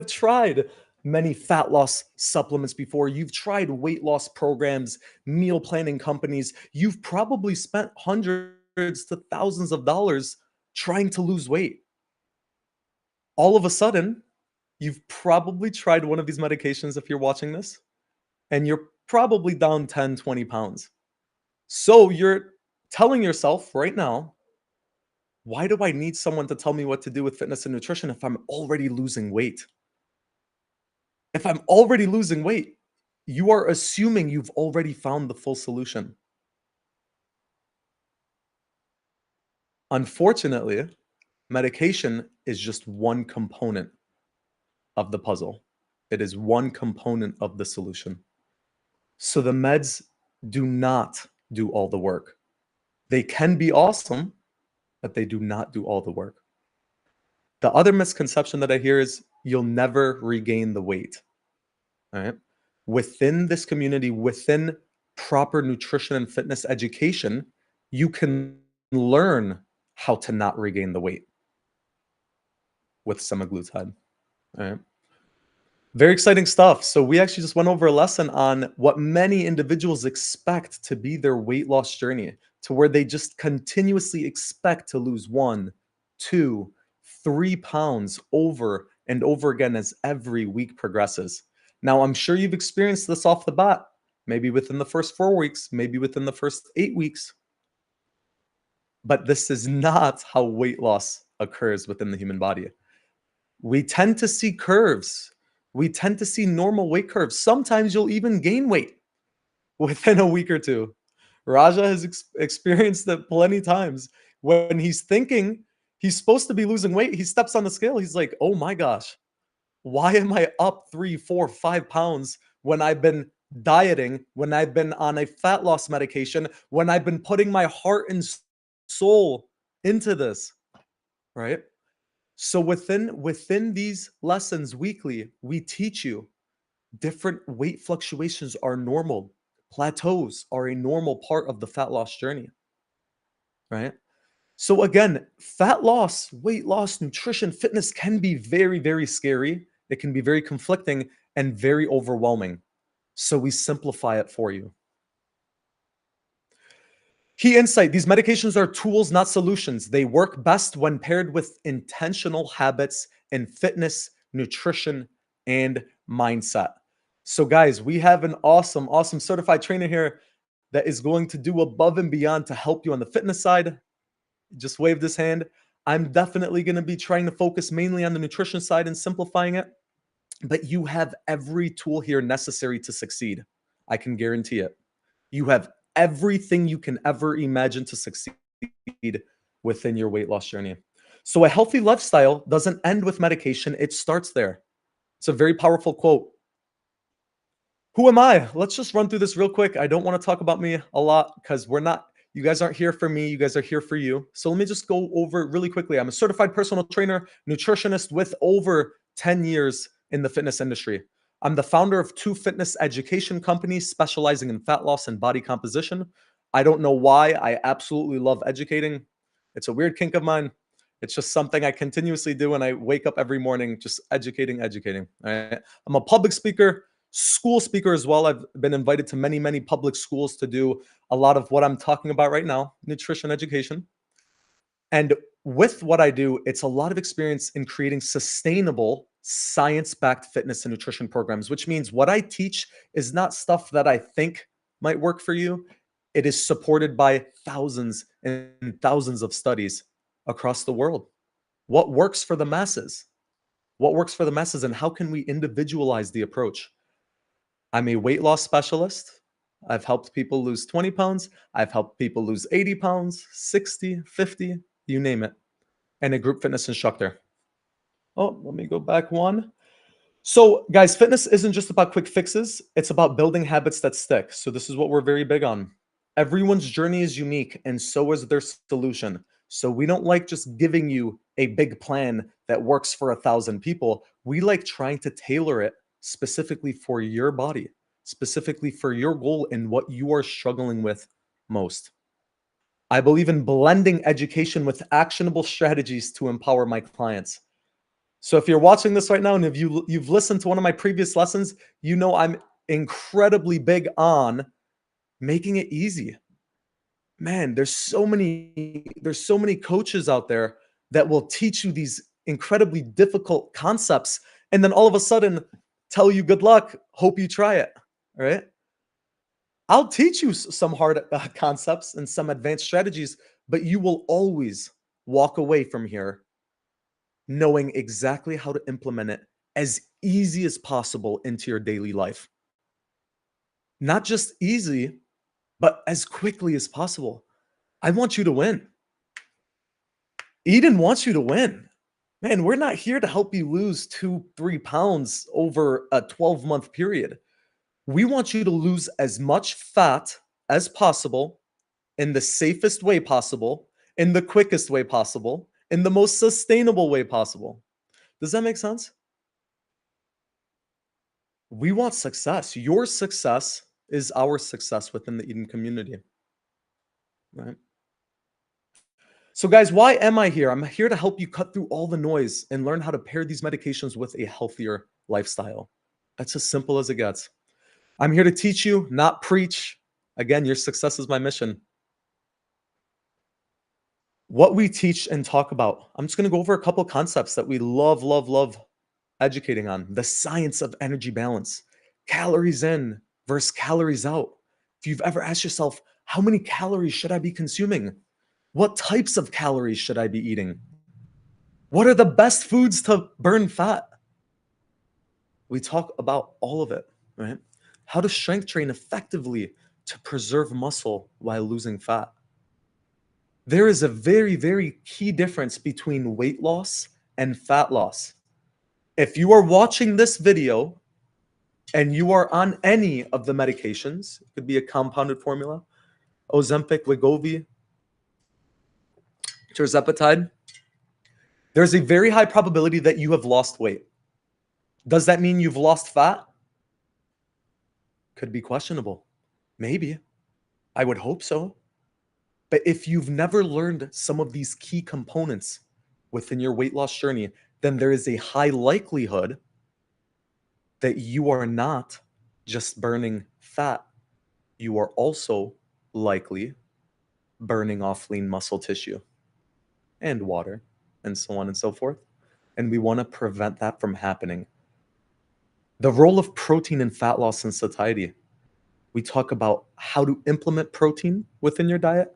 tried many fat loss supplements before. You've tried weight loss programs, meal planning companies. You've probably spent hundreds to thousands of dollars trying to lose weight. All of a sudden, you've probably tried one of these medications if you're watching this, and you're probably down 10, 20 pounds. So you're telling yourself right now, why do I need someone to tell me what to do with fitness and nutrition if I'm already losing weight? If I'm already losing weight, you are assuming you've already found the full solution. Unfortunately, medication is just one component of the puzzle. It is one component of the solution. So the meds do not do all the work. They can be awesome, but they do not do all the work. The other misconception that I hear is you'll never regain the weight. All right. Within this community, within proper nutrition and fitness education, you can learn how to not regain the weight with semaglutide. All right. Very exciting stuff. So we actually just went over a lesson on what many individuals expect to be their weight loss journey, to where they just continuously expect to lose 1, 2, 3 pounds over and over again as every week progresses. Now, I'm sure you've experienced this off the bat, maybe within the first 4 weeks, maybe within the first 8 weeks, but this is not how weight loss occurs within the human body. We tend to see curves. We tend to see normal weight curves. Sometimes you'll even gain weight within a week or two. Raja has experienced it plenty times. When he's thinking he's supposed to be losing weight, he steps on the scale. He's like, oh my gosh, why am I up 3, 4, 5 pounds when I've been dieting, when I've been on a fat loss medication, when I've been putting my heart and soul into this, right? So within these lessons weekly, we teach you different weight fluctuations are normal. Plateaus are a normal part of the fat loss journey, right? So again, fat loss, weight loss, nutrition, fitness can be very, very scary. It can be very conflicting and very overwhelming. So we simplify it for you. Key insight, these medications are tools, not solutions. They work best when paired with intentional habits in fitness, nutrition, and mindset. So, guys, we have an awesome, awesome certified trainer here that is going to do above and beyond to help you on the fitness side. Just wave this hand. I'm definitely going to be trying to focus mainly on the nutrition side and simplifying it. But you have every tool here necessary to succeed. I can guarantee it. You have everything you can ever imagine to succeed within your weight loss journey. So a healthy lifestyle doesn't end with medication, it starts there. It's a very powerful quote. Who am I? Let's just run through this real quick. I don't want to talk about me a lot because you guys aren't here for me, you guys are here for you. So let me just go over it really quickly. I'm a certified personal trainer, nutritionist with over 10 years in the fitness industry. I'm the founder of 2 fitness education companies specializing in fat loss and body composition. I don't know why. I absolutely love educating. It's a weird kink of mine. It's just something I continuously do, and I wake up every morning just educating. All right? I'm a public speaker, school speaker as well. I've been invited to many, many public schools to do a lot of what I'm talking about right now, nutrition education. And with what I do, it's a lot of experience in creating sustainable, science-backed fitness and nutrition programs, which means what I teach is not stuff that I think might work for you. It is supported by thousands and thousands of studies across the world. What works for the masses? What works for the masses, and how can we individualize the approach? I'm a weight loss specialist. I've helped people lose 20 pounds. I've helped people lose 80 pounds, 60, 50, you name it. And a group fitness instructor. Oh, let me go back one. So, guys, fitness isn't just about quick fixes, it's about building habits that stick. So, this is what we're very big on. Everyone's journey is unique, and so is their solution. So, we don't like just giving you a big plan that works for 1,000 people. We like trying to tailor it specifically for your body, specifically for your goal and what you are struggling with most. I believe in blending education with actionable strategies to empower my clients. So if you're watching this right now and if you've listened to one of my previous lessons, you know I'm incredibly big on making it easy. Man, there's so many coaches out there that will teach you these incredibly difficult concepts and then all of a sudden tell you good luck, hope you try it, right? I'll teach you some hard concepts and some advanced strategies, but you will always walk away from here knowing exactly how to implement it as easy as possible into your daily life. Not just easy, but as quickly as possible. I want you to win. Eden wants you to win. Man, we're not here to help you lose 2, 3 pounds over a 12-month period. We want you to lose as much fat as possible in the safest way possible, in the quickest way possible, in the most sustainable way possible. Does that make sense? We want success. Your success is our success within the Eden community, right? So, guys, why am I here? I'm here to help you cut through all the noise and learn how to pair these medications with a healthier lifestyle. That's as simple as it gets. I'm here to teach you, not preach. Again, your success is my mission. What we teach and talk about, I'm just going to go over a couple concepts that we love, love, love educating on. The science of energy balance, calories in versus calories out. If you've ever asked yourself, how many calories should I be consuming? What types of calories should I be eating? What are the best foods to burn fat? We talk about all of it, right? How to strength train effectively to preserve muscle while losing fat. There is a very, very key difference between weight loss and fat loss. If you are watching this video and you are on any of the medications, it could be a compounded formula, Ozempic, Wegovy, tirzepatide, there's a very high probability that you have lost weight. Does that mean you've lost fat? Could be questionable. Maybe. I would hope so. But if you've never learned some of these key components within your weight loss journey, then there is a high likelihood that you are not just burning fat. You are also likely burning off lean muscle tissue and water and so on and so forth. And we want to prevent that from happening. The role of protein in fat loss in satiety. We talk about how to implement protein within your diet,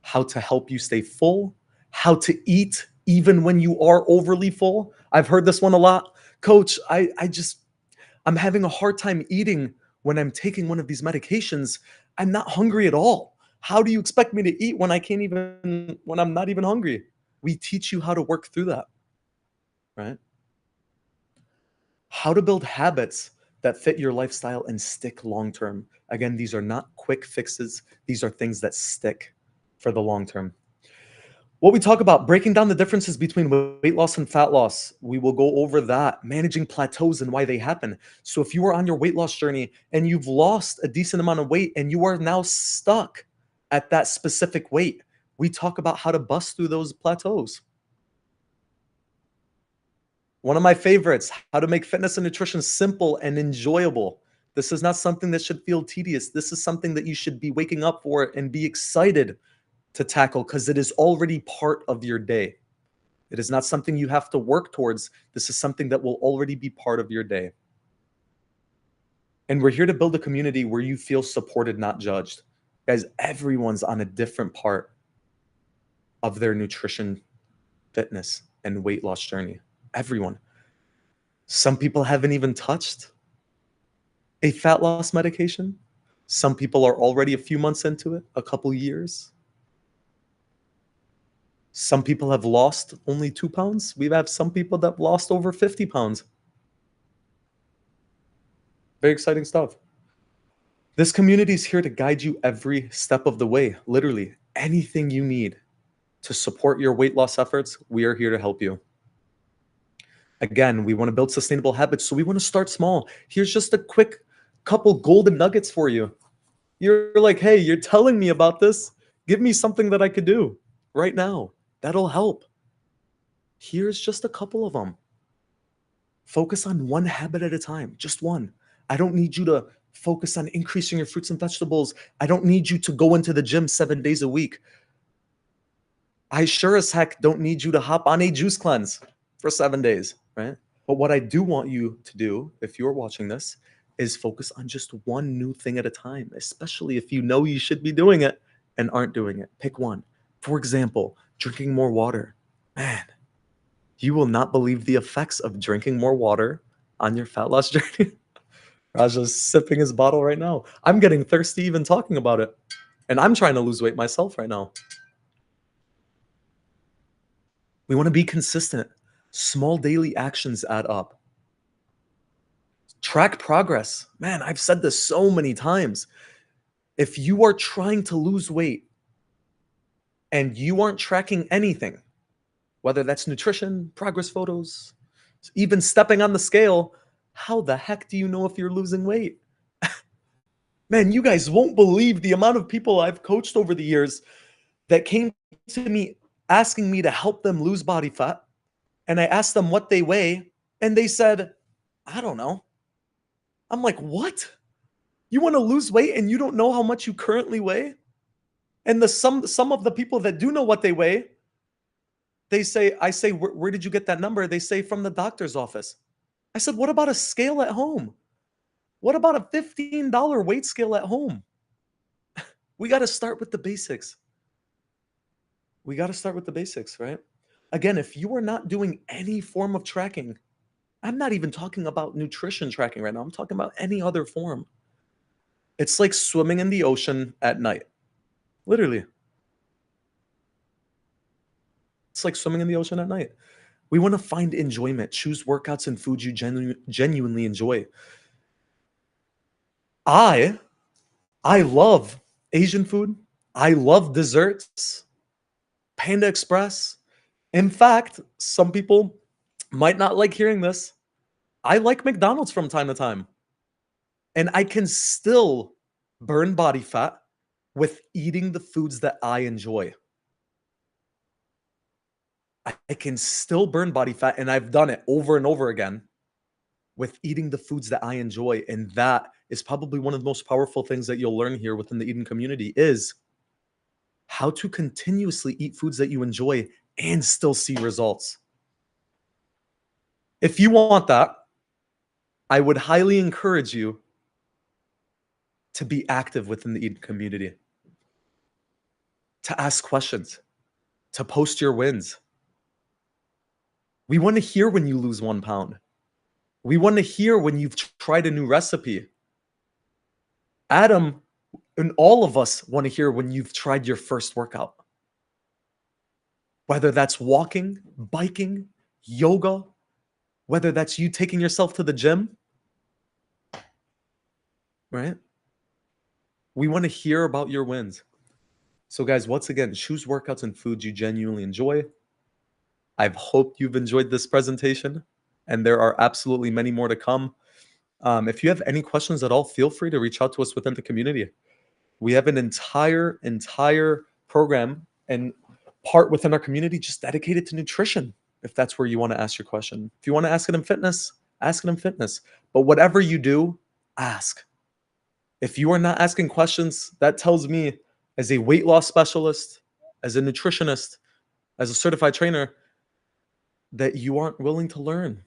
how to help you stay full, how to eat even when you are overly full. I've heard this one a lot. Coach, I'm having a hard time eating when I'm taking one of these medications. I'm not hungry at all. How do you expect me to eat when I'm not even hungry? We teach you how to work through that, right? How to build habits that fit your lifestyle and stick long term. Again, these are not quick fixes. These are things that stick for the long term. What we talk about, breaking down the differences between weight loss and fat loss. We will go over that, managing plateaus and why they happen. So if you are on your weight loss journey and you've lost a decent amount of weight and you are now stuck at that specific weight, we talk about how to bust through those plateaus. One of my favorites, how to make fitness and nutrition simple and enjoyable. This is not something that should feel tedious. This is something that you should be waking up for and be excited to tackle because it is already part of your day. It is not something you have to work towards. This is something that will already be part of your day. And we're here to build a community where you feel supported, not judged. Guys, everyone's on a different part of their nutrition, fitness, and weight loss journey. Everyone. Some people haven't even touched a fat loss medication. Some people are already a few months into it, a couple years. Some people have lost only 2 pounds. We have some people that have lost over 50 pounds. Very exciting stuff. This community is here to guide you every step of the way. Literally, anything you need to support your weight loss efforts, we are here to help you. Again, we want to build sustainable habits, so we want to start small. Here's just a quick couple golden nuggets for you. You're like, hey, you're telling me about this. Give me something that I could do right now. That'll help. Here's just a couple of them. Focus on one habit at a time, just one. I don't need you to focus on increasing your fruits and vegetables. I don't need you to go into the gym 7 days a week. I sure as heck don't need you to hop on a juice cleanse for 7 days, right? But what I do want you to do, if you're watching this, is focus on just one new thing at a time, especially if you know you should be doing it and aren't doing it. Pick one. For example, drinking more water. Man, you will not believe the effects of drinking more water on your fat loss journey. Raja's sipping his bottle right now. I'm getting thirsty even talking about it. And I'm trying to lose weight myself right now. We want to be consistent. Small daily actions add up. Track progress. Man, I've said this so many times. If you are trying to lose weight and you aren't tracking anything, whether that's nutrition, progress photos, even stepping on the scale, how the heck do you know if you're losing weight? Man, you guys won't believe the amount of people I've coached over the years that came to me asking me to help them lose body fat. And I asked them what they weigh, and they said, I don't know. I'm like, what? You want to lose weight and you don't know how much you currently weigh? And some of the people that do know what they weigh, they say, I say, where did you get that number? They say from the doctor's office. I said, what about a scale at home? What about a $15 weight scale at home? We got to start with the basics. We got to start with the basics, right? Again, if you are not doing any form of tracking, I'm not even talking about nutrition tracking right now. I'm talking about any other form. It's like swimming in the ocean at night. Literally. It's like swimming in the ocean at night. We want to find enjoyment. Choose workouts and foods you genuinely enjoy. I I love Asian food. I love desserts. Panda Express. In fact, some people might not like hearing this. I like McDonald's from time to time. And I can still burn body fat with eating the foods that I enjoy. I can still burn body fat, and I've done it over and over again with eating the foods that I enjoy. And that is probably one of the most powerful things that you'll learn here within the Eden community is how to continuously eat foods that you enjoy and still see results. If you want that, I would highly encourage you to be active within the Eden community, to ask questions, to post your wins. We want to hear when you lose 1 pound. We want to hear when you've tried a new recipe. Adam and all of us want to hear when you've tried your first workout. Whether that's walking, biking, yoga, whether that's you taking yourself to the gym, right? We want to hear about your wins. So, guys, once again, choose workouts and foods you genuinely enjoy. I've hoped you've enjoyed this presentation, and there are absolutely many more to come. If you have any questions at all, feel free to reach out to us within the community. We have an entire program and part within our community just dedicated to nutrition. If that's where you want to ask your question, if you want to ask it in fitness, ask it in fitness. But whatever you do, ask. If you are not asking questions, that tells me, as a weight loss specialist, as a nutritionist, as a certified trainer, that you aren't willing to learn.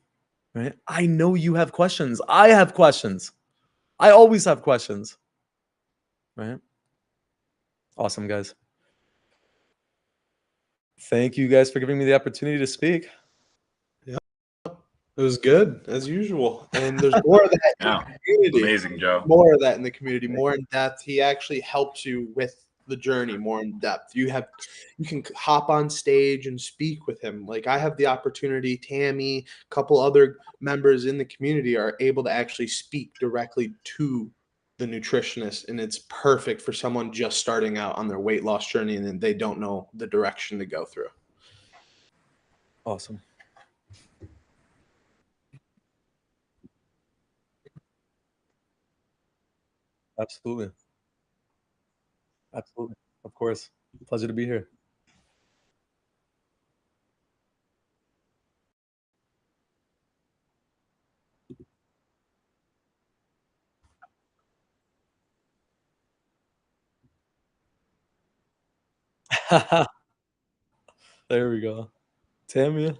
Right? I know you have questions. I have questions. I always have questions. Right? Awesome, guys. Thank you guys for giving me the opportunity to speak. Yep. It was good as usual. And there's more of that in Yeah. the community. Amazing, Joe. More of that in the community, more in depth. He actually helps you with the journey more in depth. You can hop on stage and speak with him. Like I have the opportunity, Tammy, a couple other members in the community are able to actually speak directly to the nutritionist, and it's perfect for someone just starting out on their weight loss journey and then they don't know the direction to go through. Awesome. Absolutely. Absolutely. Of course. Pleasure to be here. There we go. Tamia?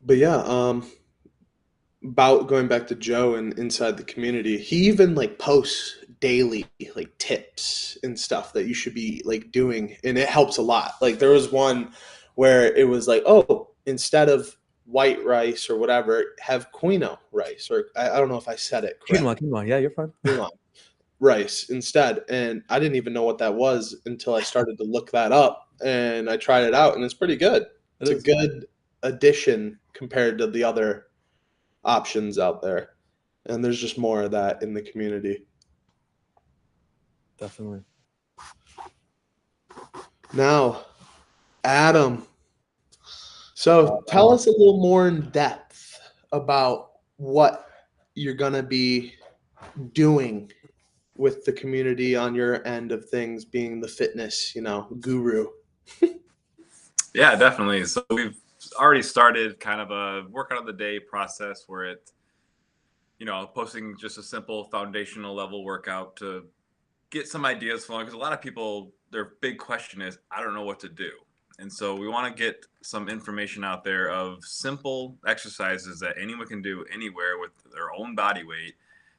But yeah, about going back to Joe and inside the community, he even like posts daily like tips and stuff that you should be like doing, and it helps a lot. Like there was one where it was like, oh, instead of white rice or whatever, have quinoa rice, or I don't know if I said it correct. Quinoa, quinoa. Yeah, you're fine. Quinoa rice instead, and I didn't even know what that was until I started to look that up, and I tried it out, and it's pretty good. It It's a is. good addition compared to the other options out there, and there's just more of that in the community. Definitely. Now, Adam, so tell us a little more in depth about what you're going to be doing with the community on your end of things, being the fitness, guru. Yeah, definitely. So we've already started kind of a workout of the day process where posting just a simple foundational level workout to get some ideas flowing. Because a lot of people, their big question is, I don't know what to do. And so we want to get some information out there of simple exercises that anyone can do anywhere with their own body weight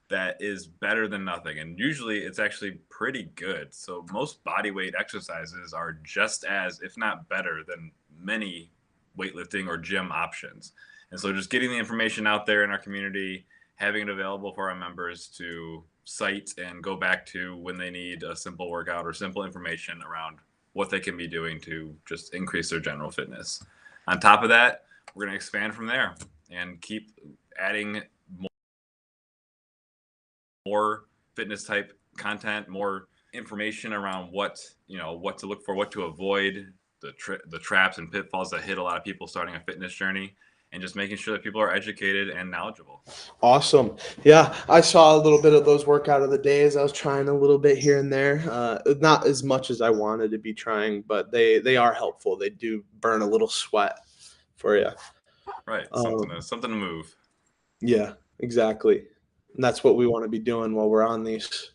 that is better than nothing. And usually it's actually pretty good. So most body weight exercises are just as, if not better, than many weightlifting or gym options. And so just getting the information out there in our community, having it available for our members to cite and go back to when they need a simple workout or simple information around what they can be doing to just increase their general fitness. On top of that, we're going to expand from there and keep adding more fitness type content, more information around what to look for, what to avoid, the traps and pitfalls that hit a lot of people starting a fitness journey, and just making sure that people are educated and knowledgeable. Awesome. Yeah, I saw a little bit of those workout of the days. I was trying a little bit here and there. Not as much as I wanted to be trying, but they are helpful. They do burn a little sweat for you. Right, Um, something to move. yeah, exactly. And that's what we want to be doing while we're on these.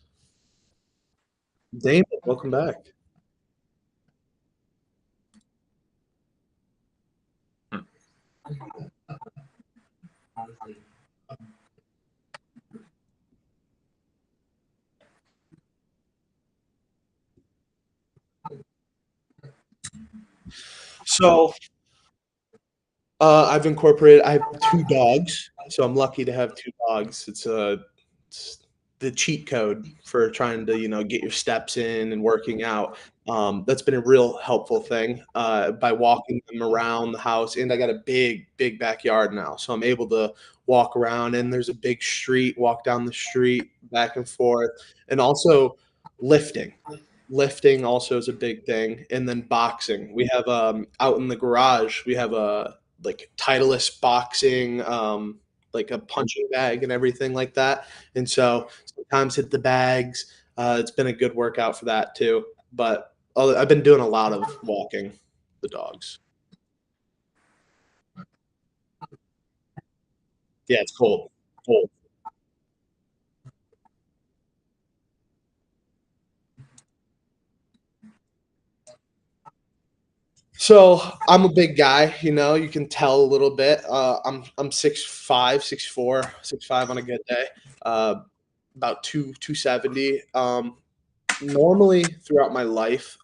Damon, welcome back. Hmm. So I've incorporated. I have two dogs, so I'm lucky to have two dogs. It's the cheat code for trying to get your steps in and working out. That's been a real helpful thing by walking them around the house, and I got a big backyard now, so I'm able to walk around. And there's a big street, walk down the street back and forth, and also lifting. Lifting also is a big thing, and then boxing. We have out in the garage. We have a like Titleist boxing, like a punching bag and everything like that. And so sometimes hit the bags. It's been a good workout for that too. But I've been doing a lot of walking the dogs. Yeah, it's cold. Cold. So I'm a big guy, you can tell a little bit. I'm 6'5", 6'4", 6'5" on a good day. About 270. Normally throughout my life,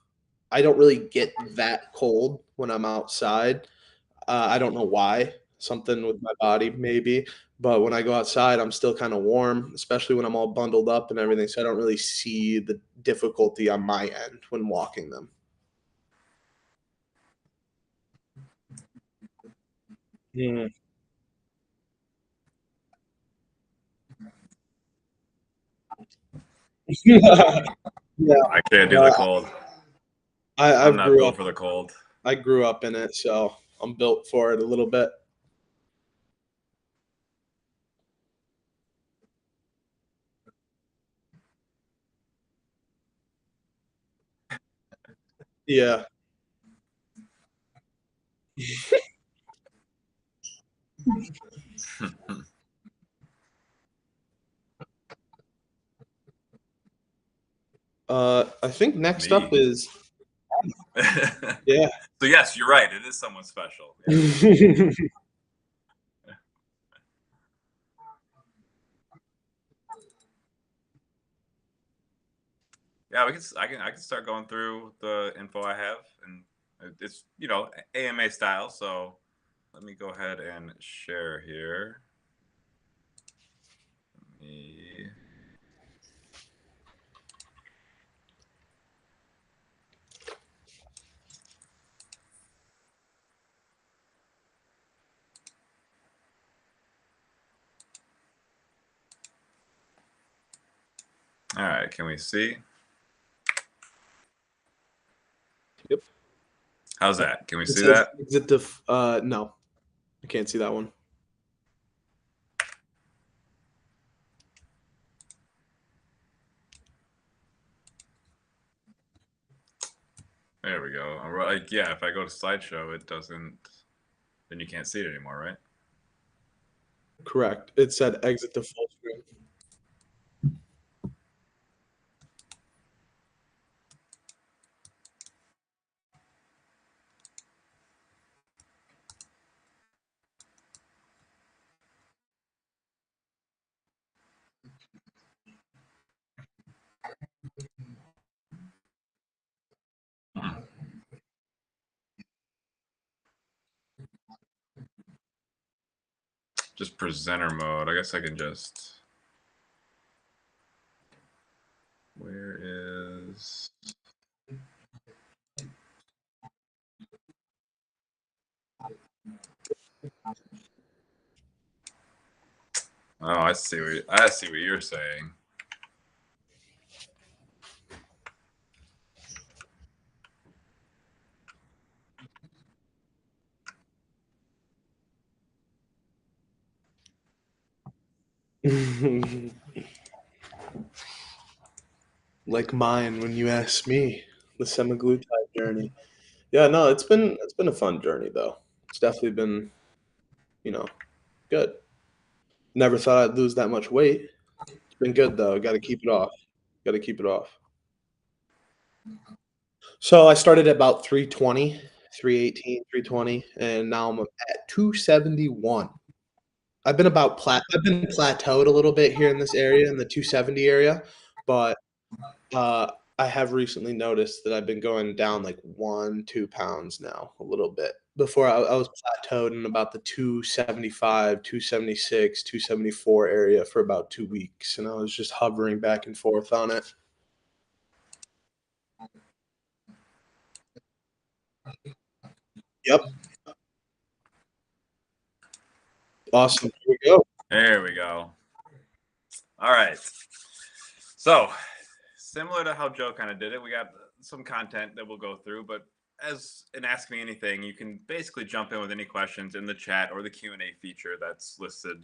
I don't really get that cold when I'm outside. I don't know why. Something with my body, maybe. But when I go outside, I'm still kind of warm, especially when I'm all bundled up and everything. So I don't really see the difficulty on my end when walking them. Mm. Yeah, I can't do the no, cold. I'm I've not grew built up. for the cold. I grew up in it, so I'm built for it a little bit. Yeah. I think next Me. up is yeah. So yes, you're right. It is someone special. Yeah. Yeah, I can start going through the info I have, and it's AMA style. So let me go ahead and share here. Let me All right, can we see? Yep. How's that? Can we It see says that? exit to no. I can't see that one. There we go. Like, yeah, if I go to slideshow, it doesn't. Then you can't see it anymore, right? Correct. It said exit to full screen. Just presenter mode. I guess I can just. Where is? Oh, I see what you're saying. Like mine when you asked me the semaglutide journey. Yeah, no, it's been a fun journey though. It's definitely been, you know, good. Never thought I'd lose that much weight. It's been good though. Got to keep it off. Got to keep it off. So I started at about 320, 318, 320, and now I'm at 271. I've been plateaued a little bit here in this area in the 270 area, but uh, I have recently noticed that I've been going down like 1, 2 pounds now, a little bit. Before I was plateaued in about the 275, 276, 274 area for about 2 weeks, and I was just hovering back and forth on it. Yep. Awesome. Here we go. There we go. All right. So, similar to how Joe kind of did it, we got some content that we'll go through, but as in Ask Me Anything, you can basically jump in with any questions in the chat or the Q&A feature that's listed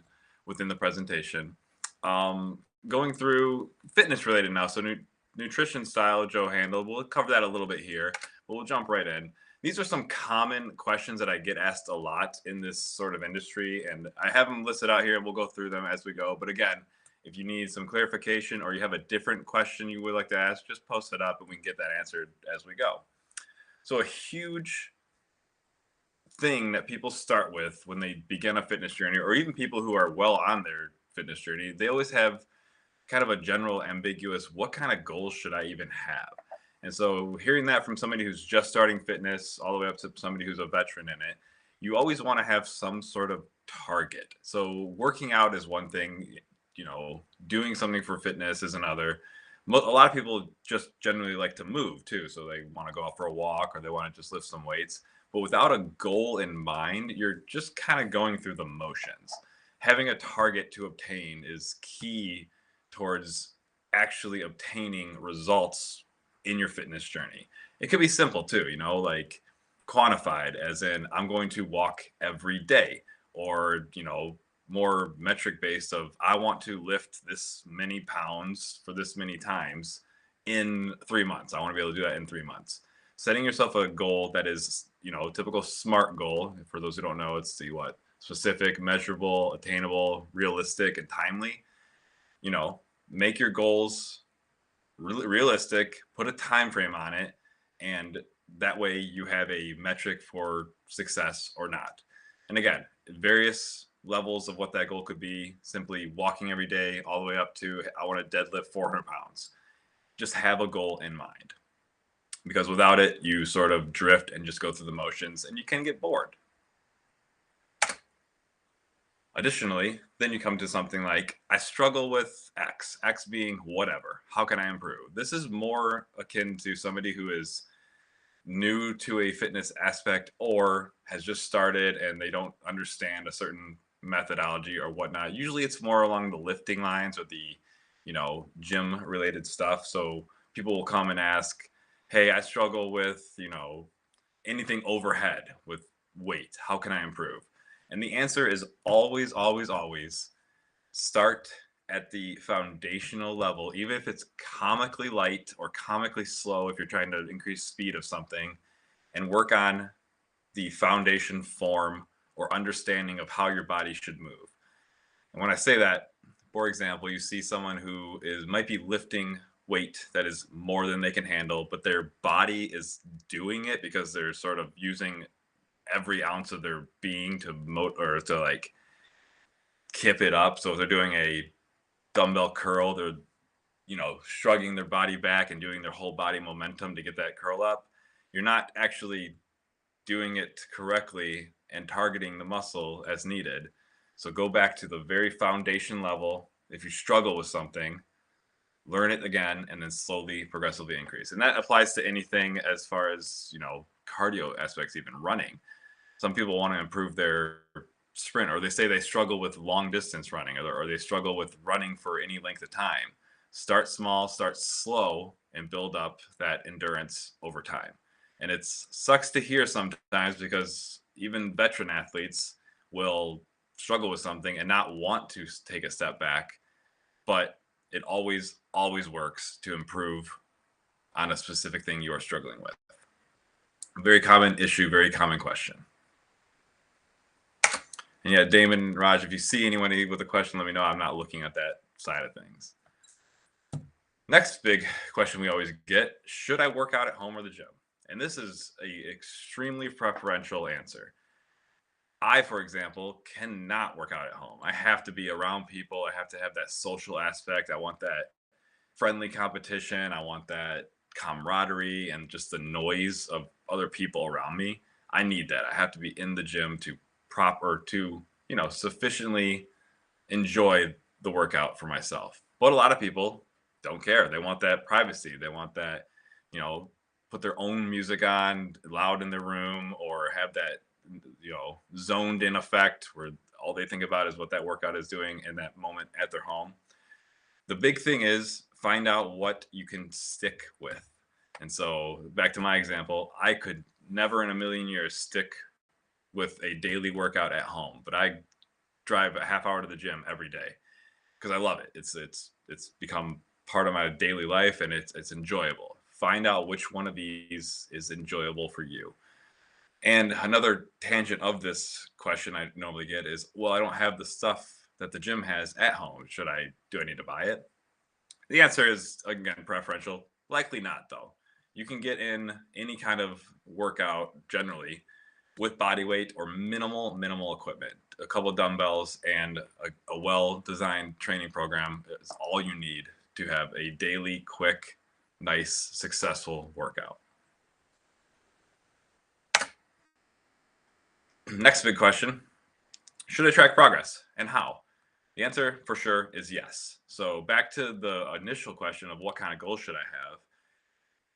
within the presentation. Going through fitness related now, so nutrition style Joe handled. We'll cover that a little bit here, but we'll jump right in. These are some common questions that I get asked a lot in this sort of industry, and I have them listed out here, and we'll go through them as we go. But again, if you need some clarification or you have a different question you would like to ask, just post it up and we can get that answered as we go. So a huge thing that people start with when they begin a fitness journey, or even people who are well on their fitness journey, they always have kind of a general ambiguous, what kind of goals should I even have? And so hearing that from somebody who's just starting fitness all the way up to somebody who's a veteran in it, you always want to have some sort of target. So working out is one thing, doing something for fitness is another. A lot of people just generally like to move too. So they want to go out for a walk or they want to just lift some weights. But without a goal in mind, you're just kind of going through the motions. Having a target to obtain is key towards actually obtaining results in your fitness journey. It could be simple too, like quantified, as in I'm going to walk every day, or, more metric based of I want to lift this many pounds for this many times in 3 months. I want to be able to do that in 3 months. Setting yourself a goal that is, a typical SMART goal. For those who don't know, it's the what? Specific, measurable, attainable, realistic, and timely. Make your goals realistic, put a time frame on it, and that way you have a metric for success or not. And again, various levels of what that goal could be, simply walking every day all the way up to I want to deadlift 400 pounds. Just have a goal in mind, because without it you sort of drift and just go through the motions and you can get bored. Additionally, then you come to something like, I struggle with X being whatever. How can I improve? This is more akin to somebody who is new to a fitness aspect or has just started and they don't understand a certain methodology or whatnot. Usually it's more along the lifting lines or the, gym related stuff. So people will come and ask, hey, I struggle with, anything overhead with weight. How can I improve? And the answer is always, always, always start at the foundational level, even if it's comically light or comically slow, if you're trying to increase speed of something, and work on the foundation form or understanding of how your body should move. And when I say that, for example, you see someone who might be lifting weight that is more than they can handle, but their body is doing it because they're sort of using every ounce of their being or to like kip it up. So if they're doing a dumbbell curl, they're shrugging their body back and doing their whole body momentum to get that curl up. You're not actually doing it correctly and targeting the muscle as needed. So go back to the very foundation level. If you struggle with something, learn it again and then slowly, progressively increase. And that applies to anything as far as, cardio aspects, even running. Some people want to improve their sprint, or they say they struggle with long distance running, or they struggle with running for any length of time. Start small, start slow, and build up that endurance over time. And it sucks to hear sometimes because even veteran athletes will struggle with something and not want to take a step back, but it always, always works to improve on a specific thing you are struggling with. Very common issue, very common question. And yeah, Damon, Raj, if you see anyone with a question, let me know. I'm not looking at that side of things. Next big question we always get, should I work out at home or the gym? And this is a extremely preferential answer. I, for example, cannot work out at home. I have to be around people. I have to have that social aspect. I want that friendly competition. I want that camaraderie and just the noise of other people around me. I need that. I have to be in the gym to sufficiently enjoy the workout for myself. But a lot of people don't care. They want that privacy. They want that, put their own music on loud in their room, or have that, zoned in effect where all they think about is what that workout is doing in that moment at their home. The big thing is find out what you can stick with. And so back to my example, I could never in a million years stick with a daily workout at home, but I drive a half hour to the gym every day because I love it. It's become part of my daily life and it's enjoyable. Find out which one of these is enjoyable for you. And another tangent of this question I normally get is, well, I don't have the stuff that the gym has at home. Do I need to buy it? The answer is, again, preferential. Likely not, though. You can get in any kind of workout generally with body weight or minimal equipment. A couple of dumbbells and a well-designed training program is all you need to have a daily, quick, nice, successful workout. Next big question, should I track progress and how? The answer for sure is yes. So back to the initial question of what kind of goals should I have?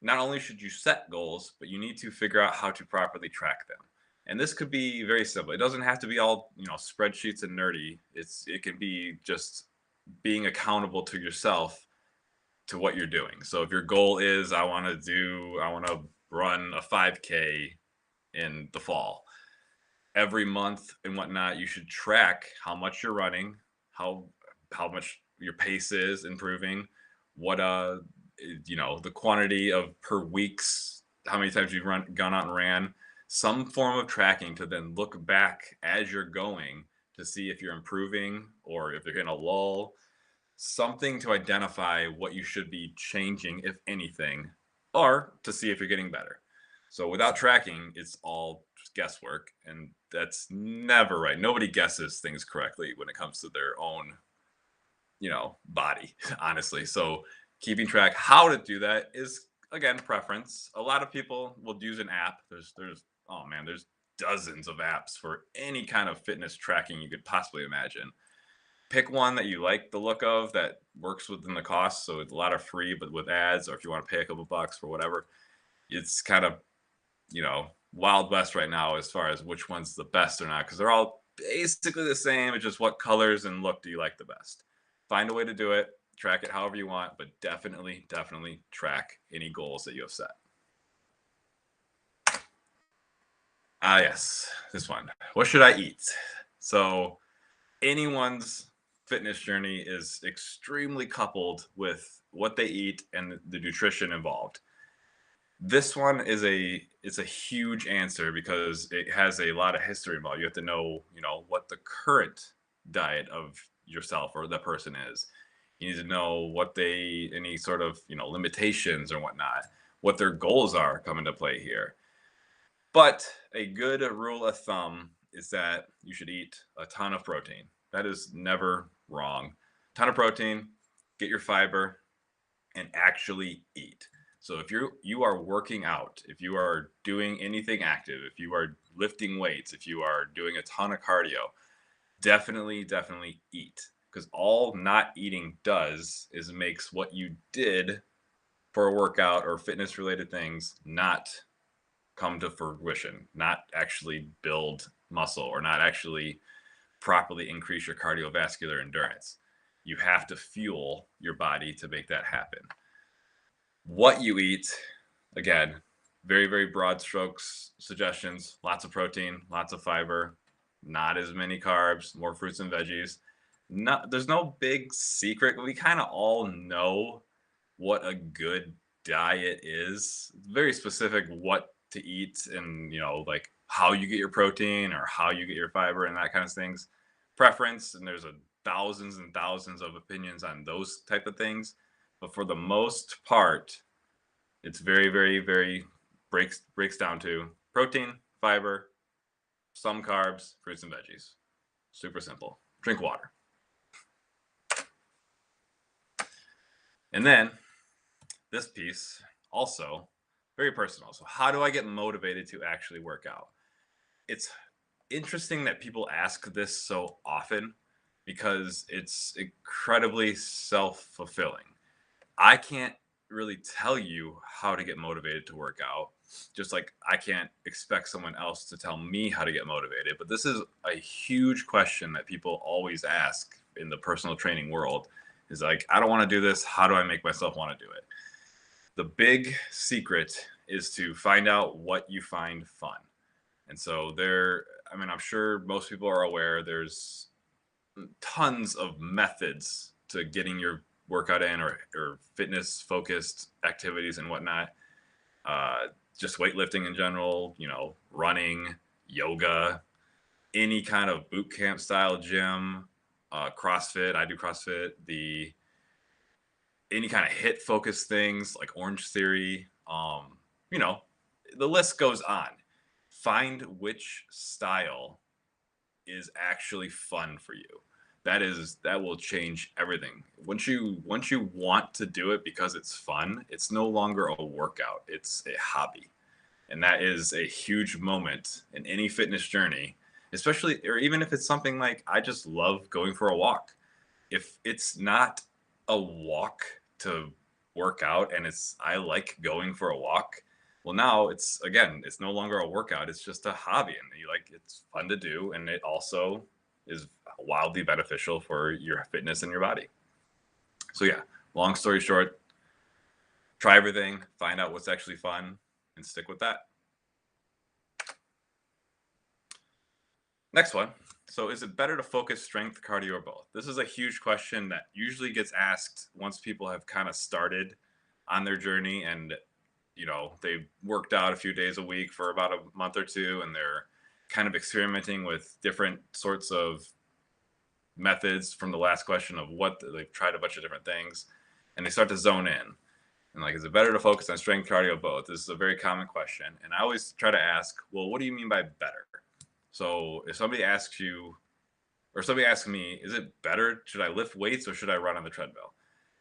Not only should you set goals, but you need to figure out how to properly track them. And this could be very simple. It doesn't have to be all, spreadsheets and nerdy. It can be just being accountable to yourself to what you're doing. So if your goal is I want to run a 5K in the fall, every month and whatnot, you should track how much you're running, how much your pace is improving, what the quantity of per weeks, how many times you've gone out and ran, some form of tracking to then look back as you're going to see if you're improving or if you're in a lull. something to identify what you should be changing, if anything, or to see if you're getting better. So without tracking, it's all just guesswork, and that's never right. Nobody guesses things correctly when it comes to their own, body, honestly. So keeping track, how to do that is again preference. A lot of people will use an app. There's oh man, there's dozens of apps for any kind of fitness tracking you could possibly imagine. Pick one that you like the look of that works within the cost. So it's a lot of free, but with ads, or if you want to pay a couple bucks for whatever, it's kind of, wild west right now as far as which one's the best or not, because they're all basically the same. It's just what colors and look do you like the best. Find a way to do it, track it however you want, but definitely, definitely track any goals that you have set. Yes, this one. What should I eat? So anyone's fitness journey is extremely coupled with what they eat and the nutrition involved. This one it's a huge answer because it has a lot of history involved. You have to know, what the current diet of yourself or the person is. You need to know what any sort of, limitations or whatnot, what their goals are come into play here. But a good rule of thumb is that you should eat a ton of protein. That is never wrong. Ton of protein, get your fiber, and actually eat. So if you are working out, if you are doing anything active, if you are lifting weights, if you are doing a ton of cardio, definitely, definitely eat. Because all not eating does is makes what you did for a workout or fitness related things not come to fruition, not actually build muscle or not actually properly increase your cardiovascular endurance. You have to fuel your body to make that happen. What you eat, again, very, very broad strokes suggestions, lots of protein, lots of fiber, not as many carbs, more fruits and veggies. There's no big secret. We kind of all know what a good diet is. It's very specific what to eat and, like how you get your protein or how you get your fiber and that kind of things. Preference, and there's thousands and thousands of opinions on those type of things. But for the most part, it's very, very, very breaks down to protein, fiber, some carbs, fruits and veggies. Super simple. Drink water. And then this piece also very personal. So how do I get motivated to actually work out? It's interesting that people ask this so often because it's incredibly self-fulfilling. I can't really tell you how to get motivated to work out, just like I can't expect someone else to tell me how to get motivated. But this is a huge question that people always ask in the personal training world is like, I don't want to do this. How do I make myself want to do it? The big secret is to find out what you find fun. And so I'm sure most people are aware there's tons of methods to getting your workout in or fitness focused activities and whatnot. Just weightlifting in general, running, yoga, any kind of boot camp style gym, CrossFit. I do CrossFit. Any kind of hit focused things like Orange Theory. The list goes on. Find which style is actually fun for you. That will change everything. Once you want to do it because it's fun, it's no longer a workout, it's a hobby. And that is a huge moment in any fitness journey, especially or even if it's something like I just love going for a walk. If it's not a walk to work out and I like going for a walk, well now it's no longer a workout, it's just a hobby and it's fun to do, and it also is wildly beneficial for your fitness and your body. So yeah, long story short, try everything, find out what's actually fun, and stick with that. Next one. So is it better to focus strength, cardio, or both? This is a huge question that usually gets asked once people have kind of started on their journey and they've worked out a few days a week for about a month or two and they're kind of experimenting with different sorts of methods from the last question of what they've tried a bunch of different things, and they start to zone in. And like, is it better to focus on strength, cardio, or both? This is a very common question. And I always try to ask, well, what do you mean by better? So if somebody asks you, or somebody asks me, is it better? Should I lift weights or should I run on the treadmill?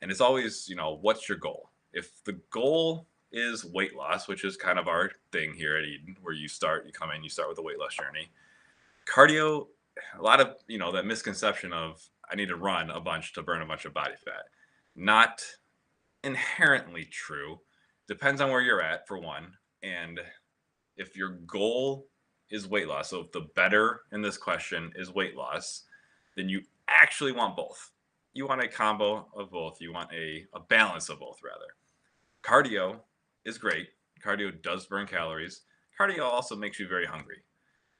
And it's always, what's your goal? If the goal is weight loss, which is kind of our thing here at Eden, where you start with a weight loss journey. Cardio, a lot of, that misconception of I need to run a bunch to burn a bunch of body fat. Not inherently true. Depends on where you're at, for one. And if your goal is weight loss, so if the better in this question is weight loss, then you actually want both. You want a combo of both. You want a balance of both, rather. Cardio is great. Cardio does burn calories. Cardio also makes you very hungry.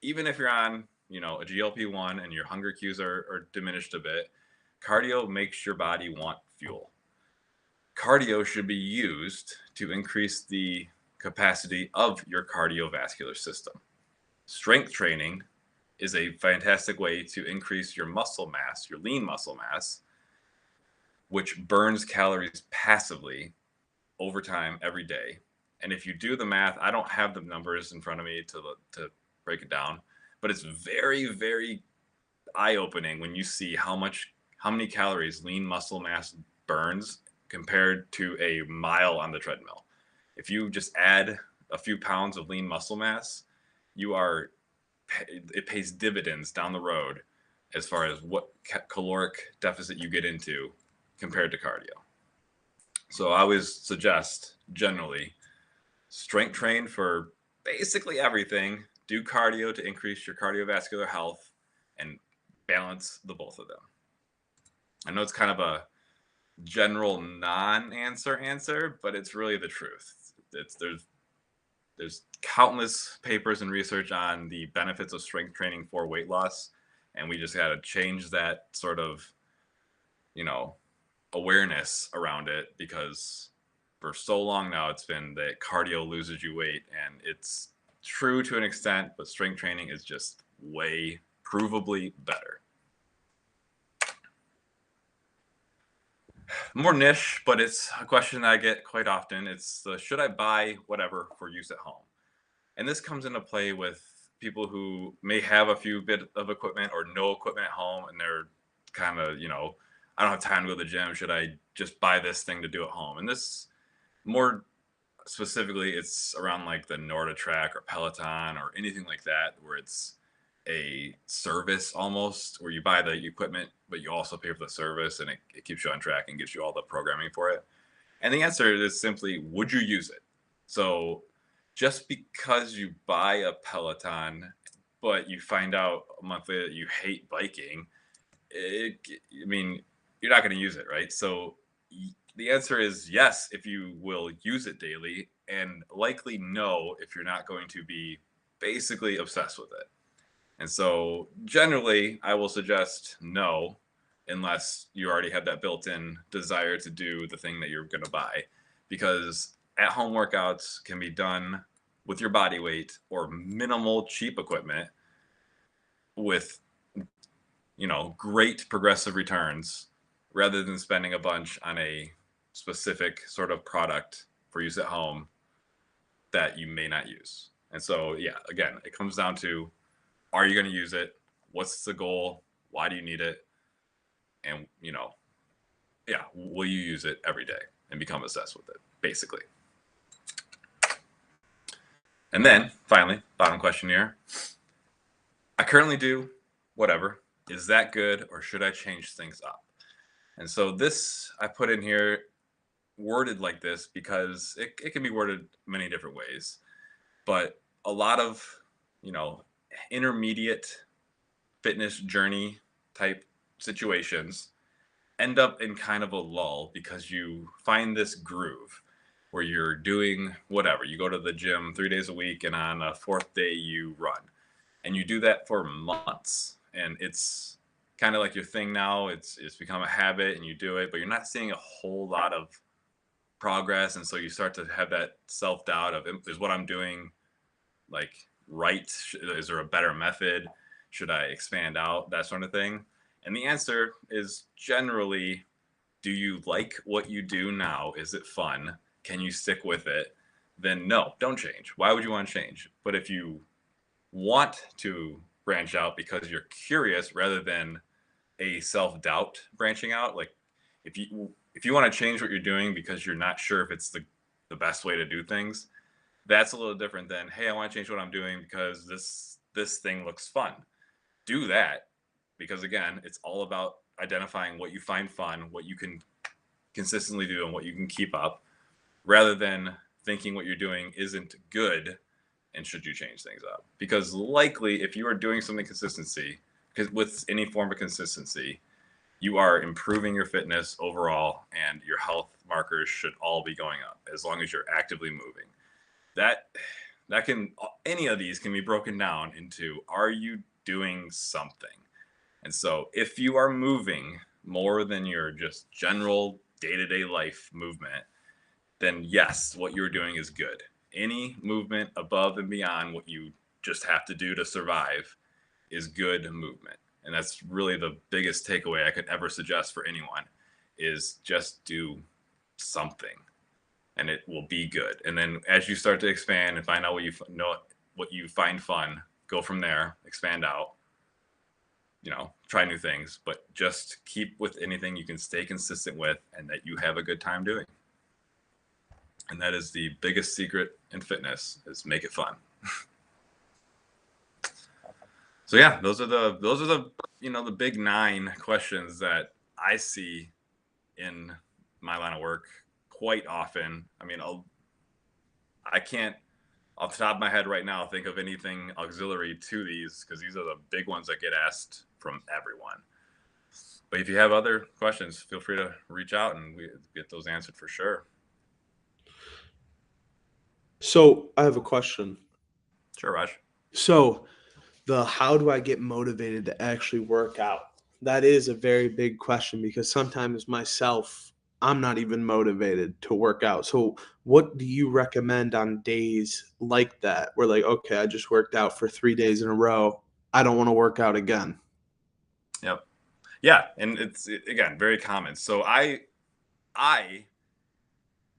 Even if you're on, a GLP-1 and your hunger cues are diminished a bit, cardio makes your body want fuel. Cardio should be used to increase the capacity of your cardiovascular system. Strength training is a fantastic way to increase your muscle mass, your lean muscle mass, which burns calories passively over time every day. And if you do the math, I don't have the numbers in front of me to break it down, but it's very, very eye-opening when you see how many calories lean muscle mass burns compared to a mile on the treadmill. If you just add a few pounds of lean muscle mass, it pays dividends down the road as far as what caloric deficit you get into compared to cardio. So I always suggest, generally, strength train for basically everything. Do cardio to increase your cardiovascular health and balance the both of them. I know it's kind of a general non-answer, but it's really the truth. There's countless papers and research on the benefits of strength training for weight loss, and we just got to change that sort of, awareness around it, because for so long now it's been that cardio loses you weight, and it's true to an extent, but strength training is just way provably better. More niche, but it's a question that I get quite often. It's should I buy whatever for use at home? And this comes into play with people who may have a few bit of equipment or no equipment at home, and they're kind of, I don't have time to go to the gym. Should I just buy this thing to do at home? And this, more specifically, it's around like the NordiTrack or Peloton or anything like that, where it's a service almost, where you buy the equipment, but you also pay for the service, and it keeps you on track and gives you all the programming for it. And the answer is simply, would you use it? So just because you buy a Peloton, but you find out a month later that you hate biking, you're not going to use it, right? So the answer is yes, if you will use it daily, and likely no, if you're not going to be basically obsessed with it. And so generally, I will suggest no, unless you already have that built-in desire to do the thing that you're going to buy, because at-home workouts can be done with your body weight or minimal cheap equipment with, great progressive returns, rather than spending a bunch on a specific sort of product for use at home that you may not use. And so, yeah, again, it comes down to, are you going to use it? What's the goal? Why do you need it? And, will you use it every day and become obsessed with it, basically? And then, finally, bottom question here. I currently do whatever. Is that good, or should I change things up? And so this, I put in here worded like this because it can be worded many different ways. But a lot of, intermediate fitness journey type situations end up in kind of a lull, because you find this groove where you're doing whatever. You go to the gym 3 days a week, and on a fourth day you run, and you do that for months, and it's kind of like your thing now. It's become a habit, and you do it, but you're not seeing a whole lot of progress. And so you start to have that self-doubt of, is what I'm doing right? Is there a better method? Should I expand out? That sort of thing. And the answer is generally, do you like what you do now? Is it fun? Can you stick with it? Then no, don't change. Why would you want to change? But if you want to branch out because you're curious rather than a self-doubt branching out, like if you want to change what you're doing because you're not sure if it's the best way to do things, that's a little different than, hey, I want to change what I'm doing because this thing looks fun. Do that, because again, it's all about identifying what you find fun, what you can consistently do, and what you can keep up, rather than thinking what you're doing isn't good and should you change things up. Because likely, if you are doing something consistency, because with any form of consistency, you are improving your fitness overall, and your health markers should all be going up as long as you're actively moving. That can, any of these can be broken down into, are you doing something? And so if you are moving more than your just general day-to-day life movement, then yes, what you're doing is good. Any movement above and beyond what you just have to do to survive is good movement. And that's really the biggest takeaway I could ever suggest for anyone, is just do something and it will be good. And then as you start to expand and find out what you know, what you find fun, go from there, expand out, try new things, but just keep with anything you can stay consistent with and that you have a good time doing. And that is the biggest secret in fitness, is make it fun. So yeah, those are the the big 9 questions that I see in my line of work quite often. I mean, I can't off the top of my head right now think of anything auxiliary to these, because these are the big ones that get asked from everyone. But if you have other questions, feel free to reach out and we get those answered for sure. So I have a question. Sure, Raj. So how do I get motivated to actually work out? That is a very big question, because sometimes myself, I'm not even motivated to work out. So what do you recommend on days like that, where like, okay, I just worked out for 3 days in a row, I don't want to work out again? Yep. Yeah, and it's again very common. So I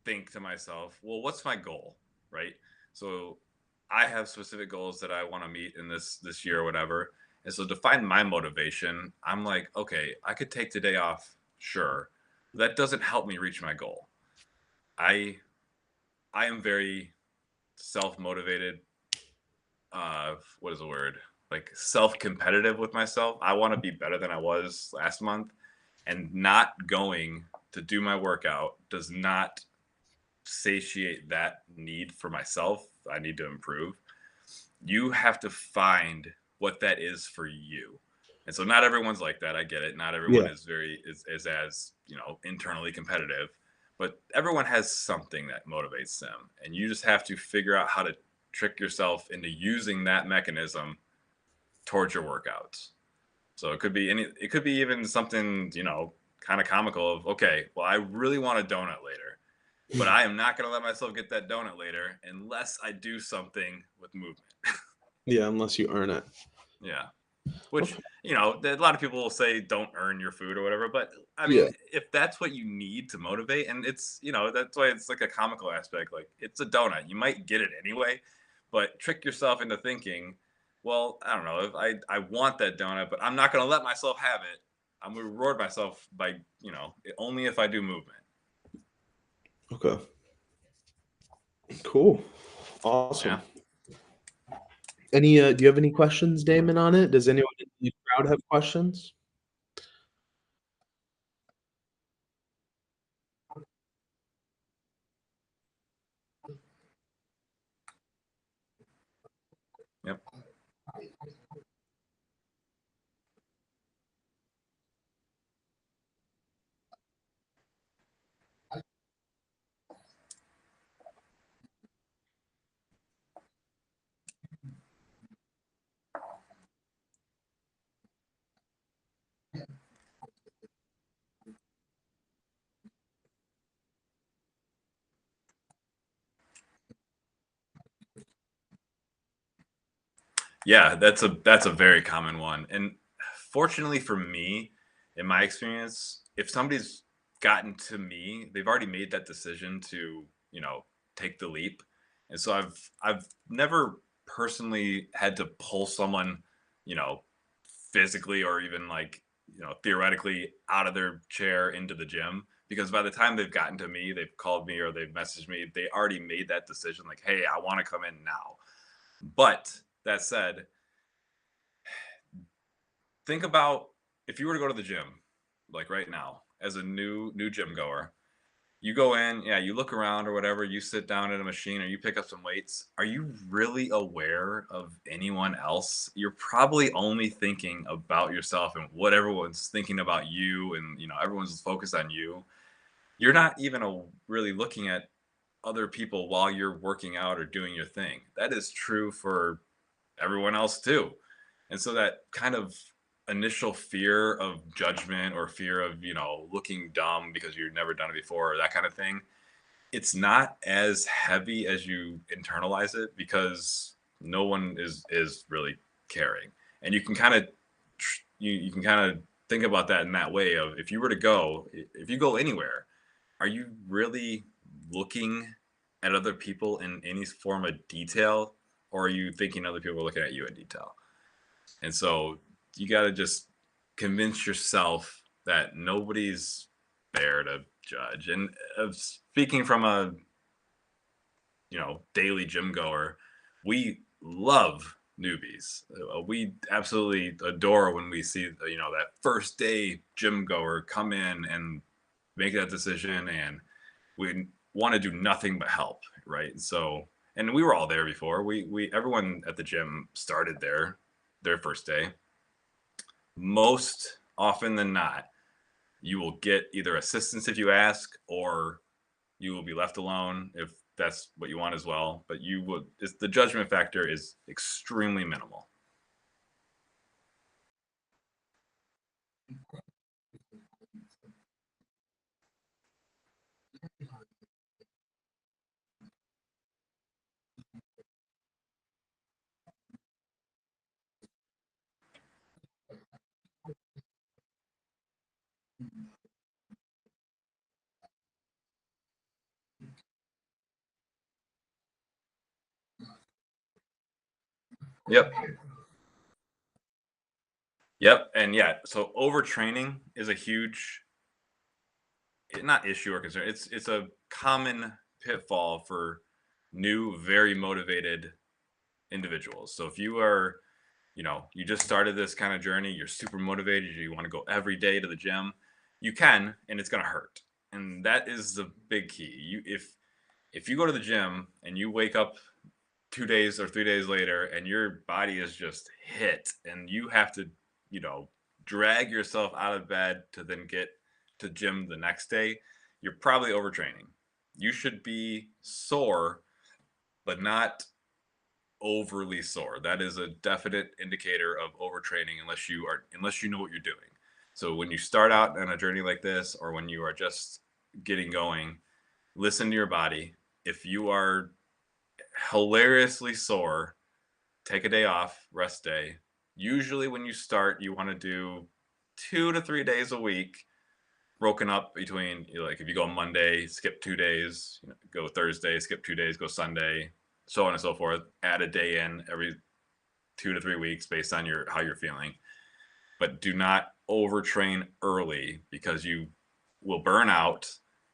think to myself, well, what's my goal, right? So I have specific goals that I want to meet in this year or whatever. And so to find my motivation, I'm like, okay, I could take today off, sure. That doesn't help me reach my goal. I I am very self-motivated, what is the word? Like self-competitive with myself. I want to be better than I was last month, and not going to do my workout does not satiate that need for myself. I need to improve. You have to find what that is for you. And so not everyone's like that. I get it. Not everyone Yeah. is is as, internally competitive, but everyone has something that motivates them. And you just have to figure out how to trick yourself into using that mechanism towards your workouts. So it could be even something, kind of comical of, okay, well, I really want a donut later, but I am not going to let myself get that donut later unless I do something with movement. Yeah, unless you earn it. Yeah. Which, Okay. a lot of people will say don't earn your food or whatever. But I Yeah. mean, if that's what you need to motivate, and it's, that's why it's like a comical aspect, like it's a donut. You might get it anyway, but trick yourself into thinking, well, I don't know, if I want that donut, but I'm not going to let myself have it. I'm going to reward myself by, only if I do movement. Okay. Cool. Awesome. Yeah. Do you have any questions, Damon, on it? Does anyone in the crowd have questions? Yep. Yeah, that's a very common one. And fortunately for me, in my experience, if somebody's gotten to me, they've already made that decision to, take the leap. And so I've never personally had to pull someone, you know, physically or even like, theoretically out of their chair into the gym, because by the time they've gotten to me, they've called me or they've messaged me, they already made that decision like, "Hey, I want to come in now." But that said, think about if you were to go to the gym like right now as a new gym goer. You go in, yeah, you look around or whatever, you sit down at a machine or you pick up some weights. Are you really aware of anyone else? You're probably only thinking about yourself and what everyone's thinking about you, and everyone's focused on you. You're not even really looking at other people while you're working out or doing your thing. That is true for everyone else too. And so that kind of initial fear of judgment or fear of, looking dumb because you've never done it before or that kind of thing, it's not as heavy as you internalize it, because no one is really caring. And you can kind of you can kind of think about that in that way of, if you were to go, if you go anywhere, are you really looking at other people in any form of detail, or are you thinking other people are looking at you in detail? And so you got to just convince yourself that nobody's there to judge. And speaking from a daily gym goer, we love newbies. We absolutely adore when we see that first day gym goer come in and make that decision, and we want to do nothing but help, right? So, and we were all there before. We everyone at the gym started there, their first day. Most often than not, you will get either assistance if you ask, or you will be left alone if that's what you want as well. But the judgment factor is extremely minimal. Yep. Yep. And yeah, so overtraining is a huge, not issue or concern. It's a common pitfall for new, very motivated individuals. So if you are, you just started this kind of journey, you're super motivated, you want to go every day to the gym, you can, and it's going to hurt. And that is the big key. If you go to the gym and you wake up 2 days or 3 days later and your body is just hit and you have to, you know, drag yourself out of bed to then get to gym the next day, you're probably overtraining. You should be sore, but not overly sore. That is a definite indicator of overtraining unless you know what you're doing. So when you start out on a journey like this, or when you are just getting going, listen to your body. If you are hilariously sore, take a day off, rest day. Usually when you start, you want to do 2 to 3 days a week, broken up between, like if you go Monday, skip 2 days, go Thursday, skip 2 days, go Sunday, so on and so forth. Add a day in every 2 to 3 weeks based on how you're feeling. But do not overtrain early, because you will burn out,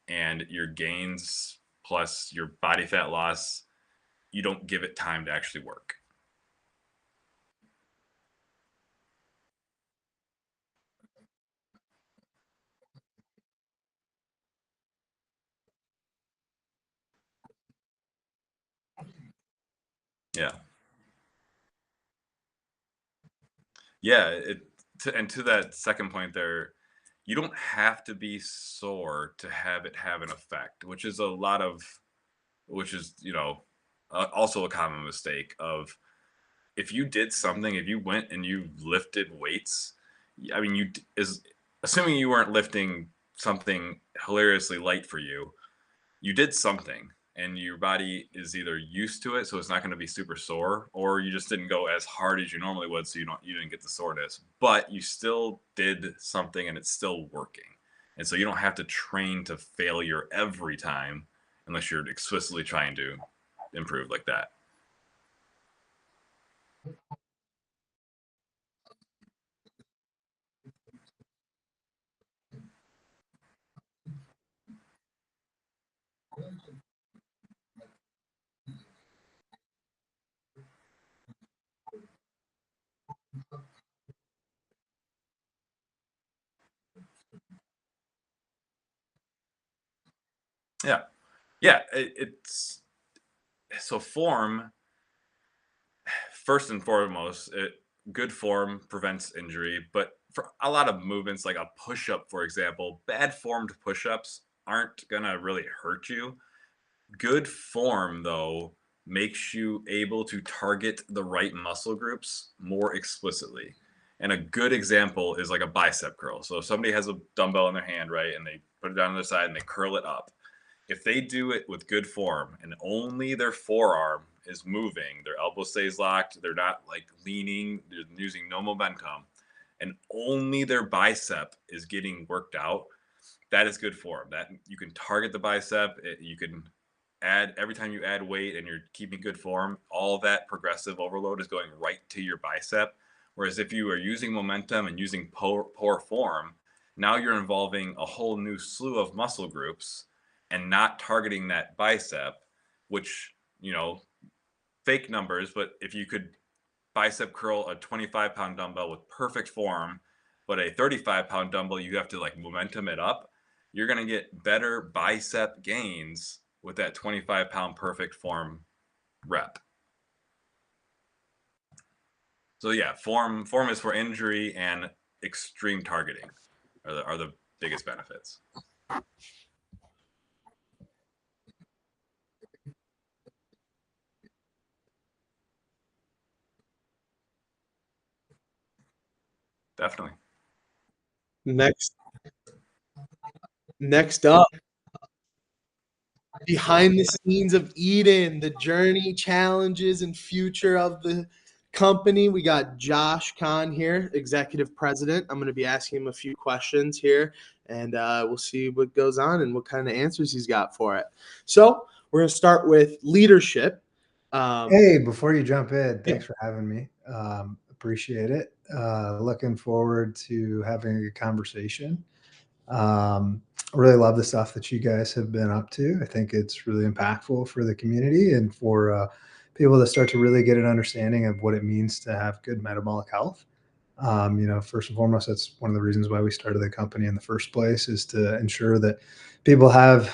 and your gains plus your body fat loss, you don't give it time to actually work. Yeah. Yeah, and to that second point there, you don't have to be sore to have it have an effect, which is, also a common mistake of, if you did something, if you went and you lifted weights, I mean, is assuming you weren't lifting something hilariously light for you, you did something. and your body is either used to it, so it's not going to be super sore, or you just didn't go as hard as you normally would, so you didn't get the soreness, but you still did something and it's still working. And so you don't have to train to failure every time unless you're explicitly trying to improve like that. Yeah. Yeah. It's so form, first and foremost, good form prevents injury. But for a lot of movements, like a push up, for example, bad formed push ups aren't going to really hurt you. Good form, though, makes you able to target the right muscle groups more explicitly. And a good example is like a bicep curl. So if somebody has a dumbbell in their hand, right, and they put it down on their side and they curl it up, if they do it with good form and only their forearm is moving, their elbow stays locked, they're not like leaning, they're using no momentum, and only their bicep is getting worked out, that is good form. That you can target the bicep, you can add every time you add weight and you're keeping good form, all that progressive overload is going right to your bicep. Whereas if you are using momentum and using poor form, now you're involving a whole new slew of muscle groups and not targeting that bicep, which, fake numbers, but if you could bicep curl a 25-pound dumbbell with perfect form, but a 35-pound dumbbell, you have to like momentum it up, you're going to get better bicep gains with that 25-pound perfect form rep. So yeah, form is for injury, and extreme targeting are the biggest benefits. Definitely. Next up, behind the scenes of Eden, the journey, challenges, and future of the company. We got Josh Kahn here, executive president. I'm going to be asking him a few questions here, and we'll see what goes on and what kind of answers he's got for it. So we're going to start with leadership. Hey, before you jump in, thanks for having me. Appreciate it. Looking forward to having a good conversation. I really love the stuff that you guys have been up to. I think it's really impactful for the community and for people to start to really get an understanding of what it means to have good metabolic health. First and foremost, that's one of the reasons why we started the company in the first place, is to ensure that people have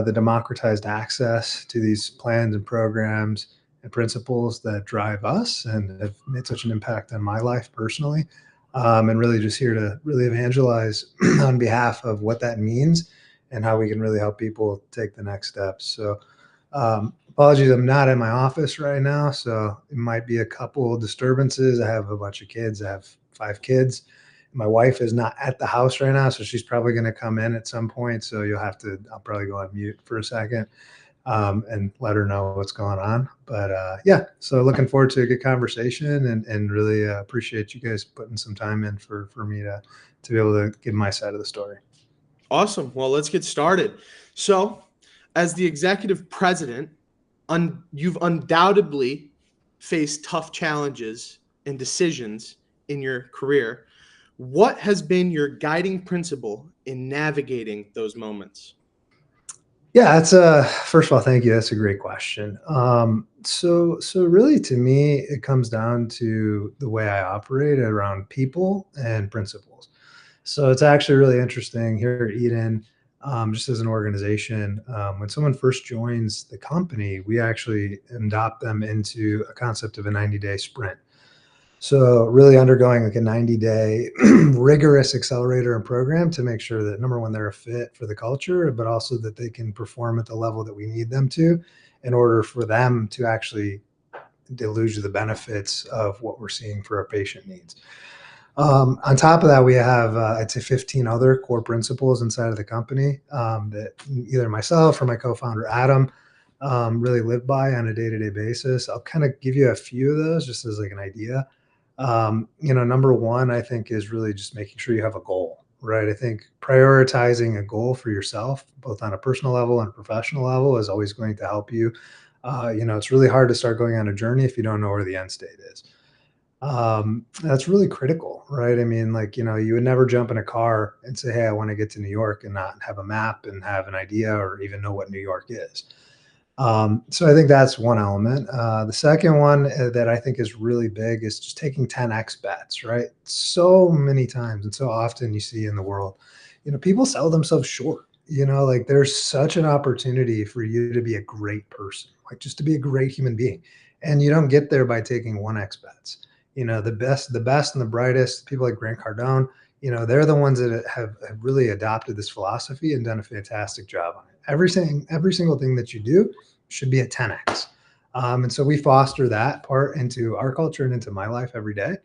the democratized access to these plans and programs and principles that drive us and have made such an impact on my life personally. And really just here to really evangelize on behalf of what that means and how we can really help people take the next steps. So apologies, I'm not in my office right now, so it might be a couple disturbances. I have a bunch of kids. I have 5 kids. My wife is not at the house right now, so she's probably going to come in at some point. So I'll probably go on mute for a second and let her know what's going on. But so looking forward to a good conversation and really appreciate you guys putting some time in for me to be able to give my side of the story. Awesome. Well, let's get started. So, as the executive president, you've undoubtedly faced tough challenges and decisions in your career. What has been your guiding principle in navigating those moments? Yeah, first of all, thank you. That's a great question. So really, to me, it comes down to the way I operate around people and principles. So it's actually really interesting here at Eden, just as an organization. When someone first joins the company, we actually adopt them into a concept of a 90-day sprint. So really undergoing like a 90-day rigorous accelerator and program to make sure that, number one, they're a fit for the culture, but also that they can perform at the level that we need them to in order for them to actually deluge the benefits of what we're seeing for our patient needs. On top of that, we have, I'd say 15 other core principles inside of the company that either myself or my co-founder, Adam, really live by on a day-to-day basis. I'll kind of give you a few of those just as like an idea. Number one, I think, is really just making sure you have a goal, right? I think prioritizing a goal for yourself, both on a personal level and a professional level, is always going to help you. It's really hard to start going on a journey if you don't know where the end state is. That's really critical, right? I mean, like, you would never jump in a car and say, hey, I want to get to New York, and not have a map and have an idea or even know what New York is. So I think that's one element. The second one that I think is really big is just taking 10x bets, right? So many times and so often you see in the world, people sell themselves short. Like, there's such an opportunity for you to be a great person, like just to be a great human being. And you don't get there by taking 1x bets. The best and the brightest people like Grant Cardone, they're the ones that have really adopted this philosophy and done a fantastic job on it. Every single thing that you do should be a 10x. And so we foster that part into our culture and into my life every day,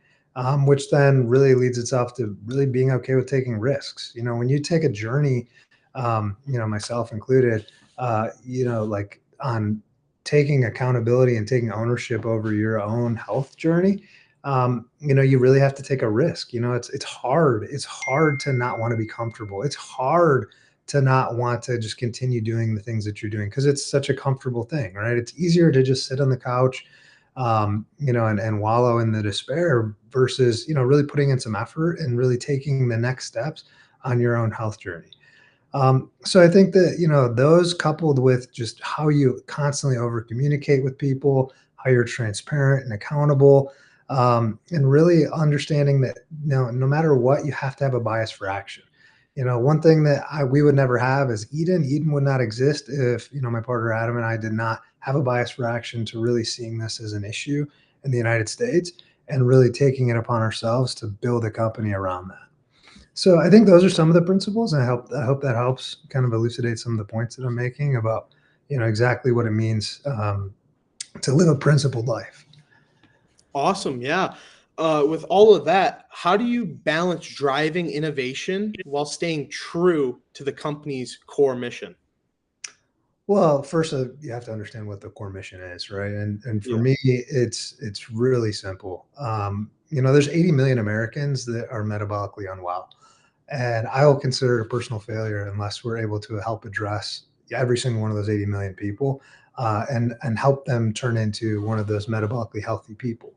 which then really leads itself to really being okay with taking risks. When you take a journey, myself included, like on taking accountability and taking ownership over your own health journey, you really have to take a risk. It's hard. It's hard to not want to be comfortable. It's hard to not want to just continue doing the things that you're doing because it's such a comfortable thing, right? It's easier to just sit on the couch, and wallow in the despair versus, really putting in some effort and really taking the next steps on your own health journey. So I think that, those coupled with just how you constantly over communicate with people, how you're transparent and accountable, and really understanding that, no matter what, you have to have a bias for action. One thing that we would never have is Eden. Eden would not exist if, my partner Adam and I did not have a bias for action to really seeing this as an issue in the United States and really taking it upon ourselves to build a company around that. So I think those are some of the principles, and I hope that helps kind of elucidate some of the points that I'm making about, exactly what it means to live a principled life. Awesome. Yeah. With all of that, how do you balance driving innovation while staying true to the company's core mission? Well, first, you have to understand what the core mission is, right? And for Yeah. me, it's really simple. There's 80 million Americans that are metabolically unwell, and I will consider it a personal failure unless we're able to help address every single one of those 80 million people, and help them turn into one of those metabolically healthy people.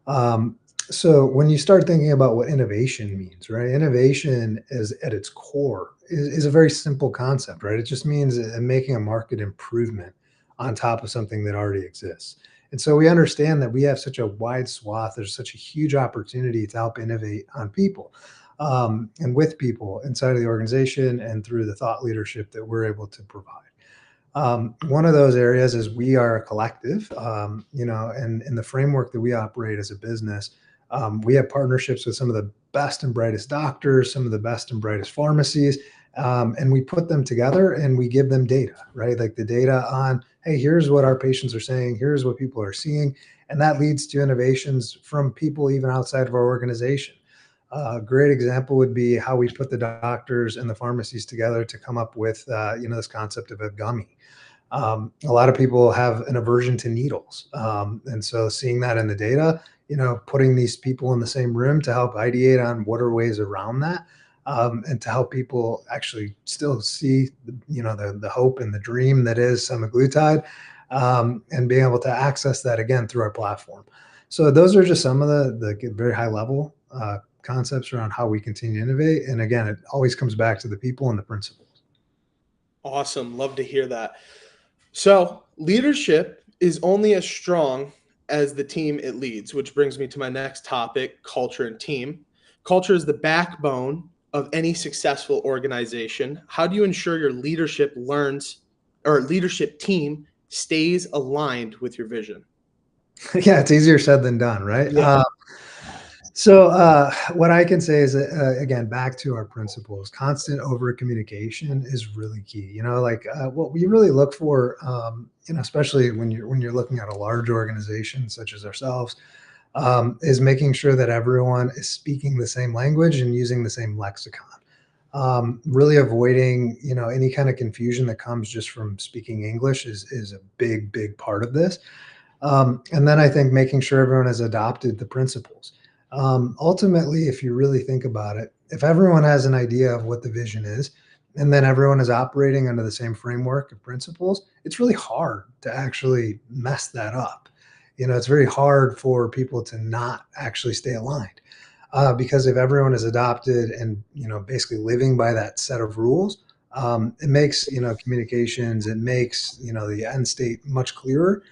Um, so when you start thinking about what innovation means, right? Innovation is at its core is a very simple concept, right? It just means making a market improvement on top of something that already exists. And so we understand that we have such a wide swath. There's such a huge opportunity to help innovate on people, and with people inside of the organization and through the thought leadership that we're able to provide. One of those areas is we are a collective, and in the framework that we operate as a business, we have partnerships with some of the best and brightest doctors, some of the best and brightest pharmacies, and we put them together and we give them data, right? Like the data on, hey, here's what our patients are saying, here's what people are seeing, and that leads to innovations from people even outside of our organization. A great example would be how we put the doctors and the pharmacies together to come up with, this concept of a gummy. A lot of people have an aversion to needles. And so seeing that in the data, putting these people in the same room to help ideate on what are ways around that, and to help people actually still see, the hope and the dream that is semaglutide, and being able to access that again through our platform. So those are just some of the very high level concepts around how we continue to innovate. And again, it always comes back to the people and the principles. Awesome. Love to hear that. So, leadership is only as strong as the team it leads, which brings me to my next topic, culture and team. Culture is the backbone of any successful organization. How do you ensure your leadership team stays aligned with your vision? Yeah, it's easier said than done, right? Yeah. So what I can say is that, again, back to our principles, constant over communication is really key. What we really look for, especially when you're looking at a large organization such as ourselves, is making sure that everyone is speaking the same language and using the same lexicon. Really avoiding, any kind of confusion that comes just from speaking English is a big part of this. And then I think making sure everyone has adopted the principles. Ultimately, if you really think about it, if everyone has an idea of what the vision is, and then everyone is operating under the same framework of principles, it's really hard to actually mess that up. It's very hard for people to not actually stay aligned, because if everyone is adopted and basically living by that set of rules, it makes communications, it makes the end state much clearer,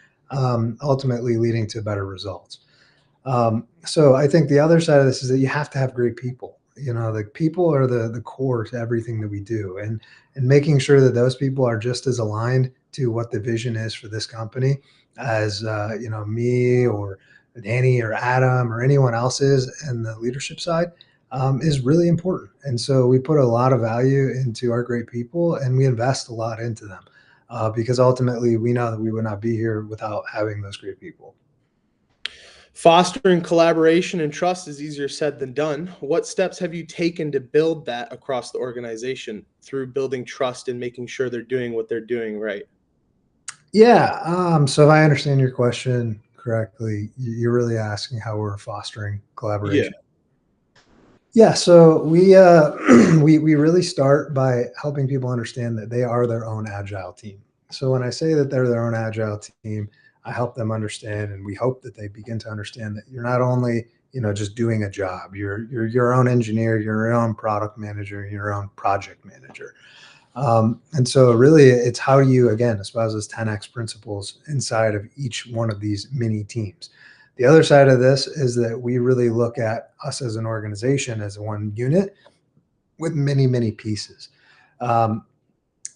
ultimately leading to better results. So I think the other side of this is that you have to have great people. The people are the core to everything that we do, and making sure that those people are just as aligned to what the vision is for this company as me or Danny or Adam or anyone else is in the leadership side, is really important. And so we put a lot of value into our great people, and we invest a lot into them, because ultimately we know that we would not be here without having those great people. Fostering collaboration and trust is easier said than done. What steps have you taken to build that across the organization through building trust and making sure they're doing what they're doing right? Yeah. So if I understand your question correctly, you're really asking how we're fostering Yeah. collaboration. Yeah. So we we really start by helping people understand that they are their own agile team. So when I say that they're their own agile team, I help them understand, and we hope that they begin to understand that you're not only just doing a job. You're your own engineer, you're your own product manager, you're your own project manager. And so really it's how you, again, espouse those 10X principles inside of each one of these mini teams. The other side of this is that we really look at us as an organization as one unit with many pieces. Um,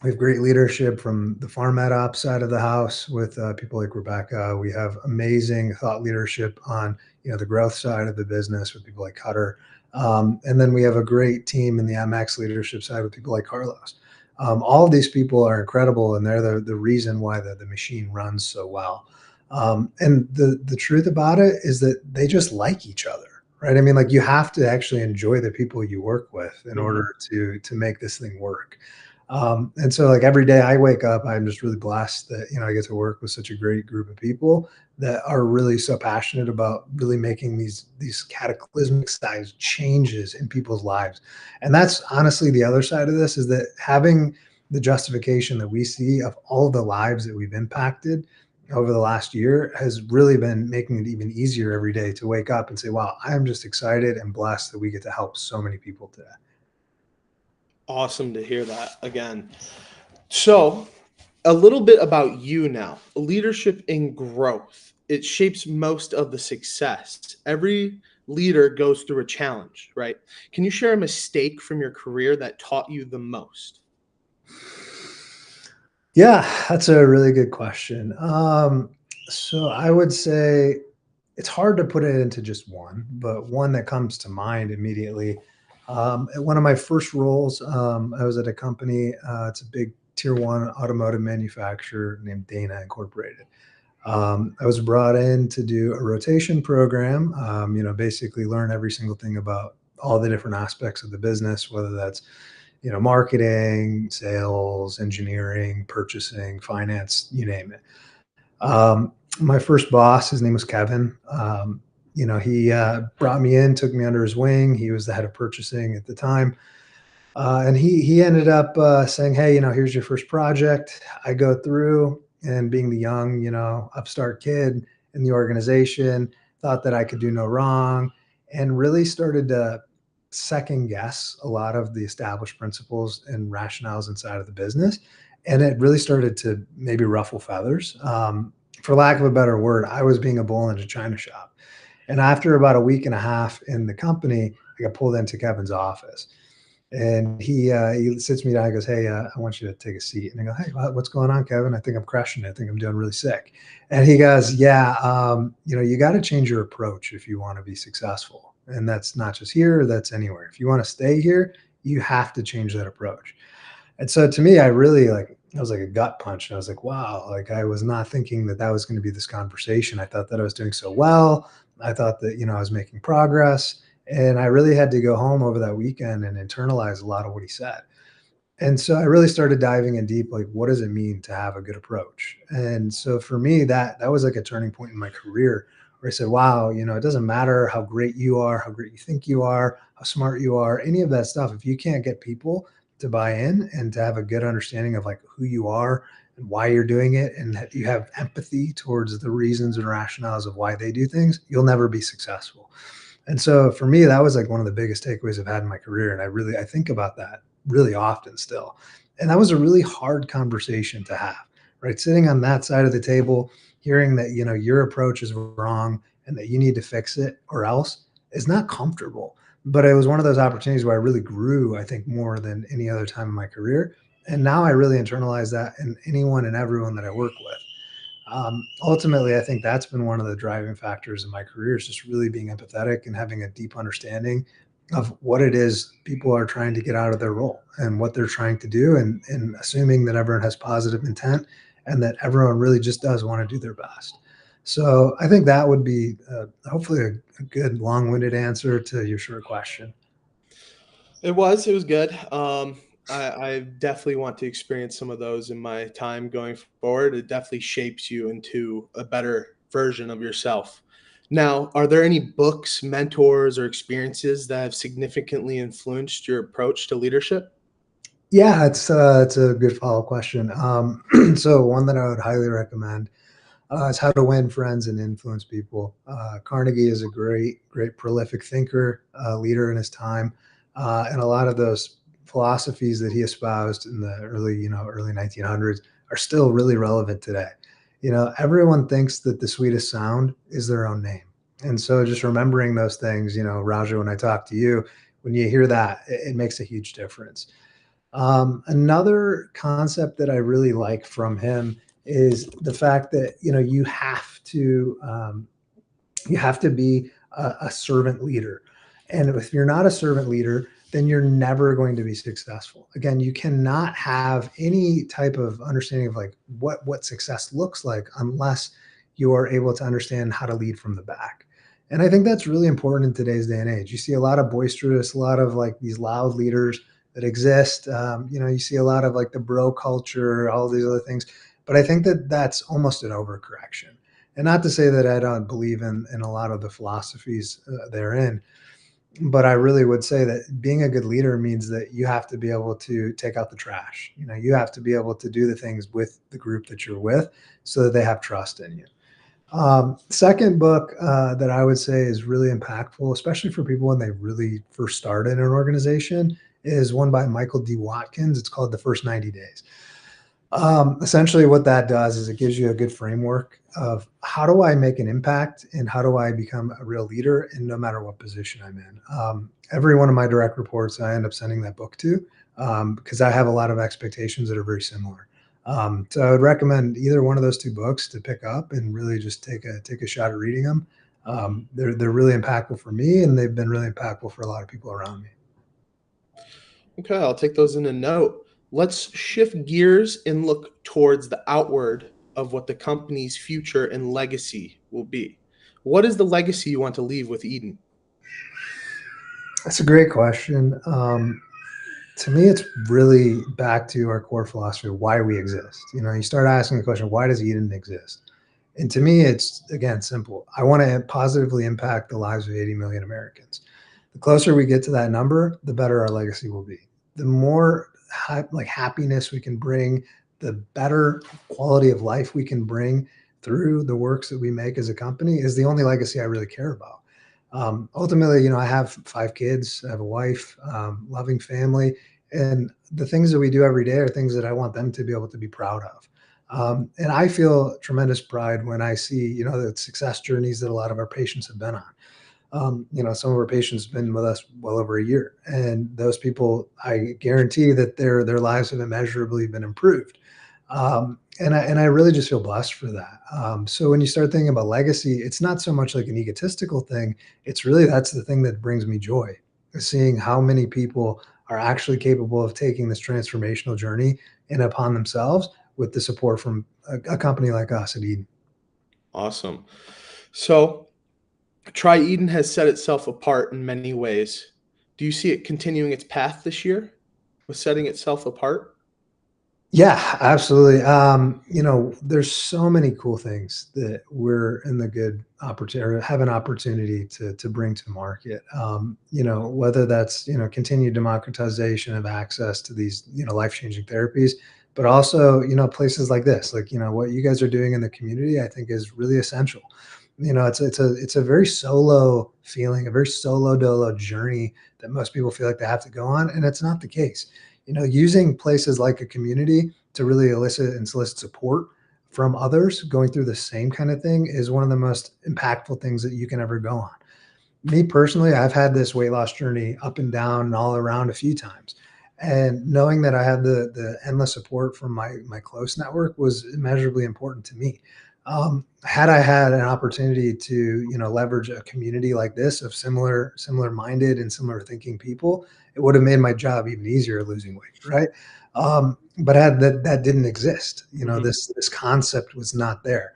we have great leadership from the farm ed ops side of the house with people like Rebecca. We have amazing thought leadership on the growth side of the business with people like Cutter. And then we have a great team in the MX leadership side with people like Carlos. All of these people are incredible, and they're the reason why the machine runs so well. And the truth about it is that they just like each other, right? I mean, like, you have to actually enjoy the people you work with in order to make this thing work. And so, like, every day I wake up, I'm just really blessed that I get to work with such a great group of people that are really so passionate about really making these cataclysmic size changes in people's lives. And that's honestly the other side of this, is that having the justification that we see of all of the lives that we've impacted over the last year has really been making it even easier every day to wake up and say, wow, I'm just excited and blessed that we get to help so many people today. Awesome to hear that again. So, a little bit about you now. Leadership and growth. It shapes most of the success. Every leader goes through a challenge, right? Can you share a mistake from your career that taught you the most? Yeah, that's a really good question. So I would say it's hard to put it into just one, but one that comes to mind immediately. At one of my first roles, I was at a company. It's a big tier one automotive manufacturer named Dana Incorporated. I was brought in to do a rotation program, basically learn every single thing about all the different aspects of the business, whether that's marketing, sales, engineering, purchasing, finance, you name it. My first boss, his name was Kevin. He brought me in, took me under his wing. He was the head of purchasing at the time. And he ended up saying, hey, here's your first project. I go through, and being the young, upstart kid in the organization, thought that I could do no wrong, and really started to second guess a lot of the established principles and rationales inside of the business. And it really started to maybe ruffle feathers. For lack of a better word, I was being a bull in a china shop. And after about a week and a half in the company, I got pulled into Kevin's office. And he sits me down. He goes, "Hey, I want you to take a seat." And I go, "Hey, what's going on, Kevin? I think I'm crushing it. I think I'm doing really sick." And he goes, "Yeah, you got to change your approach if you want to be successful. And that's not just here; that's anywhere. If you want to stay here, you have to change that approach." And so, to me, I really I was like a gut punch. And I was like, "Wow!" Like, I was not thinking that that was going to be this conversation. I thought that I was doing so well. I thought that I was making progress. And I really had to go home over that weekend and internalize a lot of what he said. And so I really started diving in deep, like, what does it mean to have a good approach? And so for me, that was like a turning point in my career where I said, wow, it doesn't matter how great you are, how great you think you are, how smart you are, any of that stuff. If you can't get people to buy in and to have a good understanding of like who you are and why you're doing it, and that you have empathy towards the reasons and rationales of why they do things, you'll never be successful. And so for me, that was like one of the biggest takeaways I've had in my career. And I think about that really often still. And that was a really hard conversation to have, right? Sitting on that side of the table, hearing that, your approach is wrong and that you need to fix it or else is not comfortable. But it was one of those opportunities where I really grew, I think, more than any other time in my career. And now I really internalize that in anyone and everyone that I work with. Ultimately, I think that's been one of the driving factors in my career is just really being empathetic and having a deep understanding of what it is people are trying to get out of their role and what they're trying to do, and assuming that everyone has positive intent and that everyone really just does want to do their best. So I think that would be hopefully a good long-winded answer to your short question. It was good. I definitely want to experience some of those in my time going forward. It definitely shapes you into a better version of yourself. Now, are there any books, mentors, or experiences that have significantly influenced your approach to leadership? Yeah, it's a good follow-up question. So one that I would highly recommend is How to Win Friends and Influence People. Carnegie is a great prolific thinker, leader in his time, and a lot of those philosophies that he espoused in the early 1900s are still really relevant today. Everyone thinks that the sweetest sound is their own name, and so just remembering those things, Raja, when I talk to you, when you hear that, it makes a huge difference. Another concept that I really like from him is the fact that you have to be a servant leader, and if you're not a servant leader, then you're never going to be successful. Again, you cannot have any type of understanding of like what success looks like unless you are able to understand how to lead from the back. And I think that's really important in today's day and age. You see a lot of boisterous, a lot of like these loud leaders that exist. You see a lot of like the bro culture, all these other things. But I think that that's almost an overcorrection. And not to say that I don't believe in a lot of the philosophies therein, but I really would say that being a good leader means that you have to be able to take out the trash. You have to be able to do the things with the group that you're with so that they have trust in you. Second book that I would say is really impactful, especially for people when they really first start in an organization, is one by Michael D. Watkins. It's called The First 90 Days. Essentially, what that does is it gives you a good framework of how do I make an impact and how do I become a real leader in no matter what position I'm in. Every one of my direct reports, I end up sending that book to because I have a lot of expectations that are very similar. So I would recommend either one of those two books to pick up and really just take a shot at reading them. They're really impactful for me, and they've been really impactful for a lot of people around me. Okay, I'll take those in a note. Let's shift gears and look towards the outward of what the company's future and legacy will be. What is the legacy you want to leave with Eden? That's a great question. To me, it's really back to our core philosophy of why we exist. You start asking the question, why does Eden exist? And to me, it's again simple. I want to positively impact the lives of 80 million Americans. The closer we get to that number, the better our legacy will be. The more happiness we can bring, the better quality of life we can bring through the works that we make as a company is the only legacy I really care about. Ultimately, I have 5 kids, I have a wife, loving family, and the things that we do every day are things that I want them to be able to be proud of. And I feel tremendous pride when I see, the success journeys that a lot of our patients have been on. Some of our patients have been with us well over a year, and those people, I guarantee that their lives have immeasurably been improved. And I really just feel blessed for that. So when you start thinking about legacy, it's not so much like an egotistical thing. It's really that's the thing that brings me joy, is seeing how many people are actually capable of taking this transformational journey in upon themselves with the support from a company like us at Eden. Awesome. So, Try Eden has set itself apart in many ways. Do you see it continuing its path this year with setting itself apart? Yeah, absolutely. There's so many cool things that we're in the good opportunity or have an opportunity to bring to market. Whether that's continued democratization of access to these life-changing therapies, but also places like this, like what you guys are doing in the community, I think is really essential. It's a very solo feeling, a very solo dolo journey that most people feel like they have to go on, and it's not the case. Using places like a community to really elicit and solicit support from others going through the same kind of thing is one of the most impactful things that you can ever go on. Me personally, I've had this weight loss journey up and down and all around a few times. And knowing that I had the endless support from my close network was immeasurably important to me. Had I had an opportunity to leverage a community like this of similar minded and similar thinking people, it would have made my job even easier losing weight, right? But had that didn't exist, this concept was not there.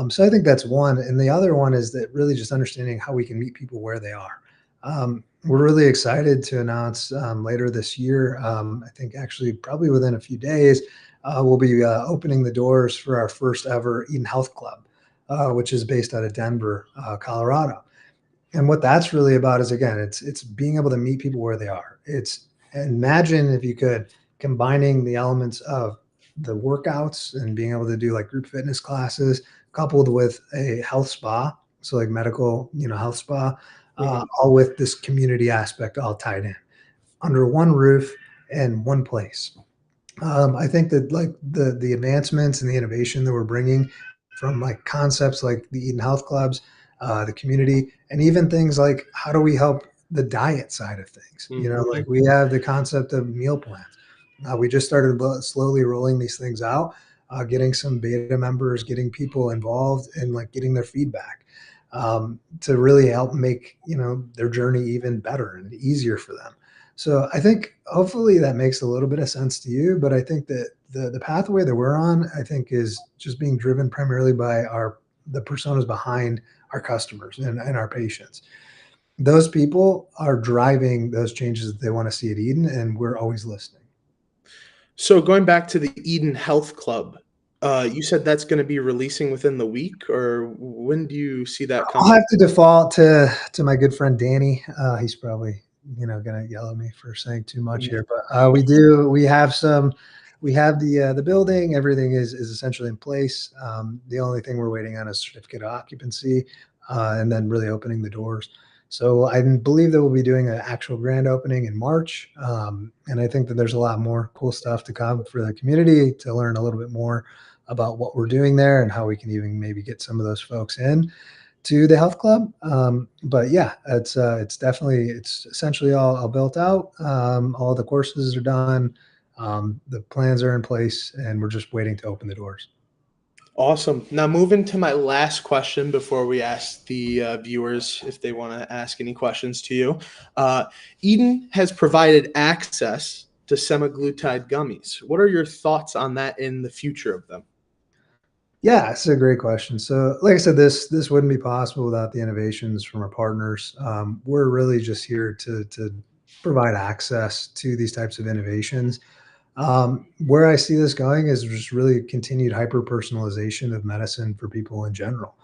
So I think that's one. And the other one is that really just understanding how we can meet people where they are. We're really excited to announce later this year, I think actually probably within a few days, we'll be opening the doors for our first ever Eden Health Club, which is based out of Denver, Colorado. And what that's really about is, again, it's being able to meet people where they are. It's imagine if you could combining the elements of the workouts and being able to do like group fitness classes coupled with a health spa, so like medical, health spa, all with this community aspect all tied in under one roof and one place. I think that like the advancements and the innovation that we're bringing from like concepts like the Eden Health Clubs, the community, and even things like how do we help the diet side of things? Like we have the concept of meal plans. We just started slowly rolling these things out, getting some beta members, getting people involved, and like getting their feedback to really help make their journey even better and easier for them. So I think hopefully that makes a little bit of sense to you, but I think that the pathway that we're on, I think, is just being driven primarily by the personas behind our customers and our patients. Those people are driving those changes that they want to see at Eden, and we're always listening. So going back to the Eden Health Club, you said that's going to be releasing within the week, or when do you see that I'll coming? have to default to my good friend Danny. He's probably gonna yell at me for saying too much here, but we have the building. Everything is essentially in place. The only thing we're waiting on is certificate of occupancy, and then really opening the doors. So I believe that we'll be doing an actual grand opening in March, and I think that there's a lot more cool stuff to come for the community to learn a little bit more about what we're doing there and how we can even maybe get some of those folks in to the health club. But yeah, it's essentially all built out. All the courses are done. The plans are in place, and we're just waiting to open the doors. Awesome. Now, moving to my last question before we ask the viewers if they want to ask any questions to you. Eden has provided access to semaglutide gummies. What are your thoughts on that in the future of them? Yeah, it's a great question. So, like I said, this wouldn't be possible without the innovations from our partners. We're really just here to provide access to these types of innovations. Where I see this going is just really continued hyper personalization of medicine for people in general.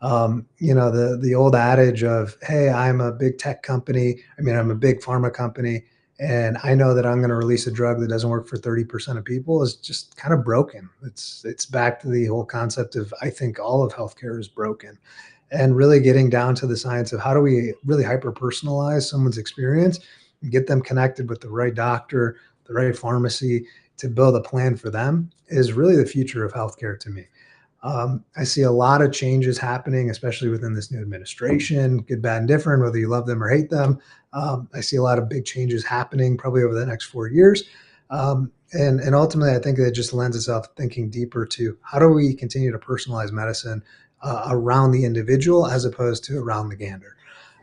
The old adage of, "Hey, I'm a big tech company. I mean, I'm a big pharma company, and I know that I'm going to release a drug that doesn't work for 30% of people," is just kind of broken. It's back to the whole concept of I think all of healthcare is broken, and really getting down to the science of how do we really hyper personalize someone's experience and get them connected with the right doctor, the right pharmacy to build a plan for them is really the future of healthcare to me. I see a lot of changes happening, especially within this new administration, good, bad, and different, whether you love them or hate them. I see a lot of big changes happening probably over the next 4 years. And ultimately, I think that it just lends itself thinking deeper to how do we continue to personalize medicine around the individual as opposed to around the gander.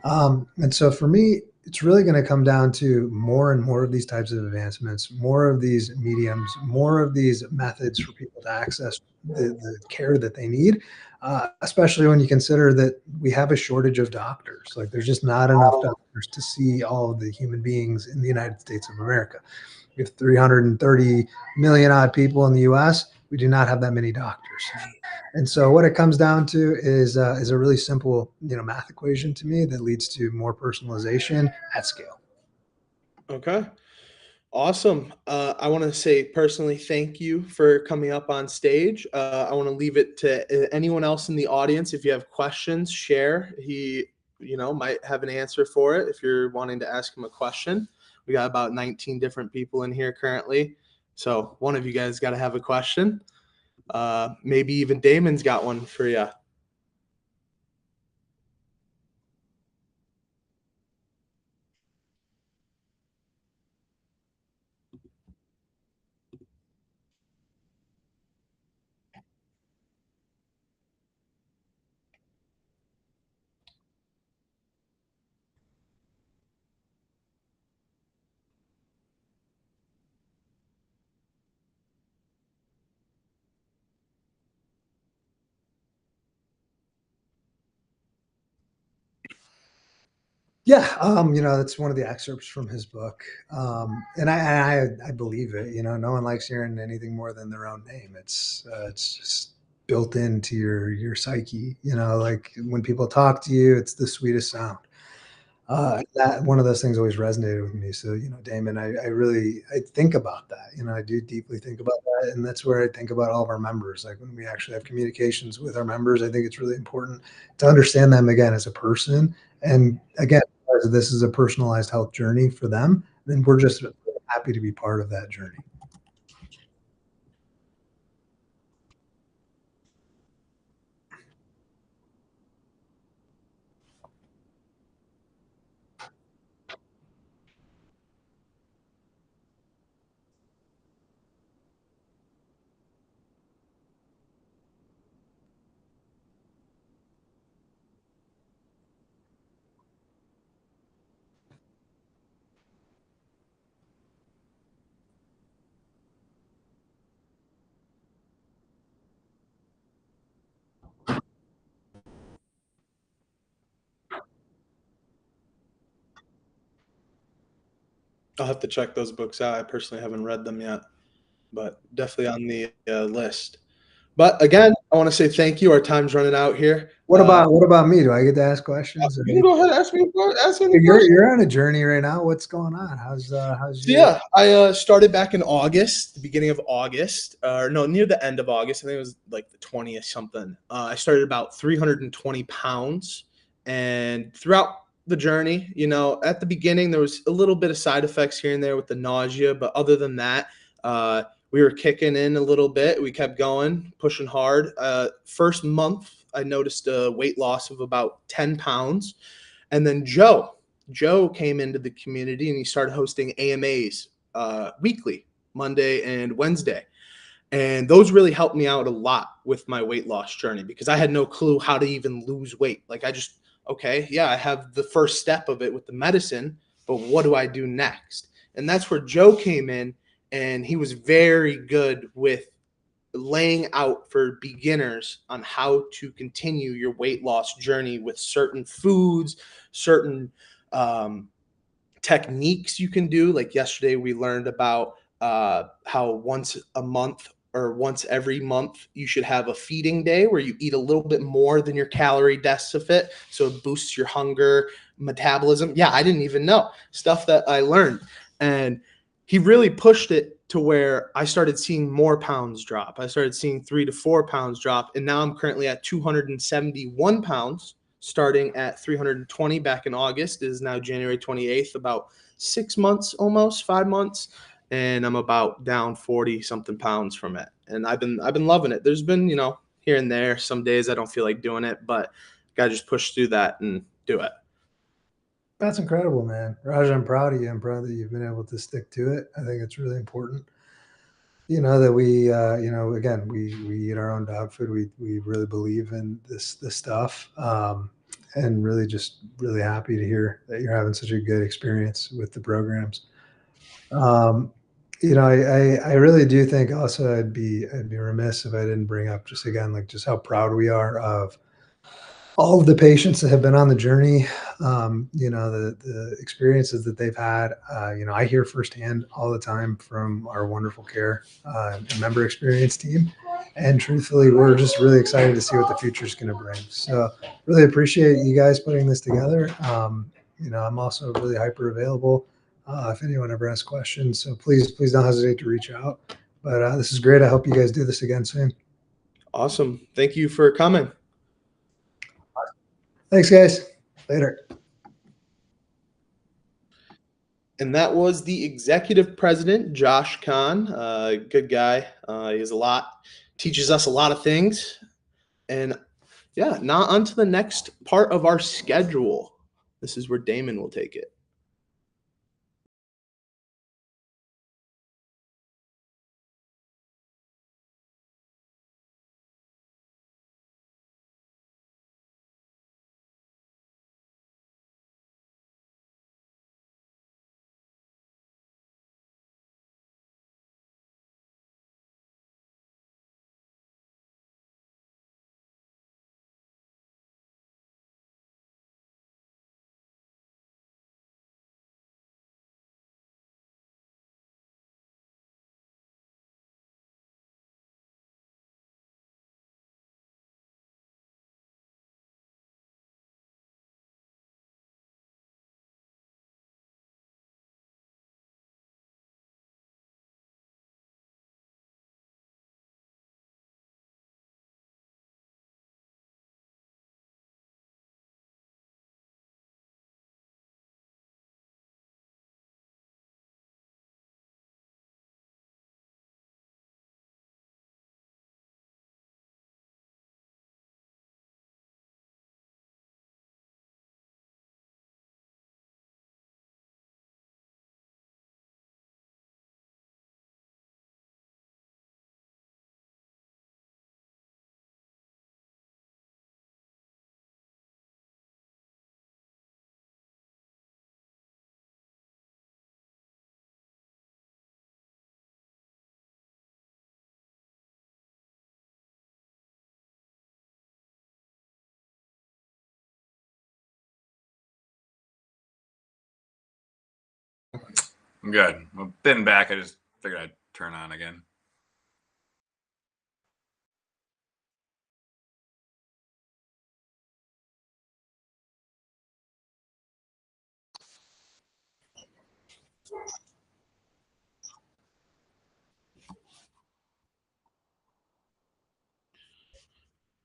And so for me, it's really going to come down to more and more of these types of advancements, more of these mediums, more of these methods for people to access the care that they need, especially when you consider that we have a shortage of doctors. Like there's just not enough doctors to see all of the human beings in the United States of America. We have 330 million odd people in the US. We do not have that many doctors. And so what it comes down to is a really simple, math equation to me that leads to more personalization at scale. Okay. Awesome. I want to say personally, thank you for coming up on stage. I want to leave it to anyone else in the audience. If you have questions, share. He, might have an answer for it if you're wanting to ask him a question. We got about 19 different people in here currently. So one of you guys got to have a question. Maybe even Damon's got one for you. Yeah, that's one of the excerpts from his book, and I believe it. No one likes hearing anything more than their own name. It's just built into your psyche. Like when people talk to you, it's the sweetest sound. That one of those things always resonated with me. So, Damon, I really I think about that. I do deeply think about that, and that's where I think about all of our members. Like when we actually have communications with our members, I think it's really important to understand them again as a person. And again, as this is a personalized health journey for them, then we're just happy to be part of that journey. I'll have to check those books out. I personally haven't read them yet, but definitely on the list. But again, I want to say thank you. Our time's running out here. What about me? Do I get to ask questions? You can go ahead and ask me. Ask any You're question. you're on a journey right now. What's going on? How's So yeah, I started back in August, the beginning of August, or no, near the end of August. I think it was like the 20th something. I started about 320 pounds, and throughout the journey, at the beginning there was a little bit of side effects here and there with the nausea, but other than that, we were kicking in a little bit. We kept going, pushing hard. First month, I noticed a weight loss of about 10 pounds, and then Joe came into the community and he started hosting AMAs weekly, Monday and Wednesday. And those really helped me out a lot with my weight loss journey because I had no clue how to even lose weight. Like okay, yeah, I have the first step of it with the medicine, but what do I do next? And that's where Joe came in, and he was very good with laying out for beginners on how to continue your weight loss journey with certain foods, certain techniques you can do. Like yesterday, we learned about how once a month or once every month you should have a feeding day where you eat a little bit more than your calorie deficit, so it boosts your hunger, metabolism. Yeah, I didn't even know stuff that I learned, and he really pushed it to where I started seeing more pounds drop. I started seeing 3 to 4 pounds drop, and now I'm currently at 271 pounds, starting at 320 back in August. It is now January 28th, about 6 months, almost 5 months, and I'm about down 40 something pounds from it. And I've been loving it. There's been, here and there, some days I don't feel like doing it, but gotta just push through that and do it. That's incredible, man. Raj, I'm proud of you. I'm proud that you've been able to stick to it. I think it's really important. That we, again, we eat our own dog food. We really believe in this stuff. and really just really happy to hear that you're having such a good experience with the programs. Um, I really do think also I'd be remiss if I didn't bring up just again like just how proud we are of all of the patients that have been on the journey, the experiences that they've had. I hear firsthand all the time from our wonderful care and member experience team. And truthfully, we're just really excited to see what the future is going to bring. So, really appreciate you guys putting this together. I'm also really hyper available if anyone ever has questions. So please don't hesitate to reach out. But this is great. I hope you guys do this again soon. Awesome. Thank you for coming. Thanks, guys. Later. And that was the executive president, Josh Kahn. Good guy. He has a lot, teaches us a lot of things. And yeah, now on to the next part of our schedule. This is where Damon will take it. I'm good. I've been back. I just figured I'd turn on again.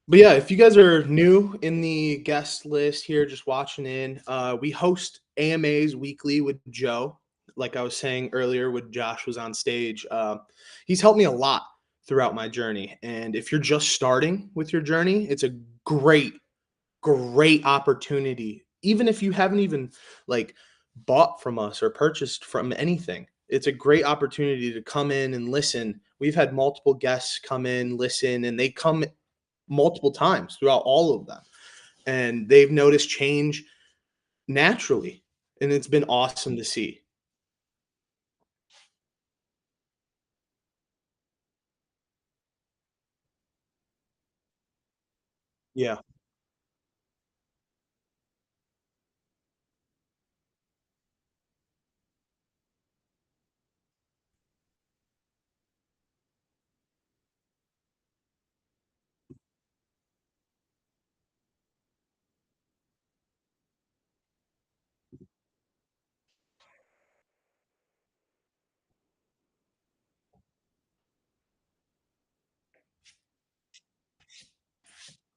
But yeah, if you guys are new in the guest list here, just watching in, we host AMAs weekly with Joe. Like I was saying earlier, when Josh was on stage, he's helped me a lot throughout my journey. And if you're just starting with your journey, it's a great opportunity. Even if you haven't even like bought from us or purchased from anything, it's a great opportunity to come in and listen. We've had multiple guests come in, listen, and they come multiple times throughout all of them. And they've noticed change naturally. And it's been awesome to see. Yeah.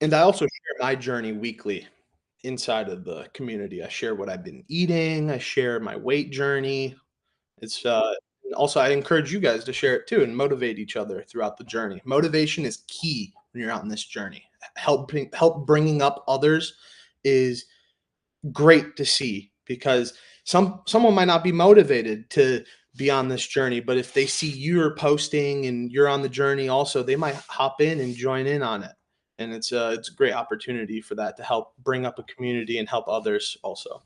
And I also share my journey weekly inside of the community. I share what I've been eating, I share my weight journey. It's and also I encourage you guys to share it too and motivate each other throughout the journey. Motivation is key when you're out on this journey. Help bringing up others is great to see because someone might not be motivated to be on this journey, but if they see you're posting and you're on the journey also, they might hop in and join in on it. and it's a great opportunity for that to help bring up a community and help others also.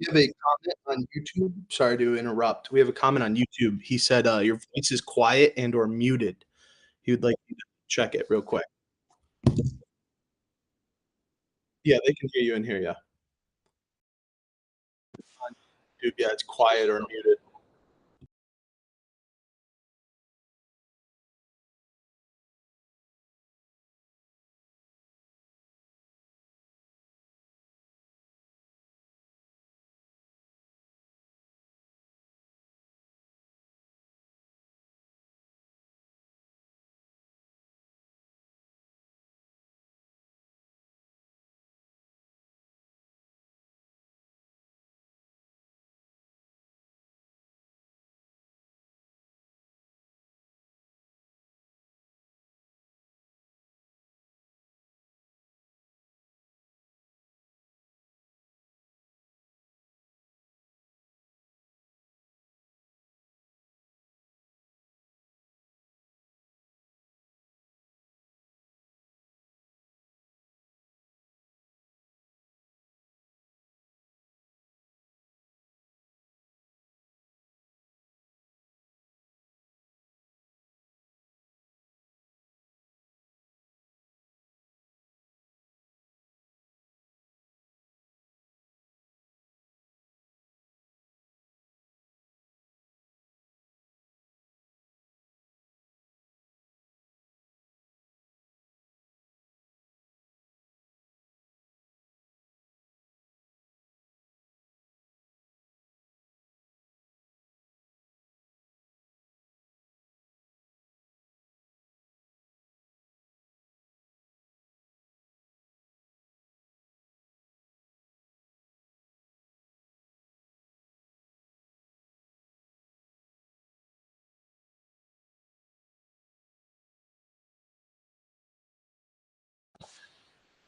We have a comment on YouTube. Sorry to interrupt. We have a comment on YouTube. He said, "Your voice is quiet and or muted." He would like you to check it real quick. Yeah, they can hear you in here, yeah. On YouTube, yeah, it's quiet or muted.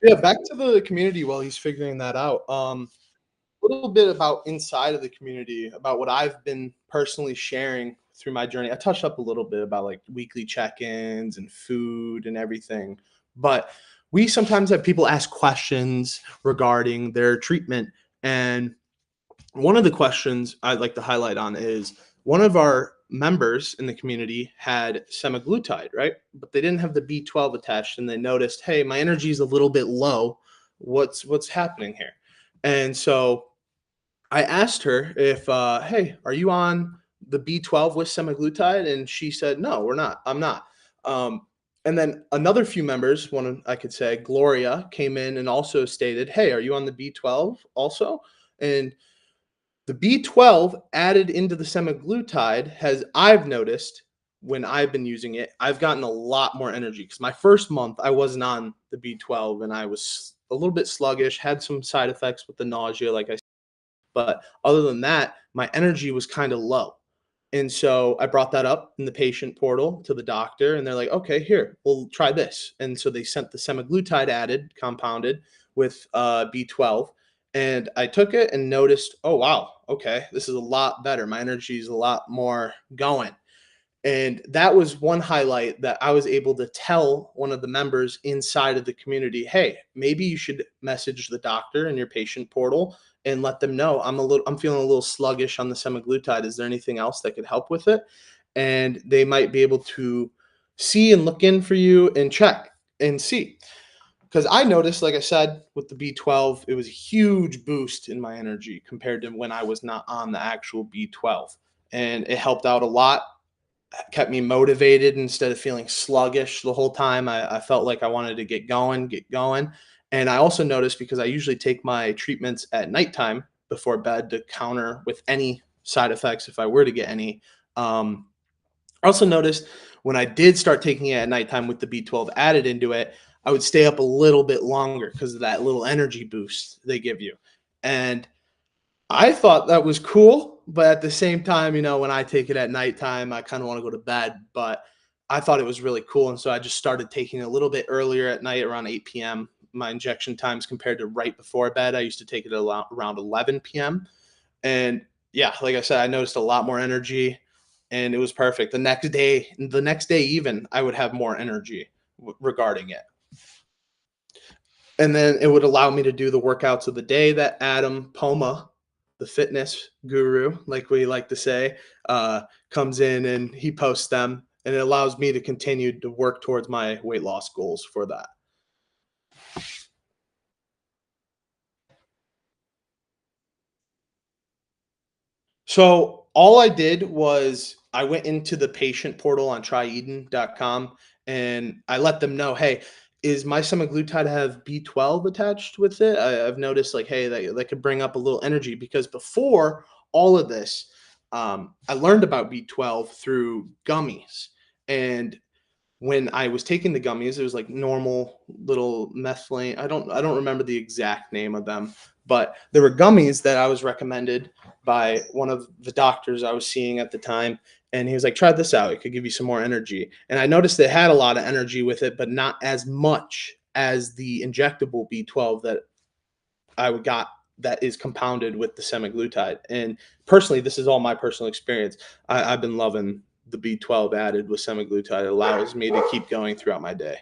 Yeah, back to the community while he's figuring that out. A little bit about inside of the community, about what I've been personally sharing through my journey. I touched up a little bit about like weekly check-ins and food and everything, but we sometimes have people ask questions regarding their treatment. And one of the questions I'd like to highlight on is one of our members in the community had semaglutide, right? But they didn't have the B12 attached, and they noticed, hey, my energy is a little bit low. What's happening here? And so I asked her if, hey, are you on the B12 with semaglutide? And she said, no, we're not. I'm not. Um, and then another few members, I could say, Gloria, came in and also stated, hey, are you on the B12 also? And the B12 added into the semaglutide has, I've noticed when I've been using it, I've gotten a lot more energy because my first month I wasn't on the B12 and I was a little bit sluggish, had some side effects with the nausea, like I, but other than that, my energy was kind of low. And so I brought that up in the patient portal to the doctor, and they're like, okay, here, we'll try this. And so they sent the semaglutide added, compounded with B12. And I took it and noticed, oh, wow, okay, this is a lot better. My energy is a lot more going. And that was one highlight that I was able to tell one of the members inside of the community, hey, maybe you should message the doctor in your patient portal and let them know I'm feeling a little sluggish on the semaglutide. Is there anything else that could help with it? And they might be able to see and look in for you and check and see. Because I noticed, like I said, with the B12, it was a huge boost in my energy compared to when I was not on the actual B12. And it helped out a lot, kept me motivated instead of feeling sluggish the whole time. I felt like I wanted to get going, get going. And I also noticed because I usually take my treatments at nighttime before bed to counter with any side effects if I were to get any. I also noticed when I did start taking it at nighttime with the B12 added into it, I would stay up a little bit longer because of that little energy boost they give you. And I thought that was cool, but at the same time, when I take it at nighttime, I kind of want to go to bed, but I thought it was really cool. And so I just started taking it a little bit earlier at night, around 8 p.m. My injection times compared to right before bed, I used to take it around 11 p.m. And yeah, like I said, I noticed a lot more energy and it was perfect. The next day even, I would have more energy regarding it. And then it would allow me to do the workouts of the day that Adam Poma the fitness guru, like we like to say, comes in and he posts them, and it allows me to continue to work towards my weight loss goals for that. So all I did was I went into the patient portal on tryeden.com and I let them know, hey, is my semaglutide have B12 attached with it? I've noticed like, hey, that could bring up a little energy because before all of this, I learned about B12 through gummies. And when I was taking the gummies, it was like normal little methylene. I don't remember the exact name of them, but there were gummies that I was recommended by one of the doctors I was seeing at the time. And he was like, try this out. It could give you some more energy. And I noticed they had a lot of energy with it, but not as much as the injectable B12 that I got that is compounded with the semaglutide. And personally, this is all my personal experience. I've been loving the B12 added with semaglutide. It allows me to keep going throughout my day.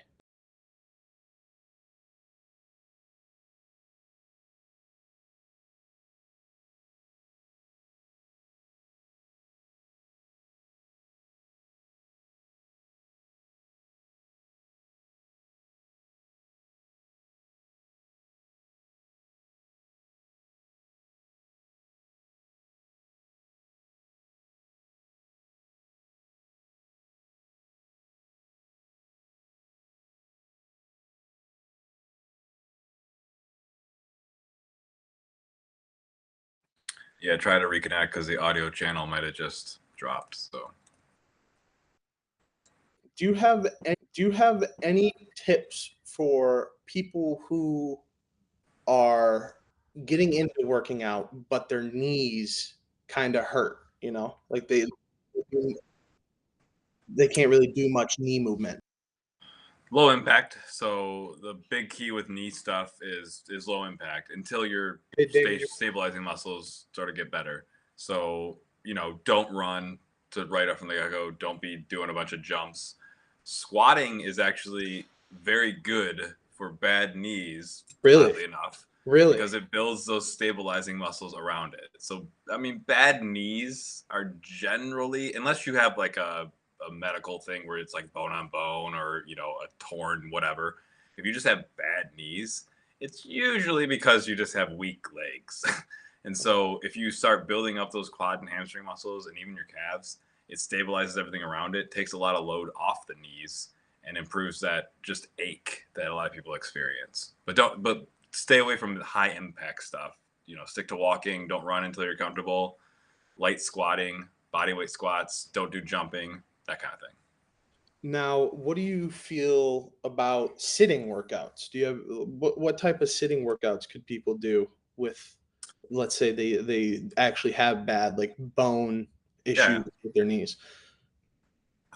Yeah, try to reconnect because the audio channel might have just dropped. So Do you have any tips for people who are getting into working out, but their knees kind of hurt, like they can't really do much knee movement. low impact. So the big key with knee stuff is low impact until your Hey, David, stabilizing muscles sort of get better. So don't run to right up from the get-go. Don't be doing a bunch of jumps. Squatting is actually very good for bad knees, really, oddly enough, really, because it builds those stabilizing muscles around it. So I mean, bad knees are generally, unless you have like a medical thing where it's like bone on bone or a torn whatever. If you just have bad knees, it's usually because you just have weak legs. And so if you start building up those quad and hamstring muscles and even your calves, it stabilizes everything around it, takes a lot of load off the knees, and improves that just ache that a lot of people experience. But stay away from the high impact stuff. Stick to walking, don't run until you're comfortable, light squatting, body weight squats, don't do jumping, that kind of thing. Now, what do you feel about sitting workouts? Do you have what type of sitting workouts could people do with, let's say they actually have bad like bone Yeah. issues with their knees?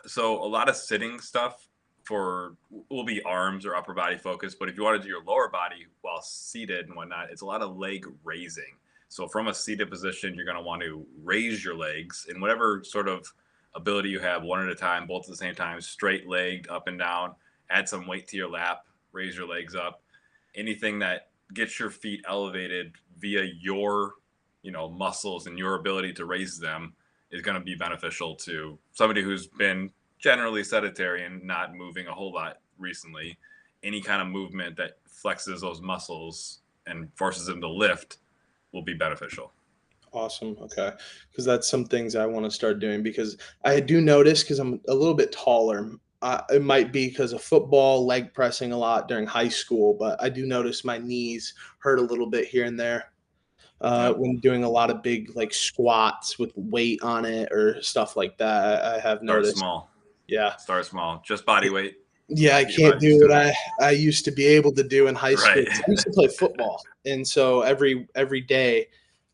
So a lot of sitting stuff will be arms or upper body focus, but if you want to do your lower body while seated and whatnot, it's a lot of leg raising. So from a seated position, you're going to want to raise your legs in whatever sort of ability you have, one at a time, both at the same time, straight legged up and down, add some weight to your lap, raise your legs up. Anything that gets your feet elevated via your, muscles and your ability to raise them is going to be beneficial to somebody who's been generally sedentary and not moving a whole lot recently. Any kind of movement that flexes those muscles and forces them to lift will be beneficial. Awesome. Okay. Because that's some things I want to start doing because I do notice because I'm a little bit taller. It might be because of football, leg pressing a lot during high school, but I do notice my knees hurt a little bit here and there Yep. when doing a lot of big like squats with weight on it or stuff like that. I have Start noticed. small. Yeah. Start small. Just body weight. Yeah, I Get your can't body do used to what it. I used to be able to do in high school. Right. I used to play football, and so every day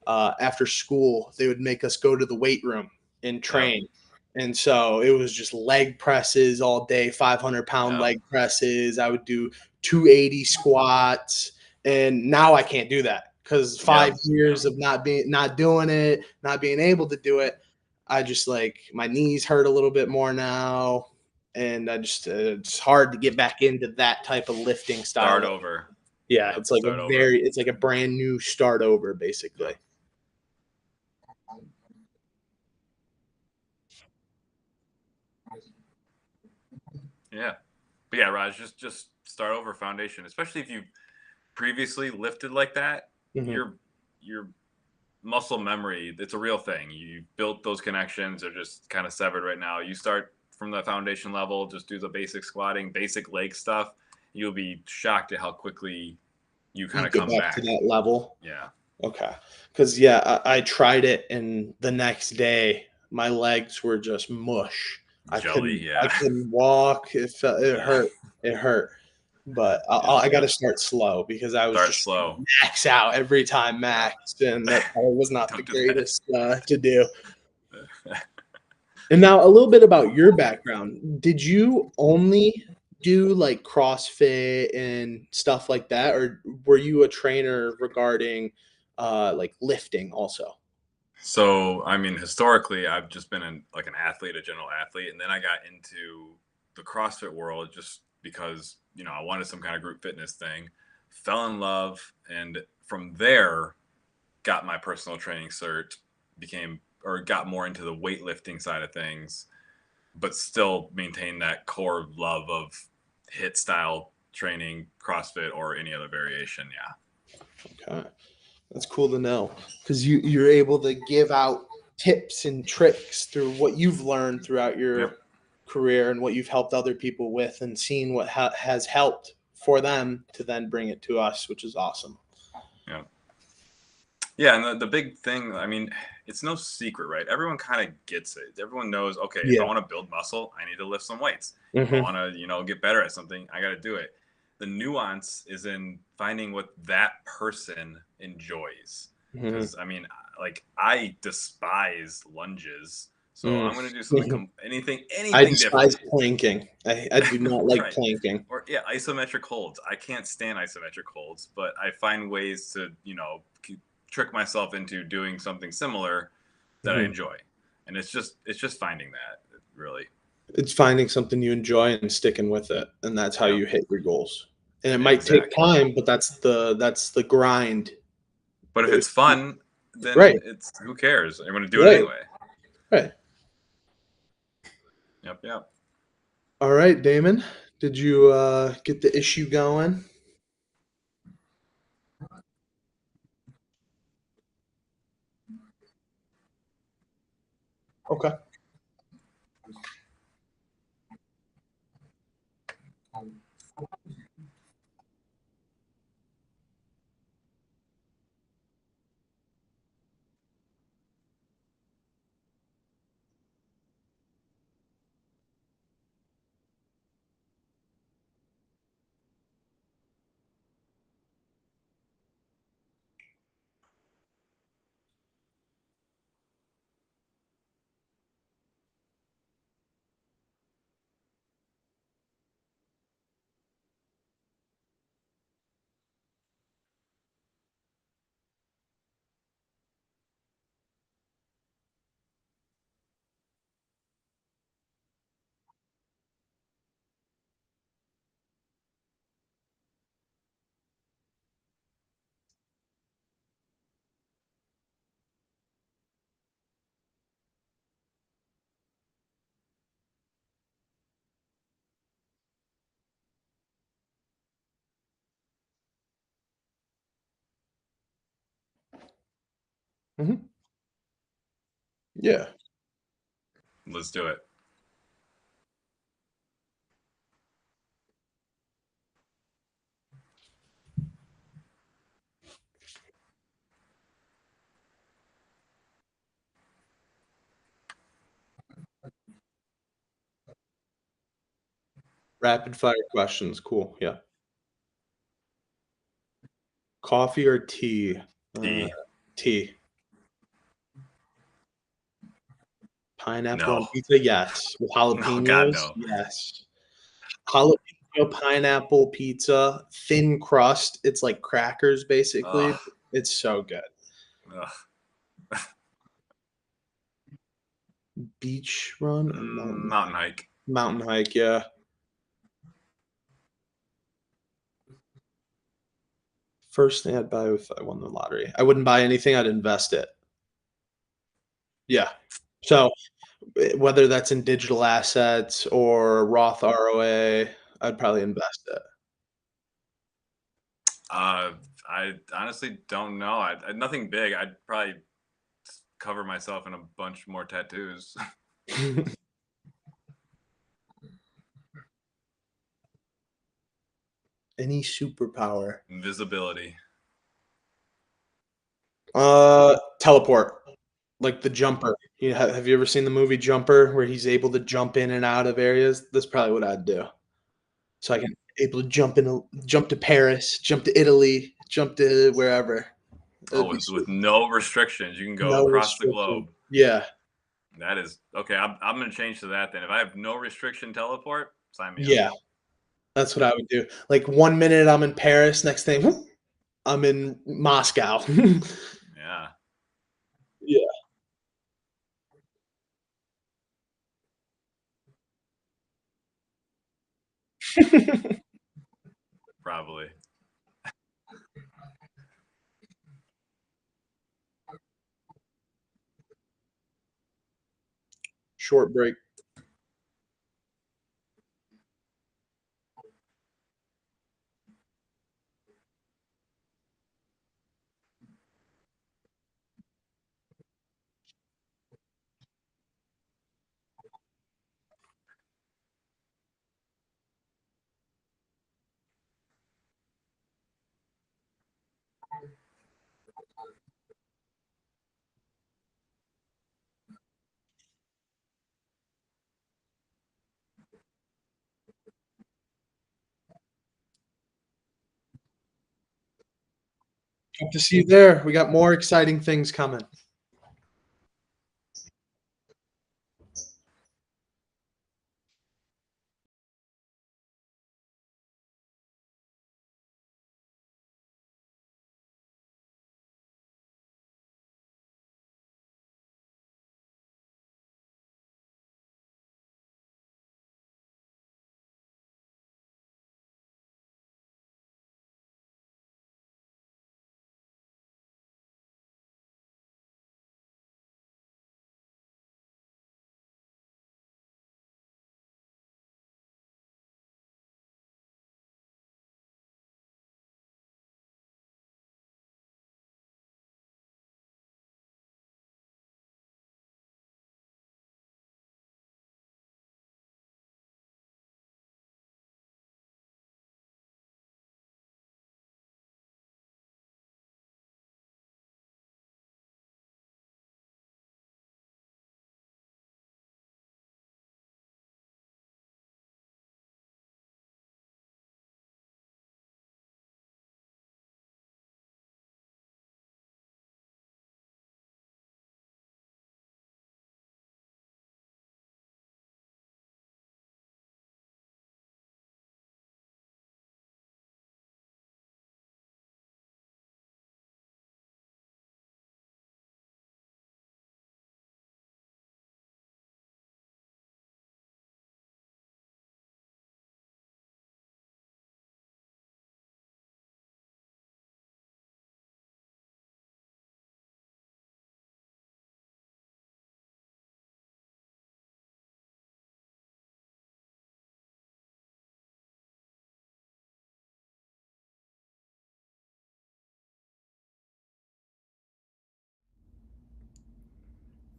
after school, they would make us go to the weight room and Yep. train. And so it was just leg presses all day, 500-pound Yep. leg presses. I would do 280 squats, and now I can't do that because 5 years of not doing it, not being able to do it. I just like my knees hurt a little bit more now, and I just it's hard to get back into that type of lifting style. Start over. Yeah, Yep, it's like start over. it's like a brand new start over, basically. Yep. Yeah. But yeah, Raj, just start over foundation, especially if you previously lifted like that. Mhm. Your muscle memory, it's a real thing. You built those connections, they're just kind of severed right now. You start from the foundation level, just do the basic squatting, basic leg stuff. You'll be shocked at how quickly you kind You of get come back to back. that level. Yeah. Okay. Because yeah, I tried it, and the next day my legs were just mush. Jelly, I yeah. couldn't walk. It Yeah. hurt. It hurt. But Yep, I got to yep. start slow, because I was Start just slow. max out every time Yeah. max, and that probably was not the Don't do that. greatest to do. And now a little bit about your background. Did you only do like CrossFit and stuff like that, or were you a trainer regarding like lifting also? So, I mean, historically, I've just been like an athlete, a general athlete, and then I got into the CrossFit world just because I wanted some kind of group fitness thing. Fell in love, and from there, got my personal training cert. Became or got more into the weightlifting side of things, but still maintained that core love of hit style training, CrossFit or any other variation. Yeah. Okay. That's cool to know, because you're able to give out tips and tricks through what you've learned throughout your Yep. career, and what you've helped other people with, and seeing what has helped for them to then bring it to us, which is awesome. Yeah. Yeah, and the big thing, I mean, it's no secret, right? Everyone kind of gets it. Everyone knows, okay, if I Yeah. want to build muscle, I need to lift some weights. If I Hmm. want to, get better at something, I got to do it. The nuance is in finding what that person enjoys. Hmm. Because, I mean, like, I despise lunges. So Mm. I'm going to do something, anything I different. despise planking. I do not like Right. planking. Or, yeah, isometric holds. I can't stand isometric holds, but I find ways to, trick myself into doing something similar that I Mhm. enjoy. And it's just finding that, really. It's finding something you enjoy and sticking with it, and that's how Yep. you hit your goals. And it might take Exactly. time, but that's the grind. But if It's it's fun, then right, it's who cares? I'm going to do it right, anyway. right. Yep, yep. All right, Damon. Did you get the issue going? Okay. Hmm. Yeah. Let's do it. Rapid fire questions. Cool. Yeah. Coffee or tea? Uh, Tea. tea. Pineapple on No. pizza? Yes. With No, God, jalapenos? no. Yes. Jalapeno pineapple pizza, thin crust. It's like crackers, basically. Ugh. It's so good. Ugh. Beach run or Mountain hike. mountain hike? Yeah. First thing I'd buy if I won the lottery. I wouldn't buy anything. I'd invest it. Yeah. So whether that's in digital assets or Roth ROA, I'd probably invest it. I honestly don't know. Nothing big. I'd probably cover myself in a bunch more tattoos. Any superpower. Invisibility. Teleport. Like the jumper. Have you ever seen the movie Jumper where he's able to jump in and out of areas? That's probably what I'd do. So I can able to jump to Paris, jump to Italy, jump to wherever. Oh, That'd be with sweet. no restrictions, you can go No across the restriction. globe. Yeah. That is okay. I'm gonna change to that then. If I have no restriction teleport, sign me up. Yeah. That's what I would do. Like 1 minute I'm in Paris, next thing, whoop, I'm in Moscow. Yeah, Yeah. probably. Short break. Hope to see you there. We got more exciting things coming.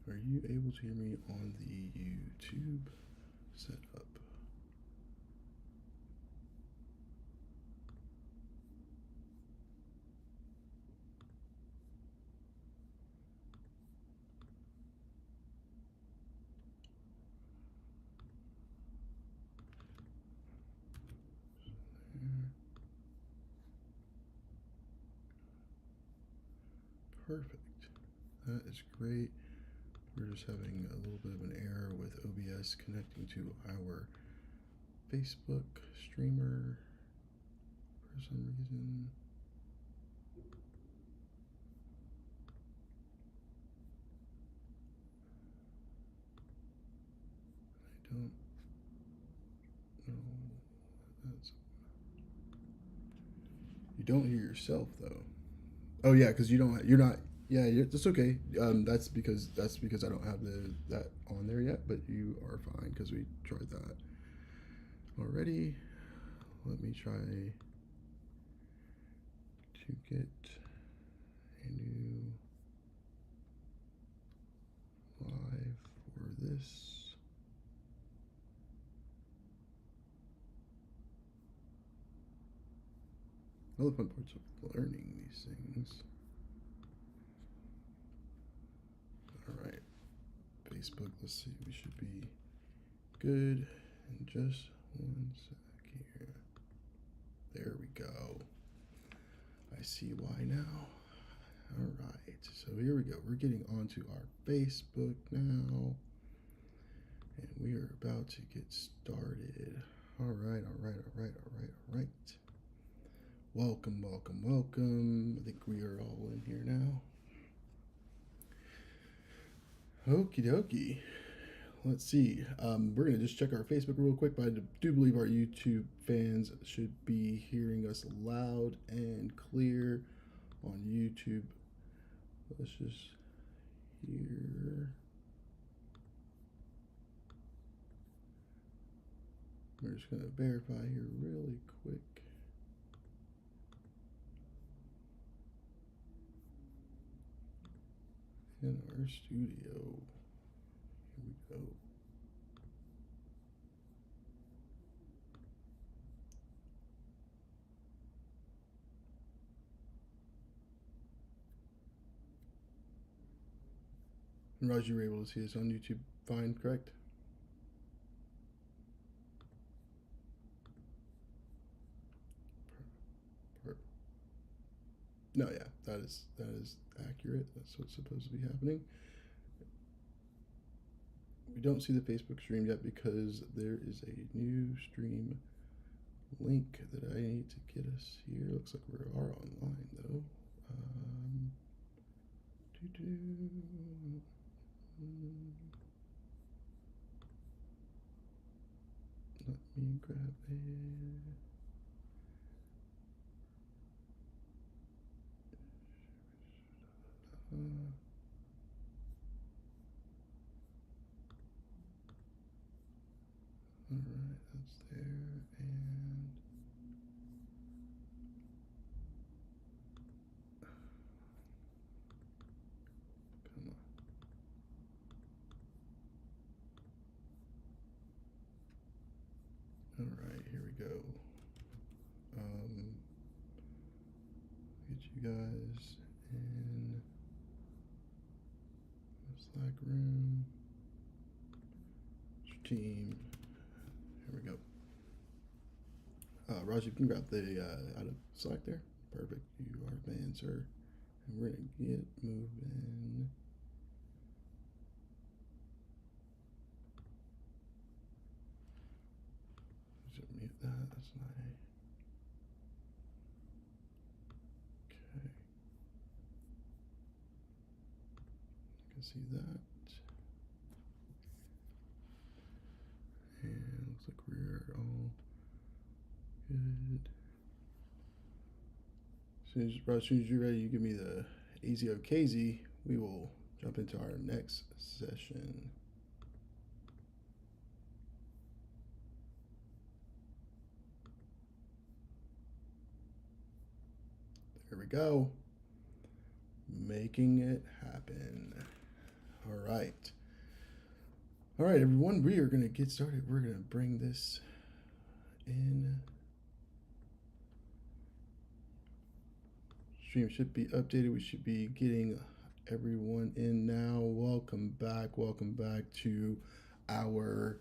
Are you able to hear me on the YouTube setup? Perfect. That is great. We're just having a little bit of an error with OBS connecting to our Facebook streamer for some reason. I don't know. That's... You don't hear yourself though. Oh yeah, because you're not Yeah, that's okay. That's because I don't have that on there yet, but you are fine because we tried that already. Let me try to get a new live for this. All the fun parts of learning these things. All right, Facebook. Let's see. We should be good in just one sec here. There we go. I see why now. All right, so here we go. We're getting onto our Facebook now, and we are about to get started. All right, all right, all right, all right, all right. Welcome, welcome, welcome. I think we are all in here now. Okie dokie. Let's see. We're going to just check our Facebook real quick, but I do believe our YouTube fans should be hearing us loud and clear on YouTube. Let's just hear. We're just going to verify here really quick. In our studio. Here we go. And Raj, you were able to see us on YouTube fine, correct? No, yeah, that is accurate. That's what's supposed to be happening. We don't see the Facebook stream yet because there is a new stream link that I need to get us here. Looks like we are online though. Let me grab it. All right, that's there, and come on. All right, here we go. Get you guys in the Slack room. Team. Here we go. Raj, you can grab the out of Slack there. Perfect. You are a man, sir. And we're gonna get moving. Just mute that. That's nice. Okay. You can see that. And looks like we're all good. As soon as you're ready, you give me the easy okazy, we will jump into our next session. There we go. Making it happen. All right. All right, everyone, we are going to get started. We're going to bring this in. Stream should be updated. We should be getting everyone in now. Welcome back to our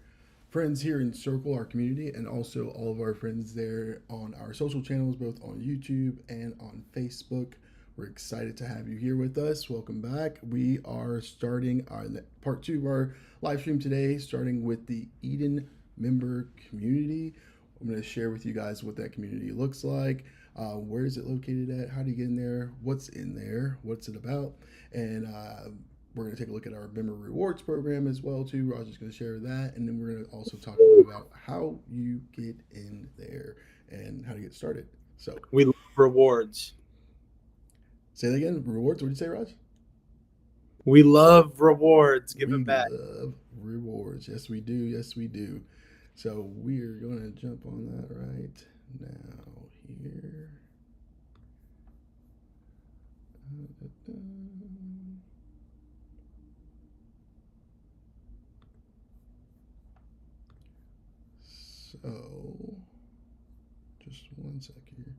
friends here in Circle, our community, and also all of our friends there on our social channels, both on YouTube and on Facebook. We're excited to have you here with us. Welcome back. We are starting our part 2 of our live stream today, starting with the Eden member community. I'm going to share with you guys what that community looks like. Where is it located at? How do you get in there? What's in there? What's it about? And we're going to take a look at our member rewards program as well too. Roger's going to share that, and then we're going to also talk a little about how you get in there and how to get started. So we love rewards. Say that again. Rewards. What did you say, Raj? We love rewards. Give We it back. love rewards. Yes, we do. Yes, we do. So we're going to jump on that right now here. So, just one sec here.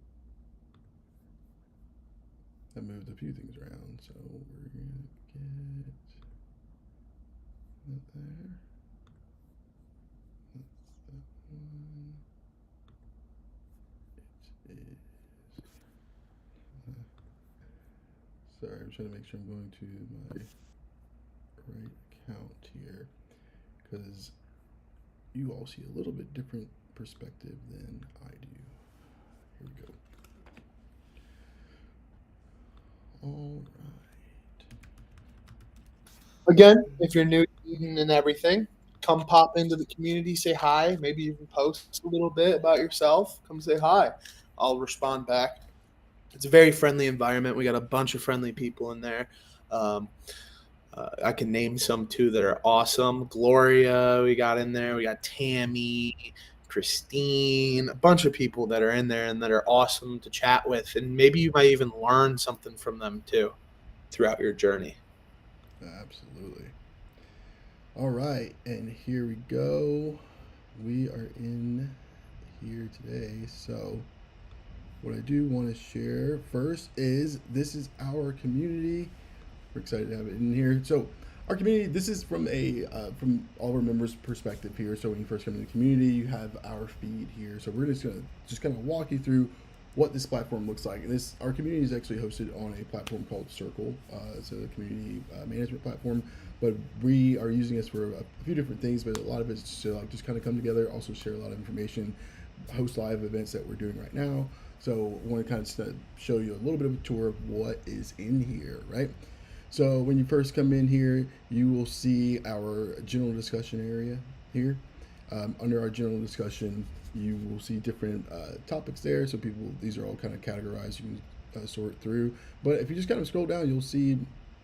I moved a few things around, so we're gonna get that there. That's that one. It is. Sorry, I'm trying to make sure I'm going to my right account here because you all see a little bit different perspective than I do. Here we go. All right. Again, if you're new to Eden and everything, come pop into the community, say hi, maybe even post a little bit about yourself. Come say hi. I'll respond back. It's a very friendly environment. We got a bunch of friendly people in there. Um, I can name some too that are awesome. Gloria, we got in there. We got Tammy, Christine, a bunch of people that are in there and that are awesome to chat with. And maybe you might even learn something from them too throughout your journey. Absolutely. All right, and here we go. We are in here today. So, what I do want to share first is this is our community. We're excited to have it in here. So, our community. This is from all of our members' perspective here. So, when you first come to the community, you have our feed here. So, we're just gonna kind of walk you through what this platform looks like. And this our community is actually hosted on a platform called Circle. It's a community management platform, but we are using this for a few different things. But a lot of it's to like just kind of come together, also share a lot of information, host live events that we're doing right now. So I want to kind of just show you a little bit of a tour of what is in here, right? So when you first come in here, you will see our general discussion area here. Under our general discussion, you will see different topics there. So these are all kind of categorized. You can sort through. But if you just kind of scroll down, you'll see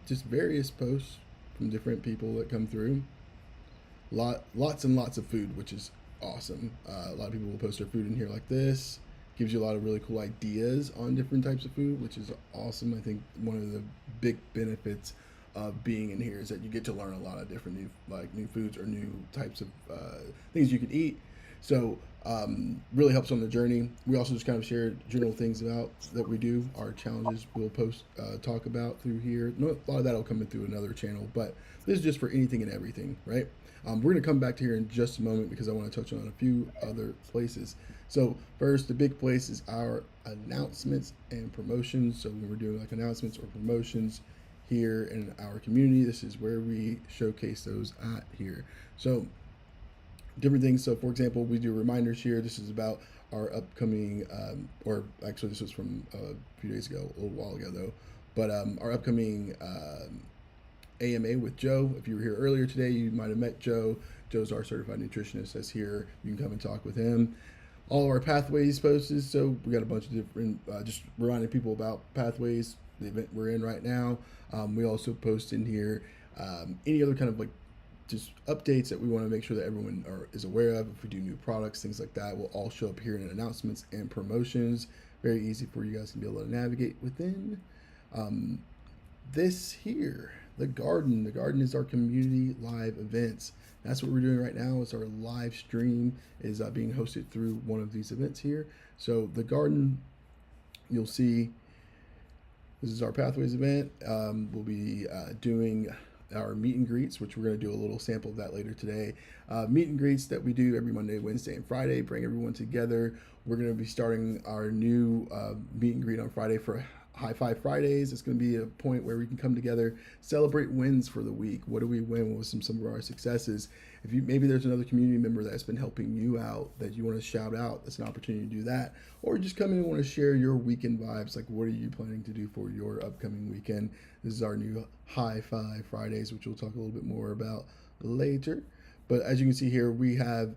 just various posts from different people that come through. Lots and lots of food, which is awesome. A lot of people will post their food in here like this. Gives you a lot of really cool ideas on different types of food, which is awesome. I think one of the big benefits of being in here is that you get to learn a lot of different new foods or new types of things you can eat. So really helps on the journey. We also just kind of share general things about that we do. Our challenges we'll post talk about through here. A lot of that will come in through another channel, but this is just for anything and everything, right? We're going to come back to here in just a moment because I want to touch on a few other places. So first, the big place is our announcements and promotions. So when we're doing like announcements or promotions here in our community, this is where we showcase those at here. So different things. So for example, we do reminders here. This is about our upcoming, or actually this was from a few days ago, a little while ago though, but our upcoming AMA with Joe. If you were here earlier today, you might have met Joe. Joe's our certified nutritionist that's here. You can come and talk with him. All of our pathways posted. So we got a bunch of different, just reminding people about pathways, the event we're in right now. We also post in here any other kind of like just updates that we want to make sure that everyone is aware of. If we do new products, things like that, will all show up here in announcements and promotions. Very easy for you guys to be able to navigate within. This here, the garden. The garden is our community live events. That's what we're doing right now. Is our live stream is being hosted through one of these events here. So the garden, you'll see. This is our Pathways event. We'll be doing our meet and greets, which we're going to do a little sample of that later today. Meet and greets that we do every Monday, Wednesday, and Friday, bring everyone together. We're going to be starting our new meet and greet on Friday for High Five Fridays. It's going to be a point where we can come together, celebrate wins for the week. What do we win? What was some of our successes? If you maybe there's another community member that's been helping you out that you want to shout out, that's an opportunity to do that. Or just come in and want to share your weekend vibes. Like, what are you planning to do for your upcoming weekend? This is our new High Five Fridays, which we'll talk a little bit more about later. But as you can see here, we have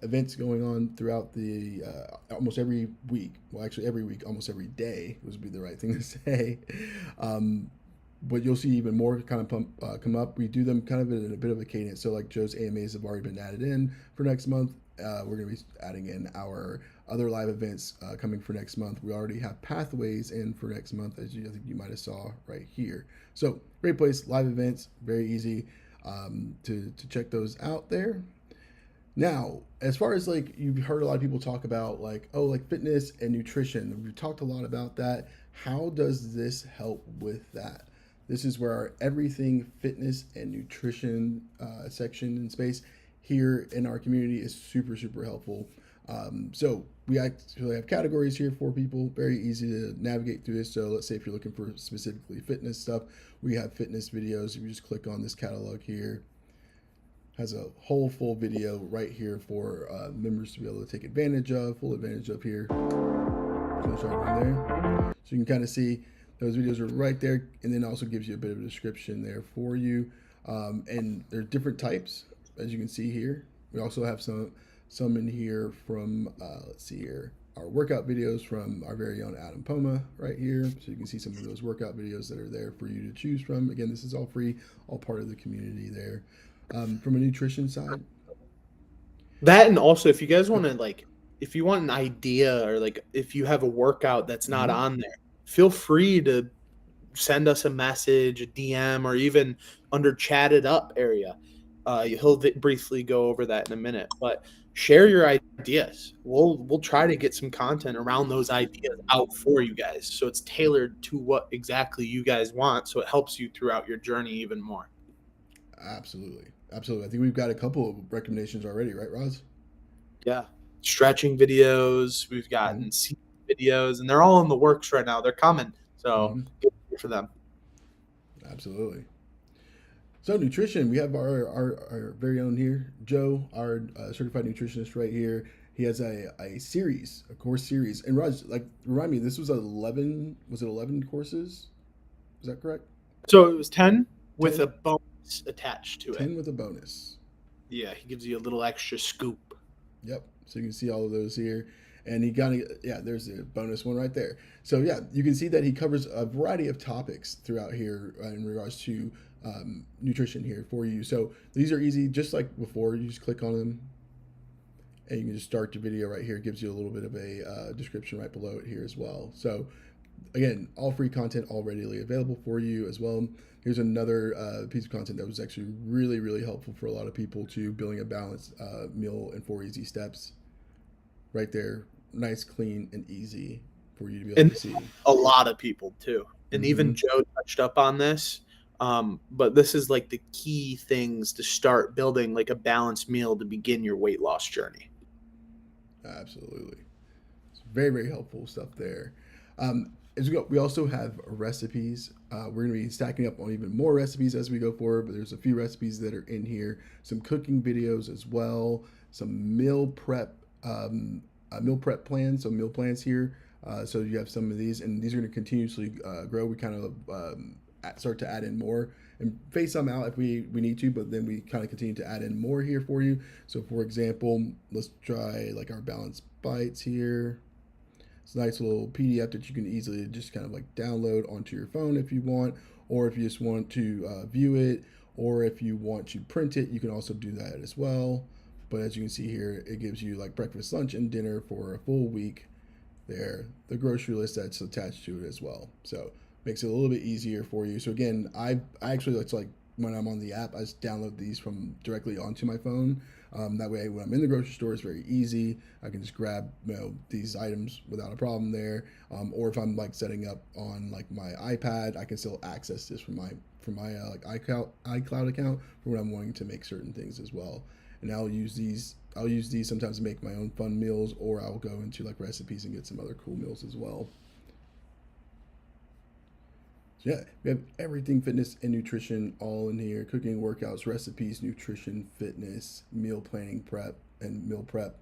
events going on throughout the almost every week. Well, actually every week, almost every day would be the right thing to say. but you'll see even more kind of come up. We do them kind of in a bit of a cadence. So like Joe's AMAs have already been added in for next month. We're going to be adding in our other live events coming for next month. We already have pathways in for next month, as I think you might have saw right here. So great place, live events, very easy to check those out there. Now, as far as like you've heard a lot of people talk about like, oh, like fitness and nutrition. We've talked a lot about that. How does this help with that? This is where our everything fitness and nutrition section and space here in our community is super, super helpful. So we actually have categories here for people, very easy to navigate through this. So let's say if you're looking for specifically fitness stuff, we have fitness videos. If you just click on this catalog here, has a whole full video right here for members to be able to take advantage of, full advantage of here. So start in there. So you can kind of see those videos are right there, and then also gives you a bit of a description there for you. And there are different types, as you can see here. We also have some in here from, let's see here, our workout videos from our very own Adam Poma right here. So you can see some of those workout videos that are there for you to choose from. Again, this is all free, all part of the community there. From a nutrition side, that, and also if you guys want to like, if you want an idea or like if you have a workout that's not on there, feel free to send us a message, a DM, or even under chatted up area. He'll briefly go over that in a minute, but share your ideas. We'll try to get some content around those ideas out for you guys, so it's tailored to what exactly you guys want, so it helps you throughout your journey even more. absolutely, absolutely. I think we've got a couple of recommendations already, right, Roz? Yeah, stretching videos. We've gotten videos, and they're all in the works right now. They're coming, so get ready for them. Absolutely. So nutrition, we have our very own here, Joe, our certified nutritionist right here. He has a series, a course series. And Raj, like, remind me, this was 11, was it 11 courses? Is that correct? So it was 10 with 10? a bonus attached to 10 it. with a bonus. Yeah, he gives you a little extra scoop. Yep. So you can see all of those here. And he got, yeah, there's a bonus one right there. So yeah, you can see that he covers a variety of topics throughout here in regards to nutrition here for you. So these are easy, just like before. You just click on them, and you can just start your video right here. It gives you a little bit of a description right below it here as well. So again, all free content, all readily available for you as well. Here's another piece of content that was actually really, really helpful for a lot of people to building a balanced meal in 4 easy steps. Right there, nice, clean, and easy for you to be able to see. A lot of people too, and even Joe touched up on this. But this is like the key things to start building like a balanced meal to begin your weight loss journey. Absolutely. It's very, very helpful stuff there. As we go, we also have recipes. We're going to be stacking up on even more recipes as we go forward, but there's a few recipes that are in here, some cooking videos as well, some meal prep plans, so meal plans here. So you have some of these, and these are going to continuously grow. We kind of start to add in more and phase some out if we need to, but then we kind of continue to add in more here for you. So for example, let's try like our balanced bites here. It's a nice little PDF that you can easily just kind of like download onto your phone if you want, or if you just want to view it, or if you want to print it, you can also do that as well. But as you can see here, it gives you like breakfast, lunch, and dinner for a full week there. The grocery list that's attached to it as well. So makes it a little bit easier for you. So again, I actually, it's like when I'm on the app, I just download these from directly onto my phone. That way, when I'm in the grocery store, it's very easy. I can just grab these items without a problem there. Or if I'm like setting up on like my iPad, I can still access this from my like iCloud account for when I'm wanting to make certain things as well. And I'll use these sometimes to make my own fun meals, or I'll go into like recipes and get some other cool meals as well. So yeah, we have everything fitness and nutrition all in here. Cooking, workouts, recipes, nutrition, fitness, meal planning, prep, and meal prep.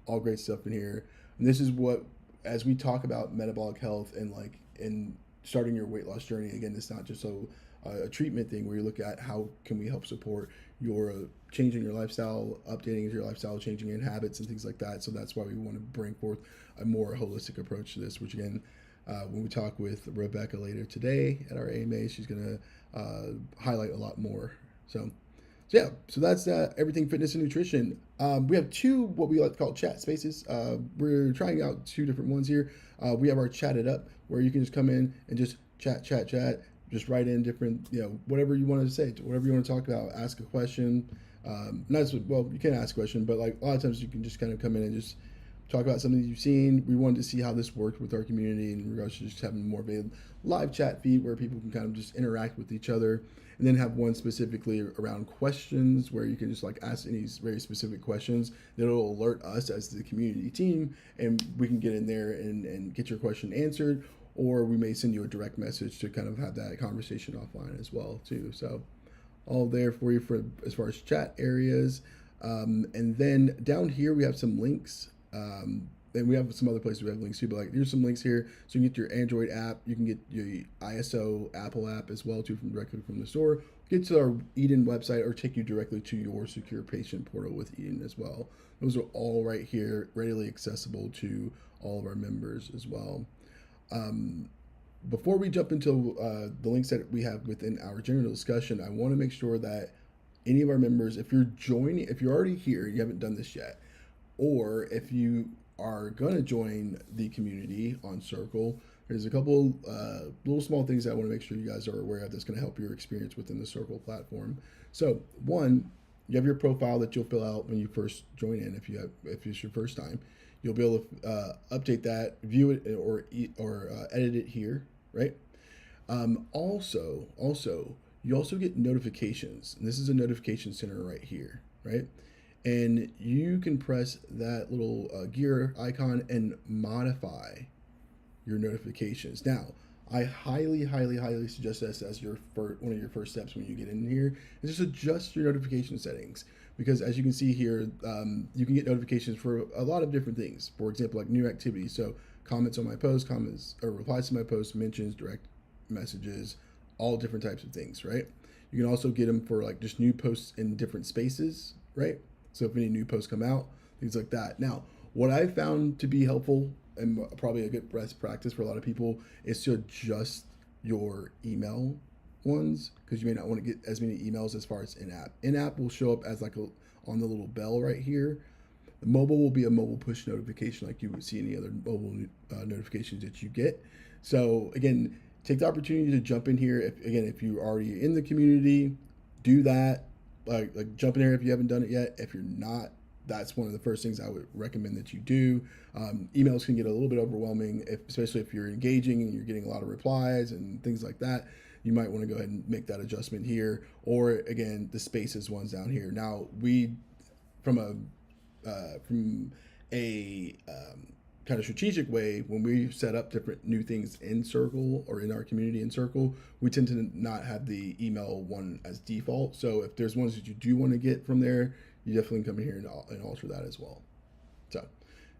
All great stuff in here. And this is what, as we talk about metabolic health and like in starting your weight loss journey, again, it's not just a treatment thing where you look at how can we help support your changing your lifestyle, updating your lifestyle, changing your habits and things like that. So that's why we want to bring forth a more holistic approach to this, which again, When we talk with Rebecca later today at our AMA, she's going to highlight a lot more. So that's everything fitness and nutrition. We have two what we like to call chat spaces. We're trying out two different ones here. We have our Chat It Up, where you can just come in and just chat, just write in different, whatever you want to say, whatever you want to talk about, ask a question. Not well, you can ask a question, but like a lot of times you can just kind of come in and just talk about something you've seen. We wanted to see how this worked with our community in regards to just having more of a live chat feed where people can kind of just interact with each other, and then have one specifically around questions where you can just like ask any very specific questions that'll alert us as the community team, and we can get in there and get your question answered, or we may send you a direct message to kind of have that conversation offline as well too. So all there for you for as far as chat areas. And then down here we have some links. And we have some other places we have links too, but like here's some links here. So you can get your Android app, you can get your ISO Apple app as well too, from directly from the store. Get to our Eden website or take you directly to your secure patient portal with Eden as well. Those are all right here, readily accessible to all of our members as well. Before we jump into the links that we have within our general discussion, I want to make sure that any of our members, if you're already here, you haven't done this yet, or if you are going to join the community on Circle, there's a couple little small things that I want to make sure you guys are aware of that's going to help your experience within the Circle platform. So one, you have your profile that you'll fill out when you first join in. If it's your first time, you'll be able to update that, view it, or edit it here, right? Also, you also get notifications, and this is a notification center right here, right? And you can press that little gear icon and modify your notifications. Now, I highly suggest this as one of your first steps when you get in here, is just adjust your notification settings. Because as you can see here, you can get notifications for a lot of different things. For example, like new activities. So comments on my post, comments or replies to my post, mentions, direct messages, all different types of things, right? You can also get them for like just new posts in different spaces, right? So if any new posts come out, things like that. Now, what I found to be helpful and probably a good best practice for a lot of people is to adjust your email ones, because you may not want to get as many emails as far as in-app. In-app will show up as like on the little bell right here. The mobile will be a mobile push notification like you would see any other mobile notifications that you get. So again, take the opportunity to jump in here. If you're already in the community, do that. Like jump in here if you haven't done it yet. If you're not, that's one of the first things I would recommend that you do. Emails can get a little bit overwhelming, especially if you're engaging and you're getting a lot of replies and things like that. You might want to go ahead and make that adjustment here, or again, the spaces ones down here. Now, from a kind of strategic way, when we set up different new things in Circle or in our community in Circle, we tend to not have the email one as default. So if there's ones that you do want to get from there, you definitely come in here and alter that as well. So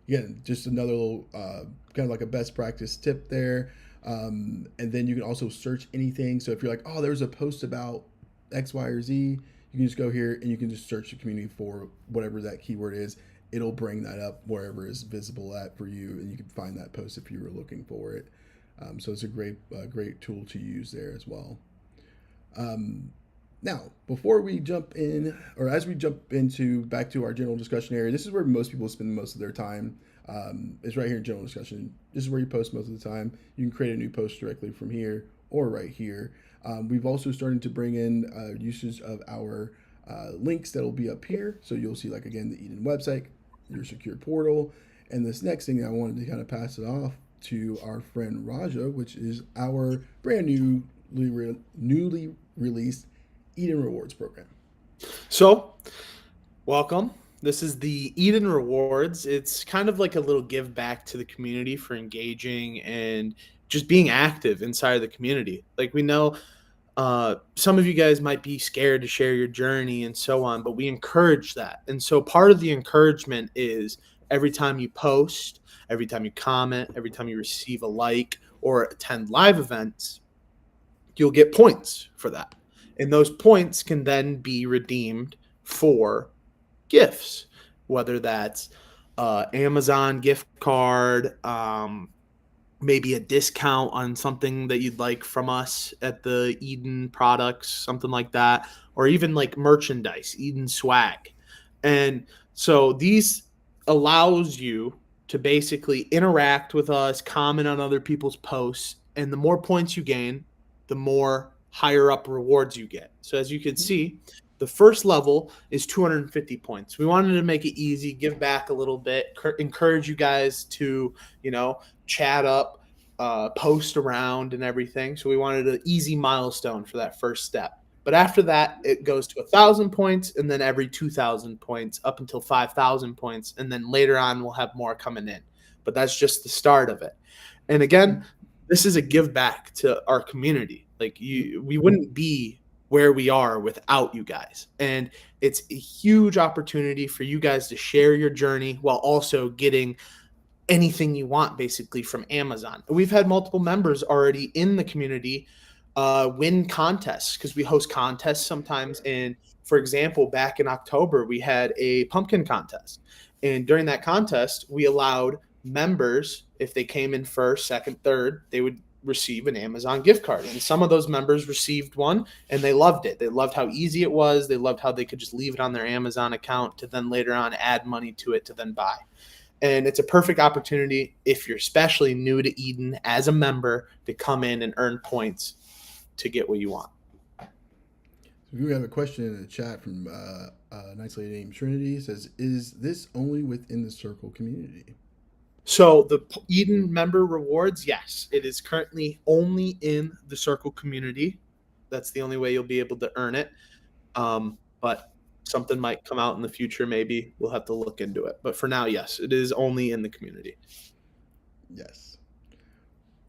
again, just another little kind of like a best practice tip there. And then you can also search anything. So if you're like, oh, there's a post about X, Y, or Z, you can just go here and you can just search the community for whatever that keyword is. It'll bring that up wherever is visible at for you, and you can find that post if you were looking for it. So it's a great tool to use there as well. Now, before we jump in, or as we jump into back to our general discussion area, this is where most people spend most of their time. It's right here in general discussion. This is where you post most of the time. You can create a new post directly from here or right here. We've also started to bring in uses of our links that will be up here. So you'll see, like, again, the Eden website, your secure portal. And this next thing, I wanted to kind of pass it off to our friend Raja, which is our brand newly released Eden Rewards program. So, welcome. This is the Eden Rewards. It's kind of like a little give back to the community for engaging and just being active inside of the community. Like, we know some of you guys might be scared to share your journey and so on, but we encourage that. And so part of the encouragement is every time you post, every time you comment, every time you receive a like or attend live events, you'll get points for that. And those points can then be redeemed for gifts, whether that's Amazon gift card, maybe a discount on something that you'd like from us at the Eden products, something like that, or even like merchandise, Eden swag. And so these allows you to basically interact with us, comment on other people's posts, and the more points you gain, the more higher up rewards you get. So as you can see, the first level is 250 points. We wanted to make it easy, give back a little bit, encourage you guys to, chat up, post around and everything. So we wanted an easy milestone for that first step. But after that, it goes to 1,000 points, and then every 2,000 points up until 5,000 points, and then later on we'll have more coming in. But that's just the start of it. And again, this is a give back to our community. Like we wouldn't be where we are without you guys. And it's a huge opportunity for you guys to share your journey while also getting anything you want basically from Amazon. We've had multiple members already in the community win contests because we host contests sometimes. And for example, back in October, we had a pumpkin contest. And during that contest, we allowed members, if they came in first, second, third, they would receive an Amazon gift card. And some of those members received one and they loved it. They loved how easy it was. They loved how they could just leave it on their Amazon account to then later on add money to it to then buy. And it's a perfect opportunity if you're especially new to Eden as a member to come in and earn points to get what you want. So we have a question in the chat from a nice lady named Trinity. It says, "Is this only within the Circle community?" So the Eden member rewards, yes, it is currently only in the Circle community. That's the only way you'll be able to earn it. But something might come out in the future. Maybe we'll have to look into it. But for now, yes, it is only in the community. Yes.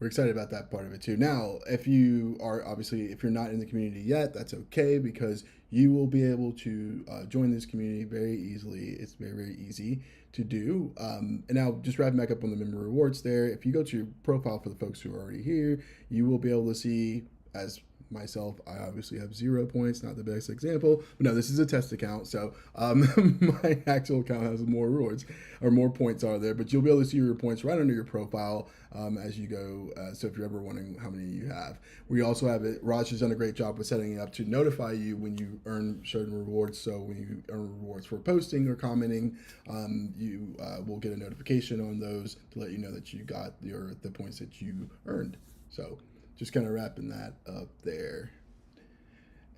We're excited about that part of it too. Now, if you're not in the community yet, that's okay because you will be able to join this community very easily. It's very, very easy to do. And now, just wrapping back up on the member rewards there, if you go to your profile for the folks who are already here, you will be able to see, as myself, I obviously have 0 points, not the best example, but no, this is a test account, so my actual account has more rewards or more points are there, but you'll be able to see your points right under your profile as you go. So if you're ever wondering how many you have, we also have it. Raj has done a great job with setting it up to notify you when you earn certain rewards. So when you earn rewards for posting or commenting, you will get a notification on those to let you know that you got the points that you earned. So just kind of wrapping that up there.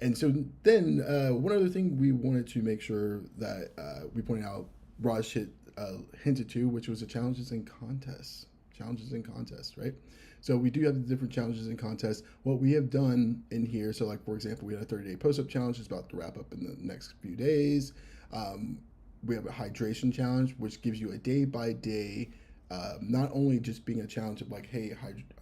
And so then one other thing we wanted to make sure that we pointed out, Raj hinted to, which was the challenges and contests. Challenges and contests, right? So we do have the different challenges and contests. What we have done in here, so like for example, we had a 30-day post-up challenge. It's about to wrap up in the next few days. We have a hydration challenge, which gives you a day-by-day, not only just being a challenge of like, hey,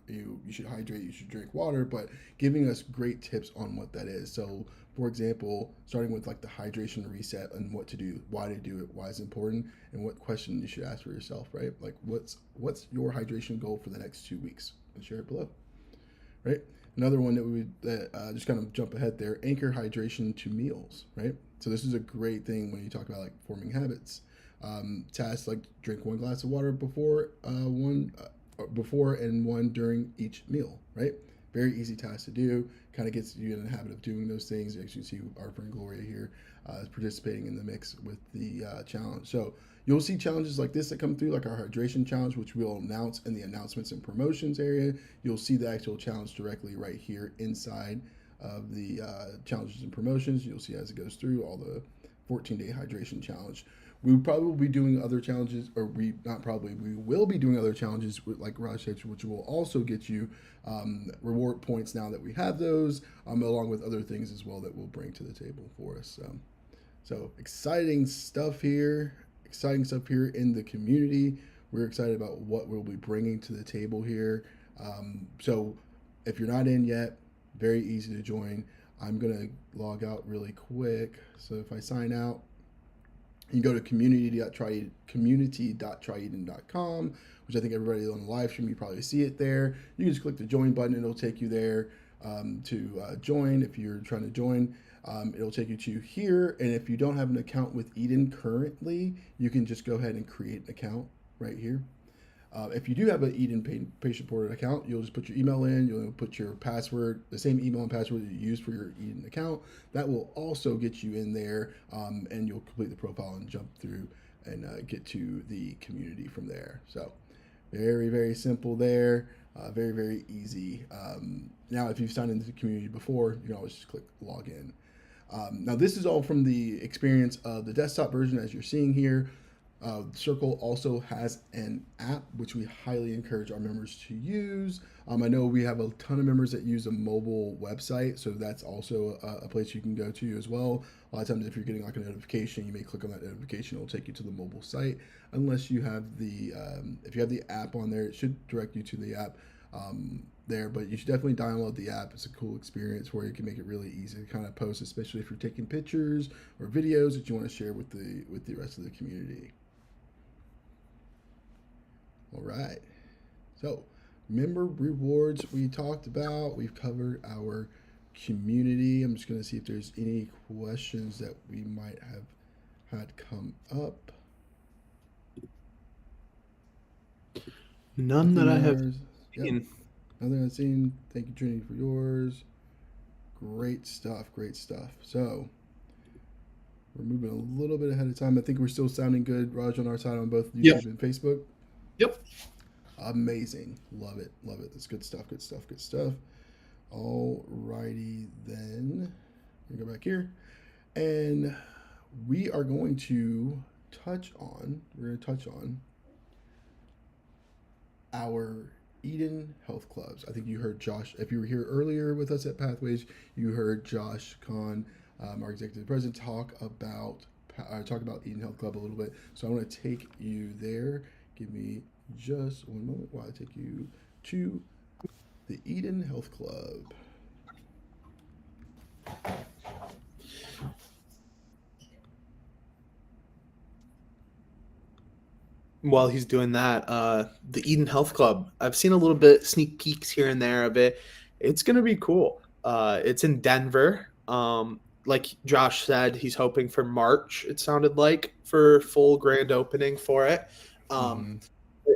you should hydrate, you should drink water, but giving us great tips on what that is. So for example, starting with like the hydration reset and what to do, why to do it, why it's important, and what question you should ask for yourself, right? Like what's your hydration goal for the next 2 weeks? And share it below, right? Another one that just kind of jump ahead there, anchor hydration to meals, right? So this is a great thing when you talk about like forming habits. Tasks like drink 1 glass of water before and 1 during each meal, right? Very easy task to do. Kind of gets you in the habit of doing those things. As you see, our friend Gloria here is participating in the mix with the challenge. So you'll see challenges like this that come through, like our hydration challenge, which we'll announce in the announcements and promotions area. You'll see the actual challenge directly right here inside of the challenges and promotions. You'll see as it goes through all the 14-day hydration challenge. We will probably be doing other challenges, or we will be doing other challenges like Raj said, which will also get you reward points now that we have those, along with other things as well that we'll bring to the table for us. So exciting stuff here in the community. We're excited about what we'll be bringing to the table here. So if you're not in yet, very easy to join. I'm going to log out really quick. So if I sign out, you can go to community.tryeden.com, which I think everybody on the live stream, you probably see it there. You can just click the join button. It'll take you there to join. If you're trying to join, it'll take you to here. And if you don't have an account with Eden currently, you can just go ahead and create an account right here. If you do have an Eden patient portal account, you'll just put your email in, you'll put your password, the same email and password that you use for your Eden account. That will also get you in there, and you'll complete the profile and jump through and get to the community from there. So very, very simple there. Very, very easy. Now, if you've signed into the community before, you can always just click login. Now, this is all from the experience of the desktop version, as you're seeing here. Circle also has an app which we highly encourage our members to use. I know we have a ton of members that use a mobile website, so that's also a place you can go to as well. A lot of times, if you're getting like a notification, you may click on that notification; it'll take you to the mobile site. Unless you have the if you have the app on there, it should direct you to the app there. But you should definitely download the app. It's a cool experience where you can make it really easy to kind of post, especially if you're taking pictures or videos that you want to share with the rest of the community. All right, so member rewards we talked about. We've covered our community. I'm just going to see if there's any questions that we might have had come up. None that I have Yep. seen. Nothing I've seen. Thank you, Trinity, for yours. Great stuff. Great stuff. So we're moving a little bit ahead of time. I think we're still sounding good, Raj, on our side on both YouTube and Facebook. Yep. Amazing. Love it. Love it. That's good stuff. Good stuff. Good stuff. All righty then. We go back here. And we are going to touch on our Eden Health Clubs. I think you heard Josh, if you were here earlier with us at Pathways, you heard Josh Kahn, our executive president, talk about Eden Health Club a little bit. So I want to take you there. Give me just one moment while I take you to the Eden Health Club. While he's doing that, the Eden Health Club, I've seen a little bit sneak peeks here and there of it. It's going to be cool. It's in Denver. Like Josh said, he's hoping for March, it sounded like, for full grand opening for it.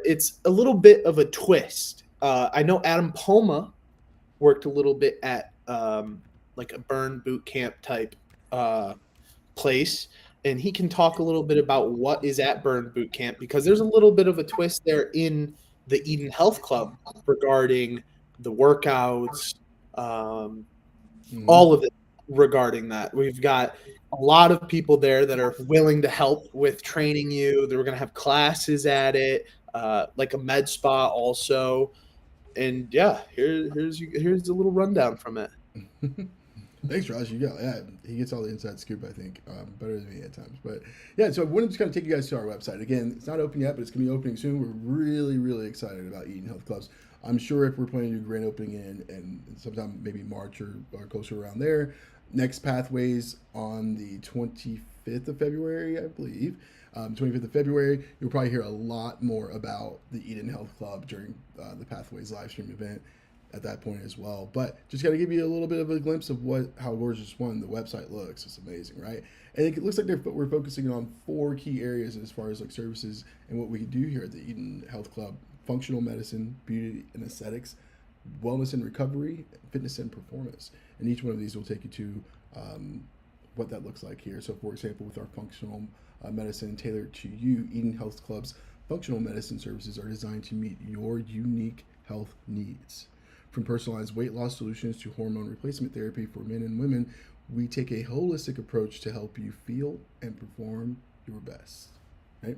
It's a little bit of a twist. I know Adam Poma worked a little bit at like a burn boot camp type place, and he can talk a little bit about what is at burn boot camp, because there's a little bit of a twist there in the Eden Health Club regarding the workouts, all of it regarding that. We've got a lot of people there that are willing to help with training you. They're going to have classes at it, like a med spa also. And yeah, here's a little rundown from it. Thanks, Raj. He gets all the inside scoop, I think, better than me at times. But yeah, so I wanted to kind of take you guys to our website. Again, it's not open yet, but it's going to be opening soon. We're really, really excited about Eden Health Clubs. I'm sure if we're planning to do grand opening in sometime maybe March or closer around there. Next Pathways on the 25th of February, I believe. 25th of February, you'll probably hear a lot more about the Eden Health Club during the Pathways live stream event at that point as well. But just got to give you a little bit of a glimpse of how gorgeous the website looks. It's amazing, right? And it looks like we're focusing on 4 key areas as far as like services and what we can do here at the Eden Health Club: functional medicine, beauty and aesthetics, wellness and recovery, fitness and performance. And each one of these will take you to what that looks like here. So for example, with our functional medicine tailored to you, Eden Health Club's functional medicine services are designed to meet your unique health needs. From personalized weight loss solutions to hormone replacement therapy for men and women, we take a holistic approach to help you feel and perform your best. Right?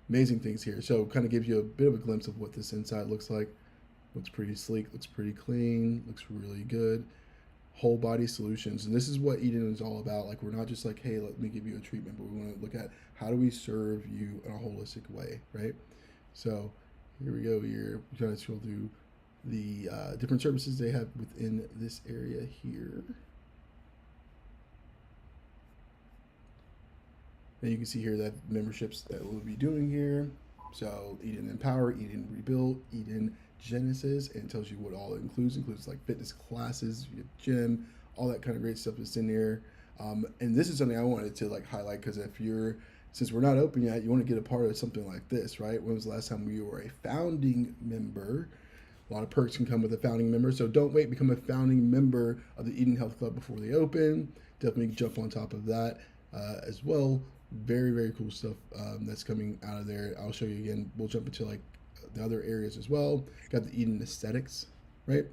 Amazing things here. So kind of gives you a bit of a glimpse of what this inside looks like. Looks pretty sleek, looks pretty clean, looks really good. Whole body solutions. And this is what Eden is all about. Like, we're not just like, hey, let me give you a treatment, but we want to look at how do we serve you in a holistic way, right? So here we go here. We're going to scroll through the different services they have within this area here. And you can see here that memberships that we'll be doing here. So Eden Empower, Eden Rebuild, Eden Genesis, and it tells you what all it includes like fitness classes, gym, all that kind of great stuff that's in there. And this is something I wanted to like highlight, because if you're since we're not open yet, you want to get a part of something like this, right? When was the last time you were a founding member? A lot of perks can come with a founding member, so don't wait. Become a founding member of the Eden Health Club before they open. Definitely jump on top of that as well. Very, very cool stuff that's coming out of there. I'll show you again. We'll jump into like the other areas as well. Got the Eden Aesthetics, right?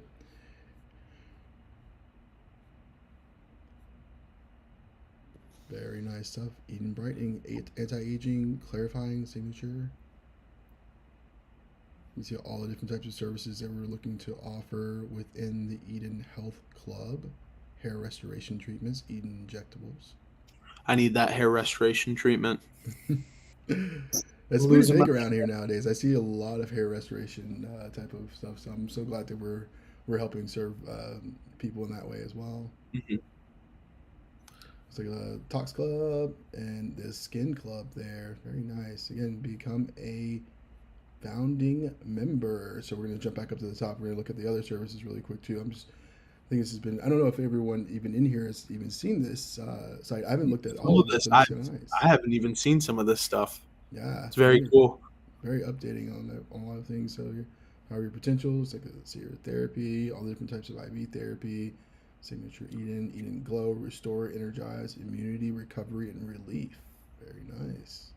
Very nice stuff. Eden Brightening, anti-aging, clarifying, signature. You see all the different types of services that we're looking to offer within the Eden Health Club. Hair restoration treatments, Eden injectables. I need that hair restoration treatment. That's pretty Losing big my- around here nowadays. I see a lot of hair restoration type of stuff. So I'm so glad that we're helping serve people in that way as well. Mhm. It's like a Talks Club and the Skin Club there. Very nice. Again, become a founding member. So we're going to jump back up to the top. We're going to look at the other services really quick too. I think this has been. I don't know if everyone even in here has even seen this site. I haven't looked at all of this. But it's nice. I haven't even seen some of this stuff. Yeah, It's very cool. Very updating on a lot of things. So your potentials, like your therapy, all the different types of IV therapy, signature Eden Glow, restore, energize, immunity, recovery, and relief. Very nice.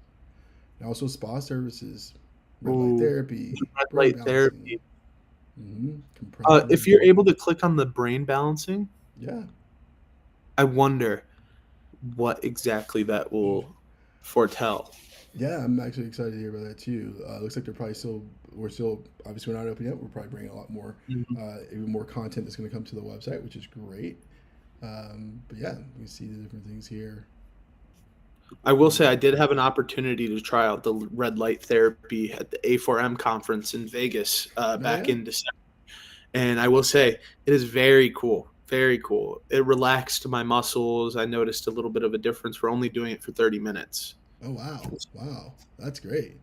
And also spa services, red light Ooh, therapy, red brain light balancing. therapy. Mm-hmm. If you're able to click on the brain balancing, yeah, I wonder what exactly that will foretell. yeah, I'm actually excited to hear about that too. Looks like we're still obviously we're not open yet. We're probably bringing a lot more, even more content that's going to come to the website, which is great. But yeah, you see the different things here. I will say I did have an opportunity to try out the red light therapy at the A4M conference in Vegas back in December. And I will say it is very cool. Very cool. It relaxed my muscles. I noticed a little bit of a difference for only doing it for 30 minutes. Oh, wow. Wow. That's great.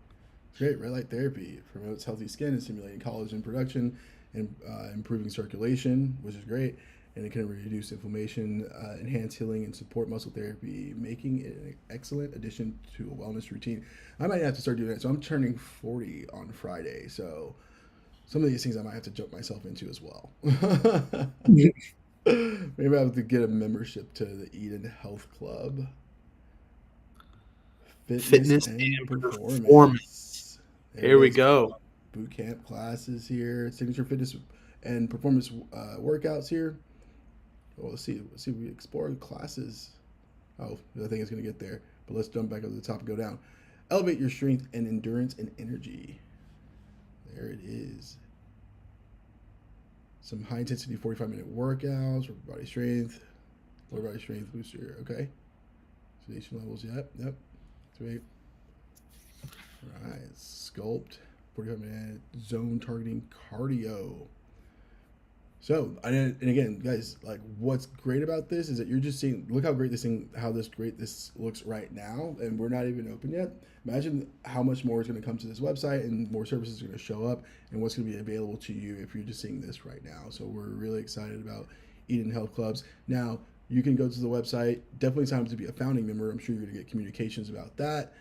Great. Red light therapy promotes healthy skin and stimulating collagen production and improving circulation, which is great. And it can reduce inflammation, enhance healing, and support muscle therapy, making it an excellent addition to a wellness routine. I might have to start doing that. So I'm turning 40 on Friday. So some of these things I might have to jump myself into as well. Maybe I have to get a membership to the Eden Health Club. Fitness and performance. Here we go. Boot camp classes here. Signature fitness and performance workouts here. Well, let's see. We explore classes. Oh, I think it's going to get there. But let's jump back up to the top and go down. Elevate your strength and endurance and energy. There it is. Some high intensity 45-minute workouts for body strength. Lower body strength booster. Okay. Sedation levels. Yep. Sweet. All right. Sculpt. 45-minute zone targeting cardio. So, and again, guys, like what's great about this is that you're just seeing, look how great this looks right now, and we're not even open yet. Imagine how much more is going to come to this website and more services are going to show up and what's going to be available to you if you're just seeing this right now. So we're really excited about Eden Health Clubs. Now, you can go to the website, definitely sign up to be a founding member. I'm sure you're going to get communications about that.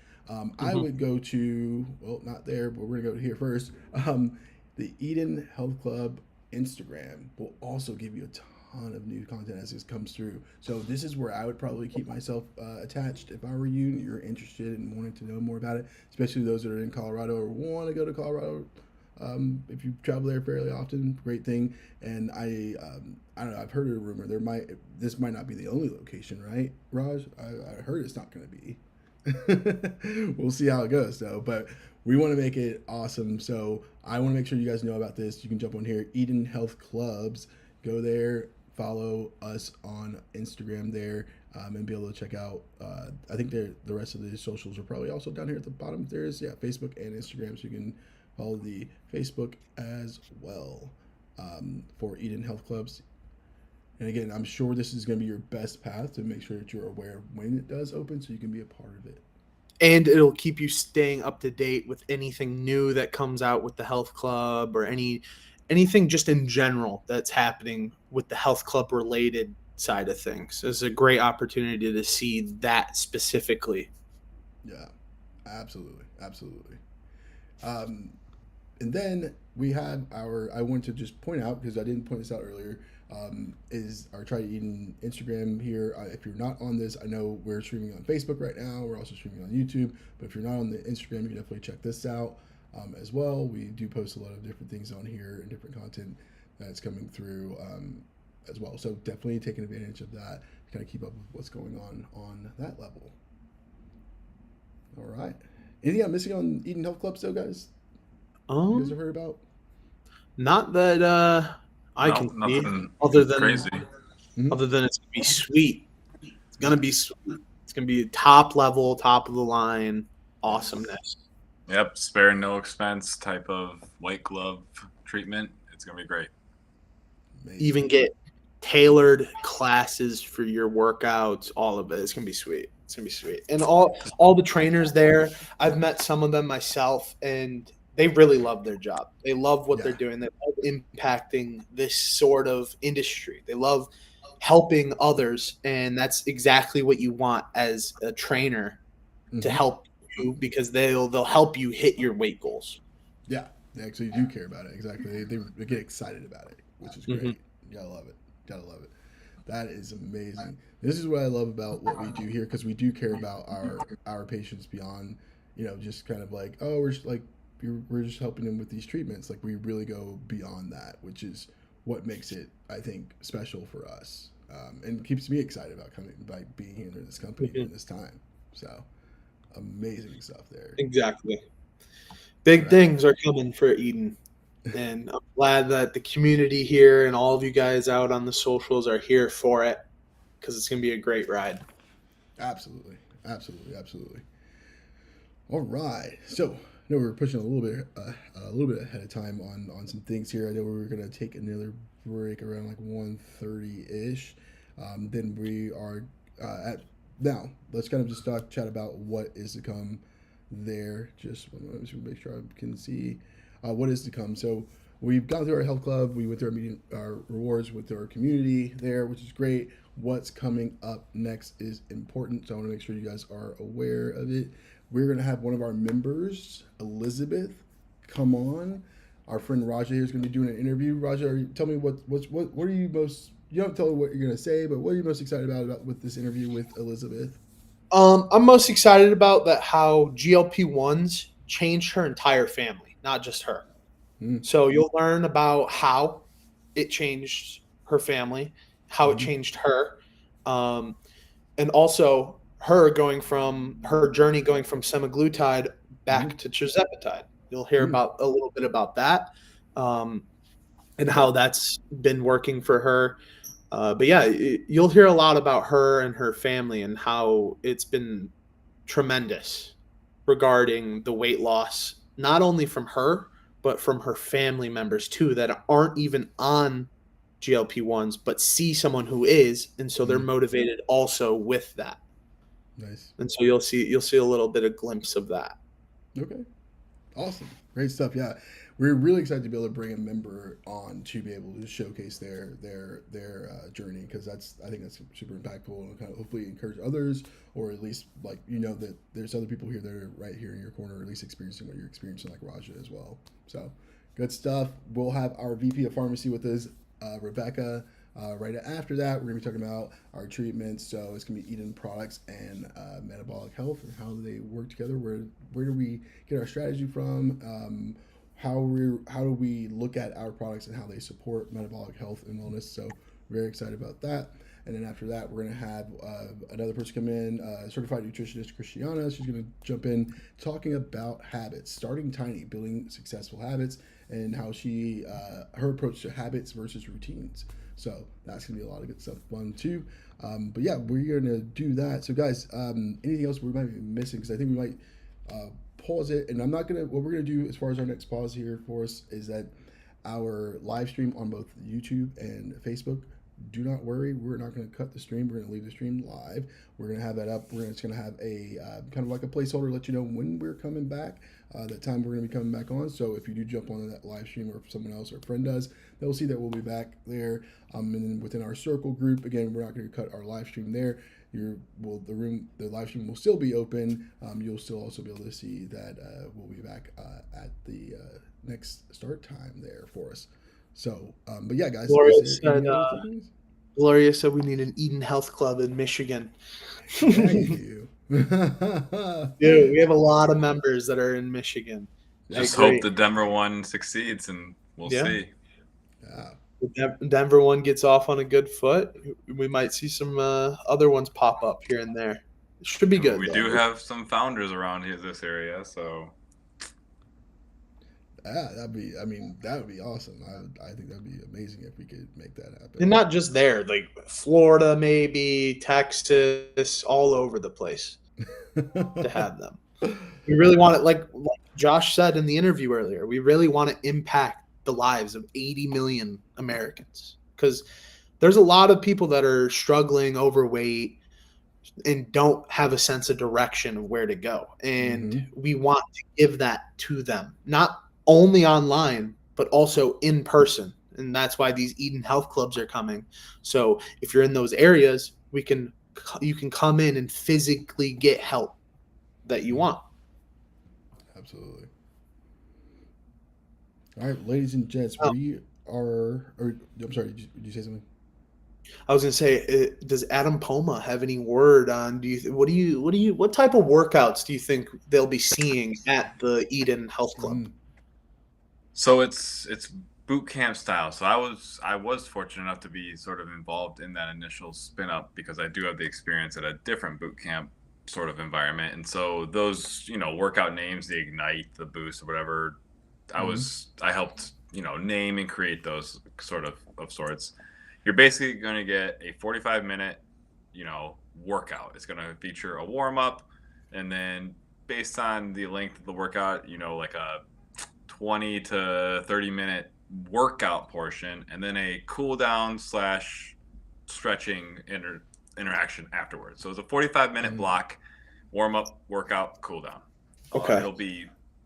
I would go to, well, not there, but we're going to go to here first. The Eden Health Club Instagram will also give you a ton of new content as this comes through. So this is where I would probably keep myself attached if I were you and you're interested and wanting to know more about it, especially those that are in Colorado or want to go to Colorado. If you travel there fairly often, great thing. And I don't know, I've heard a rumor this might not be the only location, right, Raj? I heard it's not going to be. We'll see how it goes though, but we want to make it awesome. So I want to make sure you guys know about this. You can jump on here, Eden Health Clubs, go there, follow us on Instagram there, and be able to check out, I think the rest of the socials are probably also down here at the bottom. There's Facebook and Instagram, so you can follow the Facebook as well, for Eden Health Clubs. And again, I'm sure this is going to be your best path to make sure that you're aware of when it does open so you can be a part of it. And it'll keep you staying up to date with anything new that comes out with the health club or anything just in general that's happening with the health club related side of things. It's a great opportunity to see that specifically. Yeah, absolutely, absolutely. Um, and then we have our. I want to just point out because I didn't point this out earlier. Is our Try to Eden Instagram here? If you're not on this, I know we're streaming on Facebook right now. We're also streaming on YouTube. But if you're not on the Instagram, you can definitely check this out as well. We do post a lot of different things on here and different content that's coming through as well. So definitely taking advantage of that to kind of keep up with what's going on that level. All right. Anything I'm missing on Eden Health Club still, guys? You guys have heard about? Not that I No, can see, nothing other than crazy. it's gonna be sweet. It's gonna be sweet. It's gonna be top level, top of the line awesomeness. Yep, spare no expense type of white glove treatment. It's gonna be great. Amazing. Even get tailored classes for your workouts, all of it. It's gonna be sweet. It's gonna be sweet. And all the trainers there, I've met some of them myself, and they really love their job. They love what they're doing. They love impacting this sort of industry. They love helping others, and that's exactly what you want as a trainer to help you, because they'll help you hit your weight goals. Yeah, they actually do care about it. Exactly. They get excited about it, which is great. You gotta love it. Gotta love it. That is amazing. This is what I love about what we do here, because we do care about our patients beyond, just kind of like, oh, we're just helping them with these treatments. Like, we really go beyond that, which is what makes it, I think, special for us, and keeps me excited about by being here in this company in this time. So amazing stuff there. Exactly. Big things are coming for Eden. And I'm glad that the community here and all of you guys out on the socials are here for it, because it's going to be a great ride. Absolutely. Absolutely. Absolutely. All right. So I know we're pushing a little bit ahead of time on some things here. I know we were going to take another break around like 1:30-ish. Then we are at now. Let's kind of just chat about what is to come there. Just to make sure I can see what is to come. So we've gone through our health club. We went through our rewards with our community there, which is great. What's coming up next is important, so I want to make sure you guys are aware of it. We're going to have one of our members, Elizabeth, come on. Our friend Raja here is going to be doing an interview. Raja, tell me what are you most, you don't tell me what you're going to say, but what are you most excited about with this interview with Elizabeth? I'm most excited about that how GLP-1s changed her entire family, not just her. So you'll learn about how it changed her family, how it changed her, and also her journey going from semaglutide back to tirzepatide. You'll hear about a little bit about that, and how that's been working for her. But yeah, you'll hear a lot about her and her family and how it's been tremendous regarding the weight loss, not only from her, but from her family members too, that aren't even on GLP-1s, but see someone who is, and so they're motivated also with that. Nice. And so you'll see a little bit of glimpse of that. Okay. Awesome. Great stuff. Yeah. We're really excited to be able to bring a member on to be able to showcase their journey, because I think that's super impactful, and kind of hopefully encourage others, or at least that there's other people here that are right here in your corner, or at least experiencing what you're experiencing, like Raja as well. So good stuff. We'll have our VP of Pharmacy with us, Rebecca. Right after that, we're going to be talking about our treatments. So it's going to be Eden products and metabolic health, and how they work together. Where do we get our strategy from? How do we look at our products and how they support metabolic health and wellness? So very excited about that. And then after that, we're going to have another person come in, certified nutritionist Christiana. She's going to jump in talking about habits, starting tiny, building successful habits, and how her approach to habits versus routines. So that's going to be a lot of good stuff, fun too. But yeah, we're going to do that. So guys, anything else we might be missing? Because I think we might pause it. And what we're going to do as far as our next pause here for us is that our live stream on both YouTube and Facebook do not worry. We're not going to cut the stream. We're going to leave the stream live. We're going to have that up. It's going to have a kind of like a placeholder to let you know when we're coming back, that time we're going to be coming back on. So if you do jump on that live stream, or if someone else or a friend does, they'll see that we'll be back there. And then within our circle group, again, we're not going to cut our live stream there. The live stream will still be open. You'll still also be able to see that we'll be back at the next start time there for us. So, but yeah, guys, is there any other things? Gloria said we need an Eden Health Club in Michigan. Yeah, you do. Dude, we have a lot of members that are in Michigan. Just hope the Denver one succeeds, and we'll see. Yeah. The Denver one gets off on a good foot. We might see some other ones pop up here and there. It should be good. We do have some founders around here, this area, so. Yeah, that would be awesome. I think that'd be amazing if we could make that happen. And not just there, like Florida, maybe Texas, all over the place to have them. We really want it, like Josh said in the interview earlier, we really want to impact the lives of 80 million Americans, because there's a lot of people that are struggling, overweight, and don't have a sense of direction of where to go. And we want to give that to them, not only online, but also in person. And that's why these Eden Health Clubs are coming. So if you're in those areas, you can come in and physically get help that you want. Absolutely. All right, ladies and gents, we are. I'm sorry. Did you say something? I was going to say, does Adam Poma have any word on? What type of workouts do you think they'll be seeing at the Eden Health Club? So it's boot camp style. So I was fortunate enough to be sort of involved in that initial spin up, because I do have the experience at a different boot camp sort of environment. And so those, workout names, the Ignite, the Boost, or whatever, I helped, name and create those of sorts. You're basically going to get a 45-minute, workout. It's going to feature a warm up, and then based on the length of the workout, like a 20 to 30-minute workout portion, and then a cool down / stretching interaction afterwards. So it's a 45-minute block, warm up, workout, cool down. Okay.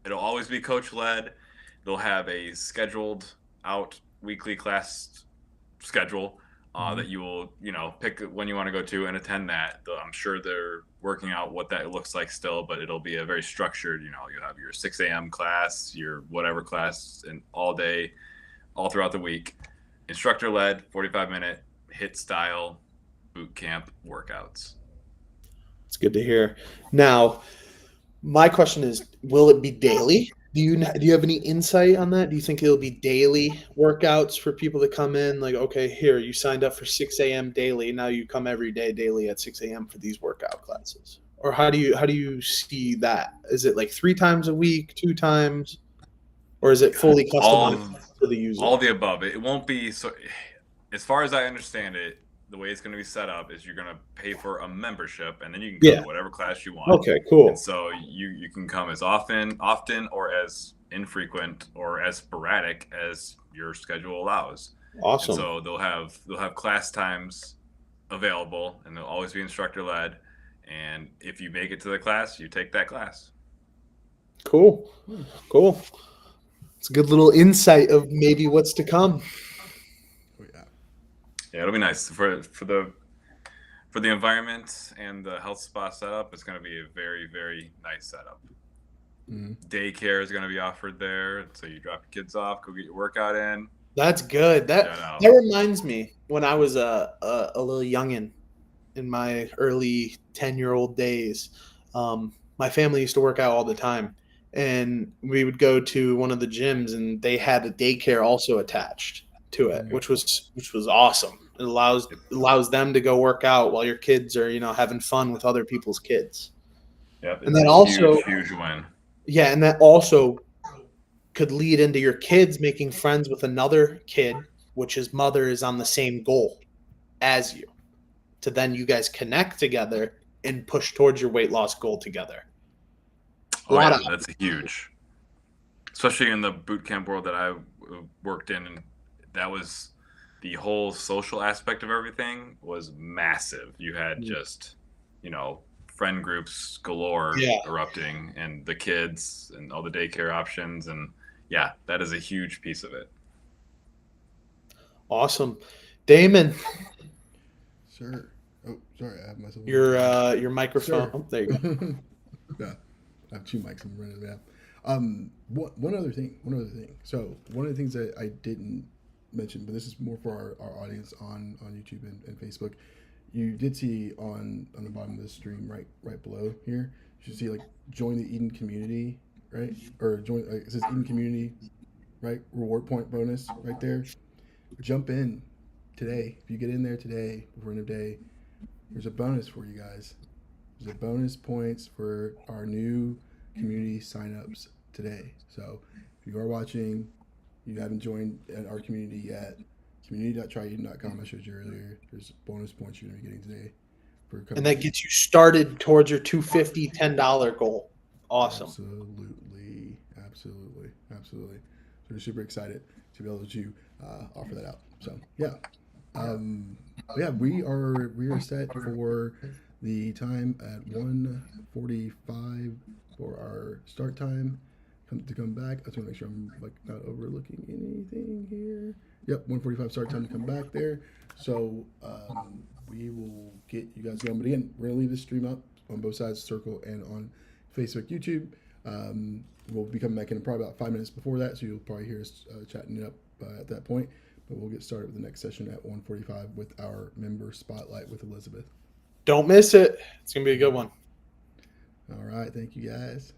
It'll always be coach led. They'll have a scheduled out weekly class schedule that you will, pick when you want to go to and attend that. I'm sure they're working out what that looks like still, but it'll be a very structured, you have your 6 a.m. class, your whatever class, and all day, all throughout the week. Instructor led, 45-minute HIIT style boot camp workouts. It's good to hear. Now, my question is, will it be daily? Do you have any insight on that? Do you think it'll be daily workouts for people to come in? Like, okay, here, you signed up for 6 a.m. daily. Now you come every day daily at 6 a.m. for these workout classes. Or how do you see that? Is it like 3 times a week, 2 times? Or is it fully customized to the user? All the above. It won't be so. As far as I understand it, the way it's going to be set up is you're going to pay for a membership, and then you can go to whatever class you want. Okay, cool. And so you can come as often or as infrequent or as sporadic as your schedule allows. Awesome. And so they'll have class times available, and they'll always be instructor led. And if you make it to the class, you take that class. Cool. It's a good little insight of maybe what's to come. Yeah, it'll be nice for the environment and the health spa setup. It's going to be a very, very nice setup. Daycare is going to be offered there, so you drop your kids off, go get your workout in. That's good. That reminds me, when I was a little youngin' in my early 10-year-old days, my family used to work out all the time, and we would go to one of the gyms, and they had a daycare also attached to it, which was awesome. It allows them to go work out while your kids are, having fun with other people's kids. Yep, and then also huge win. Yeah, and that also could lead into your kids making friends with another kid, which his mother is on the same goal as you, to then you guys connect together and push towards your weight loss goal together. That's huge, especially in the boot camp world that I worked in, and that was the whole social aspect of everything was massive. You had just, you know, friend groups galore Yeah. erupting, and the kids and all the daycare options, and yeah, that is a huge piece of it. Awesome. Damon, Sir. Oh, sorry, I have myself. your microphone. Sir. Oh, there you go. Yeah, I have two mics. I'm running it out. One other thing. One other thing. So one of the things that I didn't mention, but this is more for our audience on YouTube and Facebook. You did see on the bottom of the stream, right below here. You should see like join the Eden community, right? Or join. It says Eden community, right? Reward point bonus right there. Jump in today. If you get in there today before end of day, there's a bonus for you guys. There's a bonus points for our new community signups today. So if you are watching, you haven't joined our community yet, community.tryeden.com. I showed you earlier. There's bonus points you're going to be getting today for coming. And that gets you started towards your $250, $10 goal. Awesome. Absolutely. So we're super excited to be able to offer that out. So yeah. Yeah, we are set for the time at 1:45 for our start time to come back. I just want to make sure I'm like not overlooking anything here. Yep, 1:45 start time to come back there. So we will get you guys going. But again, we're gonna leave this stream up on both sides, Circle and on Facebook, YouTube. We'll be coming back in probably about 5 minutes before that, so you'll probably hear us chatting it up at that point. But we'll get started with the next session at 1:45 with our member spotlight with Elizabeth. Don't miss it. It's going to be a good one. All right. Thank you, guys.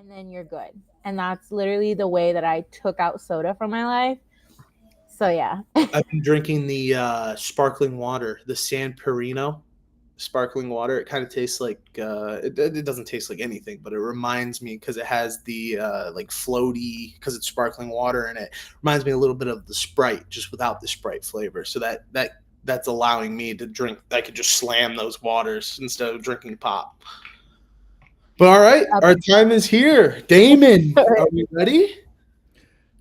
and then you're good. And that's literally the way that I took out soda from my life. So yeah. I've been drinking the sparkling water, the San Perino sparkling water. It kind of tastes like it doesn't taste like anything, but it reminds me because it has the like floaty, because it's sparkling water in it. Reminds me a little bit of the Sprite, just without the Sprite flavor. So that's allowing me to drink. I could just slam those waters instead of drinking pop. But all right, our time is here. Damon, are we ready?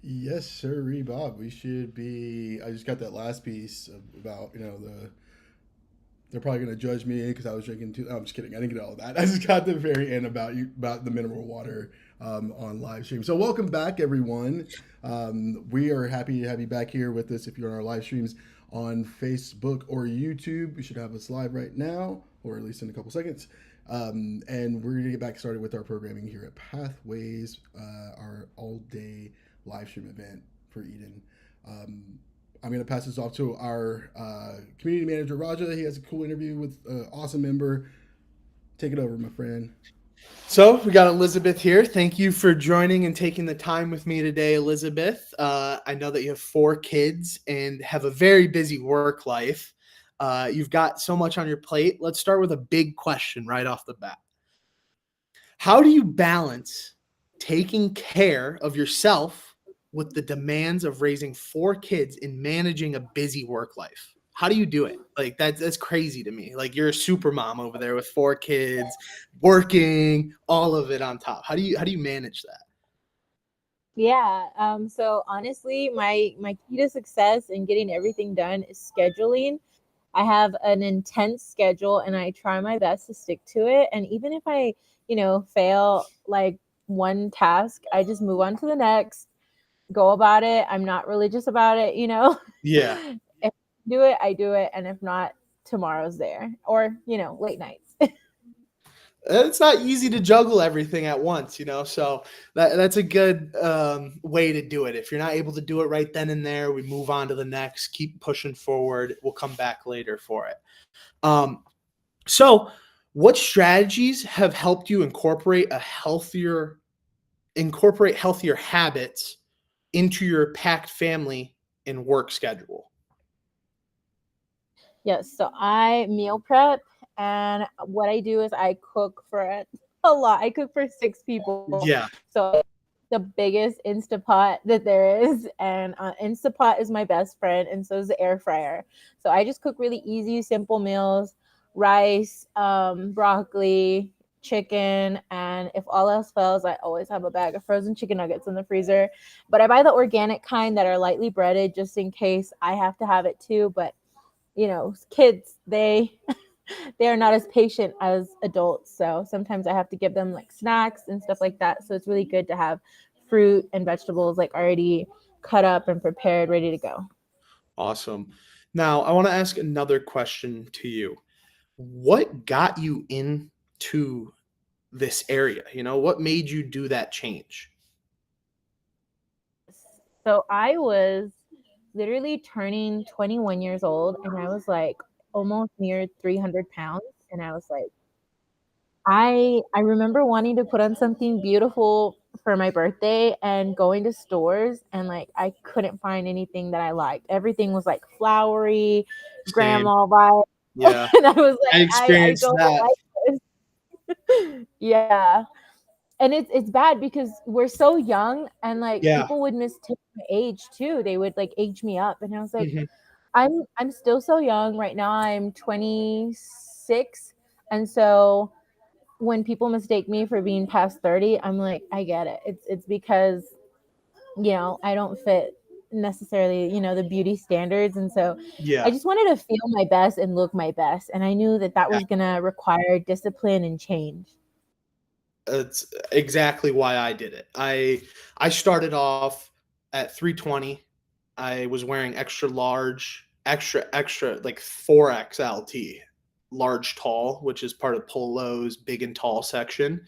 Yes, sir, Bob. We should be. I just got that last piece about they're probably gonna judge me because I was drinking too. I'm just kidding. I didn't get all of that. I just got the very end about the mineral water on live stream. So welcome back, everyone. We are happy to have you back here with us. If you're on our live streams on Facebook or YouTube, you should have us live right now, or at least in a couple seconds. And we're gonna get back started with our programming here at Pathways, our all-day live stream event for Eden. I'm going to pass this off to our community manager, Raja. He has a cool interview with an awesome member. Take it over, my friend. So we got Elizabeth here. Thank you for joining and taking the time with me today, Elizabeth. I know that you have 4 kids and have a very busy work life. You've got so much on your plate. Let's start with a big question right off the bat. How do you balance taking care of yourself with the demands of raising 4 kids and managing a busy work life? How do you do it? Like that's crazy to me. Like you're a super mom over there with 4 kids, working, all of it on top. How do you manage that? Yeah. So honestly, my key to success in getting everything done is scheduling. I have an intense schedule and I try my best to stick to it. And even if I, fail like one task, I just move on to the next, go about it. I'm not religious about it. Yeah. If I do it, I do it. And if not, tomorrow's there, or, late nights. It's not easy to juggle everything at once, so that's a good way to do it. If you're not able to do it right then and there, we move on to the next, keep pushing forward. We'll come back later for it. So what strategies have helped you incorporate healthier habits into your packed family and work schedule? Yes. So I meal prep, and what I do is I cook for a lot. I cook for 6 people. Yeah. So the biggest Instapot that there is, and Instapot is my best friend, and so is the air fryer. So I just cook really easy, simple meals: rice, broccoli, chicken, and if all else fails, I always have a bag of frozen chicken nuggets in the freezer. But I buy the organic kind that are lightly breaded just in case I have to have it too. But kids, they are not as patient as adults. So sometimes I have to give them like snacks and stuff like that. So it's really good to have fruit and vegetables like already cut up and prepared, ready to go. Awesome. Now, I want to ask another question to you. What got you into this area? What made you do that change? So I was literally turning 21 years old, and I was like almost near 300 pounds. And I was like, I remember wanting to put on something beautiful for my birthday and going to stores, and like I couldn't find anything that I liked. Everything was like flowery, Same. grandma vibe. Yeah. And I was like, I experienced don't that. like this. Yeah. And it's bad because we're so young, and like Yeah. people would mistake my age too. They would like age me up, and I was like, Mhm. I'm still so young. Right now I'm 26, and so when people mistake me for being past 30, I'm like, I get it. It's because I don't fit necessarily the beauty standards, and so Yeah. I just wanted to feel my best and look my best, and I knew that was gonna require discipline and change. That's exactly why I did it. I started off at 320. I was wearing extra large, extra like 4XLT, large tall, which is part of Polo's big and tall section.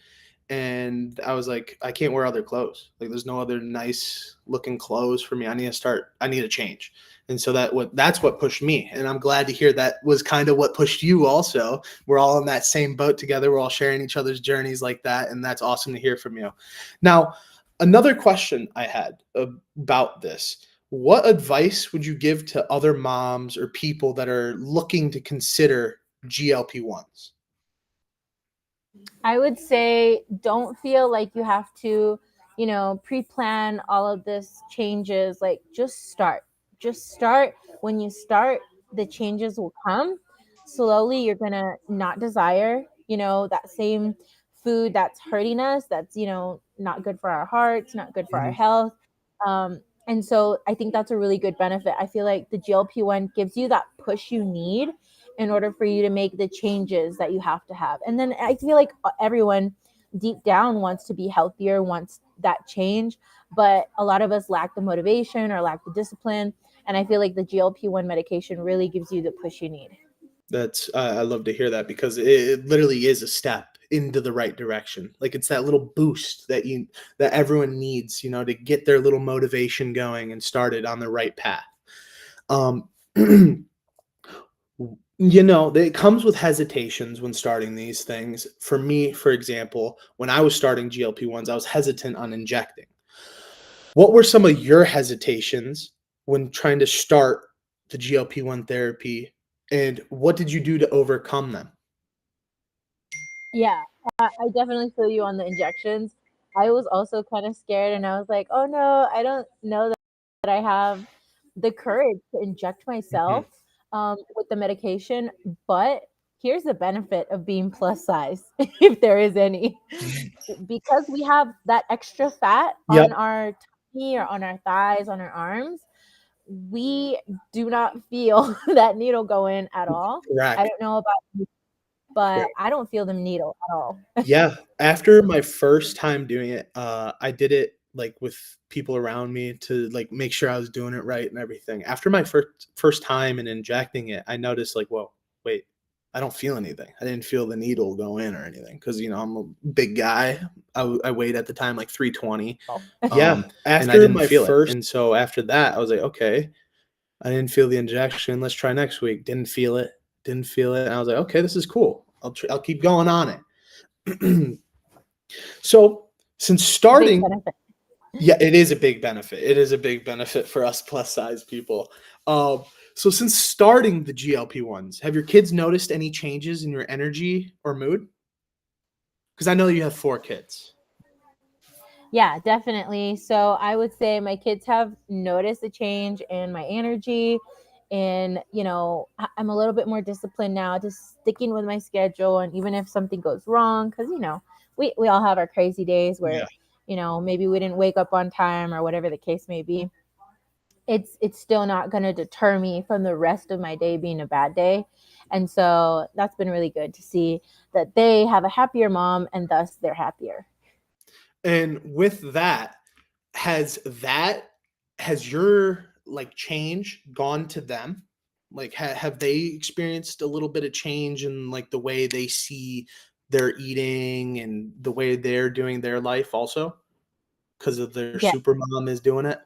and I was like, I can't wear other clothes. Like, there's no other nice looking clothes for me. I need to change. And so that's what pushed me. And I'm glad to hear that was kind of what pushed you also. We're all in that same boat together. We're all sharing each other's journeys like that. And that's awesome to hear from you. Now, another question I had about this. What advice would you give to other moms or people that are looking to consider GLP-1s? I would say don't feel like you have to, pre-plan all of this changes. Like just start. Just start. When you start, the changes will come. Slowly you're going to not desire, that same food that's hurting us, that's, not good for our hearts, not good for our Mhm. health. And so I think that's a really good benefit. I feel like the GLP-1 gives you that push you need in order for you to make the changes that you have to have. And then I feel like everyone deep down wants to be healthier, wants that change, but a lot of us lack the motivation or lack the discipline. And I feel like the GLP-1 medication really gives you the push you need. That's I love to hear that because it literally is a step into the right direction. Like, it's that little boost that everyone needs, to get their little motivation going and started on the right path. Um, it comes with hesitations when starting these things. For me, for example, when I was starting GLP-1s, I was hesitant on injecting. What were some of your hesitations when trying to start the GLP-1 therapy, and what did you do to overcome them? Yeah, I definitely feel you on the injections. I was also kind of scared and I was like, oh no, I don't know that I have the courage to inject Mhm. myself with the medication. But here's the benefit of being plus size, if there is any. Because we have that extra fat Yep, on our tummy or on our thighs, on our arms, we do not feel that needle go in at all. I correct. don't know about you, but I don't feel the needle at all. Yeah, after my first time doing it, I did it, like, with people around me to, like, make sure I was doing it right and everything. After my first time in injecting it, I noticed, like, "Whoa, wait, I don't feel anything." I didn't feel the needle go in or anything because I'm a big guy. I weighed at the time, like, 320, Yeah, and I after didn't my feel it, first and so after that, I was like, "Okay, I didn't feel the injection, let's try next week." Didn't feel it, and I was like, "Okay, this is cool. I'll keep going on it." So, since big starting, benefit. yeah, it is a big benefit. It is a big benefit for us plus size people. Um, so since starting the GLP-1s, have your kids noticed any changes in your energy or mood? Because I know you have 4 kids. Yeah, definitely. So I would say my kids have noticed a change in my energy. And, I'm a little bit more disciplined now, just sticking with my schedule. And even if something goes wrong, because, we all have our crazy days Yeah. where, maybe we didn't wake up on time or whatever the case may be. It's still not going to deter me from the rest of my day being a bad day. And so that's been really good to see that they have a happier mom and thus they're happier. And with that, has that has your, like, change gone to them? Like, have they experienced a little bit of change in, like, the way they see their eating and the way they're doing their life also? Because of their Yeah. super mom is doing it?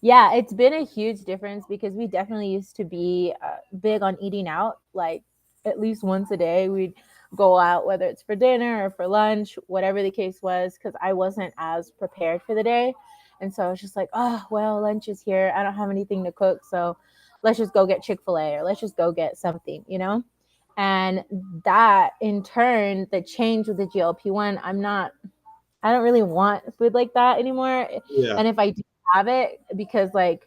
Yeah, it's been a huge difference because we definitely used to be big on eating out. Like at least once a day, we'd go out, whether it's for dinner or for lunch, whatever the case was, because I wasn't as prepared for the day. And so I was just like, oh, well, lunch is here. I don't have anything to cook. So let's just go get Chick-fil-A or let's just go get something. And that in turn, the change with the GLP-1, I don't really want food like that anymore. Yeah. And if I do have it because like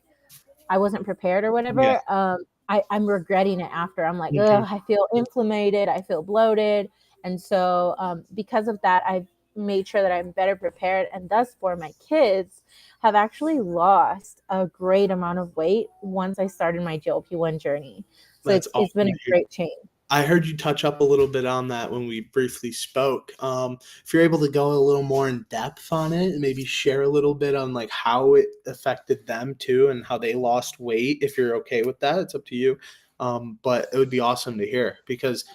I wasn't prepared or Yeah. whatever, I'm regretting it after. I'm like, Mhm. oh, I feel inflamed, I feel bloated. And so because of that, I've made sure that I'm better prepared. And thus for my kids have actually lost a great amount of weight once I started my GLP-1 journey. So That's it's been awesome a to hear. great change. I heard you touch up a little bit on that when we briefly spoke. If you're able to go a little more in depth on it and maybe share a little bit on, like, how it affected them too and how they lost weight, if you're okay with that, it's up to you. But it would be awesome to hear because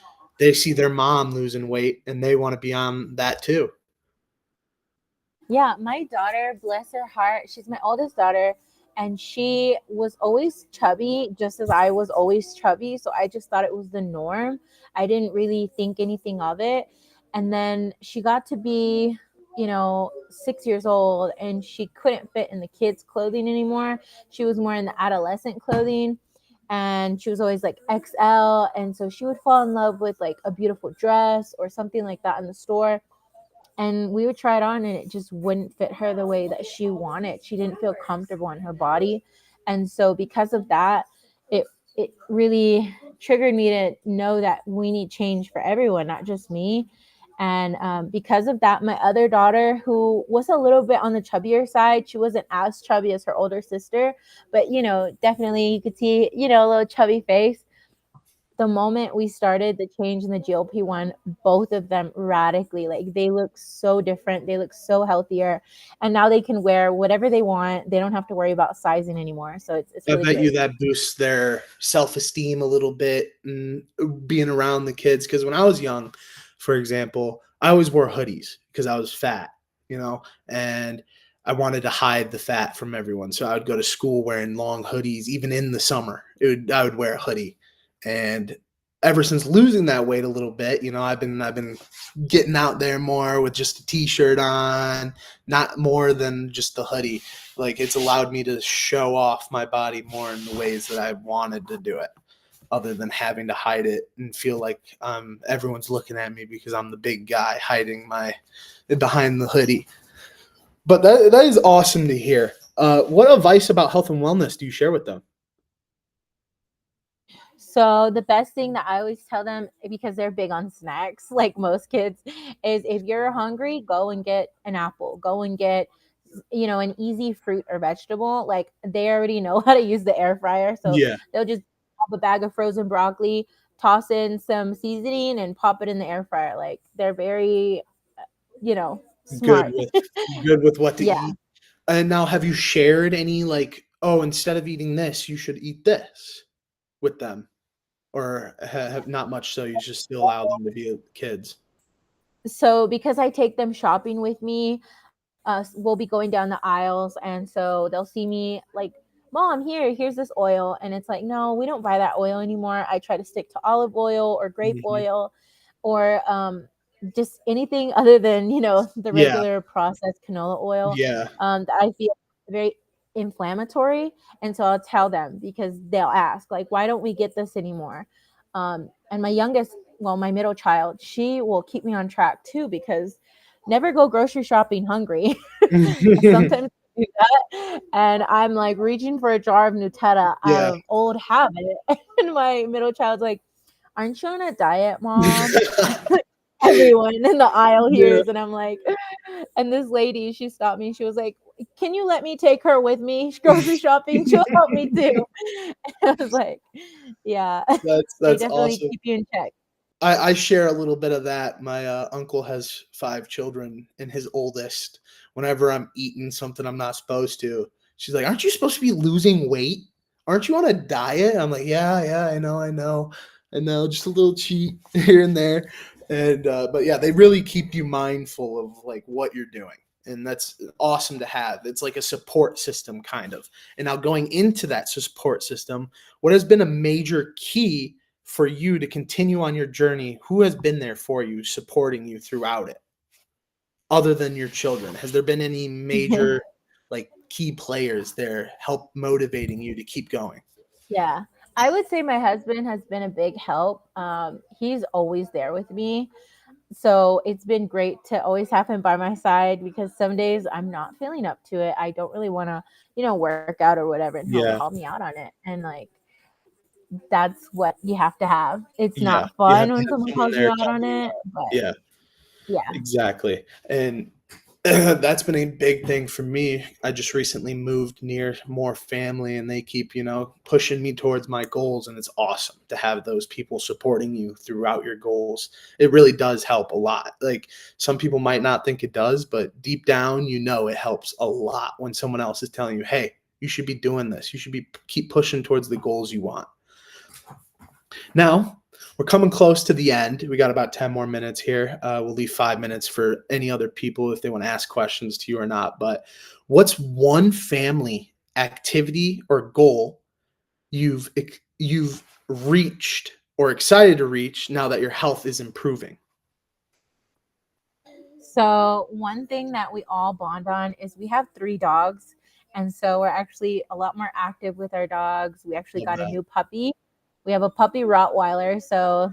they see their mom losing weight and they want to be on that too. Yeah, my daughter, bless her heart, she's my oldest daughter, and she was always chubby, just as I was always chubby. So I just thought it was the norm. I didn't really think anything of it. And then she got to be, 6 years old, and she couldn't fit in the kids' clothing anymore. She was more in the adolescent clothing. And she was always like XL. And so she would fall in love with like a beautiful dress or something like that in the store, and we would try it on and it just wouldn't fit her the way that she wanted. She didn't feel comfortable in her body. And so because of that, it it really triggered me to know that we need change for everyone, not just me. And because of that, my other daughter, who was a little bit on the chubbier side, she wasn't as chubby as her older sister, but definitely you could see, a little chubby face. The moment we started the change in the GLP-1, both of them radically, like, they look so different. They look so healthier. And now they can wear whatever they want. They don't have to worry about sizing anymore. So it's I really bet you great. that boosts their self-esteem a little bit and being around the kids. Because when I was young, for example, I always wore hoodies because I was fat, and I wanted to hide the fat from everyone. So I would go to school wearing long hoodies, even in the summer. I would wear a hoodie, and ever since losing that weight a little bit, I've been getting out there more with just a t-shirt on, not more than just the hoodie. Like, it's allowed me to show off my body more in the ways that I wanted to do it, other than having to hide it and feel like everyone's looking at me because I'm the big guy hiding my behind the hoodie. But that is awesome to hear. What advice about health and wellness do you share with them? So the best thing that I always tell them, because they're big on snacks, like most kids, is if you're hungry, go and get an apple. Go and get, an easy fruit or vegetable. Like, they already know how to use the air fryer, so Yeah, they'll just pop a bag of frozen broccoli, toss in some seasoning, and pop it in the air fryer. Like, they're very, good smart. with good with what to Yeah. eat. And now, have you shared any, like, oh, instead of eating this, you should eat this with them, or have not much? So you just still allow them to be kids. So because I take them shopping with me, we'll be going down the aisles, and so they'll see me like, "Mom, here's this oil," and it's like, "No, we don't buy that oil anymore." I try to stick to olive oil or grape Mhm. oil, or just anything other than the Yeah, regular processed canola oil, yeah, that I feel very inflammatory. And so I'll tell them, because they'll ask like, "Why don't we get this anymore?" And my youngest, well, my middle child, she will keep me on track too, because never go grocery shopping hungry. Sometimes I do that, and I'm like reaching for a jar of Nutella out yeah. of old habit. And my middle child's like, "Aren't you on a diet, mom?" Everyone in the aisle Yeah. hears, and I'm like, and this lady, she stopped me. She was like, "Can you let me take her with me grocery shopping? She'll help me too." I was like, yeah, they That's definitely awesome. keep you in check. I share a little bit of that. My uncle has 5 children, and his oldest, whenever I'm eating something I'm not supposed to, she's like, "Aren't you supposed to be losing weight? Aren't you on a diet?" I'm like, "Yeah, yeah, I know, just a little cheat here and there." And but yeah, they really keep you mindful of like what you're doing, and that's awesome to have. It's like a support system, kind of. And now, going into that support system, what has been a major key for you to continue on your journey? Who has been there for you, supporting you throughout it, other than your children? Has there been any major, like, key players there help motivating you to keep going? Yeah. I would say my husband has been a big help. He's always there with me. So it's been great to always have him by my side, because some days I'm not feeling up to it. I don't really want to, work out or whatever. And he'll Yeah, call me out on it. And like, that's what you have to have. It's yeah. not You have fun to when have someone someone calls you there out on covering you it. up. But Yeah. yeah. Exactly. And that's been a big thing for me. I just recently moved near more family, and they keep, pushing me towards my goals. And it's awesome to have those people supporting you throughout your goals. It really does help a lot. Like, some people might not think it does, but deep down, it helps a lot when someone else is telling you, "Hey, you should be doing this. You should keep pushing towards the goals you want." Now, we're coming close to the end. We got about 10 more minutes here. We'll leave 5 minutes for any other people if they want to ask questions to you or not. But what's one family activity or goal you've reached or excited to reach now that your health is improving? So one thing that we all bond on is we have 3 dogs. And so we're actually a lot more active with our dogs. We actually Love got a that. new puppy. We have a puppy Rottweiler. So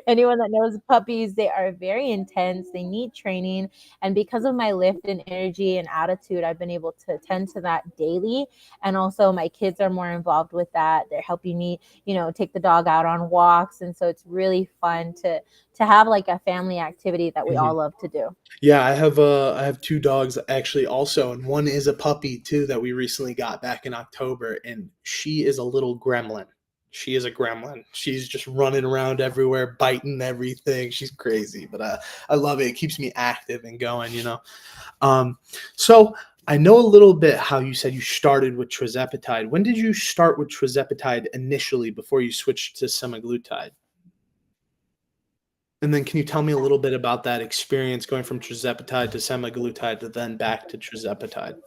anyone that knows puppies, they are very intense. They need training. And because of my lift and energy and attitude, I've been able to attend to that daily. And also my kids are more involved with that. They're helping me, take the dog out on walks. And so it's really fun to have like a family activity that we all love to do. Yeah, I have 2 dogs actually also, and one is a puppy too that we recently got back in October, and she is a little gremlin. She is a gremlin. She's just running around everywhere, biting everything. She's crazy, but I love it. It keeps me active and going. Um, so I know a little bit how you said you started with tirzepatide. When did you start with tirzepatide initially before you switched to semaglutide? And then can you tell me a little bit about that experience going from tirzepatide to semaglutide to then back to tirzepatide?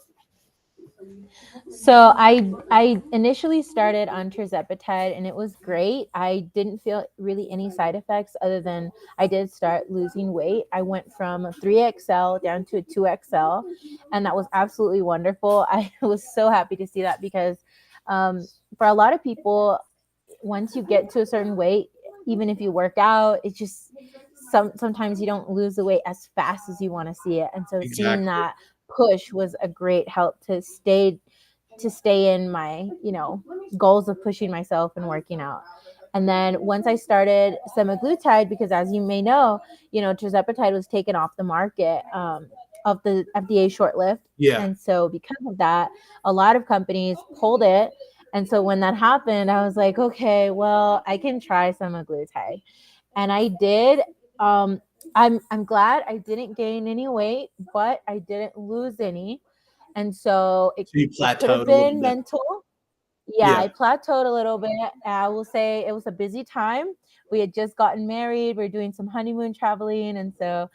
So I initially started on tirzepatide and it was great. I didn't feel really any side effects other than I did start losing weight. I went from a 3XL down to a 2XL, and that was absolutely wonderful. I was so happy to see that because for a lot of people, once you get to a certain weight, even if you work out, it's just sometimes you don't lose the weight as fast as you want to see it. And so seeing Exactly. that push was a great help to stay in my, goals of pushing myself and working out. And then once I started semaglutide, because as you may know, tirzepatide was taken off the market of the FDA short-lived. Yeah. And so because of that, a lot of companies pulled it. And so when that happened, I was like, okay, well, I can try semaglutide. And I did. Um, I'm glad I didn't gain any weight, but I didn't lose any. And so it, So you it could have plateaued a little been bit. mental. Yeah, Yeah. I plateaued a little bit. I will say it was a busy time. We had just gotten married. We are doing some honeymoon traveling. And so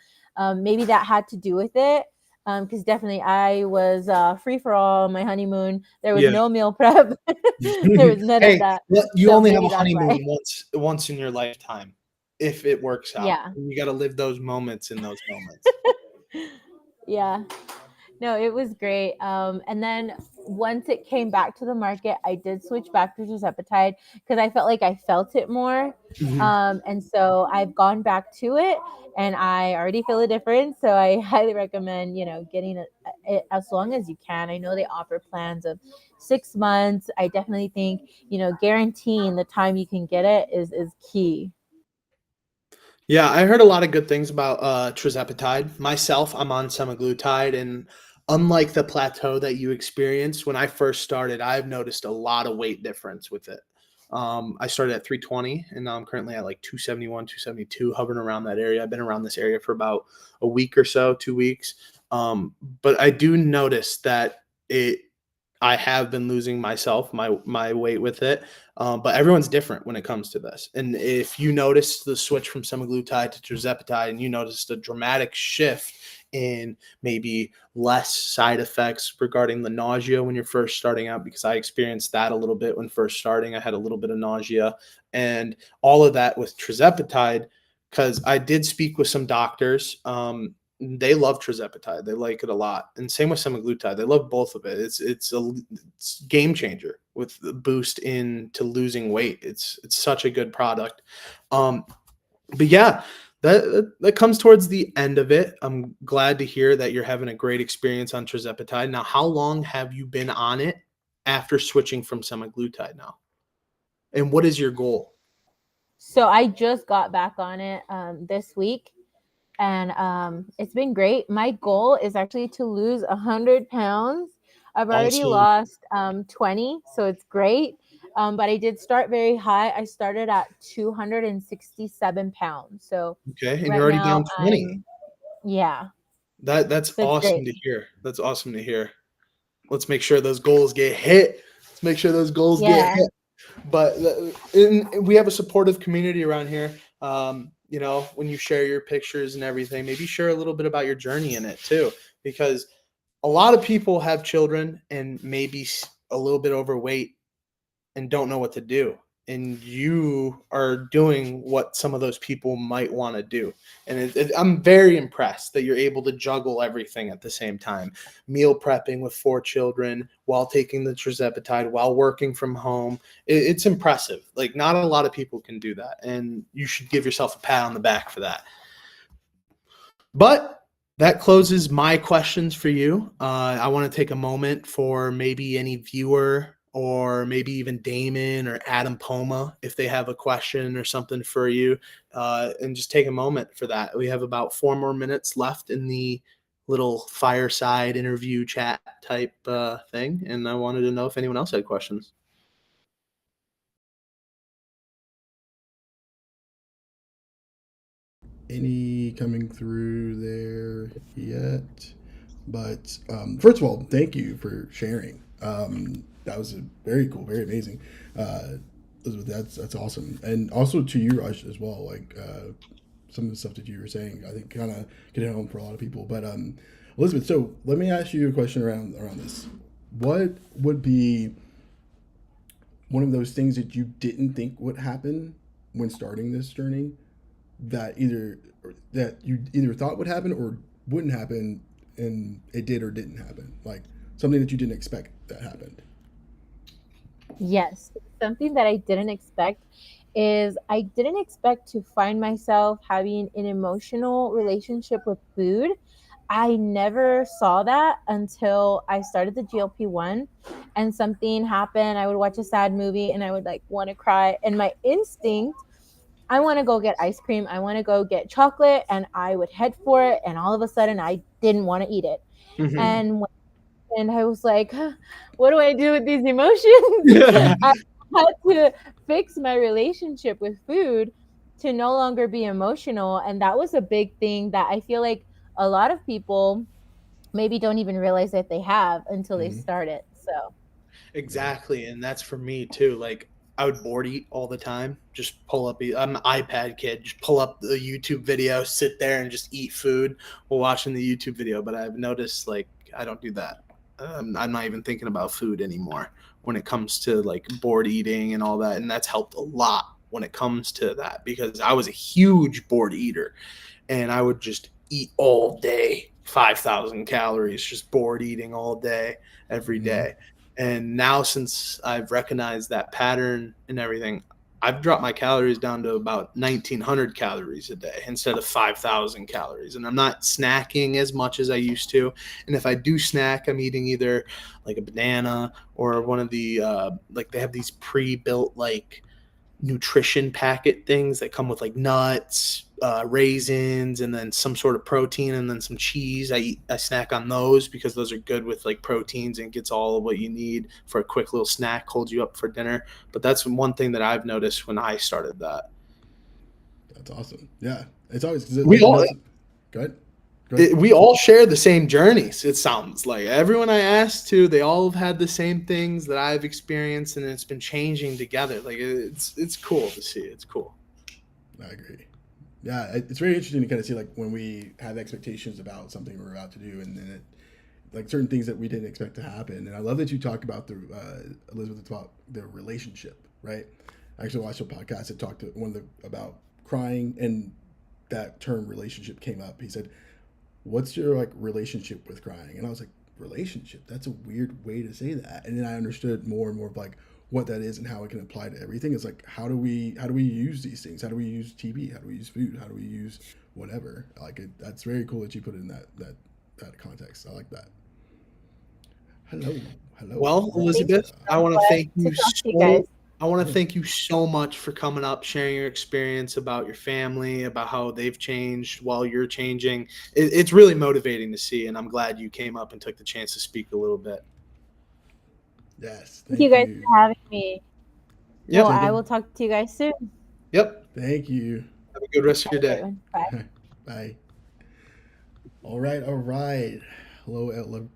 maybe that had to do with it. Because definitely I was free for all my honeymoon. There was Yeah. no meal prep. There was none of Hey, that. well, you So only have maybe a that's why. honeymoon once in your lifetime, if it works out. Yeah. You got to live those moments in those moments. Yeah. No, it was great. And then once it came back to the market, I did switch back to tirzepatide because I felt like I felt it more. Mhm. And so I've gone back to it, and I already feel a difference. So I highly recommend, getting it as long as you can. I know they offer plans of 6 months. I definitely think, guaranteeing the time you can get it is key. Yeah, I heard a lot of good things about tirzepatide. Myself, I'm on semaglutide, and unlike the plateau that you experienced when I first started, I've noticed a lot of weight difference with it. I started at 320, and now I'm currently at like 271, 272, hovering around that area. I've been around this area for about a week or so, 2 weeks. But I do notice that it I have been losing my weight with it, but everyone's different when it comes to this. And if you notice the switch from semaglutide to tirzepatide, and you noticed a dramatic shift in maybe less side effects regarding the nausea when you're first starting out, because I experienced that a little bit when first starting. I had a little bit of nausea, and all of that with tirzepatide, because I did speak with some doctors. They love tirzepatide. They like it a lot, and same with semaglutide. They love both of it. It's game changer with the boost into losing weight. It's such a good product. Um, but yeah, that comes towards the end of it. I'm glad to hear that you're having a great experience on tirzepatide. Now, how long have you been on it after switching from semaglutide now? And what is your goal? So I just got back on it this week, and it's been great. My goal is actually to lose 100 pounds. I've already Awesome. lost 20, so it's great. But I did start very high. I started at 267 pounds. So Okay, and you're right already now down 20. yeah, That's so it's awesome great. to hear. That's awesome to hear. Let's make sure those goals get hit. Let's make sure those goals get Yeah. hit. But we have a supportive community around here. You know, when you share your pictures and everything, maybe share a little bit about your journey in it too, because a lot of people have children and maybe a little bit overweight and don't know what to do. And you are doing what some of those people might want to do. And I'm very impressed that you're able to juggle everything at the same time. Meal prepping with 4 children while taking the tirzepatide, while working from home. It's impressive. Like, not a lot of people can do that. And you should give yourself a pat on the back for that. But that closes my questions for you. I want to take a moment for maybe any viewer or maybe even Damon or Adam Poma if they have a question or something for you, and just take a moment for that. We have about 4 more minutes left in the little fireside interview chat type thing, and I wanted to know if anyone else had questions. Any coming through there yet? But first of all, thank you for sharing. That was a very cool, very amazing. Elizabeth, that's awesome, and also to you, Raj, as well. Like some of the stuff that you were saying, I think kind of get it home for a lot of people. But Elizabeth, so let me ask you a question around this. What would be one of those things that you didn't think would happen when starting this journey, that you either thought would happen or wouldn't happen, and it did or didn't happen, like something that you didn't expect that happened? Yes, something that I didn't expect is I didn't expect to find myself having an emotional relationship with food. I never saw that until I started the GLP-1 and something happened. I would watch a sad movie and I would like want to cry. And my instinct, I want to go get ice cream. I want to go get chocolate. And I would head for it. And all of a sudden, I didn't want to eat it. Mm-hmm. And I was like, what do I do with these emotions? I had to fix my relationship with food to no longer be emotional. And that was a big thing that I feel like a lot of people maybe don't even realize that they have until they Mm-hmm. start it. So, Exactly, and that's for me too. Like, I would board eat all the time. Just pull up. I'm an iPad kid. Just pull up the YouTube video, sit there, and just eat food while watching the YouTube video. But I've noticed, like, I don't do that. I'm not even thinking about food anymore when it comes to like board eating and all that. And that's helped a lot when it comes to that, because I was a huge board eater and I would just eat all day, 5,000 calories, just bored eating all day, every Mm-hmm. day. And now, since I've recognized that pattern and everything, I've dropped my calories down to about 1,900 calories a day instead of 5,000 calories. And I'm not snacking as much as I used to. And if I do snack, I'm eating either like a banana or one of the, like, they have these pre built, like, nutrition packet things that come with like nuts, raisins, and then some sort of protein, and then some cheese. I snack on those because those are good with like proteins and gets all of what you need for a quick little snack, holds you up for dinner. But that's one thing that I've noticed when I started that. That's awesome. Yeah, it's always 'cause We like all that's go ahead. Go ahead. we all share the same journeys. It sounds like everyone I asked to, they all have had the same things that I've experienced, and it's been changing together. Like, it's cool to see. It's cool. I agree. Yeah, it's very interesting to kind of see like when we have expectations about something we're about to do, and then like certain things that we didn't expect to happen. And I love that you talk about the Elizabeth, about the relationship, right? I actually watched a podcast that talked to about crying, and that term relationship came up. He said, "What's your like relationship with crying?" And I was like, "Relationship? That's a weird way to say that." And then I understood more and more of like what that is and how it can apply to everything. It's like how do we use these things? How do we use TV? How do we use food? How do we use whatever? Like that's very cool that you put it in that context. I like that. Hello, hello. Well, thank you. Elizabeth, I I'm want to glad thank to you talk to you guys. so. I want to thank you so much for coming up, sharing your experience about your family, about how they've changed while you're changing. It's really motivating to see, and I'm glad you came up and took the chance to speak a little bit. Yes, Thank you thank guys you. for having me. Well, Yep. I will talk to you guys soon. Yep. Thank you. Have a good rest of Have your a great day. one. Bye. Bye. All right, all right. Hello, hello,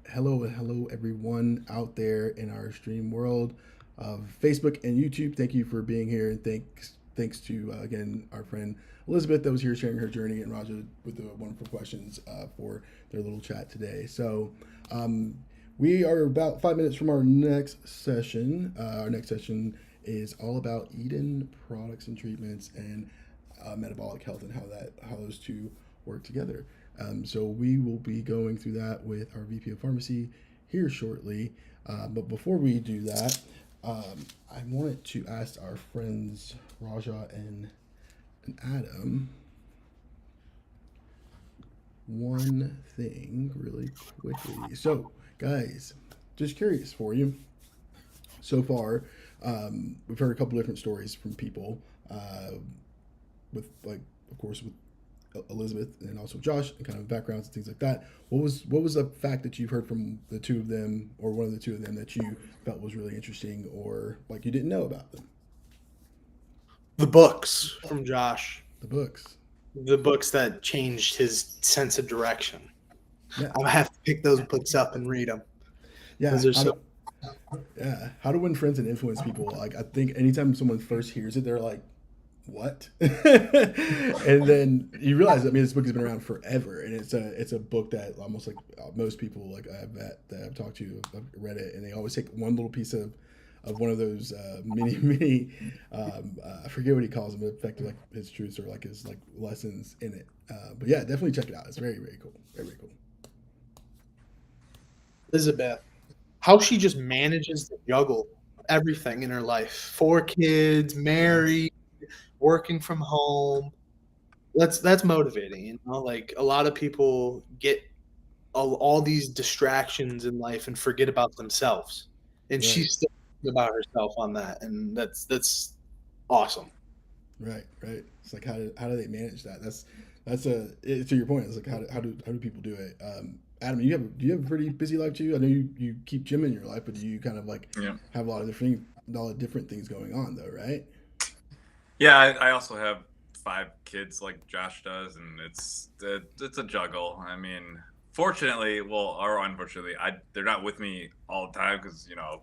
hello, everyone out there in our stream world. Facebook and YouTube. Thank you for being here, and thanks to again our friend Elizabeth that was here sharing her journey, and Raja with the wonderful questions for their little chat today. So we are about 5 minutes from our next session. Our next session is all about Eden products and treatments and metabolic health and how those two work together. So we will be going through that with our VP of Pharmacy here shortly. But before we do that, I wanted to ask our friends Raja and Adam one thing really quickly. So, guys, just curious for you. So far, we've heard a couple different stories from people, with like, of course, with Elizabeth and also Josh, and kind of backgrounds and things like that. What was a fact that you've heard from the two of them, or one of the two of them, that you felt was really interesting, or like you didn't know about them? The books from Josh. The books. The books that changed his sense of direction. Yeah. I'll have to pick those books up and read them. Yeah. How to win friends and influence people. Like, I think anytime someone first hears it, they're like, what? And then you realize, I mean, this book has been around forever, and it's a book that almost like most people like I've met that I've talked to have read it, and they always take one little piece of one of those mini I forget what he calls them, effective, like his truths or like his like lessons in it. But yeah, definitely check it out. It's very, very cool. Very, very cool. Elizabeth, how she just manages to juggle everything in her life. 4 kids, married, working from home. That's motivating, you know? Like, a lot of people get all these distractions in life and forget about themselves. And Right. she's still thinking about herself on that, and that's awesome. Right. It's like, how do they manage that? To your point. It's like, how do people do it? Adam, do you have a pretty busy life too? I know you keep gym in your life, but do you kind of like have a lot of different things going on though, right? Yeah, I also have 5 kids like Josh does, and it's a juggle. I mean, fortunately, or unfortunately, they're not with me all the time because you know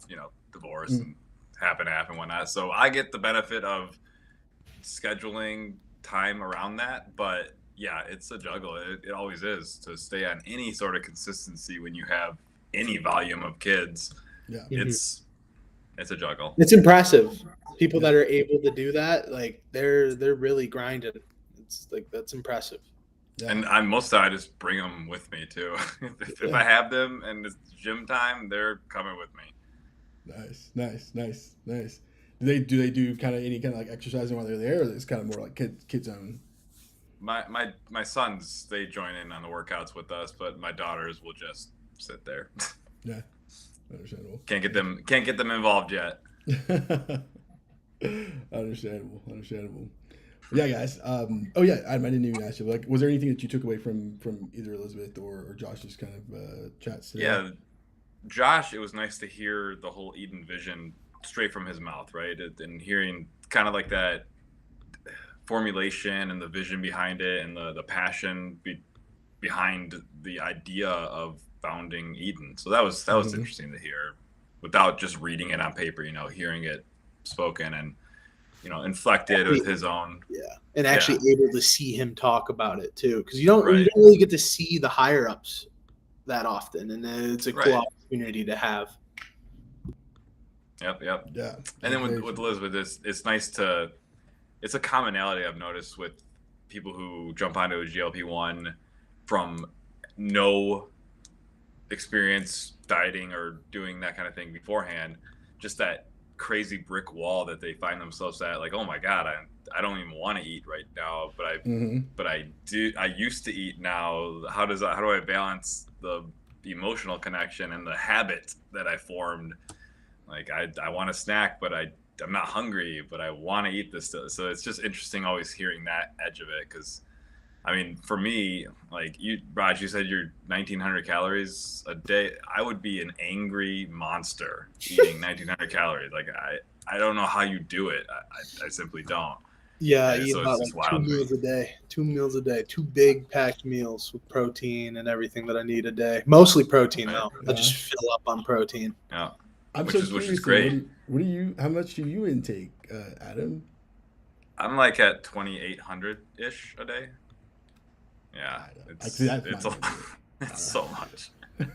divorce and happen and whatnot. So I get the benefit of scheduling time around that, but yeah, it's a juggle. It always is to stay on any sort of consistency when you have any volume of kids. Yeah, it's a juggle. It's impressive. People that are able to do that, like they're really grinding. It's like, that's impressive. Yeah. And most of the time, I just bring them with me too. if I have them and it's gym time, they're coming with me. Nice. Do they do kind of any kind of like exercising while they're there, or it's kind of more like kids own? My sons, they join in on the workouts with us, but my daughters will just sit there. Yeah, understandable. Can't get them involved yet. Understandable. Yeah, guys. Oh yeah, Adam, I didn't even ask you. Like, was there anything that you took away from either Elizabeth or Josh's kind of chats today? Yeah, Josh, it was nice to hear the whole Eden vision straight from his mouth, right? And hearing kind of like that formulation and the vision behind it, and the passion behind the idea of founding Eden. So that was interesting to hear, without just reading it on paper. Hearing it spoken and inflected with his own. Yeah, and actually able to see him talk about it too, because you don't really get to see the higher ups that often, and it's a cool opportunity to have. Yep. Yeah. And then with Elizabeth, it's nice to. It's a commonality I've noticed with people who jump onto a GLP-1 from no experience dieting or doing that kind of thing beforehand. Just that crazy brick wall that they find themselves at, like, oh my God, I don't even want to eat right now, but I do. I used to eat now. How do I balance the emotional connection and the habit that I formed? Like, I want to snack, but I'm not hungry, but I want to eat this stuff. So it's just interesting always hearing that edge of it. Because, I mean, for me, like Raj, you said you're 1,900 calories a day. I would be an angry monster eating 1,900 calories. Like, I don't know how you do it. I simply don't. Yeah, I eat about like 2 meals a day. 2 meals a day. 2 big packed meals with protein and everything that I need a day. Mostly protein, though. I just fill up on protein. Yeah. I'm which so is curious. great. What do you? How much do you intake, Adam? I'm like at 2,800 ish a day. Yeah, I see that's my it's a number. it's so much.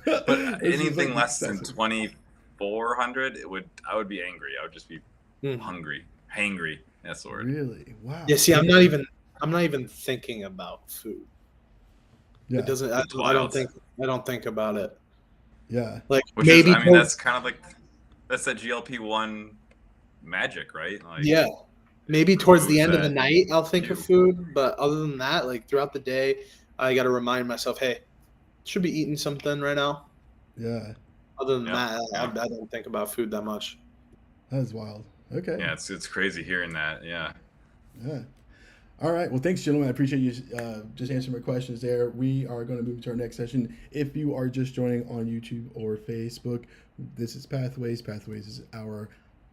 But This is anything like less than excessive. 2,400, I would be angry. I would just be Mhm. hangry. That's the word. Really? Wow. Yeah, see, I'm not even thinking about food. Yeah. It doesn't. It's I don't wild. think about it. Yeah. Like Which maybe is, I mean, towards, that's kind of like that's that GLP-1 magic, right? Like, yeah, maybe the towards the foods end of the that night I'll think you- of food, but other than that, like throughout the day, I got to remind myself, hey, should be eating something right now. Yeah. Other than Yeah, that, yeah. I don't think about food that much. That is wild. Okay. Yeah, it's crazy hearing that. Yeah. Yeah. All right. Well, thanks, gentlemen. I appreciate you just answering my questions there. We are going to move to our next session. If you are just joining on YouTube or Facebook, this is Pathways. Pathways is our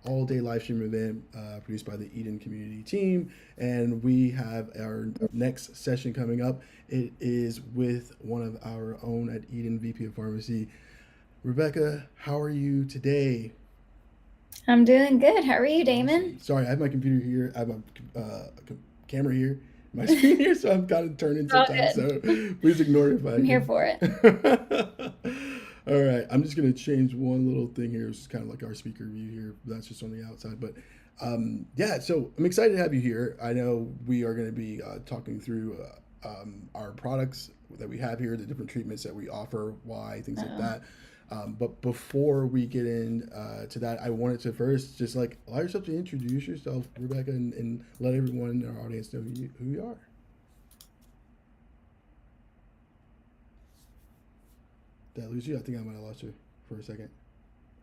all-day live stream event produced by the Eden Community Team, and we have our next session coming up. It is with one of our own at Eden, VP of Pharmacy. Rebecca, how are you today? I'm doing good. How are you, Damon? Awesome. Sorry, I have my computer here. I have my camera here, my screen here, so I'm kind of turning All sometimes. So good. please ignore it if I'm here for it. All right, I'm just gonna change one little thing here. It's kind of like our speaker view here. That's just on the outside, but yeah. So I'm excited to have you here. I know we are going to be talking through our products that we have here, the different treatments that we offer, why things like that. But before we get in to that, I wanted to first just like allow yourself to introduce yourself, Rebecca, and let everyone in our audience know who you are. Did I lose you? I think I might have lost you for a second.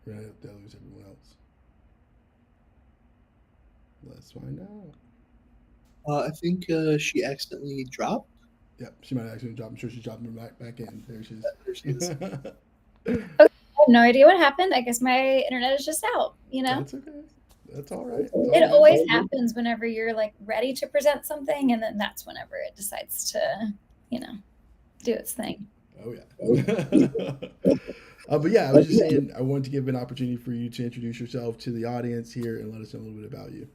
Or did I lose everyone else? Let's find out. I think she accidentally dropped. Yep, she might have accidentally dropped. I'm sure she's dropping back in. There she is. There she is. I have no idea what happened. I guess my internet is just out, you know? That's okay. That's all right. It always happens whenever you're like ready to present something, and then that's whenever it decides to, you know, do its thing. Oh yeah. But yeah, I was just saying I wanted to give an opportunity for you to introduce yourself to the audience here and let us know a little bit about you.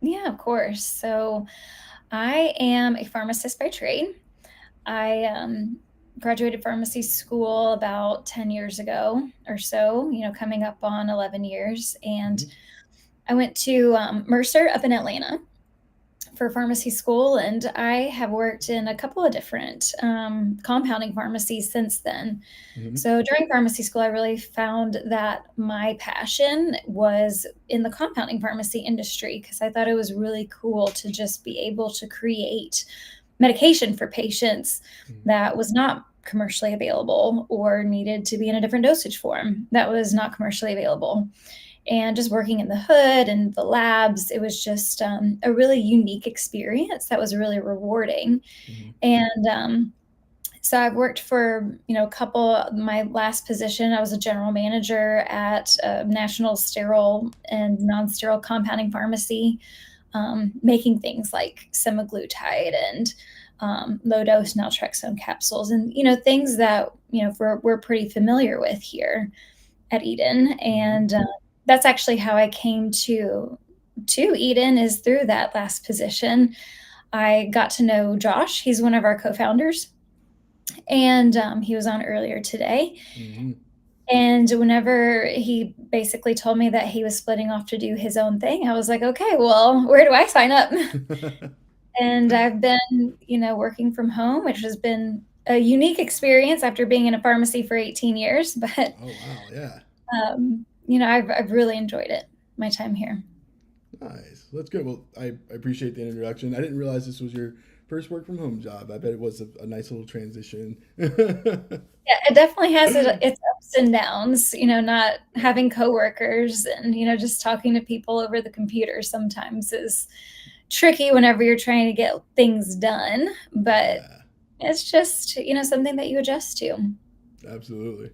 Yeah, of course. So I am a pharmacist by trade. I graduated pharmacy school about 10 years ago or so, you know, coming up on 11 years. And I went to Mercer up in Atlanta for pharmacy school, and I have worked in a couple of different compounding pharmacies since then. So during pharmacy school, I really found that my passion was in the compounding pharmacy industry because I thought it was really cool to just be able to create medication for patients that was not commercially available or needed to be in a different dosage form that was not commercially available. And just working in the hood and the labs, it was just a really unique experience that was really rewarding. And so I've worked for, you know, a couple. My last position, I was a general manager at a national sterile and non-sterile compounding pharmacy, making things like semaglutide and low-dose naltrexone capsules, and you know, things that, you know, we're pretty familiar with here at Eden. And that's actually how I came to Eden, is through that last position. I got to know Josh. He's one of our co-founders, and he was on earlier today. And whenever he basically told me that he was splitting off to do his own thing, I was like, okay, well, where do I sign up? And I've been, you know, working from home, which has been a unique experience after being in a pharmacy for 18 years. But oh wow, yeah. You know, I've really enjoyed it, my time here. Nice. That's good. Well, I appreciate the introduction. I didn't realize this was your first work from home job. I bet it was a nice little transition. Yeah, it definitely has its ups and downs, you know, not having coworkers and, you know, just talking to people over the computer sometimes is tricky whenever you're trying to get things done, but it's just, you know, something that you adjust to. Absolutely.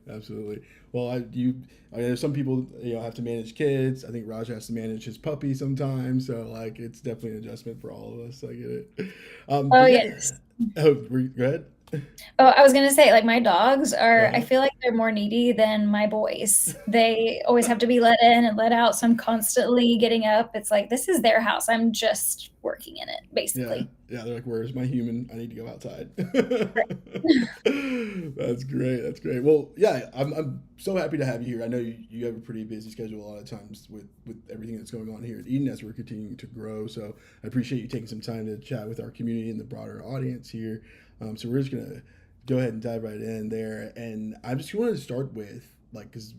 Well, I mean, some people, you know, have to manage kids. I think Raj has to manage his puppy sometimes. So, like, it's definitely an adjustment for all of us. I get it. Yes. Oh, go ahead. Oh, I was gonna say, like, my dogs are, I Uh-huh. feel like they're more needy than my boys. They always have to be let in and let out, so I'm constantly getting up. It's like, this is their house. I'm just working in it, Yeah, basically. yeah. They're like, "Where's my human? I need to go outside." That's great. That's great. Well, yeah, I'm so happy to have you here. I know you have a pretty busy schedule a lot of times with everything that's going on here at Eden as we're continuing to grow. So I appreciate you taking some time to chat with our community and the broader audience here. So we're just gonna go ahead and dive right in there. And I just wanted to start with like, because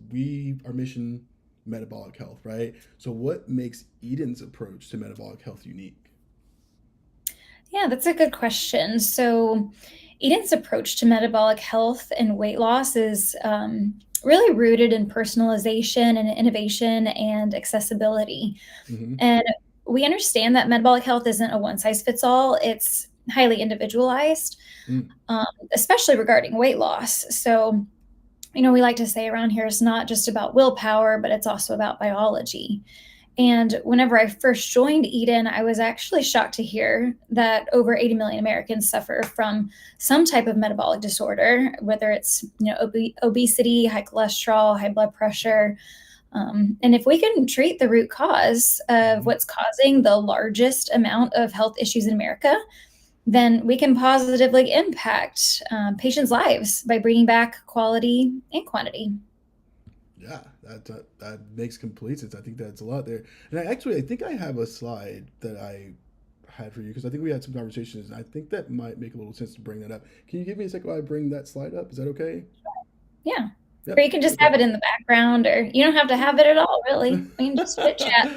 our mission metabolic health, right? So what makes Eden's approach to metabolic health unique? Yeah, that's a good question. So, Eden's approach to metabolic health and weight loss is really rooted in personalization and innovation and accessibility. Mm-hmm. And we understand that metabolic health isn't a one size fits all, it's highly individualized, Mm. um, especially regarding weight loss. So, we like to say around here it's not just about willpower, but it's also about biology. And whenever I first joined Eden, I was actually shocked to hear that over 80 million Americans suffer from some type of metabolic disorder, whether it's obesity, high cholesterol, high blood pressure. And if we can treat the root cause of Mhm. what's causing the largest amount of health issues in America, then we can positively impact patients' lives by bringing back quality and quantity. Yeah, that makes complete sense. I think that's a lot there. And I think I have a slide that I had for you because I think we had some conversations, and I think that might make a little sense to bring that up. Can you give me a second while I bring that slide up? Is that okay? Yeah. Or Yep. you can just Okay. have it in the background, or you don't have to have it at all, really. We can just chit chat.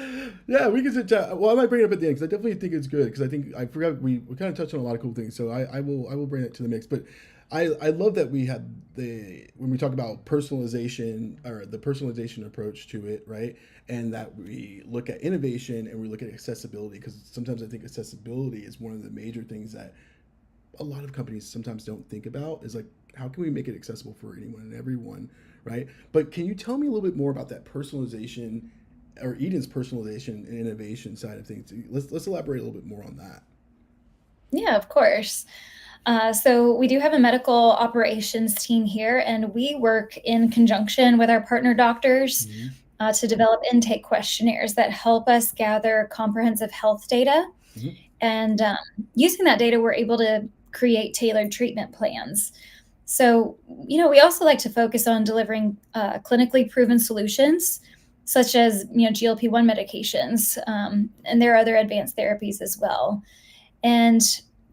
Yeah, we can sit chat. Well, I might bring it up at the end because I definitely think it's good because I think I forgot we kind of touched on a lot of cool things. So I will bring it to the mix. But I love that we had when we talk about personalization or the personalization approach to it, right? And that we look at innovation and we look at accessibility because sometimes I think accessibility is one of the major things that a lot of companies sometimes don't think about is like how can we make it accessible for anyone and everyone, right? But can you tell me a little bit more about that personalization or Eden's personalization and innovation side of things? Let's elaborate a little bit more on that. Yeah, of course. So we do have a medical operations team here, and we work in conjunction with our partner doctors Mm-hmm. to develop intake questionnaires that help us gather comprehensive health data. Mm-hmm. And using that data, we're able to create tailored treatment plans. So, we also like to focus on delivering clinically proven solutions, such as, GLP-1 medications, and there are other advanced therapies as well. And,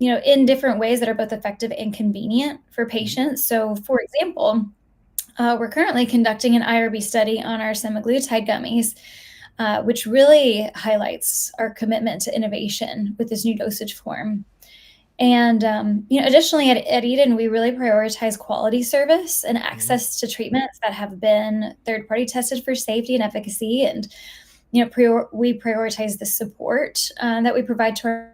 in different ways that are both effective and convenient for Mm-hmm. patients. So, for example, we're currently conducting an IRB study on our semaglutide gummies, which really highlights our commitment to innovation with this new dosage form. And additionally, at Eden, we really prioritize quality service and Mm-hmm. access to treatments that have been third-party tested for safety and efficacy. And we prioritize the support that we provide to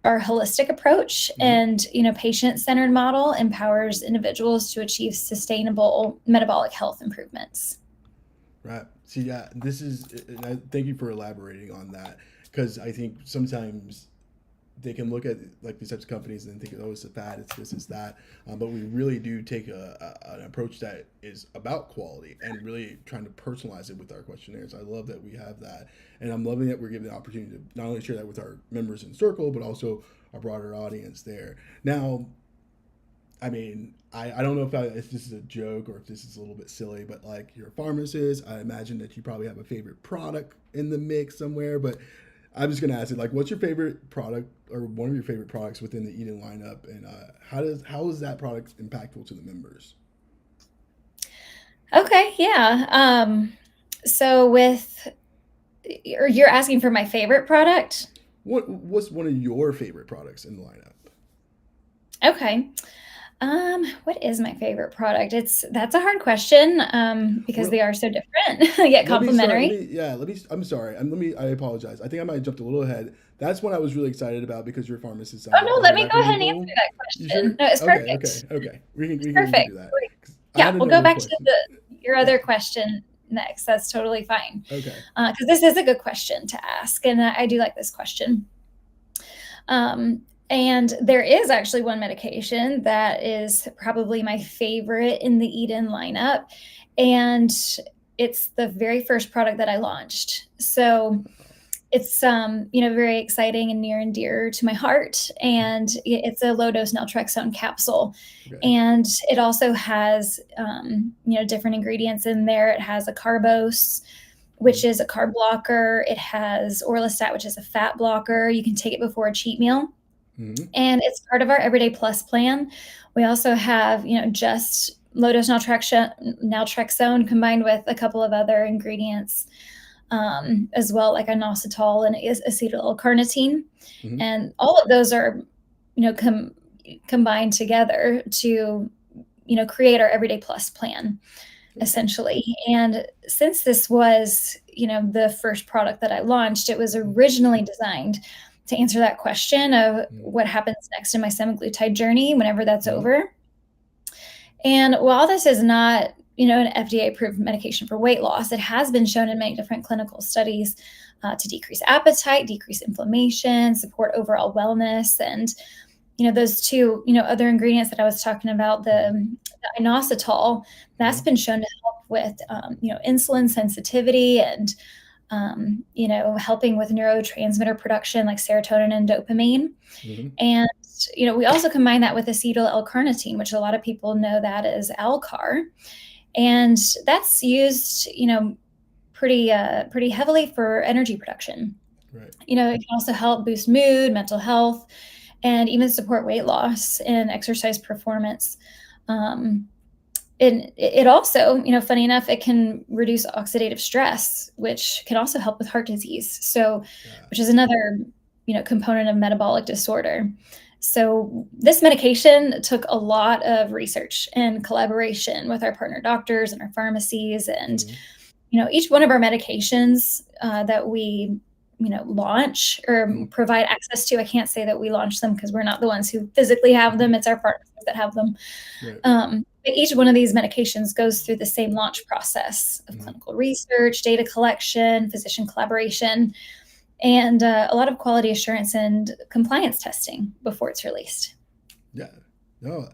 our holistic approach, Mm-hmm. and patient-centered model empowers individuals to achieve sustainable metabolic health improvements. Right. See, yeah, thank you for elaborating on that because I think sometimes they can look at like these types of companies and think, oh, it's a fad, it's this, it's that. But we really do take an approach that is about quality and really trying to personalize it with our questionnaires. I love that we have that. And I'm loving that we're given the opportunity to not only share that with our members in Circle, but also our broader audience there. Now, I mean, I don't know if this is a joke or if this is a little bit silly, but like you're a pharmacist, I imagine that you probably have a favorite product in the mix somewhere. But I'm just gonna ask you, like, what's your favorite product or one of your favorite products within the Eden lineup, and how is that product impactful to the members? Okay, yeah. So you're asking for my favorite product? What's one of your favorite products in the lineup? Okay. What is my favorite product? That's a hard question, because Well, they are so different yet let me sorry. complementary. I'm sorry. I apologize. I think I might have jumped a little ahead. That's one I was really excited about because you're a pharmacist. Oh no, I let think me that go could ahead be and answer cool. that You sure? question. No, it's perfect. Okay. It's We can perfect. do that. Great. 'Cause I Yeah, had we'll go another back to question. your Yeah. other question next. That's totally fine. Okay. Because this is a good question to ask, and I do like this question. And there is actually one medication that is probably my favorite in the Eden lineup. And it's the very first product that I launched. So it's very exciting and near and dear to my heart. And it's a low dose naltrexone capsule. Okay. And it also has different ingredients in there. It has a carbose, which is a carb blocker. It has orlistat, which is a fat blocker. You can take it before a cheat meal. Mhm. And it's part of our Everyday Plus plan. We also have, just low dose naltrexone combined with a couple of other ingredients as well, like inositol and acetyl L-carnitine. Mhm. And all of those are, combined together to, create our Everyday Plus plan, essentially. And since this was, the first product that I launched, it was originally designed to answer that question of what happens next in my semaglutide journey whenever that's over. And while this is not, an FDA-approved medication for weight loss, it has been shown in many different clinical studies to decrease appetite, decrease inflammation, support overall wellness. And, those two, other ingredients that I was talking about, the inositol, that's been shown to help with, insulin sensitivity and, helping with neurotransmitter production like serotonin and dopamine. And, we also combine that with acetyl L-carnitine, which a lot of people know that as Alcar. And that's used, pretty heavily for energy production. Right. It can also help boost mood, mental health, and even support weight loss and exercise performance. And it also, funny enough, it can reduce oxidative stress, which can also help with heart disease. So, which is another, component of metabolic disorder. So this medication took a lot of research and collaboration with our partner doctors and our pharmacies. And, each one of our medications that we, launch or provide access to, I can't say that we launch them because we're not the ones who physically have them. It's our partners that have them. Right. But each one of these medications goes through the same launch process of clinical research, data collection, physician collaboration, and a lot of quality assurance and compliance testing before it's released. Yeah. No,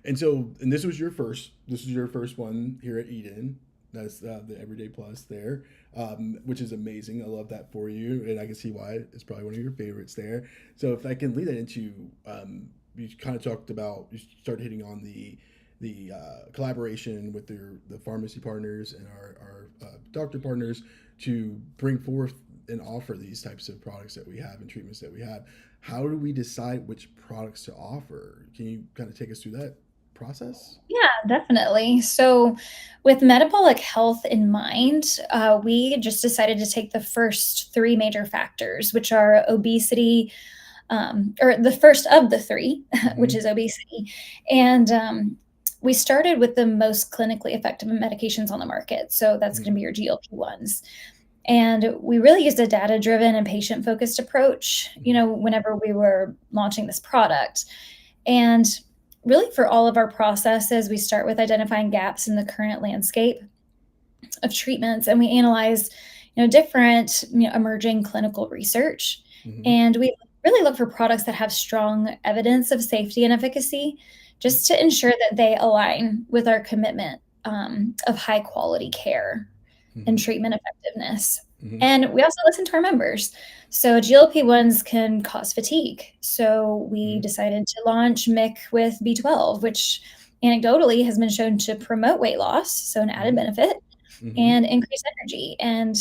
and this was your first. This is your first one here at Eden. That's the Everyday Plus there, which is amazing. I love that for you, and I can see why it's probably one of your favorites there. So if I can lead that into, you kind of talked about, you started hitting on the collaboration with the pharmacy partners and our doctor partners to bring forth and offer these types of products that we have and treatments that we have. How do we decide which products to offer? Can you kind of take us through that process? Yeah, definitely. So with metabolic health in mind, we just decided to take the first three major factors, which are obesity, or the first of the three, which is obesity. And we started with the most clinically effective medications on the market. So that's going to be your GLP-1s. And we really used a data-driven and patient-focused approach, whenever we were launching this product. And really for all of our processes, we start with identifying gaps in the current landscape of treatments. And we analyze, different, emerging clinical research. And we really look for products that have strong evidence of safety and efficacy, just to ensure that they align with our commitment of high quality care and treatment effectiveness. And we also listen to our members. So GLP-1s can cause fatigue. So we decided to launch MIC with B12, which anecdotally has been shown to promote weight loss, so an added benefit, and increase energy. And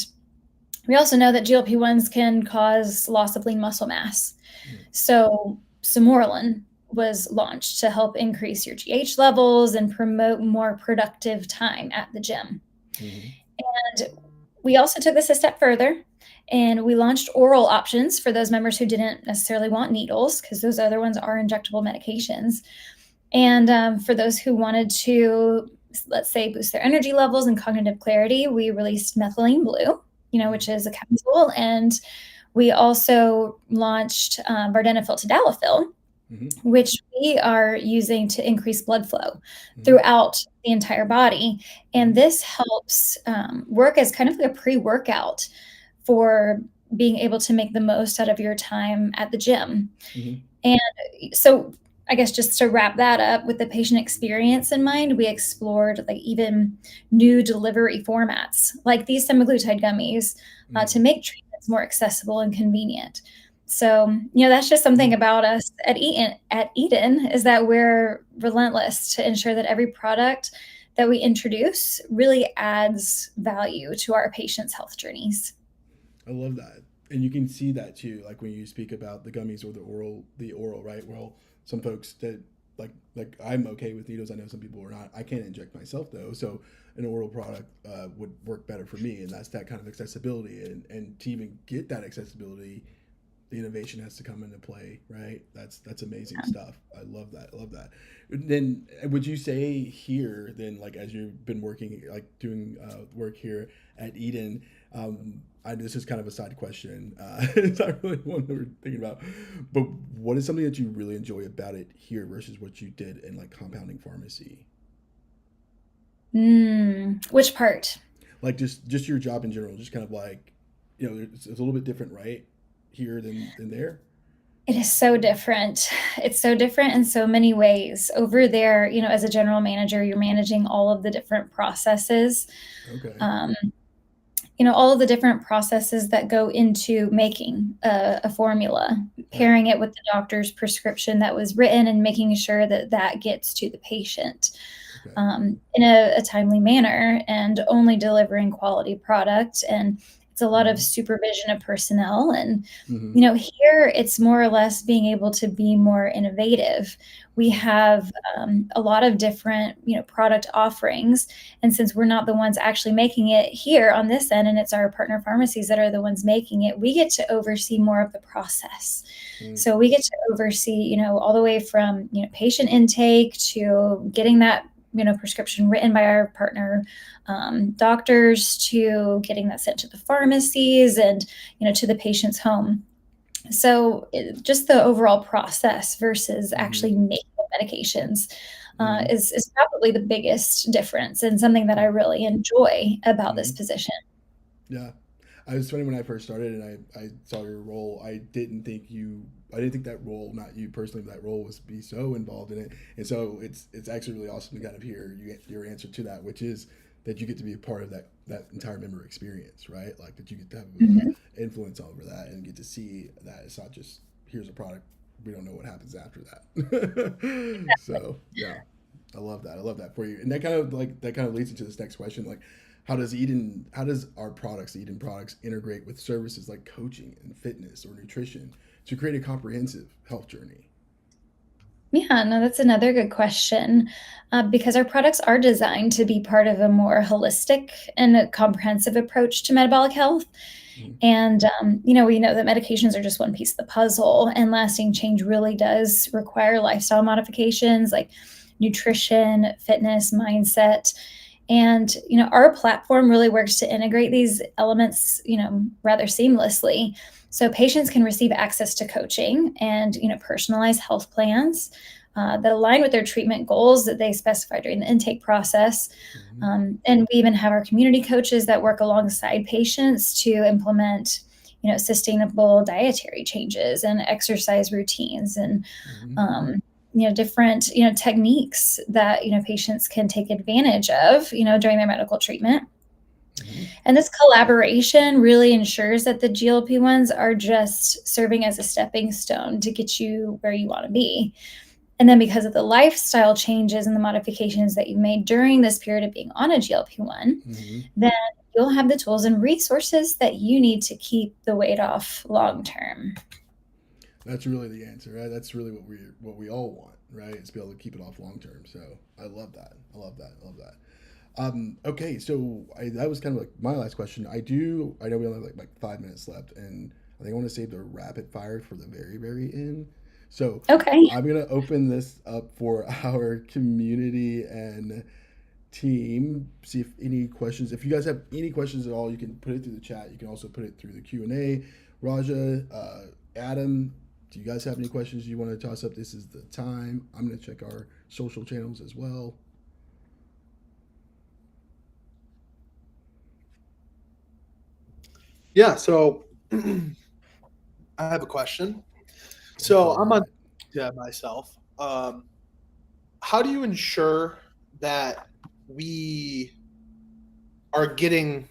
we also know that GLP-1s can cause loss of lean muscle mass. So Samorelin was launched to help increase your GH levels and promote more productive time at the gym. And we also took this a step further, and we launched oral options for those members who didn't necessarily want needles, because those other ones are injectable medications. And for those who wanted to, let's say, boost their energy levels and cognitive clarity, we released methylene blue, which is a capsule. And we also launched vardenafil tadalafil, which we are using to increase blood flow throughout the entire body. And this helps work as kind of like a pre-workout for being able to make the most out of your time at the gym. Hmm. And so I guess just to wrap that up, with the patient experience in mind, we explored like even new delivery formats like these semaglutide gummies to make treatments more accessible and convenient. So, that's just something about us at Eden is that we're relentless to ensure that every product that we introduce really adds value to our patients' health journeys. I love that, and you can see that too, like when you speak about the gummies or the oral, right? Well, some folks that like I'm okay with needles. I know some people are not. I can't inject myself though, so an oral product would work better for me, and that's that kind of accessibility. And to even get that accessibility, the innovation has to come into play, right? That's amazing stuff. I love that. I love that. Then would you say here then, like as you've been working, like doing work here at Eden, this is kind of a side question. It's not really one that we're thinking about, but what is something that you really enjoy about it here versus what you did in like compounding pharmacy? Which part? Like just your job in general, just kind of like, it's a little bit different, right? Here than there. It is so different. It's so different in so many ways. Over there, as a general manager, you're managing all of the different processes. Okay. All of the different processes that go into making a formula, pairing it with the doctor's prescription that was written, and making sure that that gets to the patient Okay. in a timely manner, and only delivering quality product. And it's a lot of supervision of personnel. And, Hmm. here it's more or less being able to be more innovative. We have a lot of different, product offerings. And since we're not the ones actually making it here on this end, and it's our partner pharmacies that are the ones making it, we get to oversee more of the process. So we get to oversee, all the way from, patient intake to getting that, prescription written by our partner doctors, to getting that sent to the pharmacies and, to the patient's home. So just the overall process versus Hmm. actually making the medications Hmm. is probably the biggest difference, and something that I really enjoy about this Hmm. position. Yeah. I was funny when I first started and I saw your role. I didn't think that role, not you personally, but that role was be so involved in it. And so it's actually really awesome to kind of hear your answer to that, which is that you get to be a part of that entire member experience, right? Like that you get to have Mhm. influence over that and get to see that it's not just here's a product, we don't know what happens after that. So yeah, I love that. I love that for you. And that kind of leads into this next question. Like, how does our products, the Eden products, integrate with services like coaching and fitness or nutrition to create a comprehensive health journey? Yeah, no, that's another good question, because our products are designed to be part of a more holistic and a comprehensive approach to metabolic health. Mhm. And, we know that medications are just one piece of the puzzle, and lasting change really does require lifestyle modifications like nutrition, fitness, mindset. And, our platform really works to integrate these elements, rather seamlessly. So patients can receive access to coaching and, personalized health plans that align with their treatment goals that they specify during the intake process. Mhm. And we even have our community coaches that work alongside patients to implement, sustainable dietary changes and exercise routines, and Mhm. um, different, techniques that, patients can take advantage of, during their medical treatment. Mhm. And this collaboration really ensures that the GLP-1s are just serving as a stepping stone to get you where you want to be. And then, because of the lifestyle changes and the modifications that you made during this period of being on a GLP-1, Mhm. then you'll have the tools and resources that you need to keep the weight off long term. That's really the answer, right? That's really what we all want, right? Is to be able to keep it off long term. So I love that. I love that. I love that. Okay, so that was kind of like my last question. I know we only have like 5 minutes left, and I think I want to save the rapid fire for the very, very end. So Okay. I'm gonna open this up for our community and team. See if any questions. If you guys have any questions at all, you can put it through the chat. You can also put it through the Q&A. Raja, Adam, do you guys have any questions you want to toss up? This is the time. I'm gonna check our social channels as well. Yeah, so I have a question. So I'm on myself. How do you ensure that we are getting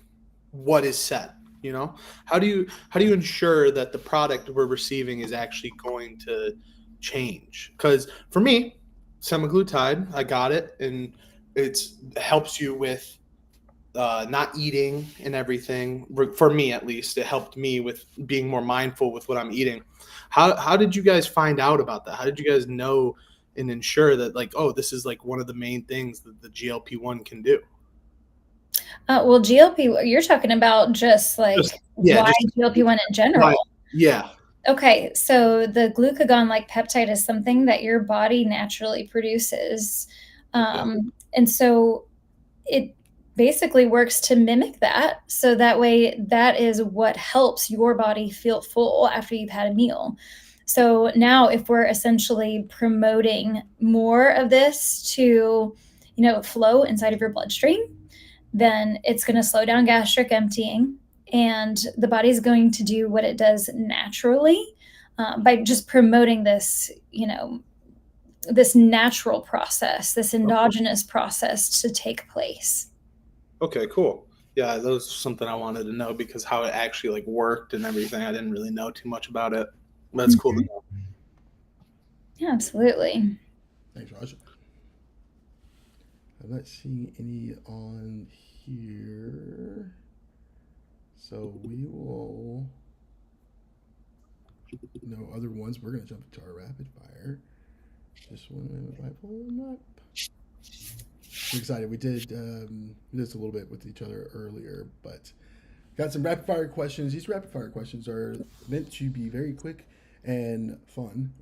what is said? You know, how do you ensure that the product we're receiving is actually going to change? Because for me, semaglutide, I got it, and it helps you with not eating and everything. For me, at least, it helped me with being more mindful with what I'm eating. How did you guys find out about that? How did you guys know and ensure that, like, oh, this is like one of the main things that the GLP-1 can do? Well, GLP, you're talking about just like why GLP-1 in general. Right. Yeah. Okay, so the glucagon-like peptide is something that your body naturally produces. And so it basically works to mimic that. So that way, that is what helps your body feel full after you've had a meal. So now if we're essentially promoting more of this to, flow inside of your bloodstream, then it's going to slow down gastric emptying, and the body's going to do what it does naturally by just promoting this, this natural process, this endogenous process to take place. Okay, cool. Yeah, that was something I wanted to know, because how it actually like worked and everything. I didn't really know too much about it. That's cool to know. Yeah, absolutely. Thanks, Raj. I'm not seeing any on here. So we will. No other ones. We're going to jump into our rapid fire. Just one minute. If I pull them up. I'm excited. We did this a little bit with each other earlier, but got some rapid fire questions. These rapid fire questions are meant to be very quick and fun.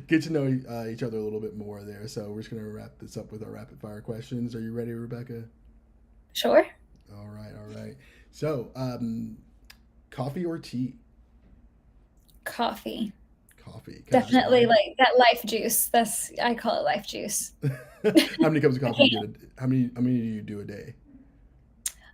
Get to know each other a little bit more there. So we're just going to wrap this up with our rapid fire questions. Are you ready, Rebecca? Sure. All right. So, coffee or tea? Coffee. Coffee. Definitely like that life juice. I call it life juice. How many cups of coffee do you get? How many do you do a day?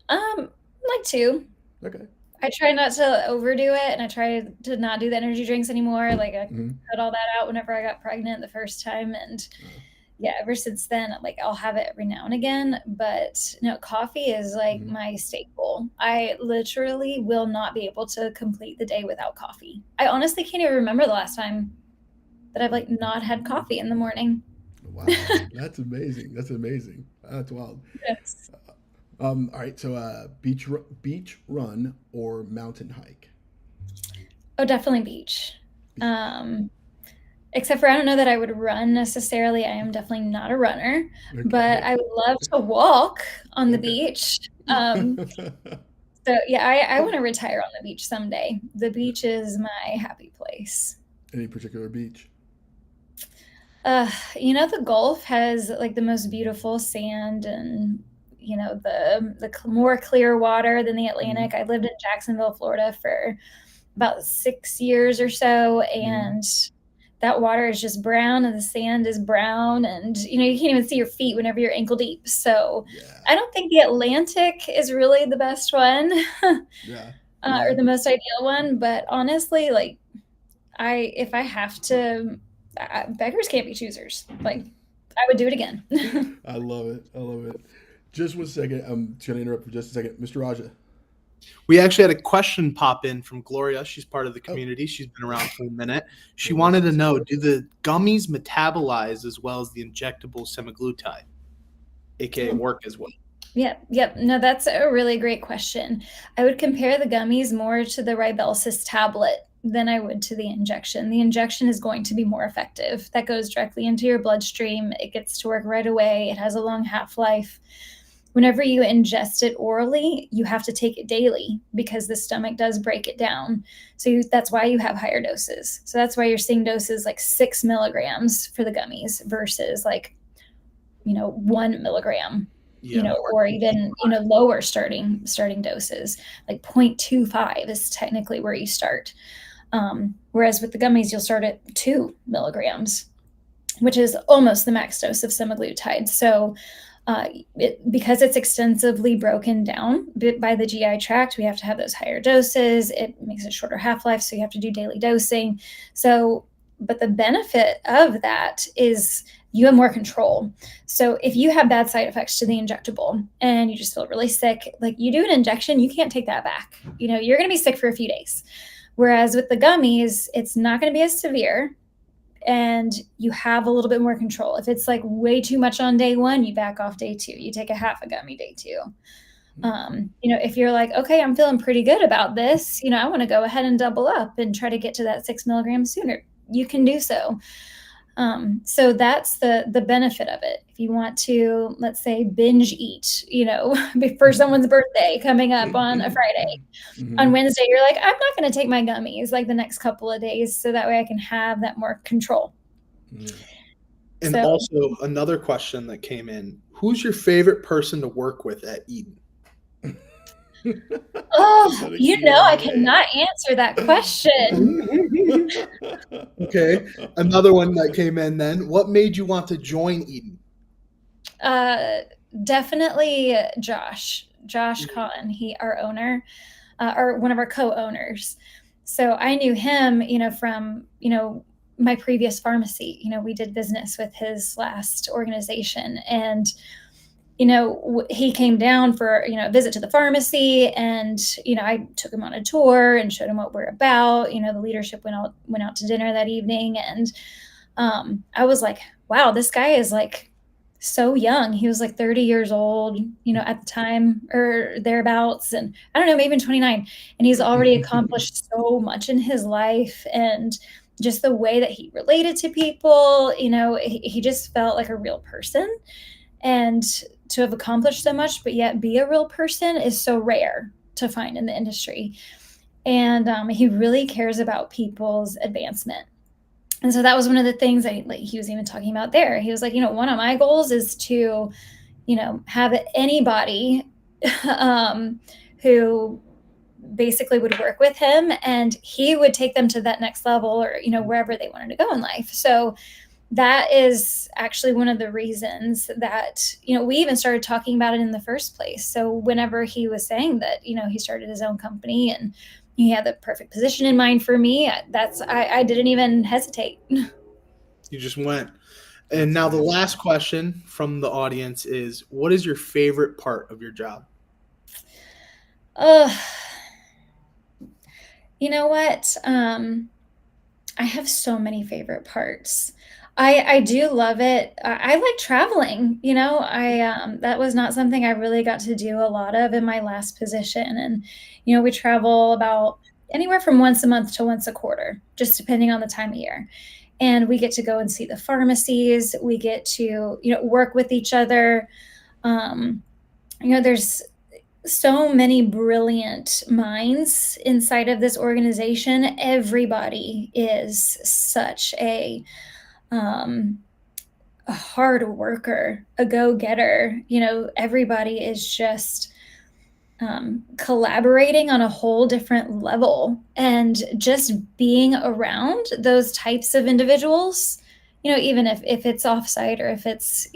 Like 2. Okay. I try not to overdo it, and I try to not do the energy drinks anymore. Like I cut all that out whenever I got pregnant the first time, and yeah, ever since then, like I'll have it every now and again. But no, coffee is like my staple. I literally will not be able to complete the day without coffee. I honestly can't even remember the last time that I've like not had coffee in the morning. Wow, that's amazing. That's wild. Yes. All right. So, beach run or mountain hike? Oh, definitely beach. Except for I don't know that I would run necessarily. I am definitely not a runner, but I would love to walk on the beach. So yeah, I want to retire on the beach someday. The beach is my happy place. Any particular beach? The Gulf has like the most beautiful sand, and the more clear water than the Atlantic. I lived in Jacksonville, Florida for about 6 years or so, and that water is just brown, and the sand is brown, and you can't even see your feet whenever you're ankle deep. So I don't think the Atlantic is really the best one. Or the most ideal one. But honestly, like if I have to, beggars can't be choosers. Like I would do it again. I love it. Just 1 second. I'm just going to interrupt for just a second. Mr. Raja. We actually had a question pop in from Gloria. She's part of the community. She's been around for a minute. She wanted to know, do the gummies metabolize as well as the injectable semaglutide, aka work as well? Yep. No, that's a really great question. I would compare the gummies more to the Ribelsis tablet than I would to the injection. The injection is going to be more effective. That goes directly into your bloodstream. It gets to work right away. It has a long half-life. Whenever you ingest it orally, you have to take it daily because the stomach does break it down. So that's why you have higher doses. So that's why you're seeing doses like 6 milligrams for the gummies versus 1 milligram, or even, lower starting doses, like 0.25 is technically where you start. Whereas with the gummies, you'll start at 2 milligrams, which is almost the max dose of semaglutide. So because it's extensively broken down by the GI tract, we have to have those higher doses. It makes a shorter half-life, so you have to do daily dosing. So, but the benefit of that is you have more control. So if you have bad side effects to the injectable and you just feel really sick, like you do an injection, you can't take that back. You're going to be sick for a few days. Whereas with the gummies, it's not going to be as severe and you have a little bit more control. If it's like way too much on day one, you back off day two. You take a half a gummy day two. If you're like, okay, I'm feeling pretty good about this, I want to go ahead and double up and try to get to that 6 milligrams sooner, you can do so. So that's the benefit of it. If you want to, let's say, binge eat, for someone's birthday coming up on a Friday, on Wednesday, you're like, I'm not going to take my gummies like the next couple of days, so that way I can have that more control. And also another question that came in: who's your favorite person to work with at Eden? Oh, I cannot answer that question. Okay. Another one that came in then: what made you want to join Eden? Definitely Josh Cotton, our owner, or one of our co-owners. So I knew him, from, my previous pharmacy. We did business with his last organization, and he came down for, a visit to the pharmacy, and, I took him on a tour and showed him what we're about. The leadership went out to dinner that evening, and I was like, wow, this guy is like so young. He was like 30 years old, at the time or thereabouts. And I don't know, maybe even 29. And he's already accomplished so much in his life. And just the way that he related to people, he just felt like a real person. And to have accomplished so much, but yet be a real person is so rare to find in the industry. And he really cares about people's advancement. And so that was one of the things that he was even talking about there. He was like, one of my goals is to, have anybody who basically would work with him, and he would take them to that next level, or, wherever they wanted to go in life. So that is actually one of the reasons that, we even started talking about it in the first place. So whenever he was saying that, he started his own company and he had the perfect position in mind for me, I didn't even hesitate. You just went. And now the last question from the audience is: what is your favorite part of your job? You know what? I have so many favorite parts. I do love it. I like traveling. That was not something I really got to do a lot of in my last position. And, we travel about anywhere from once a month to once a quarter, just depending on the time of year. And we get to go and see the pharmacies. We get to, work with each other. There's so many brilliant minds inside of this organization. Everybody is such a hard worker, a go-getter. Everybody is just collaborating on a whole different level, and just being around those types of individuals, even if it's offsite or if it's,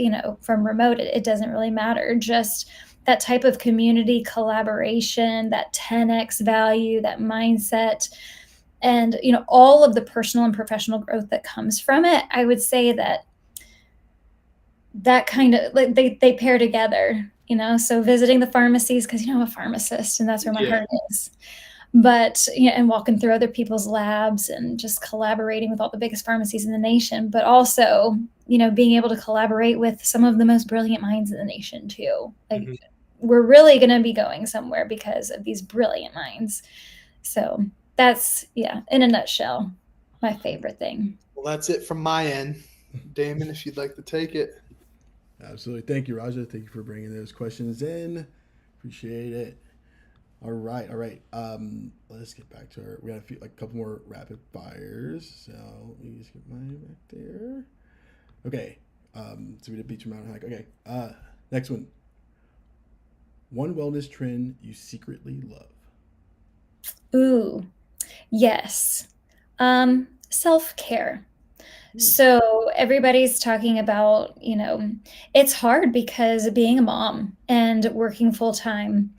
from remote, it doesn't really matter. Just that type of community collaboration, that 10x value, that mindset, and, all of the personal and professional growth that comes from it. I would say that kind of, like, they pair together, so visiting the pharmacies, because, I'm a pharmacist and that's where my heart is. But, and walking through other people's labs and just collaborating with all the biggest pharmacies in the nation, but also, being able to collaborate with some of the most brilliant minds in the nation too. Like, we're really going to be going somewhere because of these brilliant minds. So that's, in a nutshell, my favorite thing. Well, that's it from my end. Damon, if you'd like to take it. Absolutely. Thank you, Raja. Thank you for bringing those questions in. Appreciate it. All right. Let's get back to we got a couple more rapid fires. So let me just get mine back there. Okay. So we did Beach Mountain Hike. Okay. Next one. One wellness trend you secretly love. Ooh, yes. Self-care. So everybody's talking about, it's hard because being a mom and working full time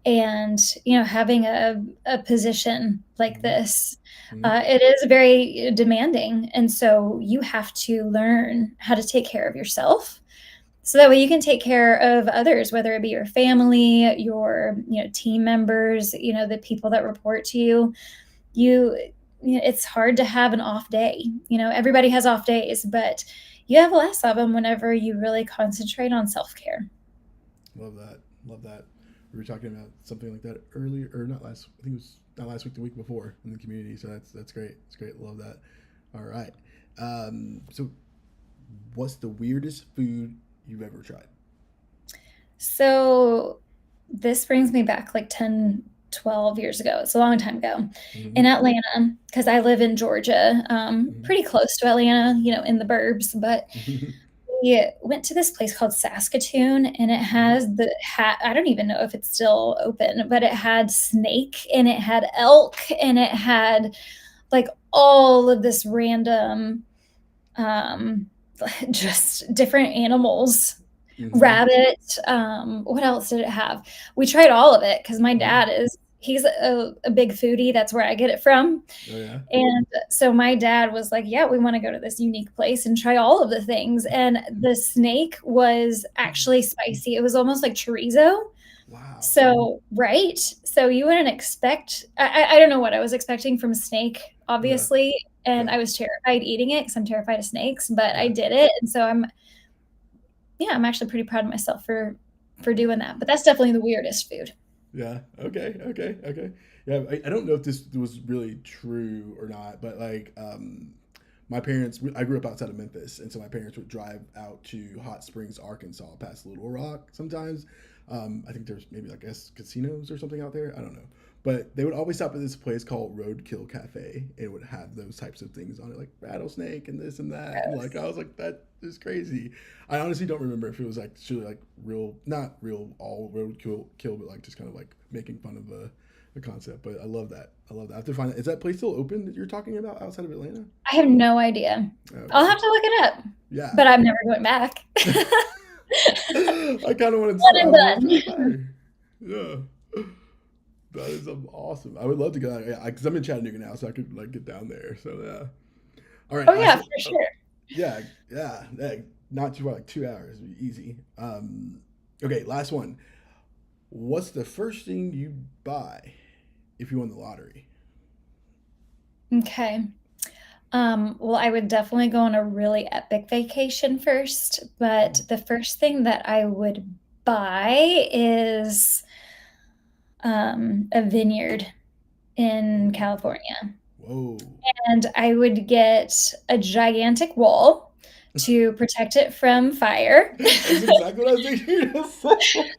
and, having a position like Mhm. this, Mhm. it is very demanding. And so you have to learn how to take care of yourself so that way you can take care of others, whether it be your family, your, team members, the people that report to you. you it's hard to have an off day. Everybody has off days, but you have less of them whenever you really concentrate on self-care. Love that. Love that. We were talking about something like that earlier, or not last. I think it was not last week, the week before in the community. So that's great. It's great. Love that. All right. So, what's the weirdest food you've ever tried? So this brings me back like 10, 12 years ago. It's a long time ago in Mm-hmm. Atlanta, because I live in Georgia, pretty close to Atlanta, in the burbs. But Mm-hmm. we went to this place called Saskatoon, and it has I don't even know if it's still open, but it had snake and it had elk and it had like all of this random, um, just different animals, Mm-hmm. rabbit. What else did it have? We tried all of it because my Mm-hmm. dad he's a big foodie. That's where I get it from. Oh yeah. And so my dad was like, yeah, we want to go to this unique place and try all of the things. And the snake was actually spicy. It was almost like chorizo. Wow. So, right. So you wouldn't expect, I don't know what I was expecting from a snake, Yeah. obviously. And Yeah. I was terrified eating it because I'm terrified of snakes, but I Yeah. did it. And so I'm actually pretty proud of myself for doing that. But that's definitely the weirdest food. Yeah. Okay. Okay. Okay. Yeah. I don't know if this was really true or not, but like, my parents, I grew up outside of Memphis, and so my parents would drive out to Hot Springs, Arkansas, past Little Rock sometimes. I think there's maybe like casinos or something out there. I don't know. But they would always stop at this place called Roadkill Cafe, and it would have those types of things on it, like rattlesnake and this and that. And like I was like, that is crazy. I honestly don't remember if it was like truly like real, not real all roadkill, but like just kind of like making fun of the concept. But I love that. I love that. I have to find it. Is that place still open that you're talking about outside of Atlanta? I have no idea. I'll Okay. have to look it up, Yeah. but I'm never going back. I kind of want to. One I and want to drive done. by. Yeah. That is awesome. I would love to go. Yeah, because I'm in Chattanooga now, so I could like get down there. So yeah. All right. Oh yeah, for sure. Yeah. Yeah. Not too far, like 2 hours, would be easy. Okay. Last one. What's the first thing you buy if you won the lottery? Okay. Well, I would definitely go on a really epic vacation first, but the first thing that I would buy is a vineyard in California. Whoa. And I would get a gigantic wall to protect it from fire. That's exactly what I was thinking you to say.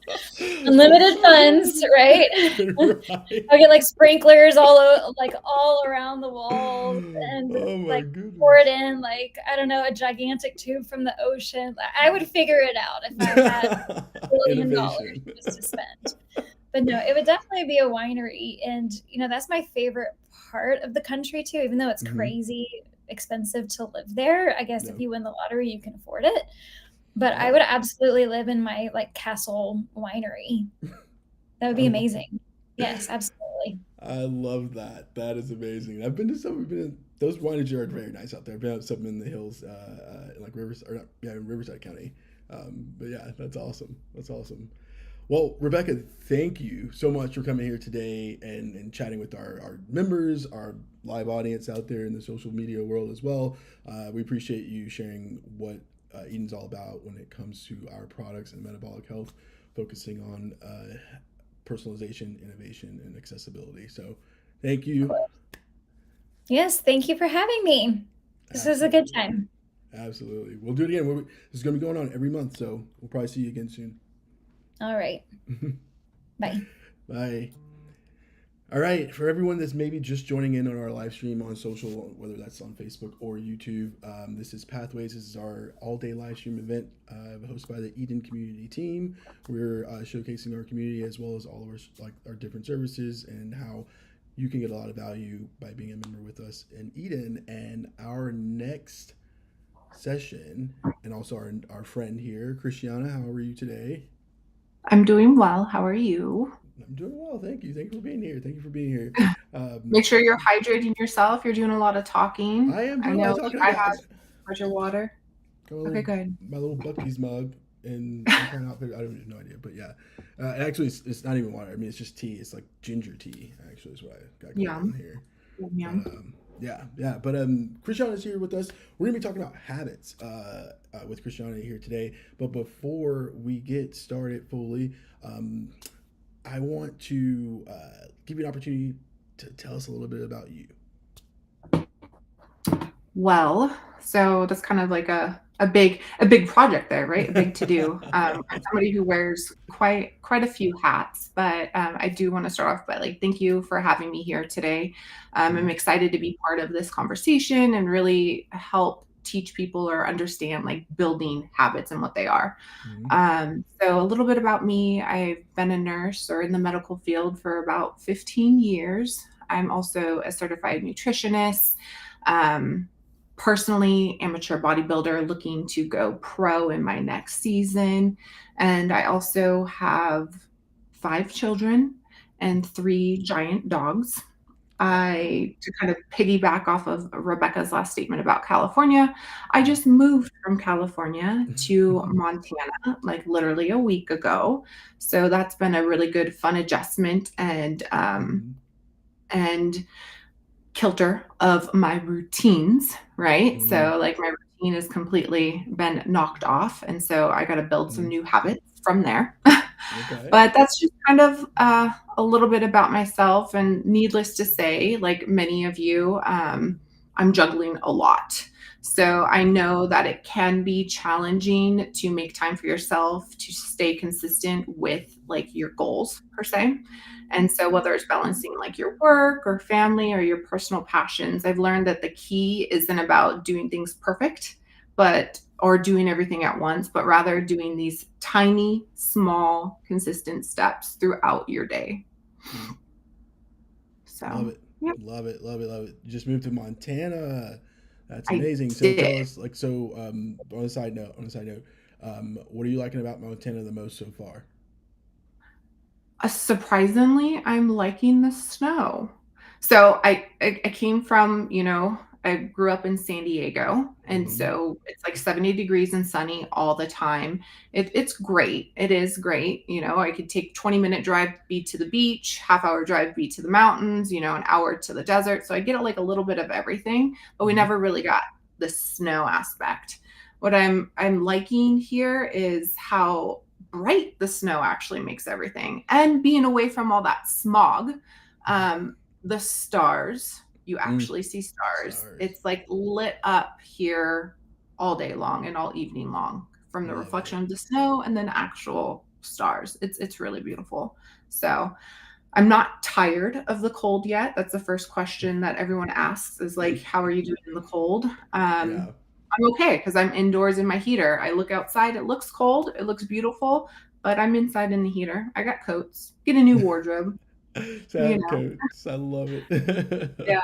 That's Unlimited so funds, right? right. I'll get like sprinklers all around the walls and Oh my like pour it goodness. in like I don't know, a gigantic tube from the ocean. I would figure it out if I had $1 billion Innovation. just to spend. But no, it would definitely be a winery. And, that's my favorite part of the country too, even though it's Hmm. crazy expensive to live there. I guess if No. you win the lottery, you can afford it. But I Yeah. would absolutely live in my like castle winery. That would I be love amazing. Yes, absolutely. I love that. That is amazing. I've been to some. We've been in, those wineries are very nice out there. I've been out some in the hills, in like Rivers or not, yeah, in Riverside County. But yeah, that's awesome. That's awesome. Well, Rebecca, thank you so much for coming here today and chatting with our members, our live audience out there in the social media world as well. We appreciate you sharing what Eden's all about when it comes to our products and metabolic health, focusing on personalization, innovation, and accessibility. So, thank Of you. course. Yes, thank you for having me. This was a good Absolutely. time. Absolutely. We'll do it again. This is going to be going on every month, so we'll probably see you again soon. All right. Bye. Bye. All right, for everyone that's maybe just joining in on our live stream on social, whether that's on Facebook or YouTube, this is Pathways. This is our all-day live stream event hosted by the Eden Community Team. We're showcasing our community as well as all of our different services and how you can get a lot of value by being a member with us in Eden. And our next session, and also our friend here, Christiana, how are you today? I'm doing well. How are you? I'm doing well, thank you. Thank you for being here. Thank you for being here. Um, Make sure you're hydrating yourself. You're doing a lot of talking. I am I doing a lot know of talking. I have your water. Got Okay, good. my little Bucky's mug and some kind of outfit. I have no idea, but yeah. Actually, it's not even water. I mean, it's just tea. It's like ginger tea. Actually, is what I got going on Yum. here. Yum. But yeah. But Christiana is here with us. We're gonna be talking about habits with Christiana here today. But before we get started fully, I want to give you an opportunity to tell us a little bit about you. Well, so that's kind of like a big project there, right? A big to do. I'm somebody who wears quite a few hats, but I do want to start off by like thank you for having me here today. I'm excited to be part of this conversation and really help teach people or understand like building habits and what they are. So a little bit about me. I've been a nurse or in the medical field for about 15 years. I'm also a certified nutritionist. Personally amateur bodybuilder looking to go pro in my next season. And I also have 5 children and 3 giant dogs. To kind of piggyback off of Rebecca's last statement about California, I just moved from California to Montana like literally a week ago. So that's been a really good fun adjustment and kilter of my routines, right? So like my routine has completely been knocked off. And so I got to build some new habits from there. Okay. But that's just kind of a little bit about myself. And needless to say, like many of you, I'm juggling a lot. So I know that it can be challenging to make time for yourself, to stay consistent with like your goals per se. And so whether it's balancing like your work or family or your personal passions, I've learned that the key isn't about doing things perfect, or doing everything at once, but rather doing these tiny, small, consistent steps throughout your day. So Love it. yeah. Love it. You just moved to Montana. That's I amazing. So did. tell us, like, on a side note, what are you liking about Montana the most so far? Surprisingly, I'm liking the snow. So I came from, I grew up in San Diego, and so it's like 70 degrees and sunny all the time. It's great. It is great. I could take 20-minute drive be to the beach, half-hour drive be to the mountains, an hour to the desert. So I get like a little bit of everything, but we never really got the snow aspect. What I'm liking here is how bright the snow actually makes everything, and being away from all that smog. The stars, you actually see stars. It's like lit up here all day long and all evening long from the reflection of the snow and then actual stars. It's really beautiful. So I'm not tired of the cold yet. That's the first question that everyone asks is like, how are you doing in the cold? I'm okay because I'm indoors in my heater. I look outside, it looks cold, it looks beautiful, but I'm inside in the heater. I got coats. Get a new wardrobe. Coats. I love it. Yeah.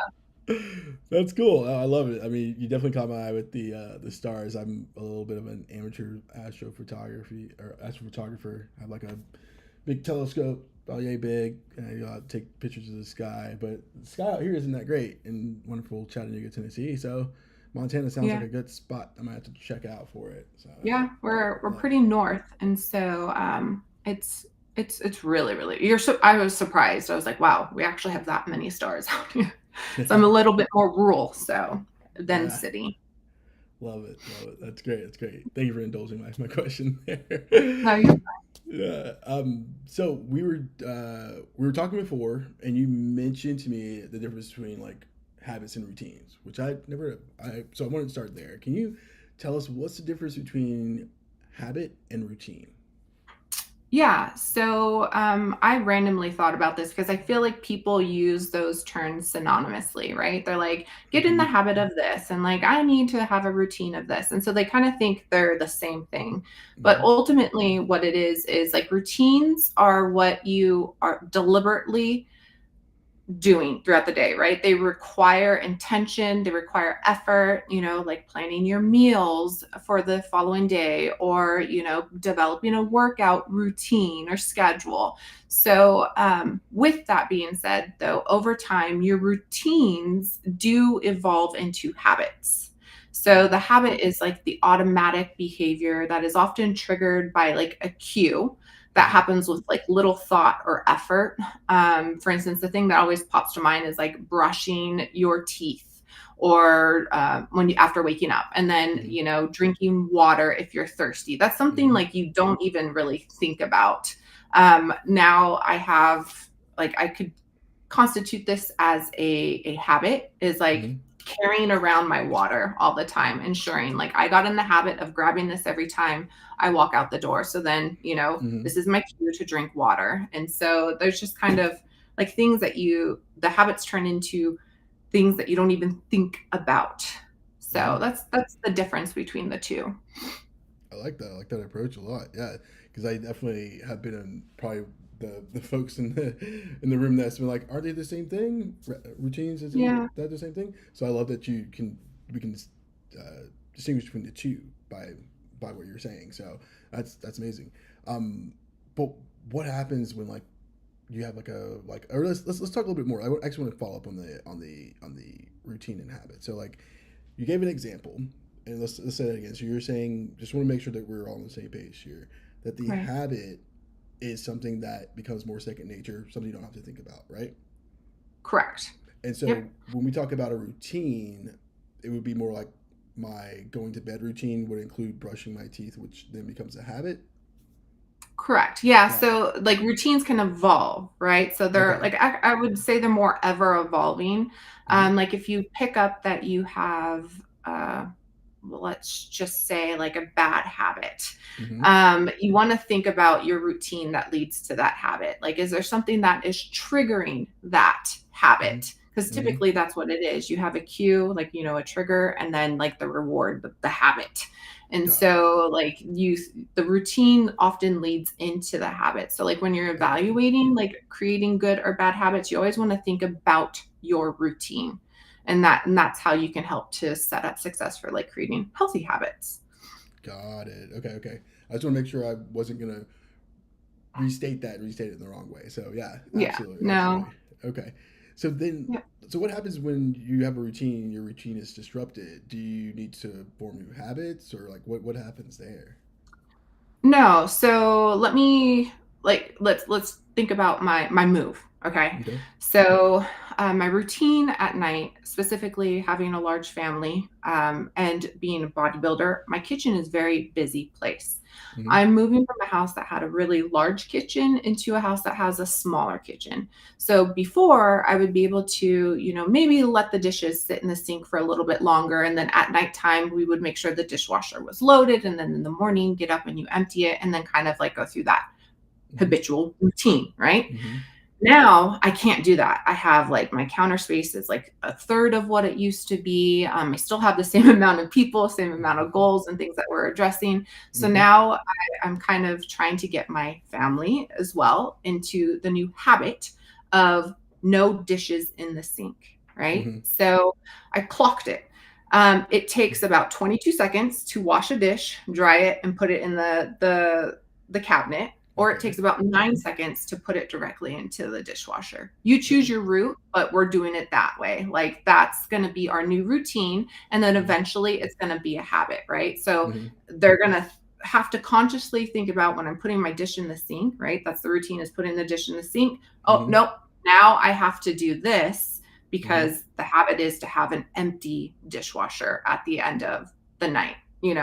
That's cool. I love it. I mean, you definitely caught my eye with the stars. I'm a little bit of an amateur astrophotographer. I have like a big telescope, about yay big, and I take pictures of the sky. But the sky out here isn't that great in wonderful Chattanooga, Tennessee. So Montana sounds like a good spot. I might have to check out for it. So yeah, we're pretty north, and so it's really, really. I was surprised. I was like, wow, we actually have that many stars out here. So I'm a little bit more rural, than city. Love it. That's great. Thank you for indulging my question there. No, you're fine. Yeah. So we were talking before, and you mentioned to me the difference between like habits and routines, which so I wanted to start there. Can you tell us what's the difference between habit and routine? Yeah, so I randomly thought about this because I feel like people use those terms synonymously, right? They're like, get in the habit of this, and like, I need to have a routine of this. And so they kind of think they're the same thing. But ultimately, what it is like routines are what you are deliberately doing throughout the day, right? They require intention, they require effort, like planning your meals for the following day, or, developing a workout routine or schedule. So, with that being said, though, over time, your routines do evolve into habits. So, the habit is like the automatic behavior that is often triggered by like a cue that happens with like little thought or effort. For instance, the thing that always pops to mind is like brushing your teeth, or when you after waking up, and then drinking water if you're thirsty. That's something like you don't even really think about. Now I have, like, I could constitute this as a habit, is like carrying around my water all the time, ensuring like I got in the habit of grabbing this every time I walk out the door. So then, this is my cue to drink water. And so there's just kind of like things that the habits turn into things that you don't even think about. So that's the difference between the two. I like that. I like that approach a lot. Yeah, because I definitely have been in probably the folks in the room that's been like, are they the same thing? Routines is that the same thing? So I love that we can distinguish between the two by what you're saying. So that's amazing. But what happens when like you have or let's talk a little bit more. I actually want to follow up on the routine and habit. So like you gave an example, and let's say that again. So you're saying, just want to make sure that we're all on the same page here, that the habit is something that becomes more second nature, something you don't have to think about, right? Correct. And so when we talk about a routine, it would be more like my going to bed routine would include brushing my teeth, which then becomes a habit. Correct. Yeah. So like routines can evolve, right? So they're like, I would say they're more ever evolving. Like if you pick up that you have, let's just say like a bad habit. You want to think about your routine that leads to that habit. Like, is there something that is triggering that habit? Because typically that's what it is. You have a cue, like, a trigger, and then like the reward, the habit. And so like the routine often leads into the habit. So like when you're evaluating, like creating good or bad habits, you always want to think about your routine. And that's how you can help to set up success for like creating healthy habits. Got it. Okay. I just want to make sure I wasn't going to restate it in the wrong way. So absolutely. No. Okay. So then, so what happens when you have a routine and your routine is disrupted? Do you need to form new habits, or like what happens there? No. So let's think about my move. Okay. So my routine at night, specifically having a large family and being a bodybuilder, my kitchen is a very busy place. I'm moving from a house that had a really large kitchen into a house that has a smaller kitchen. So before, I would be able to, maybe let the dishes sit in the sink for a little bit longer. And then at nighttime, we would make sure the dishwasher was loaded. And then in the morning, get up and you empty it, and then kind of like go through that habitual routine, right? Now I can't do that. I have like my counter space is like a third of what it used to be. I still have the same amount of people, same amount of goals and things that we're addressing. So now I'm kind of trying to get my family as well into the new habit of no dishes in the sink, right? So I clocked it. It takes about 22 seconds to wash a dish, dry it, and put it in the cabinet. Or it takes about 9 seconds to put it directly into the dishwasher. You choose your route, but we're doing it that way. Like that's going to be our new routine. And then eventually it's going to be a habit, right? So they're going to have to consciously think about, when I'm putting my dish in the sink, right? That's the routine, is putting the dish in the sink. Oh, nope. Now I have to do this, because the habit is to have an empty dishwasher at the end of the night.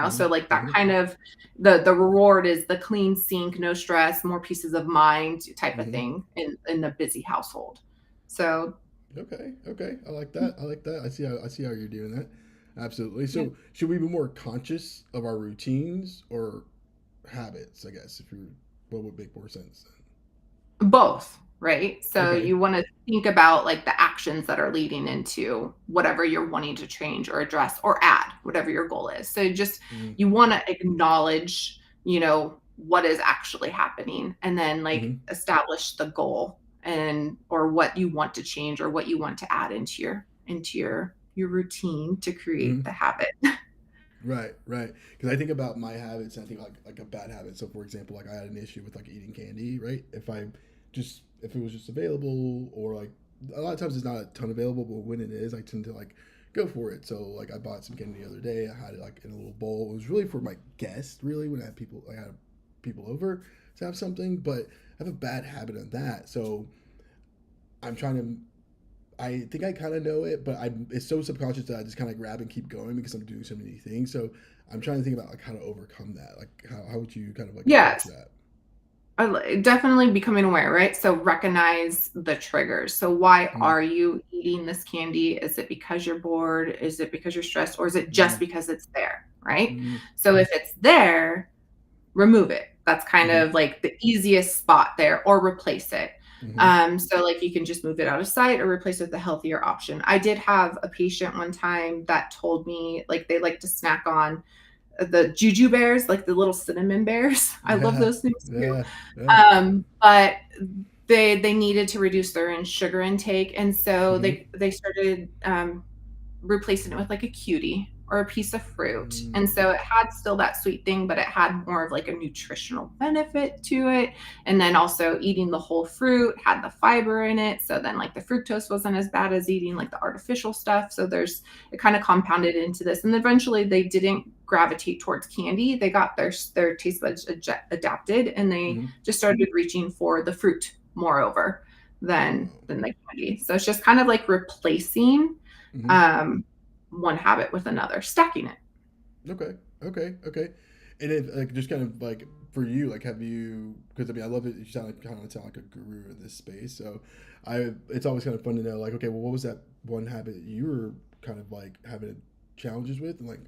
So like that kind of the reward is the clean sink, no stress, more pieces of mind type of thing in the busy household. So okay, I like that. I see how you're doing that. Absolutely. So should we be more conscious of our routines or habits? I guess what would make more sense then? Both. Right. So you want to think about like the actions that are leading into whatever you're wanting to change or address or add, whatever your goal is. So just you want to acknowledge, what is actually happening, and then like establish the goal and or what you want to change or what you want to add into your routine to create the habit. Right, right. Because I think about my habits, and I think like a bad habit. So, for example, like I had an issue with like eating candy, right? If it was just available, or like a lot of times it's not a ton available, but when it is, I tend to like go for it. So, like I bought some candy the other day. I had it like in a little bowl. It was really for my guests, really, when I had people over to have something. But I have a bad habit on that, so I'm trying to. I think I kind of know it, but it's so subconscious that I just kind of grab and keep going because I'm doing so many things. So I'm trying to think about like how to overcome that. Like how would you kind of like approach Yes. that? Definitely becoming aware, right? So recognize the triggers. So why Mm, are you eating this candy? Is it because you're bored? Is it because you're stressed? Or is it just mm, because it's there, right? mm, So if it's there, remove it. That's kind mm, of like the easiest spot there, or replace it. mm, So like you can just move it out of sight or replace it with a healthier option. I did have a patient one time that told me like they like to snack on the juju bears, like the little cinnamon bears. I love yeah, those things too. yeah, yeah. But they needed to reduce their sugar intake, and so Mm, they started replacing it with like a cutie or a piece of fruit. And mm, so it had still that sweet thing, but it had more of like a nutritional benefit to it. And then also eating the whole fruit had the fiber in it. So then like the fructose wasn't as bad as eating like the artificial stuff. So it kind of compounded into this. And eventually they didn't gravitate towards candy. They got their taste buds adapted, and they mm, just started reaching for the fruit moreover than wow. the candy. So it's just kind of like replacing Mm, um, one habit with another, stacking it. okay, okay, okay. And then like just kind of like for you, like have you? Because I mean, I love it. You sound like a guru in this space. So it's always kind of fun to know, like, okay, well, what was that one habit you were kind of like having challenges with, and like,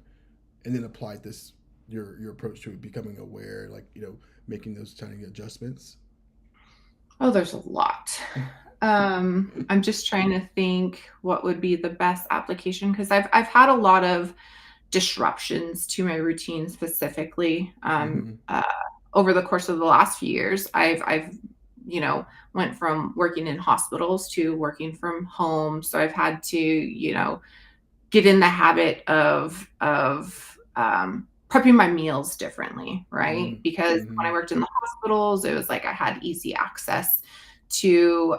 and then applied this your approach to it, becoming aware, like making those tiny adjustments. Oh, there's a lot. I'm just trying to think what would be the best application, because I've had a lot of disruptions to my routine specifically Mm-hmm. over the course of the last few years. I've went from working in hospitals to working from home, so I've had to get in the habit of prepping my meals differently, right? Because when I Mm-hmm. worked in the hospitals, it was like I had easy access to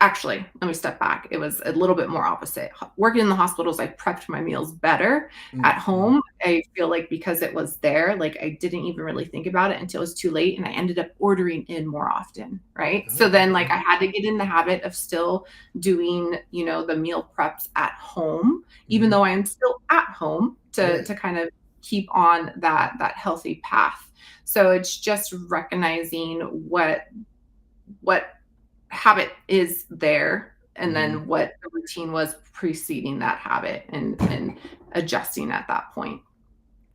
actually, let me step back. It was a little bit more opposite. Working in the hospitals, I prepped my meals better. At Mm-hmm. home, I feel like because it was there, like I didn't even really think about it until it was too late, and I ended up ordering in more often, right? So Oh, then like okay. I had to get in the habit of still doing, the meal preps at home, even Mm-hmm. though I am still at home Right. to kind of keep on that healthy path. So it's just recognizing what habit is there, and Mm-hmm. then what the routine was preceding that habit, and adjusting at that point.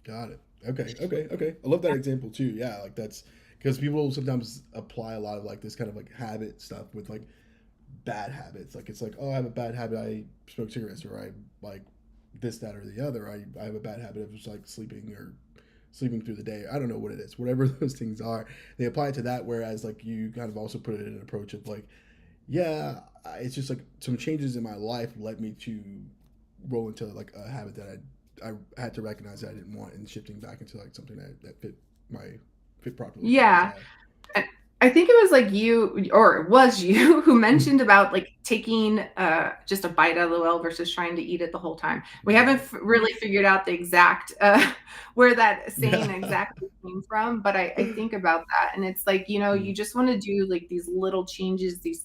Got it. Okay. Okay. Okay. I love that example too. Yeah, like that's because people sometimes apply a lot of like this kind of like habit stuff with like bad habits. Like it's like, oh, I have a bad habit. I smoke cigarettes, or I like this, that, or the other. I have a bad habit of just like sleeping through the day. I don't know what it is. Whatever those things are, they apply it to that. Whereas like you kind of also put it in an approach of like, yeah, it's just like some changes in my life led me to roll into like a habit that I had to recognize that I didn't want, and shifting back into like something that fit properly for Yeah. myself. I I think it was like you, or it was you, who mentioned about like taking just a bite out of the well versus trying to eat it the whole time. We Yeah. haven't really figured out the exact where that saying Yeah. exactly came from, but I think about that, and it's like, you Mm, just want to do like these little changes, these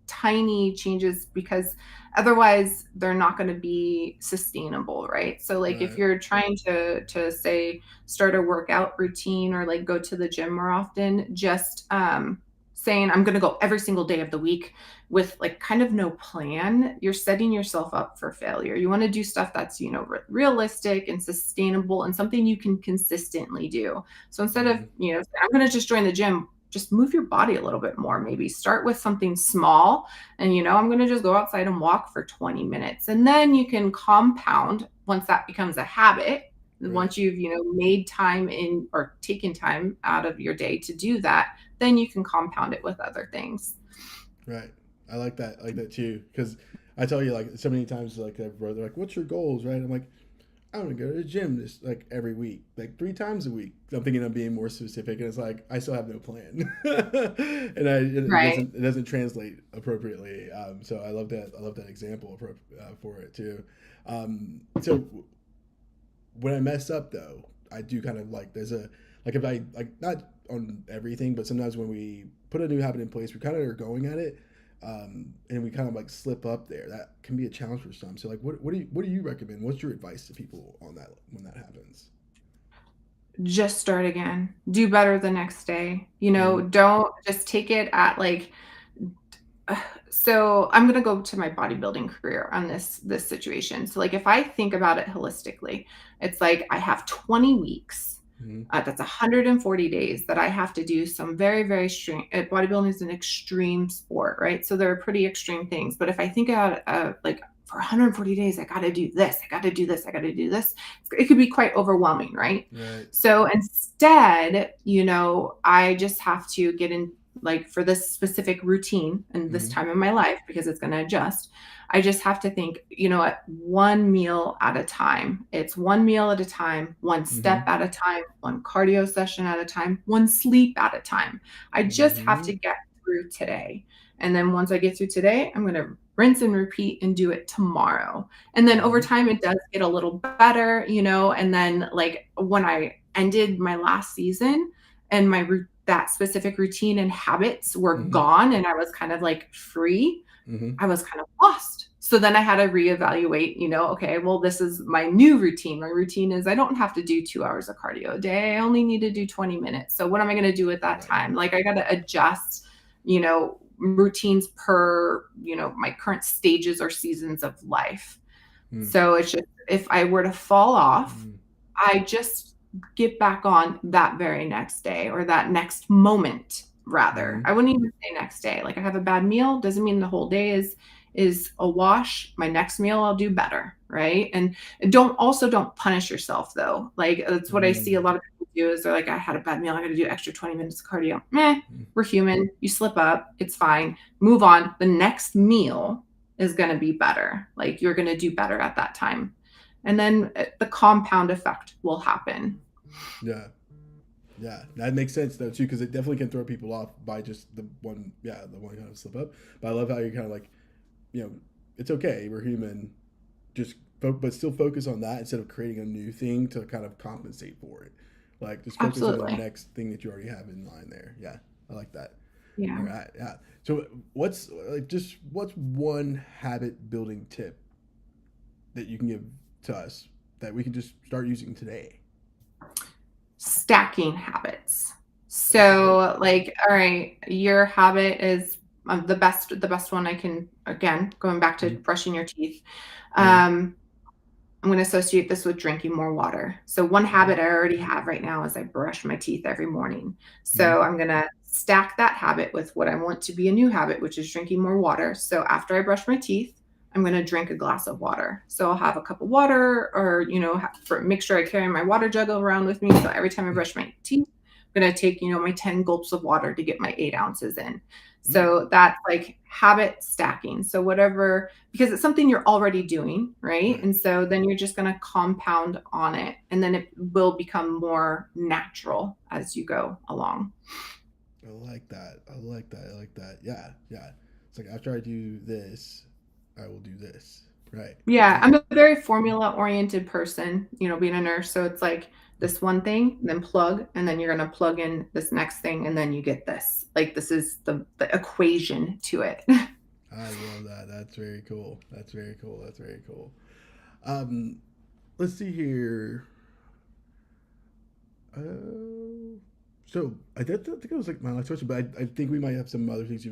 tiny changes, because otherwise they're not going to be sustainable, right? So like if right. you're trying to say start a workout routine, or like go to the gym more often, just saying I'm going to go every single day of the week with like kind of no plan, you're setting yourself up for failure. You want to do stuff that's realistic and sustainable, and something you can consistently do. So instead of Mm, I'm going to just join the gym, just move your body a little bit more. Maybe start with something small, and I'm going to just go outside and walk for 20 minutes, and then you can compound once that becomes a habit. right. Once you've made time in, or taken time out of your day to do that, then you can compound it with other things. Right. I like that. I like that too. Because I tell you, like, so many times, like, they're like, "What's your goals?" Right? I'm like, "I want to go to the gym this like every week, like 3 times a week." I'm thinking of being more specific, and it's like I still have no plan, and Right. it doesn't translate appropriately. So I love that. I love that example for it too. So when I mess up though, I do kind of like there's a like if I like not on everything, but sometimes when we put a new habit in place, we kind of are going at it, and we kind of like slip up there. That can be a challenge for some. So like, what do you recommend? What's your advice to people on that when that happens? Just start again. Do better the next day. Mm-hmm. Don't just take it at like so I'm going to go to my bodybuilding career on this situation. So like if I think about it holistically, it's like I have 20 weeks. Mm-hmm. That's 140 days that I have to do some very, very extreme. Bodybuilding is an extreme sport, right? So there are pretty extreme things. But if I think about like for 140 days, I got to do this, I got to do this, I got to do this. It could be quite overwhelming, right? Right. So instead, I just have to get in, like for this specific routine and this Mm-hmm. time in my life, because it's going to adjust. I just have to think, at one meal at a time. It's one meal at a time, one step Mm-hmm. at a time, one cardio session at a time, one sleep at a time. I just have Mm-hmm. to get through today. And then once I get through today, I'm going to rinse and repeat and do it tomorrow. And then over Mm-hmm. time, it does get a little better, and then like when I ended my last season and that specific routine and habits were Mm-hmm. gone and I was kind of like free, Mm-hmm. I was kind of lost. So then I had to reevaluate, okay, well, this is my new routine. My routine is I don't have to do 2 hours of cardio a day. I only need to do 20 minutes. So what am I going to do at that Right. time? Like I got to adjust, routines per, my current stages or seasons of life. So it's just, if I were to fall off, I just get back on that very next day or that next moment rather. I wouldn't even say next day. Like I have a bad meal, doesn't mean the whole day is a wash. My next meal I'll do better, right? And don't punish yourself though. Like that's what I see a lot of people do is they're like, I had a bad meal, I got to do extra 20 minutes of cardio. We're human. You slip up, it's fine. Move on. The next meal is going to be better. Like you're going to do better at that time. And then the compound effect will happen. Yeah. Yeah, that makes sense though too, because it definitely can throw people off by just the one kind of slip up. But I love how you're kind of like, it's okay, we're human, just but still focus on that instead of creating a new thing to kind of compensate for it. Like just focus on the Absolutely. next thing that you already have in line there. Yeah, I like that. Yeah. All right, yeah. So what's one habit building tip that you can give to us that we can just start using today? Stacking habits. So like, all right, your habit is the best one I can, again, going back to brushing your teeth. I'm going to associate this with drinking more water. So one habit I already have right now is I brush my teeth every morning. So I'm going to stack that habit with what I want to be a new habit, which is drinking more water. So after I brush my teeth, I'm going to drink a glass of water. So I'll have a cup of water or, make sure I carry my water jug around with me. So every time I brush my teeth, I'm going to take, my 10 gulps of water to get my 8 ounces in. So that's like habit stacking. So whatever, because it's something you're already doing, right? And so then you're just going to compound on it and then it will become more natural as you go along. I like that. I like that. Yeah, yeah. It's like after I do this, I will do this. Right. Yeah, I'm a very formula oriented person, being a nurse. So it's like this one thing, then plug, and then you're going to plug in this next thing, and then you get this. Like this is the equation to it. I love that. That's very cool. That's very cool. That's very cool. Let's see here. So I think it was like my last question, but I think we might have some other things.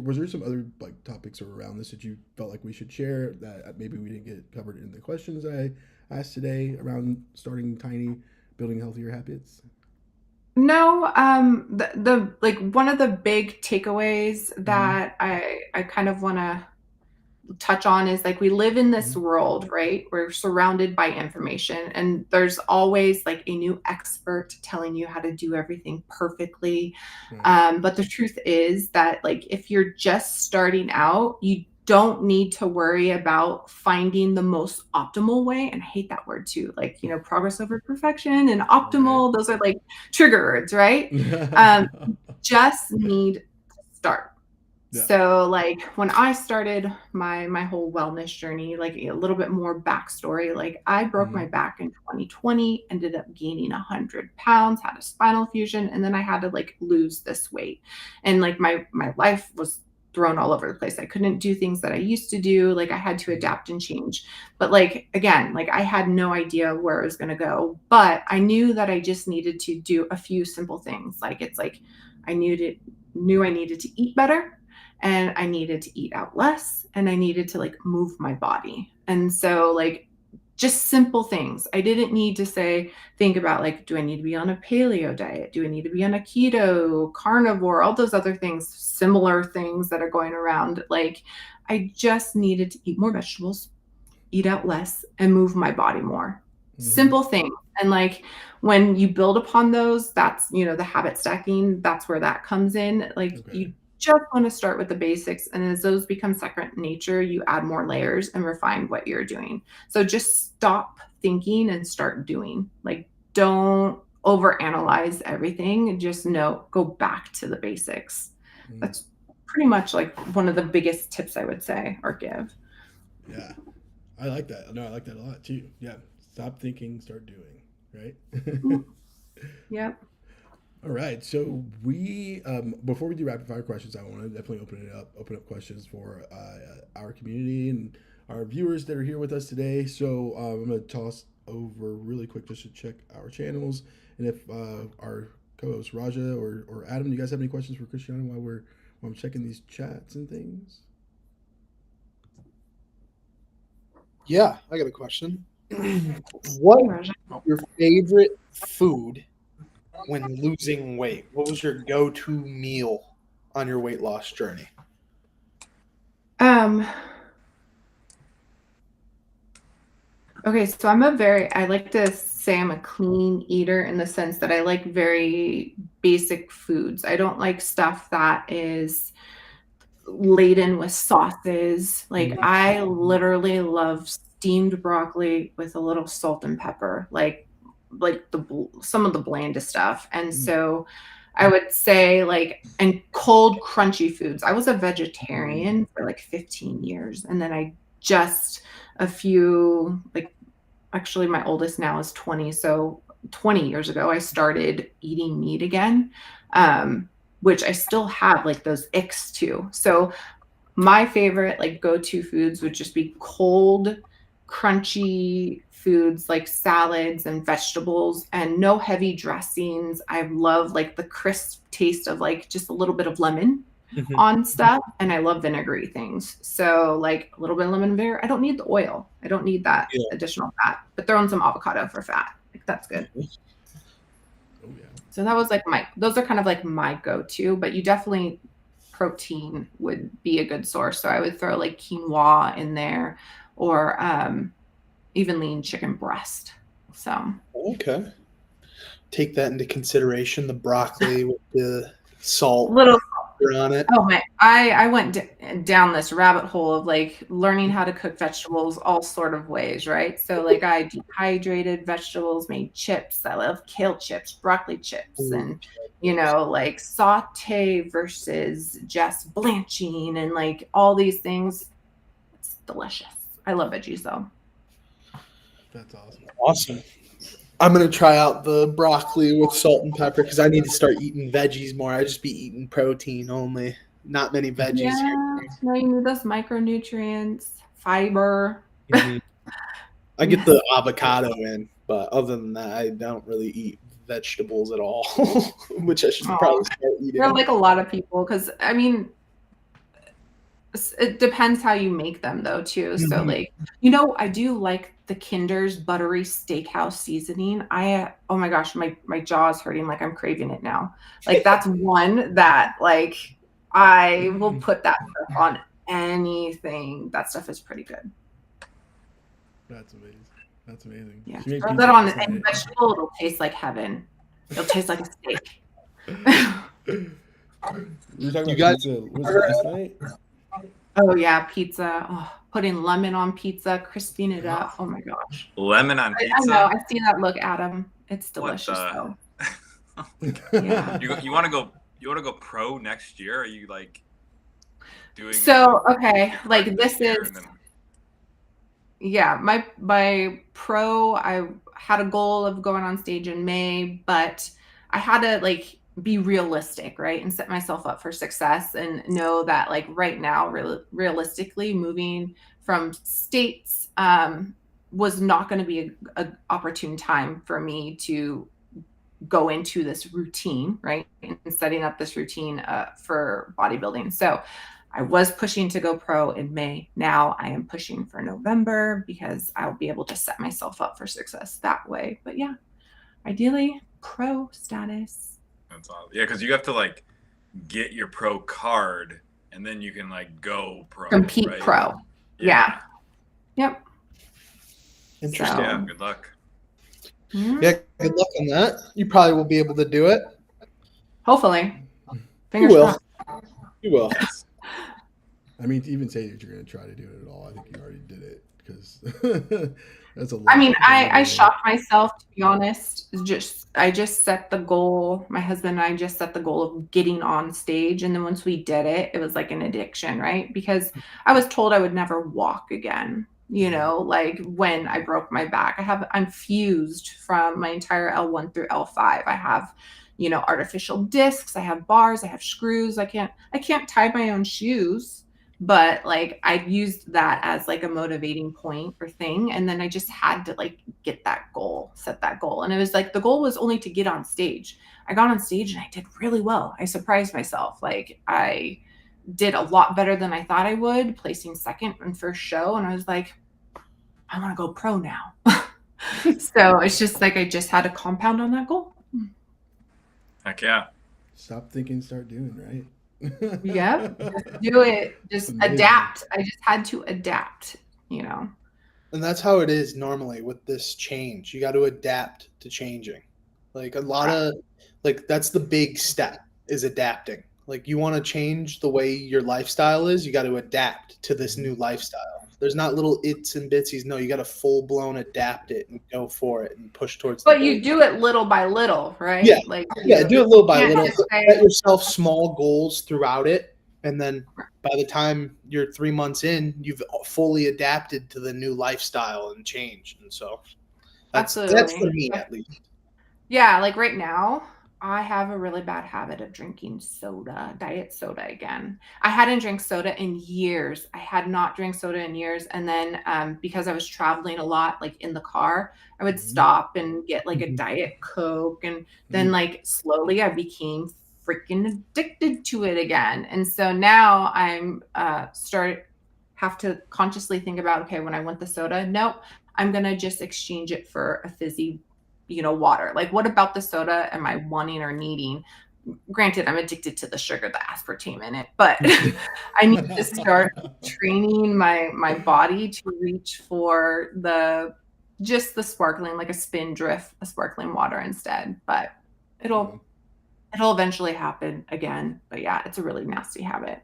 Was there some other like topics around this that you felt like we should share that maybe we didn't get covered in the questions I asked today around starting tiny, building healthier habits? No, the like one of the big takeaways that I kind of want to touch on is like we live in this world, right? We're surrounded by information, and there's always like a new expert telling you how to do everything perfectly. But the truth is that like if you're just starting out, you don't need to worry about finding the most optimal way. And I hate that word too. Like, progress over perfection and optimal, those are like trigger words, right? Just need to start. Yeah. So like when I started my whole wellness journey, like a little bit more backstory, like I broke my back in 2020, ended up gaining 100 pounds, had a spinal fusion, and then I had to like lose this weight. And like my life was thrown all over the place. I couldn't do things that I used to do. Like I had to adapt and change. But like, again, like I had no idea where it was going to go, but I knew that I just needed to do a few simple things. Like it's like I knew I needed to eat better, and I needed to eat out less, and I needed to like move my body. And so like just simple things. I didn't need to think about like, do I need to be on a paleo diet? Do I need to be on a keto, carnivore, all those other things, similar things that are going around. Like I just needed to eat more vegetables, eat out less, and move my body more. Simple things. And like when you build upon those, that's, the habit stacking, that's where that comes in. Like you just want to start with the basics. And as those become second nature, you add more layers and refine what you're doing. So just stop thinking and start doing. Like don't overanalyze everything. Just go back to the basics. That's pretty much like one of the biggest tips I would say or give. Yeah. I like that. No, I like that a lot too. Yeah. Stop thinking, start doing, right? Yep. All right. So we, before we do rapid fire questions, I want to definitely open up questions for our community and our viewers that are here with us today. So I'm going to toss over really quick just to check our channels. And if our co-host Raja or Adam, do you guys have any questions for Christiana while I'm checking these chats and things? Yeah, I got a question. What is your favorite food when losing weight? What was your go-to meal on your weight loss journey? Okay, so I like to say I'm a clean eater in the sense that I like very basic foods. I don't like stuff that is laden with sauces. Like I literally love steamed broccoli with a little salt and pepper, like some of the blandest stuff. And so I would say and cold crunchy foods. I was a vegetarian for like 15 years, and then I just actually my oldest now is 20, so 20 years ago I started eating meat again, which I still have like those icks too. So my favorite like go-to foods would just be cold, crunchy foods like salads and vegetables, and no heavy dressings. I love like the crisp taste of like just a little bit of lemon on stuff, and I love vinegary things. So like a little bit of lemon vinegar. I don't need the oil. I don't need that additional fat, but throw in some avocado for fat. Like that's good. Oh yeah. So that was like those are kind of like my go-to, but you definitely protein would be a good source. So I would throw like quinoa in there, or even lean chicken breast. So okay, take that into consideration. The broccoli with the salt on it. Oh my! I went down this rabbit hole of like learning how to cook vegetables all sort of ways, right? So like I dehydrated vegetables, made chips. I love kale chips, broccoli chips, and like saute versus just blanching, and like all these things. It's delicious. I love veggies though. That's awesome. Awesome. I'm going to try out the broccoli with salt and pepper because I need to start eating veggies more. I just be eating protein only. Not many veggies. Yeah, no, you need those micronutrients, fiber. I get the avocado in, but other than that, I don't really eat vegetables at all, which I should probably start eating. You're like a lot of people, because I mean, it depends how you make them though too. So like, I do like the Kinder's buttery steakhouse seasoning. Oh my gosh, my jaw is hurting. Like I'm craving it now. Like that's one that like I will put that on anything. That stuff is pretty good. That's amazing. That's amazing. Yeah, She made throw pizza that on last any night. vegetable, it'll taste like heaven. It'll taste like a steak. We were talking You about guys- pizza. Was it last night? Oh yeah, pizza. Oh, putting lemon on pizza, crisping it up. Oh my gosh. Lemon on I pizza. know. I see that look, Adam. It's What delicious the- though. Yeah. You want to go? You want to go pro next year? Are you like doing? So okay, like this year is and then- yeah, my pro, I had a goal of going on stage in May, but I had to like be realistic, right? And set myself up for success and know that like right now, realistically moving from states was not going to be a opportune time for me to go into this routine, right? And setting up this routine for bodybuilding. So I was pushing to go pro in May. Now I am pushing for November because I'll be able to set myself up for success that way. But yeah, ideally pro status. That's all. Yeah, because you have to like get your pro card and then you can like go pro. Compete right? pro. Yeah. Yep. Interesting. So- Yeah. Good luck. Yeah, good luck on that. You probably will be able to do it. Hopefully. You Fingers will. crossed. You will. I mean, to even say that you're going to try to do it at all, I think you already did it because that's a lot. I mean, I shocked myself, to be honest. I just set the goal. My husband and I just set the goal of getting on stage. And then once we did it, it was like an addiction, right? Because I was told I would never walk again. You know, like when I broke my back, I'm fused from my entire L1 through L5. I have, you know, artificial discs, I have bars, I have screws. I can't tie my own shoes, but like I used that as like a motivating point or thing. And then I just had to like get that goal, set that goal. And it was like, the goal was only to get on stage. I got on stage and I did really well. I surprised myself. Like I did a lot better than I thought I would, placing second in first show. And I was like, I want to go pro now. So it's just like I just had to compound on that goal. Heck yeah. Stop thinking, start doing, right? Yep. Just do it. Just Amazing. adapt. I just had to adapt, you know. And that's how it is normally with this change. You got to adapt to changing. Like a lot of, like, that's the big step is adapting. Like you want to change the way your lifestyle is, you got to adapt to this new lifestyle. There's not little its and bitsies. No, you got to full blown adapt it and go for it and push towards. But you do it little by little, right? Yeah. Like Yeah, do it little by can't little. just say- Set yourself small goals throughout it, and then by the time you're 3 months in, you've fully adapted to the new lifestyle and change. And so that's for Absolutely. me at least. Yeah, like right now, I have a really bad habit of drinking soda, diet soda again. I hadn't drank soda in years. I had not drank soda in years. And then because I was traveling a lot, like in the car, I would stop and get like a Diet Coke. And then like slowly I became freaking addicted to it again. And so now I'm have to consciously think about, okay, when I want the soda, nope, I'm going to just exchange it for a fizzy, you know, water. Like what about the soda am I wanting or needing? Granted, I'm addicted to the sugar, the aspartame in it, but I need to start training my body to reach for the sparkling, like a Spindrift, a sparkling water instead. But it'll eventually happen again. But yeah, it's a really nasty habit.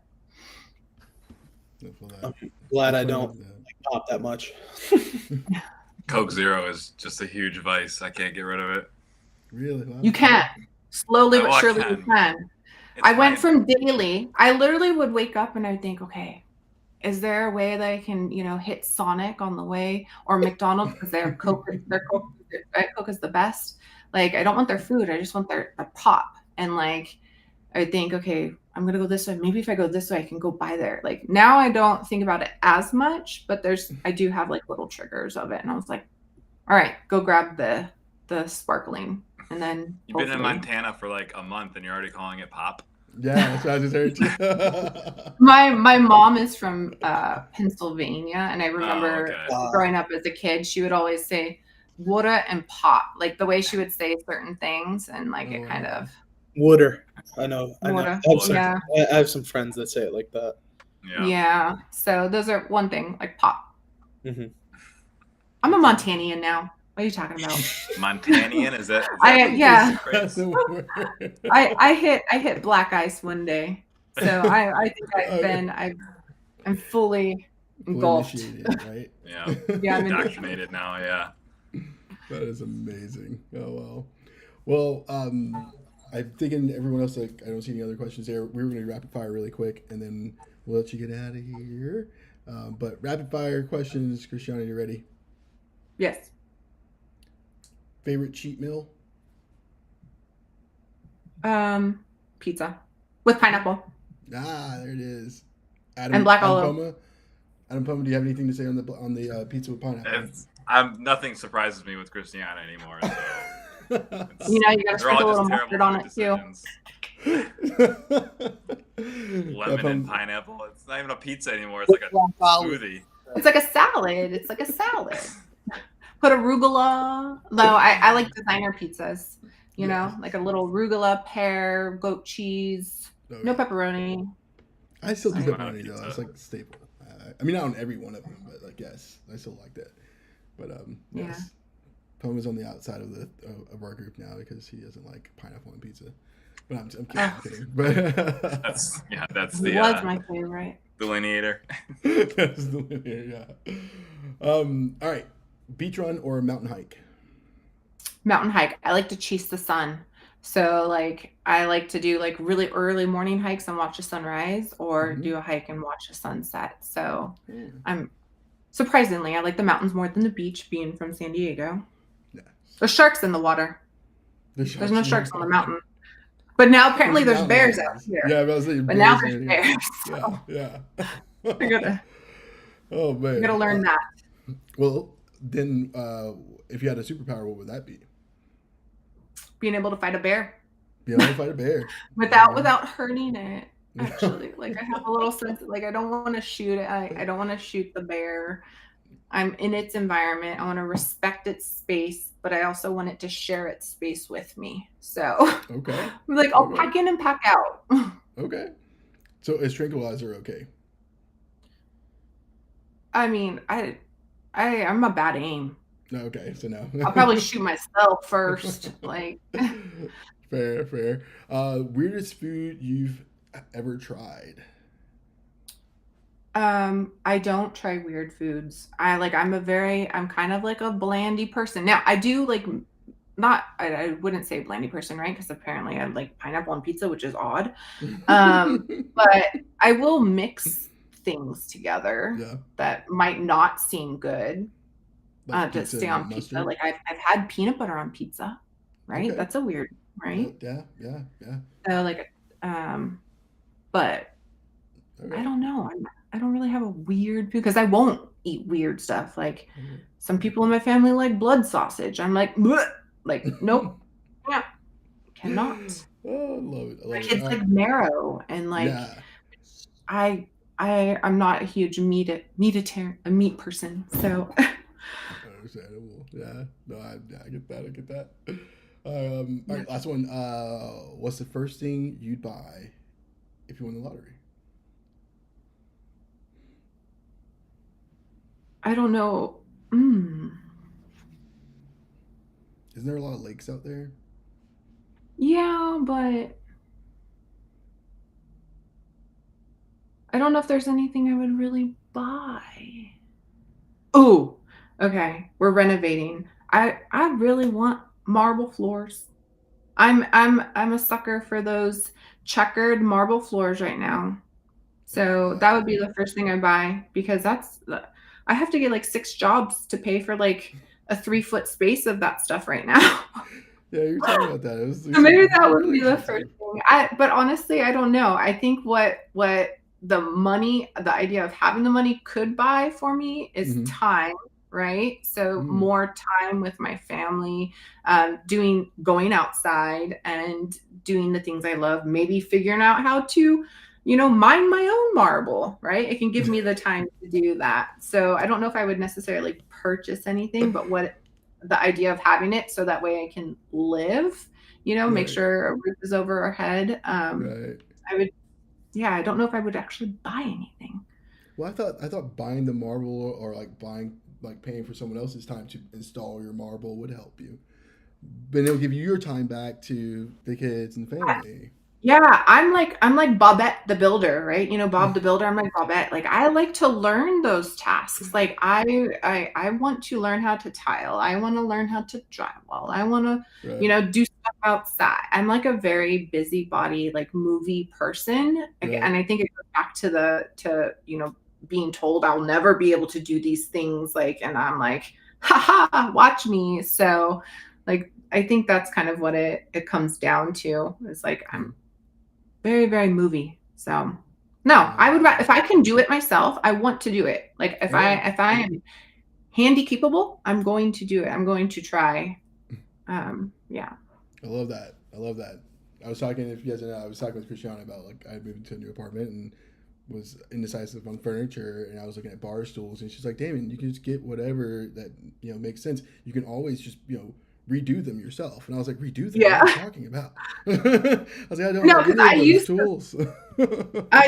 I'm glad I don't pop that much. Coke Zero is just a huge vice. I can't get rid of it. Really? Wow. You can. Slowly but I surely can. you can. It's I went fine. from daily. I literally would wake up and I'd think, okay, is there a way that I can, you know, hit Sonic on the way or McDonald's because their Coke is the best. Like I don't want their food. I just want their pop. And like I would think, okay, I'm gonna go this way. Maybe if I go this way, I can go by there. Like now I don't think about it as much, but I do have like little triggers of it. And I was like, all right, go grab the sparkling. And then You've been in Montana for like a month and you're already calling it pop. Yeah, that's what I just heard too. My mom is from Pennsylvania, and I remember growing up as a kid, she would always say "water" and "pop," like the way she would say certain things, and like it kind of Water. I know. Water. I have some friends that say it like that. Yeah. So those are one thing, like pop. Mhm. I'm a Montanian now. What are you talking about? Montanian? Is that Yeah. the phrase? That's a word. I hit black ice one day. So I think I'm fully engulfed. initiated, right? Yeah. Yeah, I'm Indoctrinated now, yeah. That is amazing. Oh wow. Well, I'm thinking everyone else. Like, I don't see any other questions there. We were going to rapid fire really quick, and then we'll let you get out of here. But rapid fire questions, Christiana, you ready? Yes. Favorite cheat meal? Pizza with pineapple Ah, there it is. and black olive. Poma. Adam Poma, do you have anything to say on the pizza with pineapple? Nothing surprises me with Christiana anymore. So You know, you gotta they're all sprinkle a little just mustard on it too. Lemon and pineapple. It's not even a pizza anymore. It's like a smoothie. It's like a salad. It's like a salad. Put arugula. Though I like designer pizzas. You know, like a little arugula, pear, goat cheese, no pepperoni. I still do pepperoni though. It's like a staple. I mean, not on every one of them, but like yes, I still like that. But yes, Poma's on the outside of the of our group now because he doesn't like pineapple on pizza. But I'm kidding. But that's was my favorite delineator. That's the delineator. Yeah. All right, beach run or mountain hike? Mountain hike. I like to chase the sun. So like I like to do like really early morning hikes and watch the sunrise, or do a hike and watch the sunset. So I'm surprisingly, I like the mountains more than the beach, being from San Diego. Yeah. There's sharks in the water. There's no sharks on the mountain. But now apparently there's bears out here. Yeah, but now there's bears. So. Yeah. Oh man. You gotta learn that. Well, then if you had a superpower, what would that be? Being able to fight a bear. Being able to fight a bear. without hurting it. Actually, like I have a little sense like I don't want to shoot it. I don't want to shoot the bear. I'm in its environment. I want to respect its space, but I also want it to share its space with me. So okay. Like I'll pack in and pack out. Okay. So is tranquilizer okay? I mean, I'm a bad aim. Okay, so no. I'll probably shoot myself first. Like fair. Weirdest food you've ever tried? I don't try weird foods. I'm kind of like a blandy person. Now I do like I wouldn't say blandy person, right? Because apparently I like pineapple on pizza, which is odd. But I will mix things together that might not seem good. Like to stay on pizza. Like I've had peanut butter on pizza, right? Okay. That's a weird, right? Yeah. So like, but I don't know. I don't really have a weird food because I won't eat weird stuff. Like some people in my family like blood sausage. I'm like, bleh! Like nope, yeah, cannot. Oh, I love it. My kids like marrow and like I'm not a huge meat person, so. Understandable. Yeah. No, I get that. All right, last one. What's the first thing you'd buy if you won the lottery? I don't know. Isn't there a lot of lakes out there? Yeah, but I don't know if there's anything I would really buy. Oh, okay. We're renovating. I really want marble floors. I'm a sucker for those checkered marble floors right now. So that would be the first thing I buy because I have to get like 6 jobs to pay for like a 3-foot space of that stuff right now. Yeah, you're talking about that. So maybe that would be the first thing. But honestly, I don't know. I think what the idea of having the money could buy for me is time, right? So more time with my family, going outside and doing the things I love, maybe figuring out how to, mine my own marble, right? It can give me the time to do that. So I don't know if I would necessarily purchase anything, but the idea of having it so that way I can live, make sure a roof is over our head. I would, yeah, I don't know if I would actually buy anything. Well, I thought buying the marble or like paying for someone else's time to install your marble would help you. But it'll give you your time back to the kids and family. Yeah, I'm like Bobette the Builder, right? You know, Bob the Builder. I'm like Bobette. Like I like to learn those tasks. Like I want to learn how to tile. I want to learn how to drywall. I want to, Right. do stuff outside. I'm like a very busybody, like movie person. Right. And I think it goes back to being told I'll never be able to do these things. Like, and I'm like, haha, watch me. So like I think that's kind of what it comes down to. It's like I'm very, very movie. So no, I would if I can do it myself, I want to do it. Like if I am handy capable, I'm going to do it. I'm going to try. Yeah. I love that. I love that. I was talking, if you guys know, I was talking with Christiana about like I moved into a new apartment and was indecisive on furniture, and I was looking at bar stools, and she's like, Damon, you can just get whatever that makes sense. You can always just redo them yourself. And I was like, redo them? Yeah. What are you talking about? I was like, I don't No, have because any of those tools.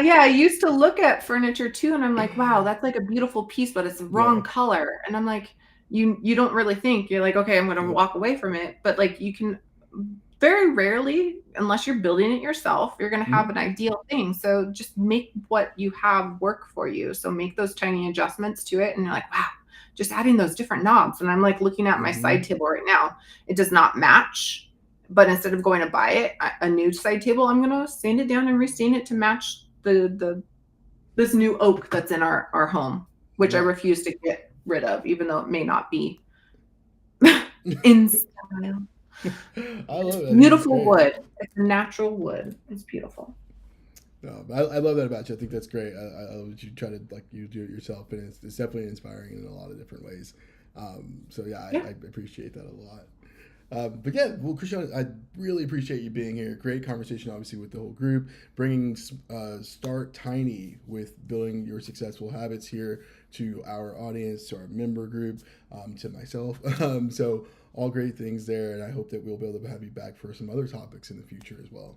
yeah, I used to look at furniture too, and I'm like, wow, that's like a beautiful piece, but it's the wrong color. And I'm like, you don't really think. You're like, okay, I'm gonna walk away from it. But like you can very rarely, unless you're building it yourself, you're gonna have an ideal thing. So just make what you have work for you. So make those tiny adjustments to it, and you're like, wow, just adding those different knobs. And I'm like looking at my side table right now. It does not match. But instead of going to buy it, a new side table, I'm gonna sand it down and restain it to match this new oak that's in our home, which I refuse to get rid of, even though it may not be in style. I love it. Beautiful wood. It's a natural wood. It's beautiful. No, I love that about you. I think that's great. I love that you try to you do it yourself, and it's definitely inspiring in a lot of different ways. So I appreciate that a lot. But yeah, well, Christian, I really appreciate you being here. Great conversation, obviously, with the whole group. Bringing Start Tiny with building your successful habits here to our audience, to our member group, to myself. So all great things there, and I hope that we'll be able to have you back for some other topics in the future as well.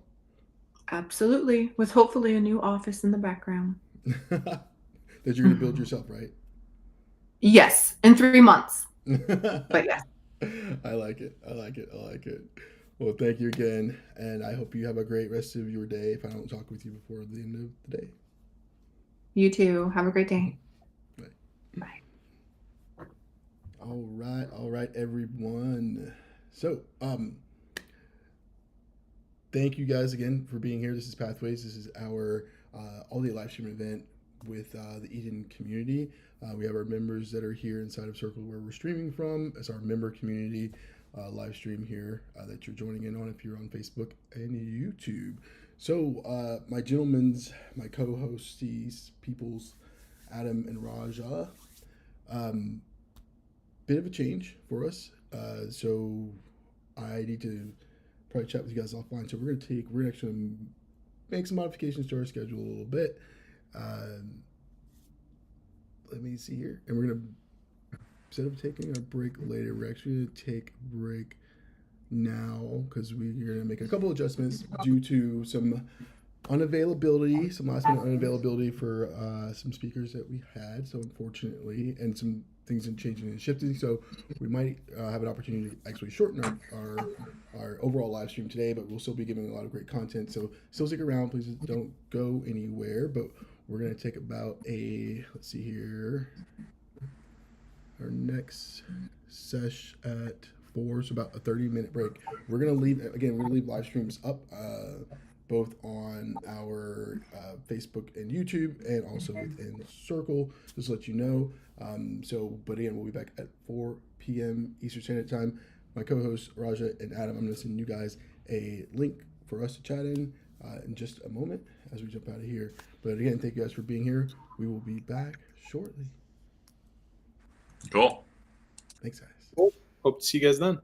Absolutely, with hopefully a new office in the background. That you're going to build yourself, right? Yes, in 3 months. But yes. I like it. Well, thank you again, and I hope you have a great rest of your day if I don't talk with you before the end of the day. You too. Have a great day. Bye. All right, everyone. So, thank you guys again for being here. This is Pathways. This is our all-day live stream event with the Eden community. We have our members that are here inside of Circle where we're streaming from as our member community live stream here that you're joining in on if you're on Facebook and YouTube. So my co-hosties, peoples, Adam and Raja, bit of a change for us. So I need to probably chat with you guys offline. So we're gonna actually make some modifications to our schedule a little bit. Let me see here. And we're going to, instead of taking a break later, we're actually going to take a break now because we're going to make a couple adjustments due to some unavailability, some last minute unavailability for some speakers that we had. So unfortunately, and some things in changing and shifting. So we might have an opportunity to actually shorten our overall live stream today, but we'll still be giving a lot of great content. So still stick around. Please don't go anywhere. But we're going to take about let's see here, our next sesh at 4, so about a 30-minute break. We're going to leave live streams up both on our Facebook and YouTube and also within Circle, just to let you know. But again, we'll be back at 4 p.m. Eastern Standard Time. My co-hosts, Raja and Adam, I'm going to send you guys a link for us to chat in just a moment as we jump out of here. But again, thank you guys for being here. We will be back shortly. Cool. Thanks, guys. Cool. Hope to see you guys then.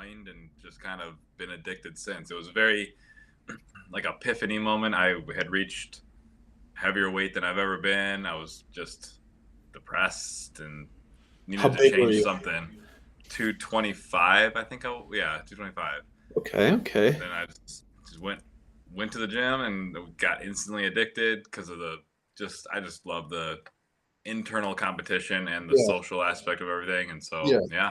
joined and just kind of been addicted since. It was very like epiphany moment. I had reached heavier weight than I've ever been. I was just depressed and How needed to big were change you? something. 225, I think. 225. Okay. Then I just went to the gym and got instantly addicted because of I just love the internal competition and the Yeah. social aspect of everything. And so Yeah.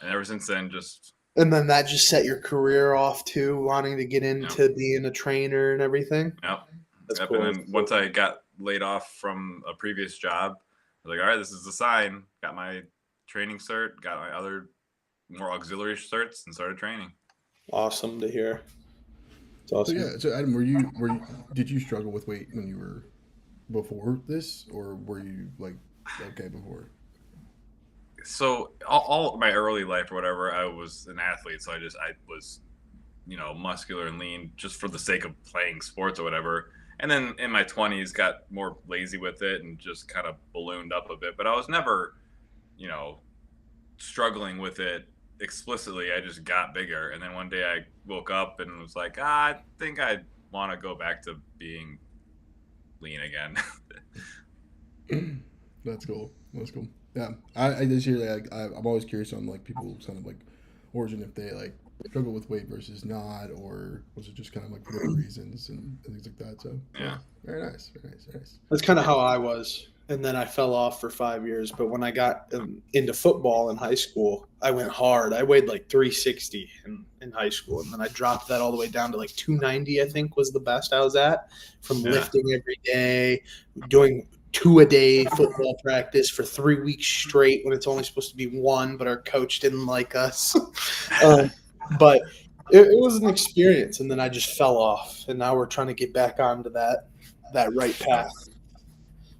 and ever since then, just And then that just set your career off too, wanting to get into being a trainer and everything. Yep. That's Yep. cool. And then once I got laid off from a previous job, I was like, all right, this is the sign. Got my training cert, got my other more auxiliary certs, and started training. Awesome to hear. It's So awesome. yeah, so Adam, did you struggle with weight when you were before this, or were you like okay before? So all my early life or whatever, I was an athlete. So I was, muscular and lean just for the sake of playing sports or whatever. And then in my 20s, got more lazy with it and just kind of ballooned up a bit. But I was never, you know, struggling with it explicitly. I just got bigger. And then one day I woke up and was like, I think I want to go back to being lean again. That's cool. That's cool. Yeah, I just hear that. I'm always curious on like people's kind of like origin, if they like struggle with weight versus not, or was it just kind of like for different reasons and things like that. So Yeah. very nice, very nice, very nice. That's kind of how I was. And then I fell off for 5 years. But when I got into football in high school, I went hard. I weighed like 360 in high school. And then I dropped that all the way down to like 290, I think was the best I was at, from lifting every day, doing 2-a-day football practice for 3 weeks straight when it's only supposed to be 1, but our coach didn't like us. But it was an experience. And then I just fell off. And now we're trying to get back onto that right path.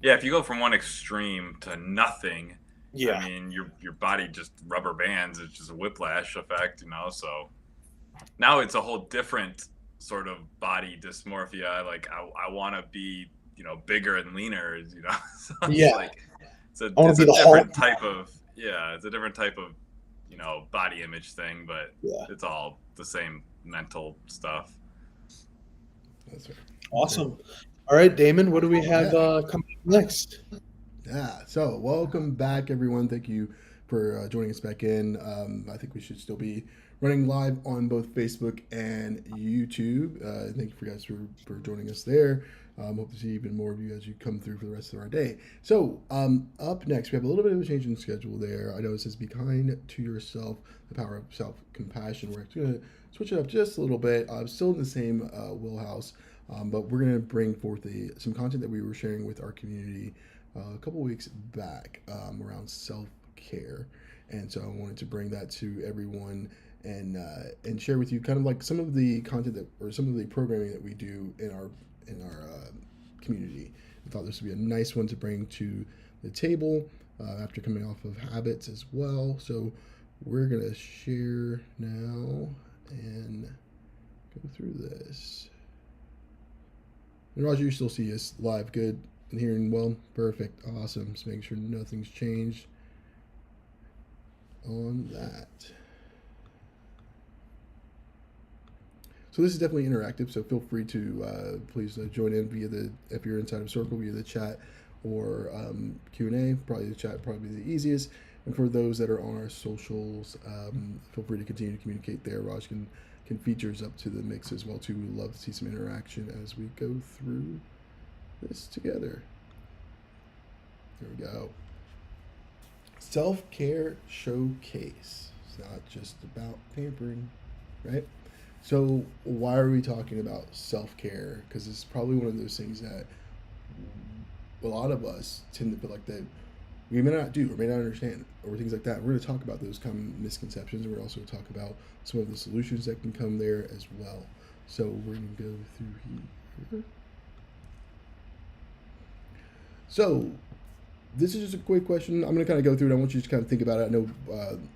Yeah, if you go from one extreme to nothing, Yeah. I mean, your body just rubber bands. It's just a whiplash effect, So now it's a whole different sort of body dysmorphia. Like I want to be, bigger and leaner, So it's like it's a different type of it's a different type of body image thing, but it's all the same mental stuff. That's right. Awesome. All right, Damon, what do we have coming up next? Yeah, so welcome back, everyone. Thank you for joining us back in. I think we should still be running live on both Facebook and YouTube. Thank you for guys for joining us there. Hope to see even more of you as you come through for the rest of our day. So up next, we have a little bit of a change in schedule there. I know it says be kind to yourself, the power of self-compassion. We're actually going to switch it up just a little bit. Still in the same wheelhouse. But we're going to bring forth some content that we were sharing with our community a couple weeks back around self-care. And so I wanted to bring that to everyone and share with you kind of like some of the content or some of the programming that we do in our community. I thought this would be a nice one to bring to the table after coming off of habits as well. So we're going to share now and go through this. And Roger, you still see us live, good, and hearing well? Perfect, awesome. Just making sure nothing's changed on that. So this is definitely interactive, so feel free to please join in if you're inside of Circle, via the chat or Q&A. Probably the chat probably the easiest. And for those that are on our socials, feel free to continue to communicate there. Raj can features up to the mix as well too. We love to see some interaction as we go through this together. There we go. Self-care showcase. It's not just about pampering, right? So why are we talking about self-care? Because it's probably one of those things that a lot of us tend to feel like that we may not do or may not understand or things like that. We're going to talk about those common misconceptions. We're also going to talk about some of the solutions that can come there as well. So we're going to go through here. So this is just a quick question. I'm going to kind of go through it. I want you to kind of think about it. I know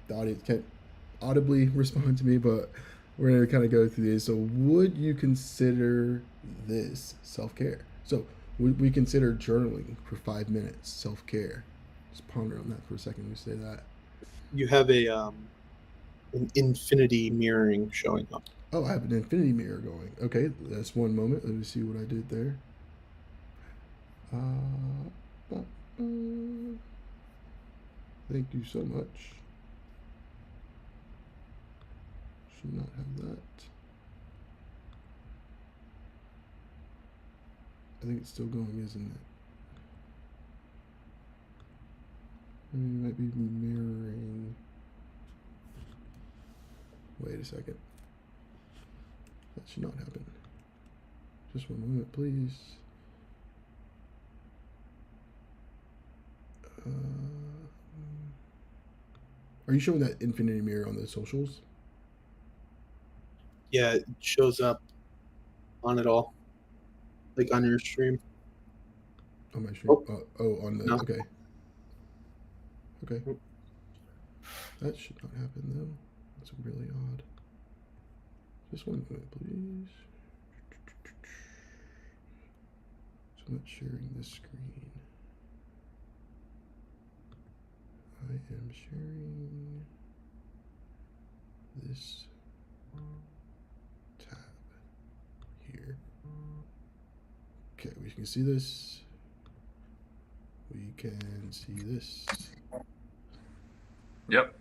the audience can't audibly respond to me, but we're going to kind of go through this. So would you consider this self-care? So would we consider journaling for 5 minutes self-care? Just ponder on that for a second. We say that. You have a an infinity mirroring showing up. Oh, I have an infinity mirror going. Okay, that's one moment. Let me see what I did there. Thank you so much. Should not have that. I think it's still going, isn't it? It might be mirroring. Wait a second. That should not happen. Just one moment, please. Are you showing that infinity mirror on the socials? Yeah, it shows up on it all, like on your stream. On my stream? Oh. On the No. Okay. That should not happen though. That's really odd. Just one moment, please. So I'm not sharing this screen. I am sharing this tab here. Okay, we can see this. We can see this. Yep.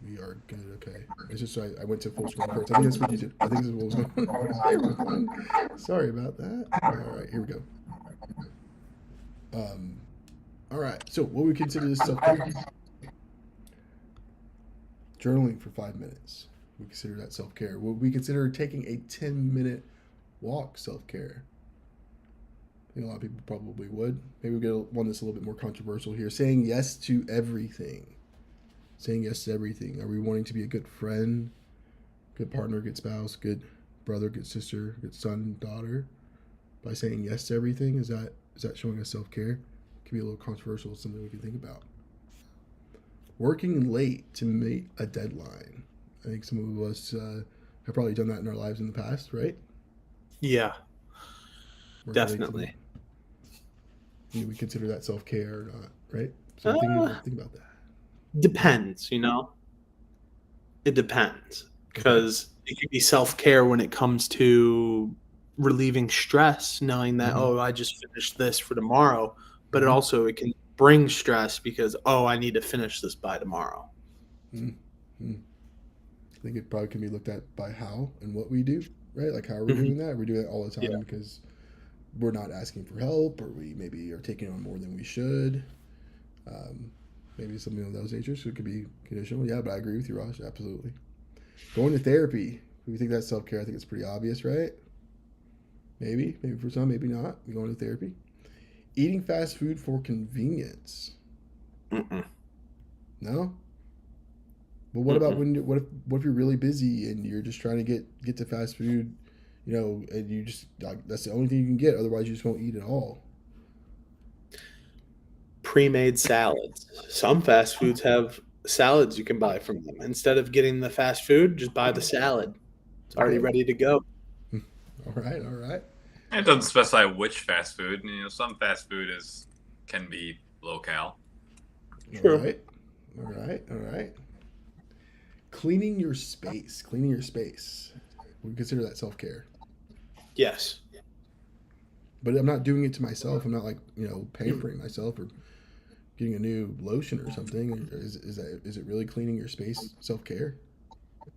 We are good. Okay. It's just I went to full screen first. I think that's what you did. I think this is what was going on. Sorry about that. All right, here we go. All right. So what we consider this self-care? Journaling for 5 minutes. We consider that self-care. What we consider taking a 10-minute walk self-care. I think a lot of people probably would. Maybe we'll get one that's a little bit more controversial here. Saying yes to everything. Saying yes to everything. Are we wanting to be a good friend, good partner, good spouse, good brother, good sister, good son, daughter? By saying yes to everything, is that showing us self-care? It can be a little controversial. It's something we can think about. Working late to meet a deadline. I think some of us have probably done that in our lives in the past, right? Yeah, Working definitely. We consider that self-care or not, right? So think about that. Depends, It depends, because it can be self-care when it comes to relieving stress, knowing that, oh, I just finished this for tomorrow, but it can bring stress because, oh, I need to finish this by tomorrow. I think it probably can be looked at by how and what we do, right? Like how are we doing that? We're doing it all the time because we're not asking for help, or we maybe are taking on more than we should. Maybe something of those natures. So it could be conditional. Yeah, but I agree with you, Ross. Absolutely. Going to therapy. We think that's self-care. I think it's pretty obvious, right? Maybe for some, maybe not. We're going to therapy. Eating fast food for convenience. No. But what about when? What if you're really busy and you're just trying to get to fast food, and you just that's the only thing you can get. Otherwise, you just won't eat at all. Pre-made salads. Some fast foods have salads you can buy from them. Instead of getting the fast food, just buy the salad. It's already ready to go. All right. It doesn't specify which fast food. Some fast food can be low-cal. True. All right. Cleaning your space. We consider that self-care. Yes. But I'm not doing it to myself. I'm not pampering myself or getting a new lotion or something. Is it really cleaning your space self-care?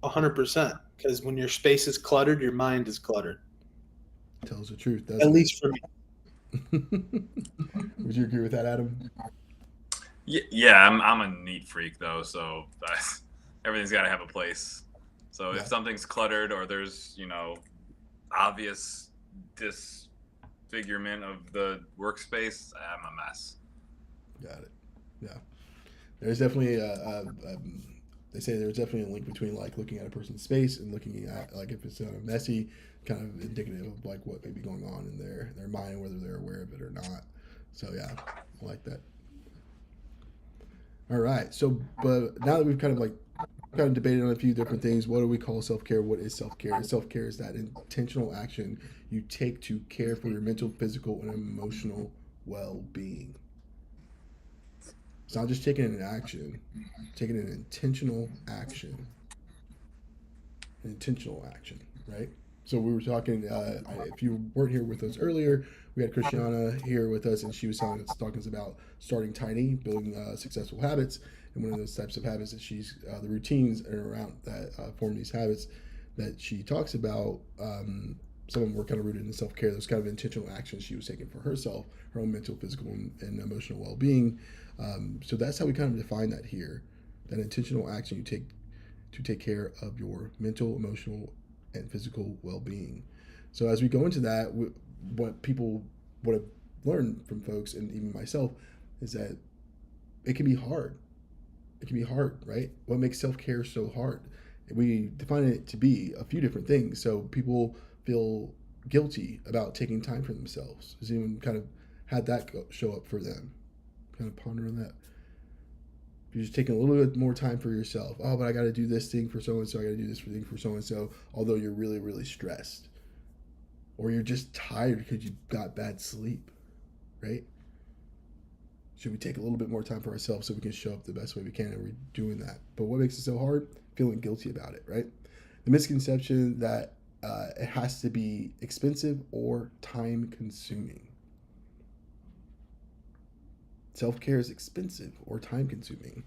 100%. Because when your space is cluttered, your mind is cluttered. Tells the truth, doesn't At it? least for me. Would you agree with that, Adam? Yeah, I'm a neat freak though, so everything's got to have a place. So if something's cluttered or there's obvious disfigurement of the workspace, I'm a mess. Got it. Yeah, there's definitely they say there's definitely a link between looking at a person's space and looking at if it's messy, kind of indicative of what may be going on in their mind, whether they're aware of it or not. So yeah, I like that. All right. So, but now that we've kind of debated on a few different things, what do we call self-care? What is self-care? Self-care is that intentional action you take to care for your mental, physical, and emotional well-being. It's not just taking an action, taking an intentional action an intentional action, right? So we were talking. If you weren't here with us earlier, we had Christiana here with us, and she was talking us about starting tiny, building successful habits. And one of those types of habits that she's the routines are around that form these habits that she talks about. Some of them were kind of rooted in self care. Those kind of intentional actions she was taking for herself, her own mental, physical, and emotional well being. So that's how we kind of define that here. That intentional action you take to take care of your mental, emotional, and physical well-being. So as we go into that, what I've learned from folks and even myself is that it can be hard. It can be hard, right? What makes self-care so hard? We define it to be a few different things. So people feel guilty about taking time for themselves. Has anyone kind of had that show up for them? Kind of ponder on that. You're just taking a little bit more time for yourself. Oh, but I got to do this thing for so and so. I got to do this thing for so and so. Although you're really, really stressed, or you're just tired because you got bad sleep, right? Should we take a little bit more time for ourselves so we can show up the best way we can? And we're doing that. But what makes it so hard? Feeling guilty about it, right? The misconception that it has to be expensive or time consuming. Self-care is expensive or time-consuming.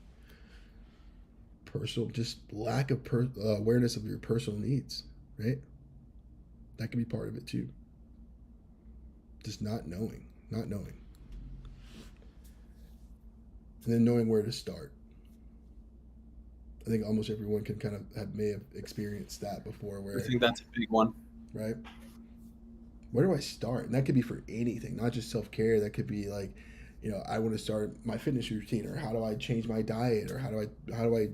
Just lack of awareness of your personal needs, right? That can be part of it too. Just not knowing. And then knowing where to start. I think almost everyone can kind of may have experienced that before. Where I think that's a big one. Right? Where do I start? And that could be for anything, not just self-care. That could be like, I want to start my fitness routine, or how do I change my diet, or how do I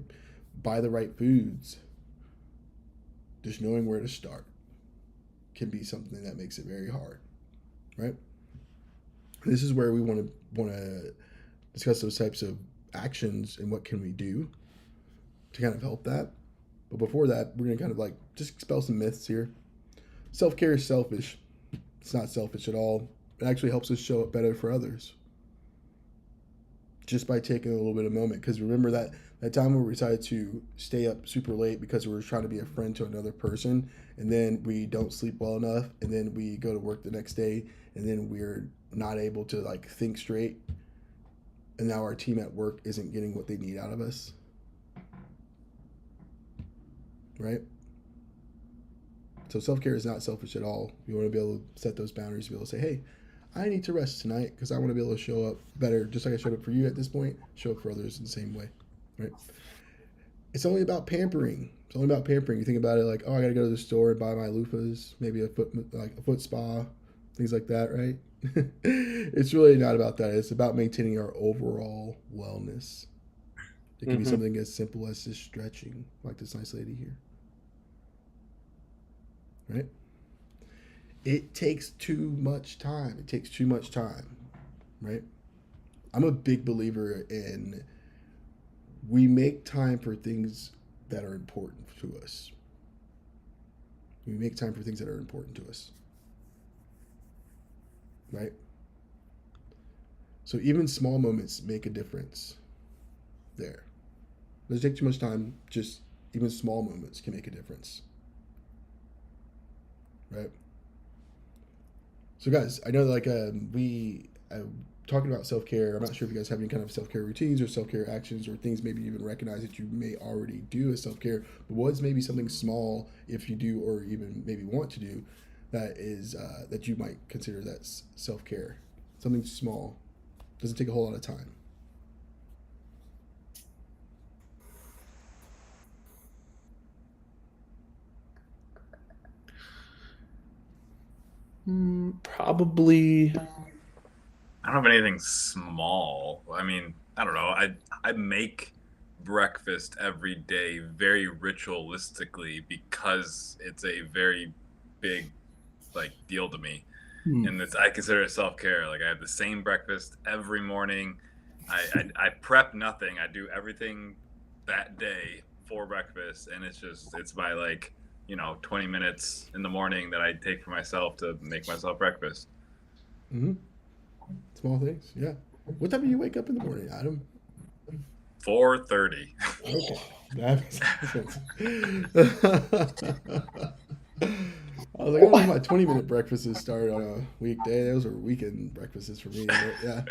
buy the right foods? Just knowing where to start can be something that makes it very hard, right? This is where we want to discuss those types of actions and what can we do to kind of help that. But before that, we're going to kind of like just expel some myths here. Self-care is selfish. It's not selfish at all. It actually helps us show up better for others. Just by taking a little bit of moment. Because remember that time where we decided to stay up super late because we were trying to be a friend to another person, and then we don't sleep well enough, and then we go to work the next day, and then we're not able to like think straight, and now our team at work isn't getting what they need out of us, right? So self-care is not selfish at all. You want to be able to set those boundaries, be able to say, hey, I need to rest tonight because I want to be able to show up better, just like I showed up for you at this point, show up for others in the same way, right? It's only about pampering. It's only about pampering. You think about it like, oh, I got to go to the store and buy my loofahs, maybe a foot spa, things like that, right? It's really not about that. It's about maintaining our overall wellness. It can be something as simple as just stretching, like this nice lady here, right? It takes too much time. Right? I'm a big believer in we make time for things that are important to us. Right? So even small moments make a difference there. Doesn't take too much time, just even small moments can make a difference. Right? So guys, I know like we talking about self-care. I'm not sure if you guys have any kind of self-care routines or self-care actions or things maybe you even recognize that you may already do as self-care, but what's maybe something small, if you do or even maybe want to do, that is that you might consider that's self-care. Something small. Doesn't take a whole lot of time. Probably. I don't have anything small. I mean, I don't know. I make breakfast every day very ritualistically because it's a very big like deal to me. And I consider it self-care. Like I have the same breakfast every morning. I prep nothing. I do everything that day for breakfast, and it's by like 20 minutes in the morning that I take for myself to make myself breakfast. Small things, yeah. What time do you wake up in the morning, Adam? 4:30. Okay. That makes sense. I was like, I don't know if my 20-minute breakfasts start on a weekday. Those are weekend breakfasts for me. But yeah.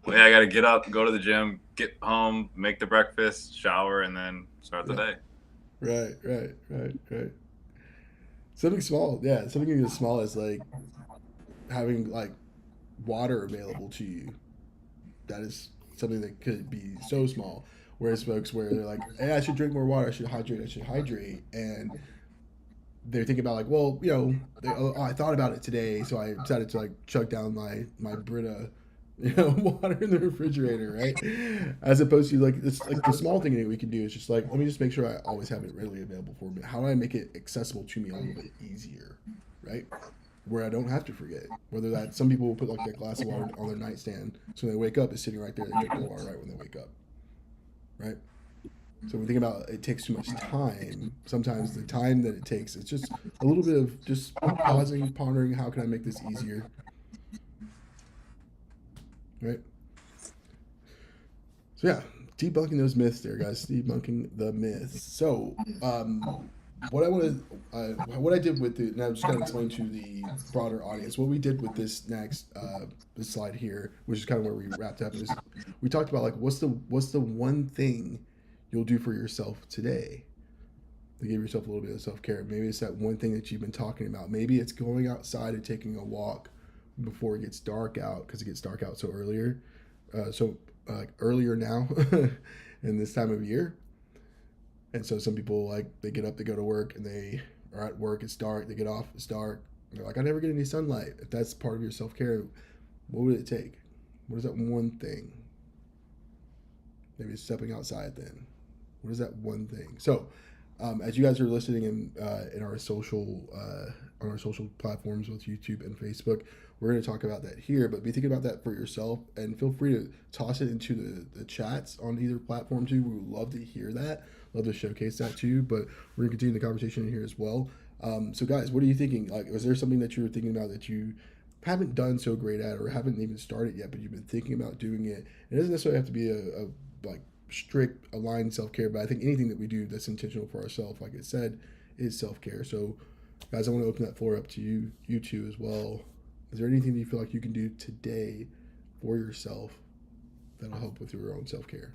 Well, yeah, I got to get up, go to the gym, get home, make the breakfast, shower, and then start the day. Right. Something small, yeah. Something as small as like having like water available to you. That is something that could be so small. Whereas folks where they're like, hey, I should drink more water, I should hydrate. And they're thinking about like, well, oh, I thought about it today, so I decided to like chug down my Brita, water in the refrigerator, right? As opposed to like it's like the small thing that we can do is just like, let me just make sure I always have it readily available for me. How do I make it accessible to me a little bit easier, right? Where I don't have to forget. Whether that some people will put like that glass of water on their nightstand, so when they wake up, it's sitting right there. They drink the water right when they wake up, right? So when we think about it takes too much time, sometimes the time that it takes, it's just a little bit of just pausing, pondering, how can I make this easier? Right? So yeah, debunking those myths there, guys. Debunking the myths. So what I did with it, and I'm just going to explain to the broader audience, what we did with this next this slide here, which is kind of where we wrapped up, is we talked about like what's the one thing you'll do for yourself today to give yourself a little bit of self-care. Maybe it's that one thing that you've been talking about. Maybe it's going outside and taking a walk before it gets dark out, because it gets dark out so earlier now in this time of year. And so some people, like, they get up, they go to work, and they are at work, it's dark, they get off, it's dark, and they're like, I never get any sunlight. If that's part of your self-care, what would it take? What is that one thing? Maybe it's stepping outside then. What is that one thing? So, as you guys are listening in our social on our social platforms with YouTube and Facebook, we're going to talk about that here. But be thinking about that for yourself, and feel free to toss it into the chats on either platform too. We would love to hear that, love to showcase that too. But we're going to continue the conversation in here as well. So, guys, what are you thinking? Like, was there something that you were thinking about that you haven't done so great at, or haven't even started yet, but you've been thinking about doing it? It doesn't necessarily have to be a like strict aligned self-care, but I think anything that we do that's intentional for ourselves, like I said, is self-care. So guys, I want to open that floor up to you two as well. Is there anything that you feel like you can do today for yourself that'll help with your own self-care?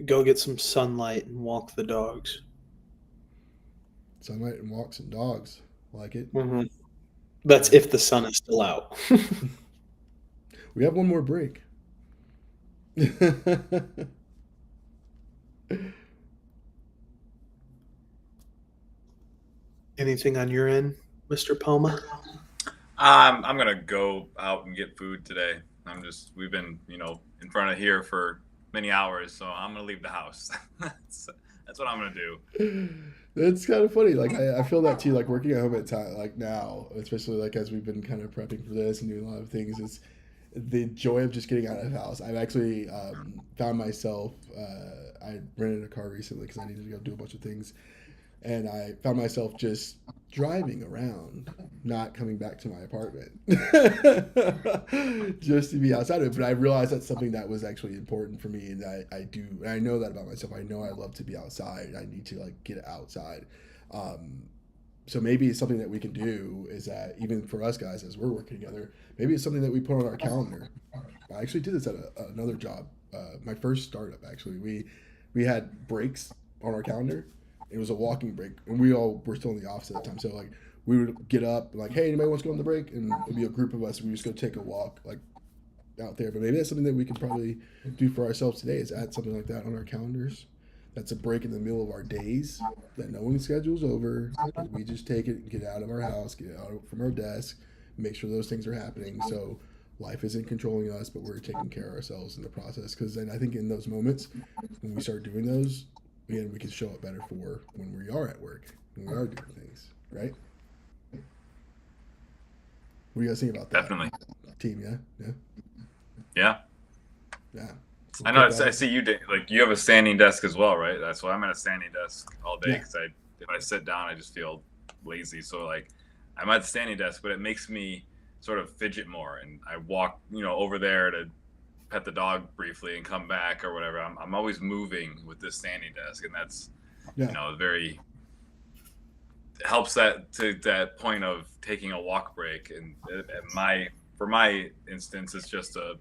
Go get some sunlight and walk the dogs. Sunlight and walks and dogs. Like it. Mm-hmm. That's if the sun is still out. We have one more break. Anything on your end, Mr. Palma? I'm gonna go out and get food today. We've been, in front of here for many hours, so I'm gonna leave the house. That's what I'm gonna do. That's kind of funny. Like I feel that too. Like working at home at time, like now, especially like as we've been kind of prepping for this and doing a lot of things, is the joy of just getting out of the house. I've actually found myself. I rented a car recently because I needed to go do a bunch of things, and I found myself just driving around, not coming back to my apartment, just to be outside of it. But I realized that's something that was actually important for me, and I do, and I know that about myself. I know I love to be outside. I need to like get outside. So maybe it's something that we can do is that even for us guys, as we're working together, maybe it's something that we put on our calendar. I actually did this at another job, my first startup. Actually, we had breaks on our calendar. It was a walking break, and we all were still in the office at the time. So like we would get up, like, hey, anybody wants to go on the break? And it'd be a group of us. We just go take a walk, like out there. But maybe that's something that we can probably do for ourselves today. Is add something like that on our calendars. That's a break in the middle of our days that no one schedules over. We just take it and get out of our house, get out from our desk, make sure those things are happening. So life isn't controlling us, but we're taking care of ourselves in the process. Because then I think in those moments, when we start doing those, again, we can show up better for when we are at work, when we are doing things, right? What do you guys think about that? Definitely. Team, Yeah. Yeah. I know. I see you. Like you have a standing desk as well, right? That's why I'm at a standing desk all day. Because if I sit down, I just feel lazy. So like, I'm at the standing desk, but it makes me sort of fidget more, and I walk, over there to pet the dog briefly and come back or whatever. I'm always moving with this standing desk, and that's very helps that to that point of taking a walk break. And for my instance, it's just a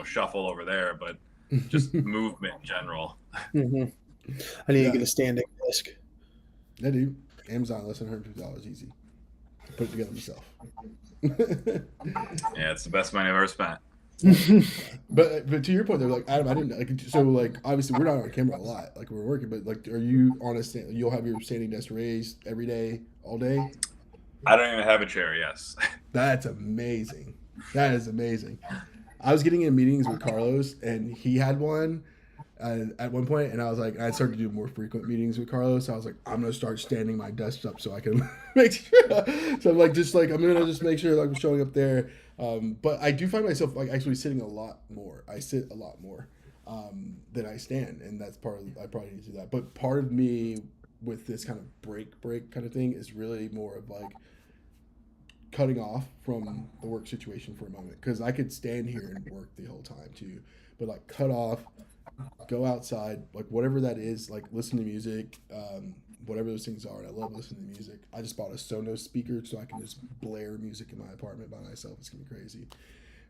shuffle over there, but just movement in general. Mm-hmm. I need to get a standing desk. Yeah, dude. Amazon less than $150 easy. Put it together myself. Yeah, it's the best money I've ever spent. But to your point, they're like, Adam, I didn't like. So like, obviously, we're not on camera a lot, like we're working. But like, are you on a stand? You'll have your standing desk raised every day, all day. I don't even have a chair. Yes. That's amazing. That is amazing. I was getting in meetings with Carlos, and he had one at one point, and I was like, I started to do more frequent meetings with Carlos. So I was like, I'm gonna start standing my desk up so I can make sure. So I'm like, I'm gonna just make sure like I'm showing up there. But I do find myself like actually sitting a lot more. I sit a lot more than I stand, and that's part of. I probably need to do that. But part of me with this kind of break kind of thing is really more of like cutting off from the work situation for a moment, because I could stand here and work the whole time too, but like cut off, go outside, like whatever that is, like listen to music, whatever those things are. And I love listening to music. I just bought a Sonos speaker so I can just blare music in my apartment by myself. It's gonna be crazy.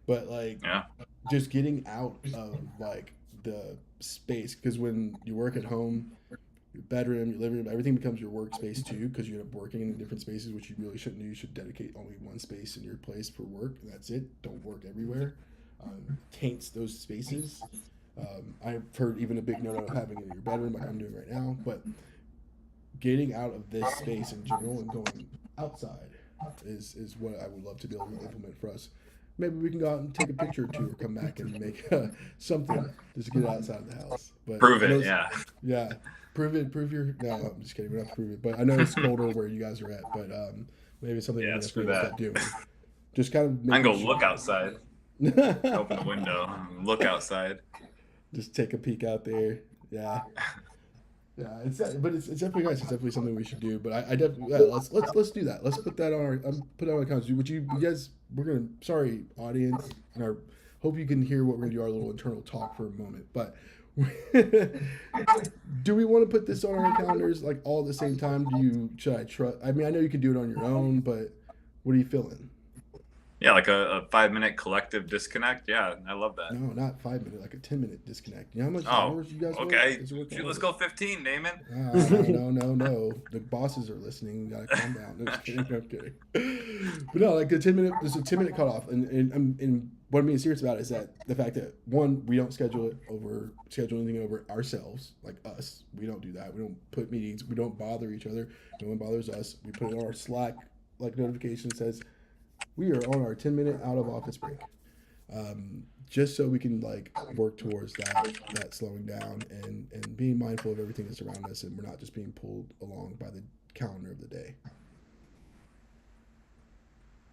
But like just getting out of like the space, because when you work at home, your bedroom, your living room, everything becomes your workspace too, because you end up working in different spaces, which you really shouldn't do. You should dedicate only one space in your place for work, and that's it. Don't work everywhere. Taints those spaces. I've heard even a big no-no of having it in your bedroom, like I'm doing right now. But getting out of this space in general and going outside is what I would love to be able to implement for us. Maybe we can go out and take a picture or two, or come back and make something just to get outside of the house. But prove it, yeah. Prove it. Prove your. No, I'm just kidding. We don't have to prove it. But I know it's colder where you guys are at. But maybe it's something we're going to look at doing. Just kind of. I can go look outside. Open the window. Look outside. Just take a peek out there. Yeah. Yeah, it's definitely nice. It's definitely something we should do. But I definitely let's do that. Let's put that on our put that on accounts. Would you guys? We're gonna. Sorry, audience, and our. Hope you can hear what we're gonna do, our little internal talk for a moment. But do we want to put this on our calendars like all at the same time? Should I trust? I mean, I know you can do it on your own, but what are you feeling? Yeah, like a 5-minute collective disconnect. Yeah, I love that. No, not 5 minute, like a 10-minute disconnect. You know how much hours you guys work? Okay, let's go 15, Damon. No. The bosses are listening. You gotta calm down. No, just kidding. I'm kidding. But no, like there's a 10-minute cutoff, and what I'm being serious about is that the fact that one, we don't schedule anything over ourselves, like us. We don't do that. We don't put meetings. We don't bother each other. No one bothers us. We put it on our Slack, like notification says, we are on our 10-minute out of office break, just so we can like work towards that slowing down and being mindful of everything that's around us, and we're not just being pulled along by the calendar of the day.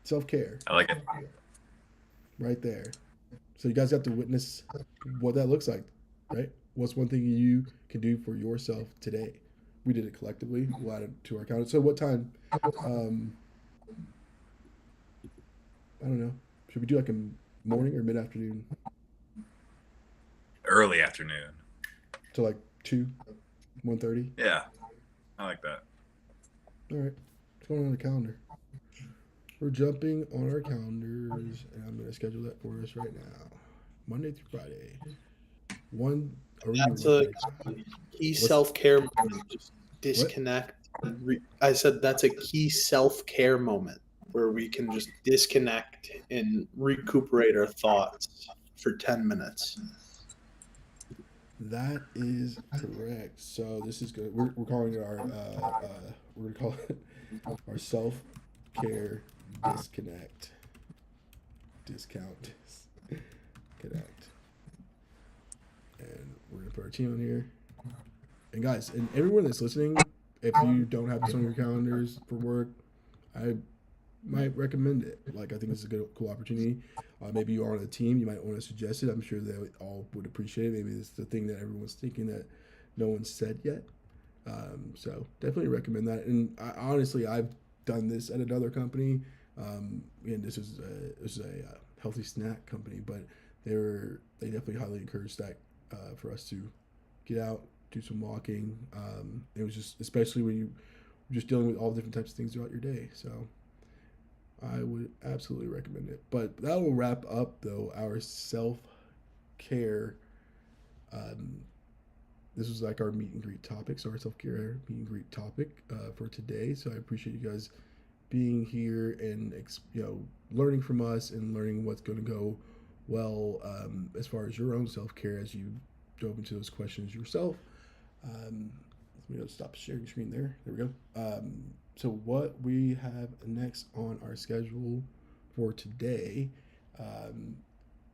Self-care. I like it. Right there. So you guys have to witness what that looks like, right? What's one thing you can do for yourself today? We did it collectively. We'll add it to our calendar. So what time? I don't know. Should we do like a morning or mid-afternoon? Early afternoon. So like 1:30? Yeah, I like that. All right. What's going on the calendar? We're jumping on our calendars, and I'm going to schedule that for us right now. Monday through Friday. That's a key self-care moment. Just disconnect. I said that's a key self-care moment, where we can just disconnect and recuperate our thoughts for 10 minutes. That is correct. So this is good. We're calling it our we're gonna call it our self-care disconnect. Disconnect. And we're gonna put our team on here. And guys, and everyone that's listening, if you don't have this on your calendars for work, I might recommend it. Like, I think it's a good, cool opportunity. Maybe you are on a team, you might want to suggest it. I'm sure they all would appreciate it. Maybe it's the thing that everyone's thinking that no one's said yet. So definitely recommend that. And honestly, I've done this at another company. And this is a healthy snack company, but they definitely highly encouraged that for us to get out, do some walking. It was just, especially when you're just dealing with all different types of things throughout your day. So I would absolutely recommend it. But that will wrap up, though, our self care. Um, this was like our meet and greet topic, so our self care meet and greet topic for today. So I appreciate you guys being here and learning from us and learning what's going to go well as far as your own self care as you dove into those questions yourself. Let me stop sharing screen there. There we go. So what we have next on our schedule for today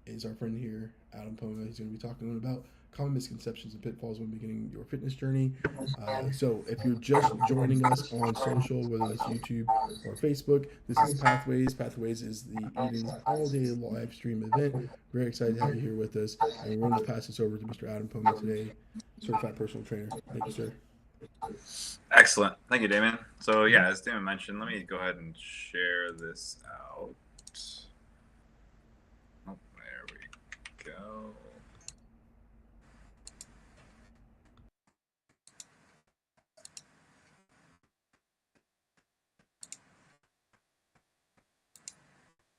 is our friend here, Adam Poma. He's going to be talking about common misconceptions and pitfalls when beginning your fitness journey. So if you're just joining us on social, whether that's YouTube or Facebook, this is Pathways. Pathways is the Eden's all-day live stream event. Very excited to have you here with us. And we're going to pass this over to Mr. Adam Poma today, certified personal trainer. Thank you, sir. Excellent. Thank you, Damon. So yeah, as Damon mentioned, let me go ahead and share this out. Oh, there we go.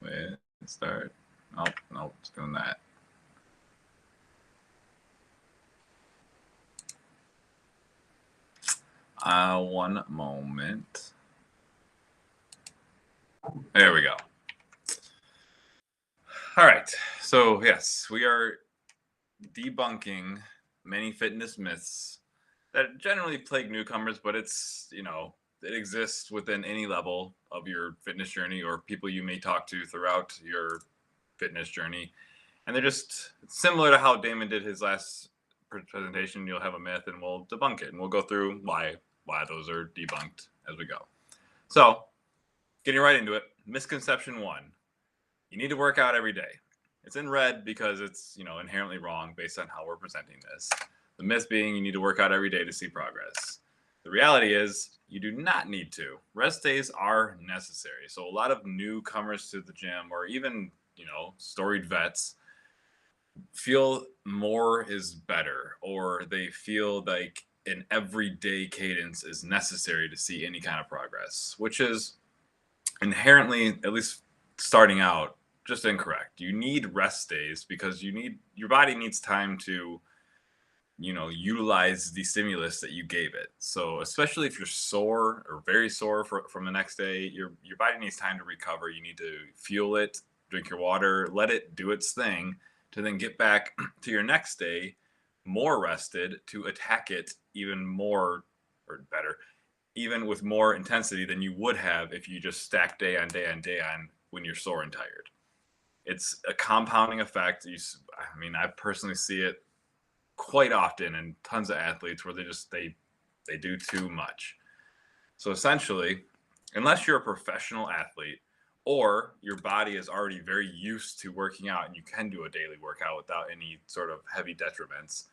Wait, start. Oh, no, it's doing that. One moment. There we go. All right. So, yes, we are debunking many fitness myths that generally plague newcomers, but it's, it exists within any level of your fitness journey or people you may talk to throughout your fitness journey. And they're just similar to how Damon did his last presentation. You'll have a myth and we'll debunk it, and we'll go through why those are debunked as we go. So getting right into it, misconception 1, you need to work out every day. It's in red because it's, inherently wrong based on how we're presenting this. The myth being you need to work out every day to see progress. The reality is you do not need to. Rest days are necessary. So a lot of newcomers to the gym, or even, storied vets, feel more is better, or they feel like an everyday cadence is necessary to see any kind of progress, which is inherently, at least starting out, just incorrect. You need rest days because your body needs time to, utilize the stimulus that you gave it. So especially if you're sore or very sore from the next day, your body needs time to recover. You need to fuel it, drink your water, let it do its thing to then get back to your next day more rested to attack it even more, or better, even with more intensity than you would have if you just stack day on day on day on when you're sore and tired. It's a compounding effect. I personally see it quite often in tons of athletes where they do too much. So essentially, unless you're a professional athlete or your body is already very used to working out and you can do a daily workout without any sort of heavy detriments,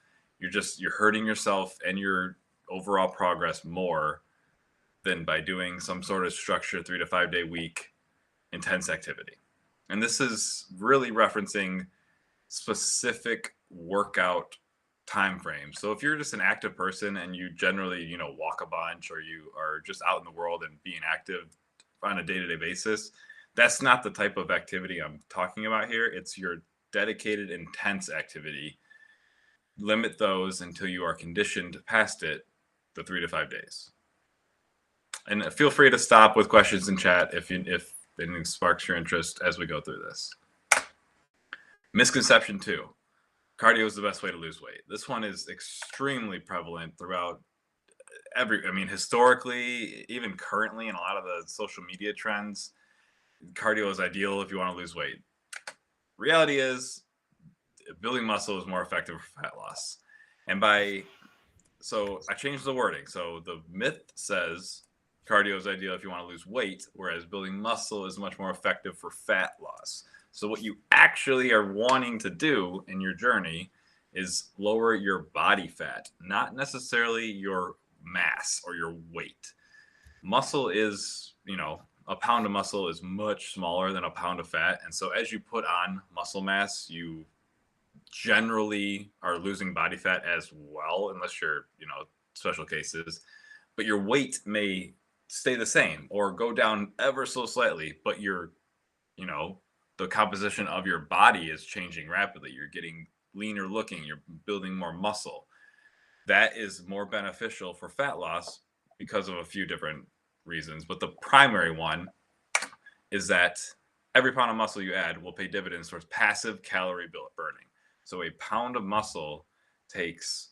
you're hurting yourself and your overall progress more than by doing some sort of structured 3 to 5 day week intense activity. And this is really referencing specific workout time frames. So if you're just an active person and you generally, walk a bunch, or you are just out in the world and being active on a day-to-day basis, that's not the type of activity I'm talking about here. It's your dedicated, intense activity. Limit those until you are conditioned past it, the 3 to 5 days. And feel free to stop with questions in chat if anything sparks your interest as we go through this. Misconception 2, cardio is the best way to lose weight. This one is extremely prevalent throughout historically, even currently in a lot of the social media trends. Cardio is ideal if you want to lose weight. Reality is building muscle is more effective for fat loss. So I changed the wording. So the myth says cardio is ideal if you want to lose weight, whereas building muscle is much more effective for fat loss. So what you actually are wanting to do in your journey is lower your body fat, not necessarily your mass or your weight. Muscle is, a pound of muscle is much smaller than a pound of fat. And so as you put on muscle mass, you generally are losing body fat as well, unless you're, special cases, but your weight may stay the same or go down ever so slightly, but the composition of your body is changing rapidly. You're getting leaner looking, you're building more muscle. That is more beneficial for fat loss because of a few different reasons. But the primary one is that every pound of muscle you add will pay dividends towards passive calorie burning. So a pound of muscle takes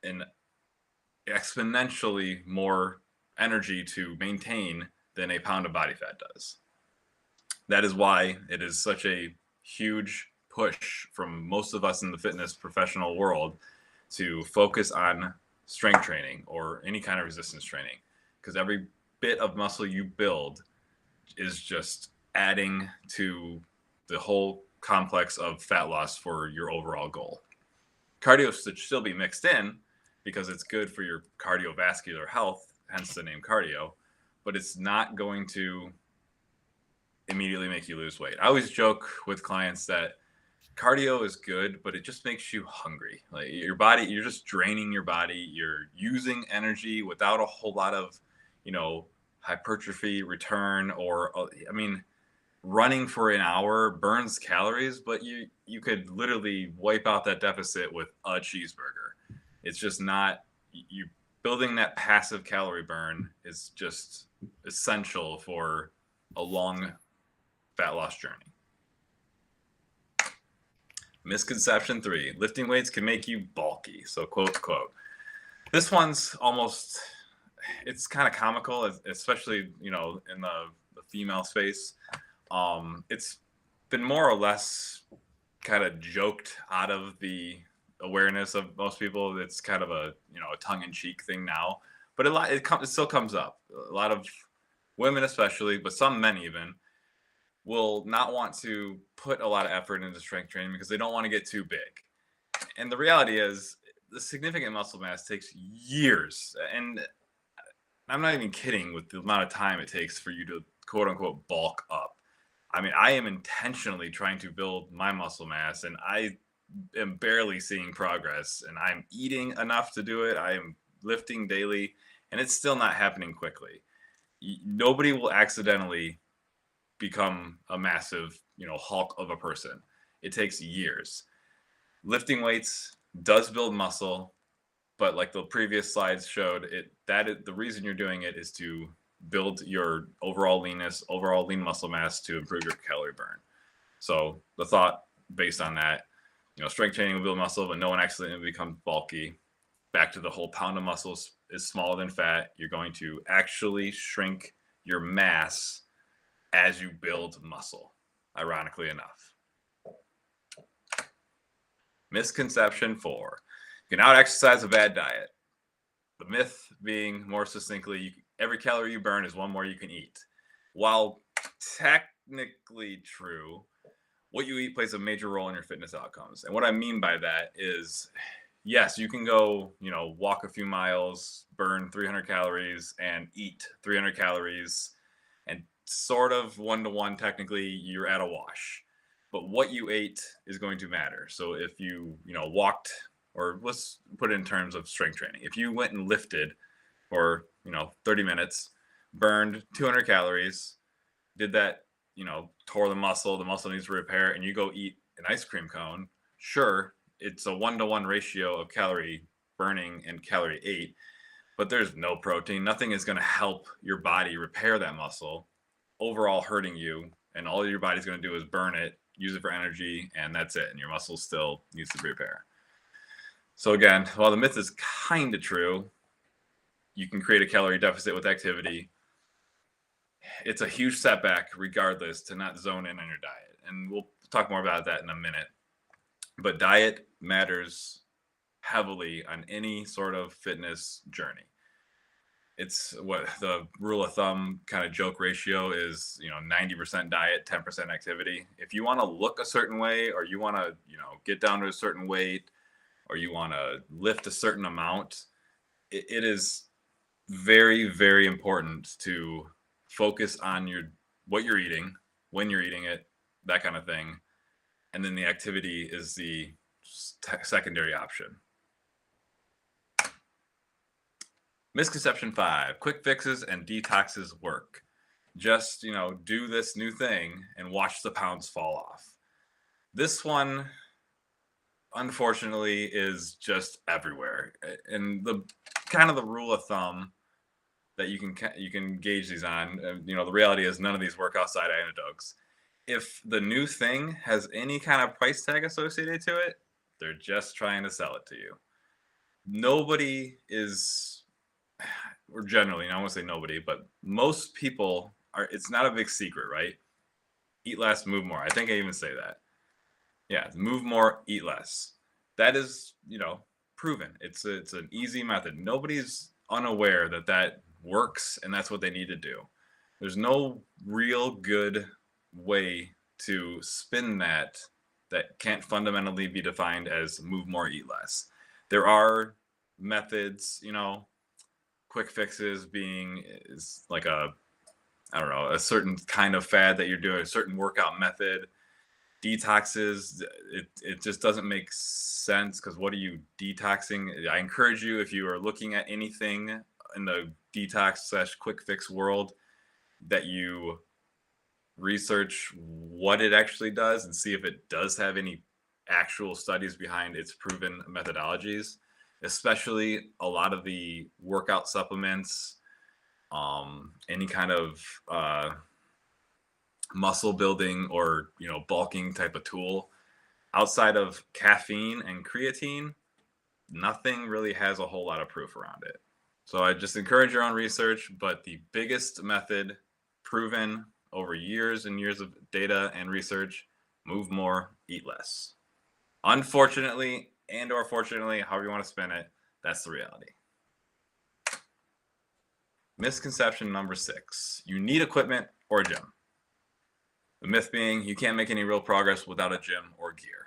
an exponentially more energy to maintain than a pound of body fat does. That is why it is such a huge push from most of us in the fitness professional world to focus on strength training or any kind of resistance training, because every bit of muscle you build is just adding to the whole complex of fat loss for your overall goal. Cardio should still be mixed in because it's good for your cardiovascular health, hence the name cardio, but it's not going to immediately make you lose weight. I always joke with clients that cardio is good, but it just makes you hungry. Like your body, you're just draining your body. You're using energy without a whole lot of, hypertrophy return, or, running for an hour burns calories, but you could literally wipe out that deficit with a cheeseburger. It's just not, you building that passive calorie burn is just essential for a long fat loss journey. Misconception 3, lifting weights can make you bulky. So quote. This one's it's kind of comical, especially, in the female space. It's been more or less kind of joked out of the awareness of most people. It's kind of a tongue-in-cheek thing now, but it still comes up. A lot of women especially, but some men even, will not want to put a lot of effort into strength training because they don't want to get too big. And the reality is the significant muscle mass takes years, and I'm not even kidding with the amount of time it takes for you to quote unquote bulk up. I am intentionally trying to build my muscle mass, and I am barely seeing progress, and I'm eating enough to do it. I am lifting daily, and it's still not happening quickly. Nobody will accidentally become a massive, hulk of a person. It takes years. Lifting weights does build muscle, but like the previous slides showed, the reason you're doing it is to build your overall leanness, overall lean muscle mass to improve your calorie burn. So the thought based on that, strength training will build muscle, but no one accidentally becomes bulky. Back to the whole pound of muscle is smaller than fat. You're going to actually shrink your mass as you build muscle, ironically enough. Misconception 4, you can out-exercise a bad diet. The myth being, more succinctly, every calorie you burn is one more you can eat. While technically true, what you eat plays a major role in your fitness outcomes. And what I mean by that is, yes, you can go, walk a few miles, burn 300 calories, and eat 300 calories, and sort of one-to-one, technically, you're at a wash. But what you ate is going to matter. So if you, walked, or let's put it in terms of strength training. If you went and lifted for, 30 minutes, burned 200 calories, did that, tore the muscle needs to repair, and you go eat an ice cream cone, sure, it's a 1-to-1 ratio of calorie burning and calorie ate, but there's no protein. Nothing is going to help your body repair that muscle, overall hurting you, and all your body's going to do is burn it, use it for energy, and that's it. And your muscle still needs to repair. So again, while the myth is kind of true, you can create a calorie deficit with activity. It's a huge setback regardless to not zone in on your diet. And we'll talk more about that in a minute. But diet matters heavily on any sort of fitness journey. It's what the rule of thumb kind of joke ratio is, 90% diet, 10% activity. If you want to look a certain way, or you want to, get down to a certain weight, or you want to lift a certain amount, it is very, very important to focus on what you're eating, when you're eating it, that kind of thing. And then the activity is the secondary option. Misconception 5: quick fixes and detoxes work. Just, do this new thing and watch the pounds fall off. This one, unfortunately, is just everywhere. And the rule of thumb that you can gauge these on, the reality is none of these work outside anecdotes. If the new thing has any kind of price tag associated to it, they're just trying to sell it to you. Nobody is, or generally, I won't say nobody, but most people are, it's not a big secret, right? Eat less, move more. I think I even say that. Yeah, move more, eat less. That is, proven. It's an easy method. Nobody's unaware that works, and that's what they need to do. There's no real good way to spin that can't fundamentally be defined as move more, eat less. There are methods, quick fixes is like a certain kind of fad that you're doing, a certain workout method. Detoxes, it just doesn't make sense, because what are you detoxing? I encourage you, if you are looking at anything in the detox/quick fix world, that you research what it actually does and see if it does have any actual studies behind its proven methodologies, especially a lot of the workout supplements, any kind of muscle building or bulking type of tool. Outside of caffeine and creatine, nothing really has a whole lot of proof around it. So I just encourage your own research, but the biggest method proven over years and years of data and research: move more, eat less. Unfortunately, and or fortunately, however you want to spin it, that's the reality. Misconception number 6: you need equipment or a gym. The myth being, you can't make any real progress without a gym or gear.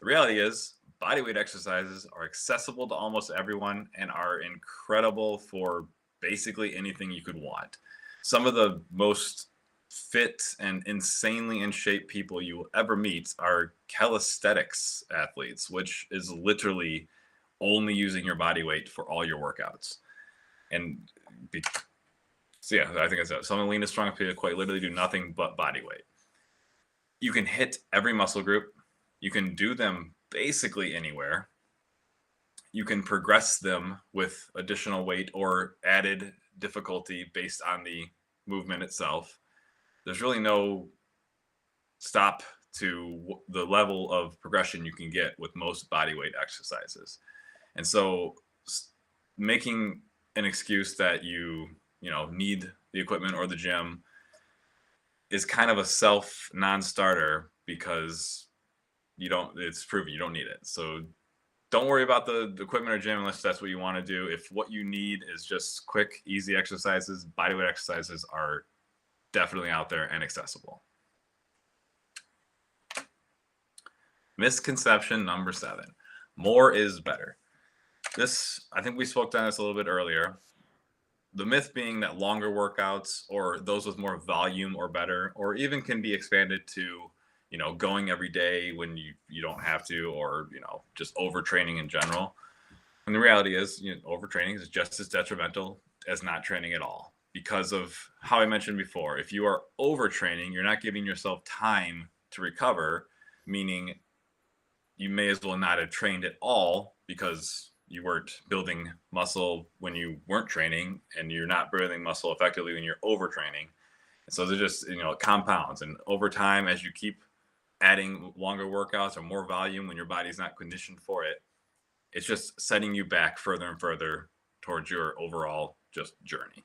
The reality is, bodyweight exercises are accessible to almost everyone and are incredible for basically anything you could want. Some of the most fit and insanely in shape people you will ever meet are calisthenics athletes, which is literally only using your body weight for all your workouts. And so yeah, I think it's some of the leanest, strongest people quite literally do nothing but body weight. You can hit every muscle group. You can do them basically anywhere. You can progress them with additional weight or added difficulty based on the movement itself. There's really no stop to the level of progression you can get with most body weight exercises. And so making an excuse that you need the equipment or the gym is kind of a self non-starter, because it's proven you don't need it. So don't worry about the equipment or gym unless that's what you want to do. If what you need is just quick, easy exercises, bodyweight exercises are definitely out there and accessible. Misconception number 7: more is better. This, I think we spoke on this a little bit earlier. The myth being that longer workouts, or those with more volume, or better, or even can be expanded to, going every day when you don't have to, or, just overtraining in general. And the reality is, overtraining is just as detrimental as not training at all, because of how I mentioned before. If you are overtraining, you're not giving yourself time to recover, meaning you may as well not have trained at all, because you weren't building muscle when you weren't training, and you're not building muscle effectively when you're overtraining. So they're just, compounds. And over time, as you keep adding longer workouts or more volume when your body's not conditioned for it, it's just setting you back further and further towards your overall just journey.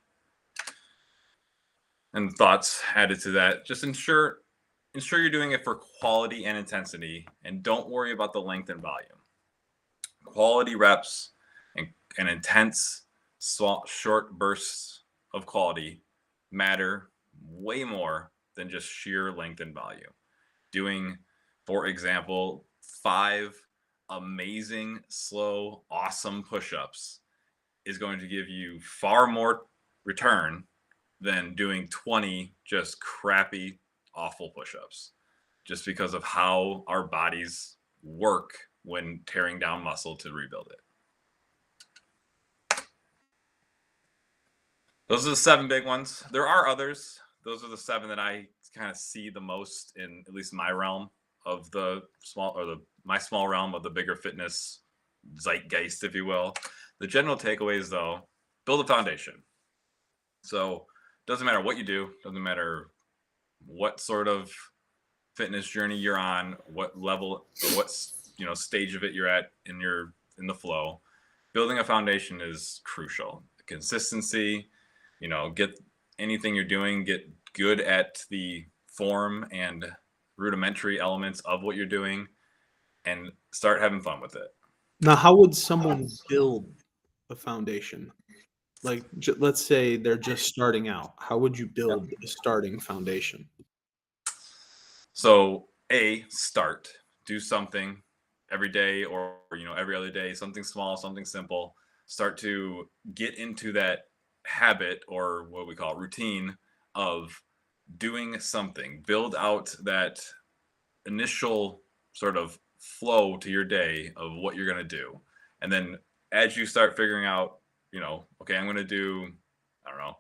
And thoughts added to that: just ensure you're doing it for quality and intensity, and don't worry about the length and volume. Quality reps and intense short bursts of quality matter way more than just sheer length and volume. Doing, for example, 5 amazing, slow, awesome push-ups is going to give you far more return than doing 20 just crappy, awful push-ups, just because of how our bodies work when tearing down muscle to rebuild it. Those are the 7 big ones. There are others. Those are the 7 that I kind of see the most in at least my realm of the small, or my small realm of the bigger fitness zeitgeist, if you will. The general takeaways, though, build a foundation. So doesn't matter what you do, doesn't matter what sort of fitness journey you're on, what level or what stage of it you're at in the flow. Building a foundation is crucial. Consistency, get anything you're doing, get good at the form and rudimentary elements of what you're doing, and start having fun with it. Now, how would someone build a foundation? Like, let's say they're just starting out. How would you build a starting foundation? So, start. Do something every day or every other day, something small, something simple. Start to get into that habit, or what we call routine, of doing something. Build out that initial sort of flow to your day of what you're going to do. And then as you start figuring out, okay, I'm going to do, I don't know,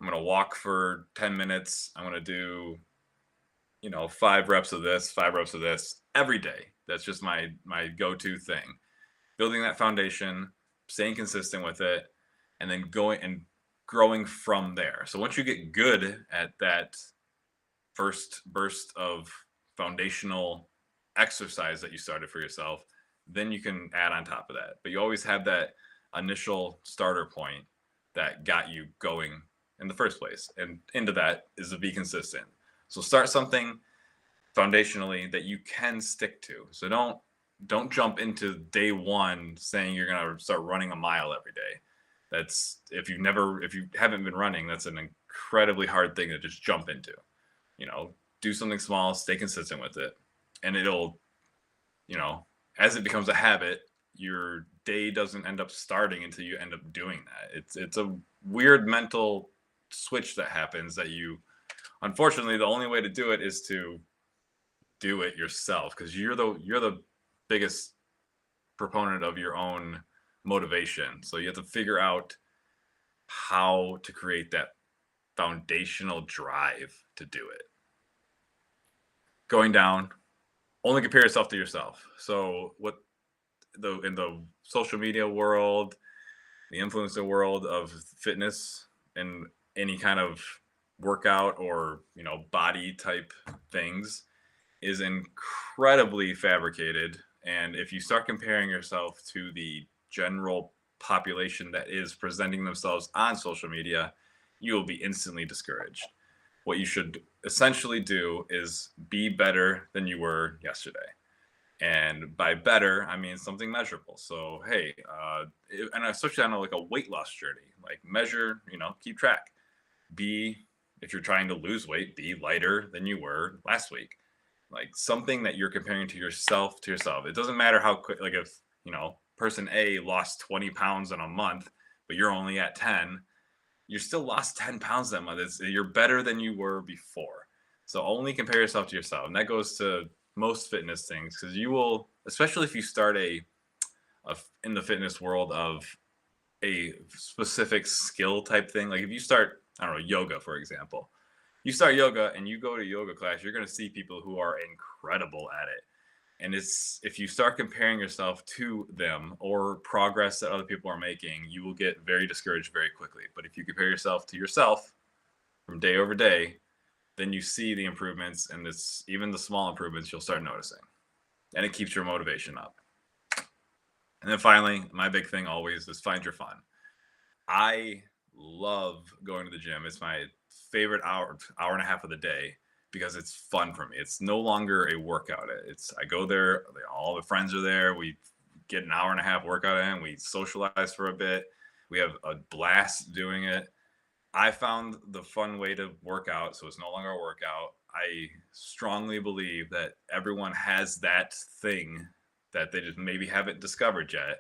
I'm going to walk for 10 minutes. I'm going to do, 5 reps of this, 5 reps of this every day. That's just my go-to thing. Building that foundation, staying consistent with it, and then going and growing from there. So once you get good at that first burst of foundational exercise that you started for yourself, then you can add on top of that. But you always have that initial starter point that got you going in the first place. And into that is to be consistent. So start something foundationally that you can stick to. So don't jump into day one saying you're going to start running a mile every day. That's if you haven't been running, that's an incredibly hard thing to just jump into. Do something small, stay consistent with it, and it'll, as it becomes a habit, your day doesn't end up starting until you end up doing that. It's a weird mental switch that happens that unfortunately, the only way to do it is to do it yourself, because you're the biggest proponent of your own motivation. So you have to figure out how to create that foundational drive to do it. Going down, only compare yourself to yourself. So in the social media world, the influencer world of fitness and any kind of workout or body type things is incredibly fabricated. And if you start comparing yourself to the general population that is presenting themselves on social media, you will be instantly discouraged. What you should essentially do is be better than you were yesterday. And by better, I mean something measurable. So, hey, and especially on a weight loss journey, like measure, keep track. If you're trying to lose weight, be lighter than you were last week. Like something that you're comparing to yourself. It doesn't matter how quick, like if, person A lost 20 pounds in a month, but you're only at 10, you still lost 10 pounds that month. You're better than you were before. So only compare yourself to yourself. And that goes to most fitness things, because you will, especially if you start in the fitness world of a specific skill type thing. Like if you start, I don't know, yoga, for example, you start yoga and you go to yoga class, you're going to see people who are incredible at it. And if you start comparing yourself to them or progress that other people are making, you will get very discouraged very quickly. But if you compare yourself to yourself from day over day, then you see the improvements, and even the small improvements you'll start noticing. And it keeps your motivation up. And then finally, my big thing always is find your fun. I love going to the gym. It's my favorite hour and a half of the day, because it's fun for me. It's no longer a workout. I go there, all the friends are there. We get an hour and a half workout in. We socialize for a bit. We have a blast doing it. I found the fun way to work out, so it's no longer a workout. I strongly believe that everyone has that thing that they just maybe haven't discovered yet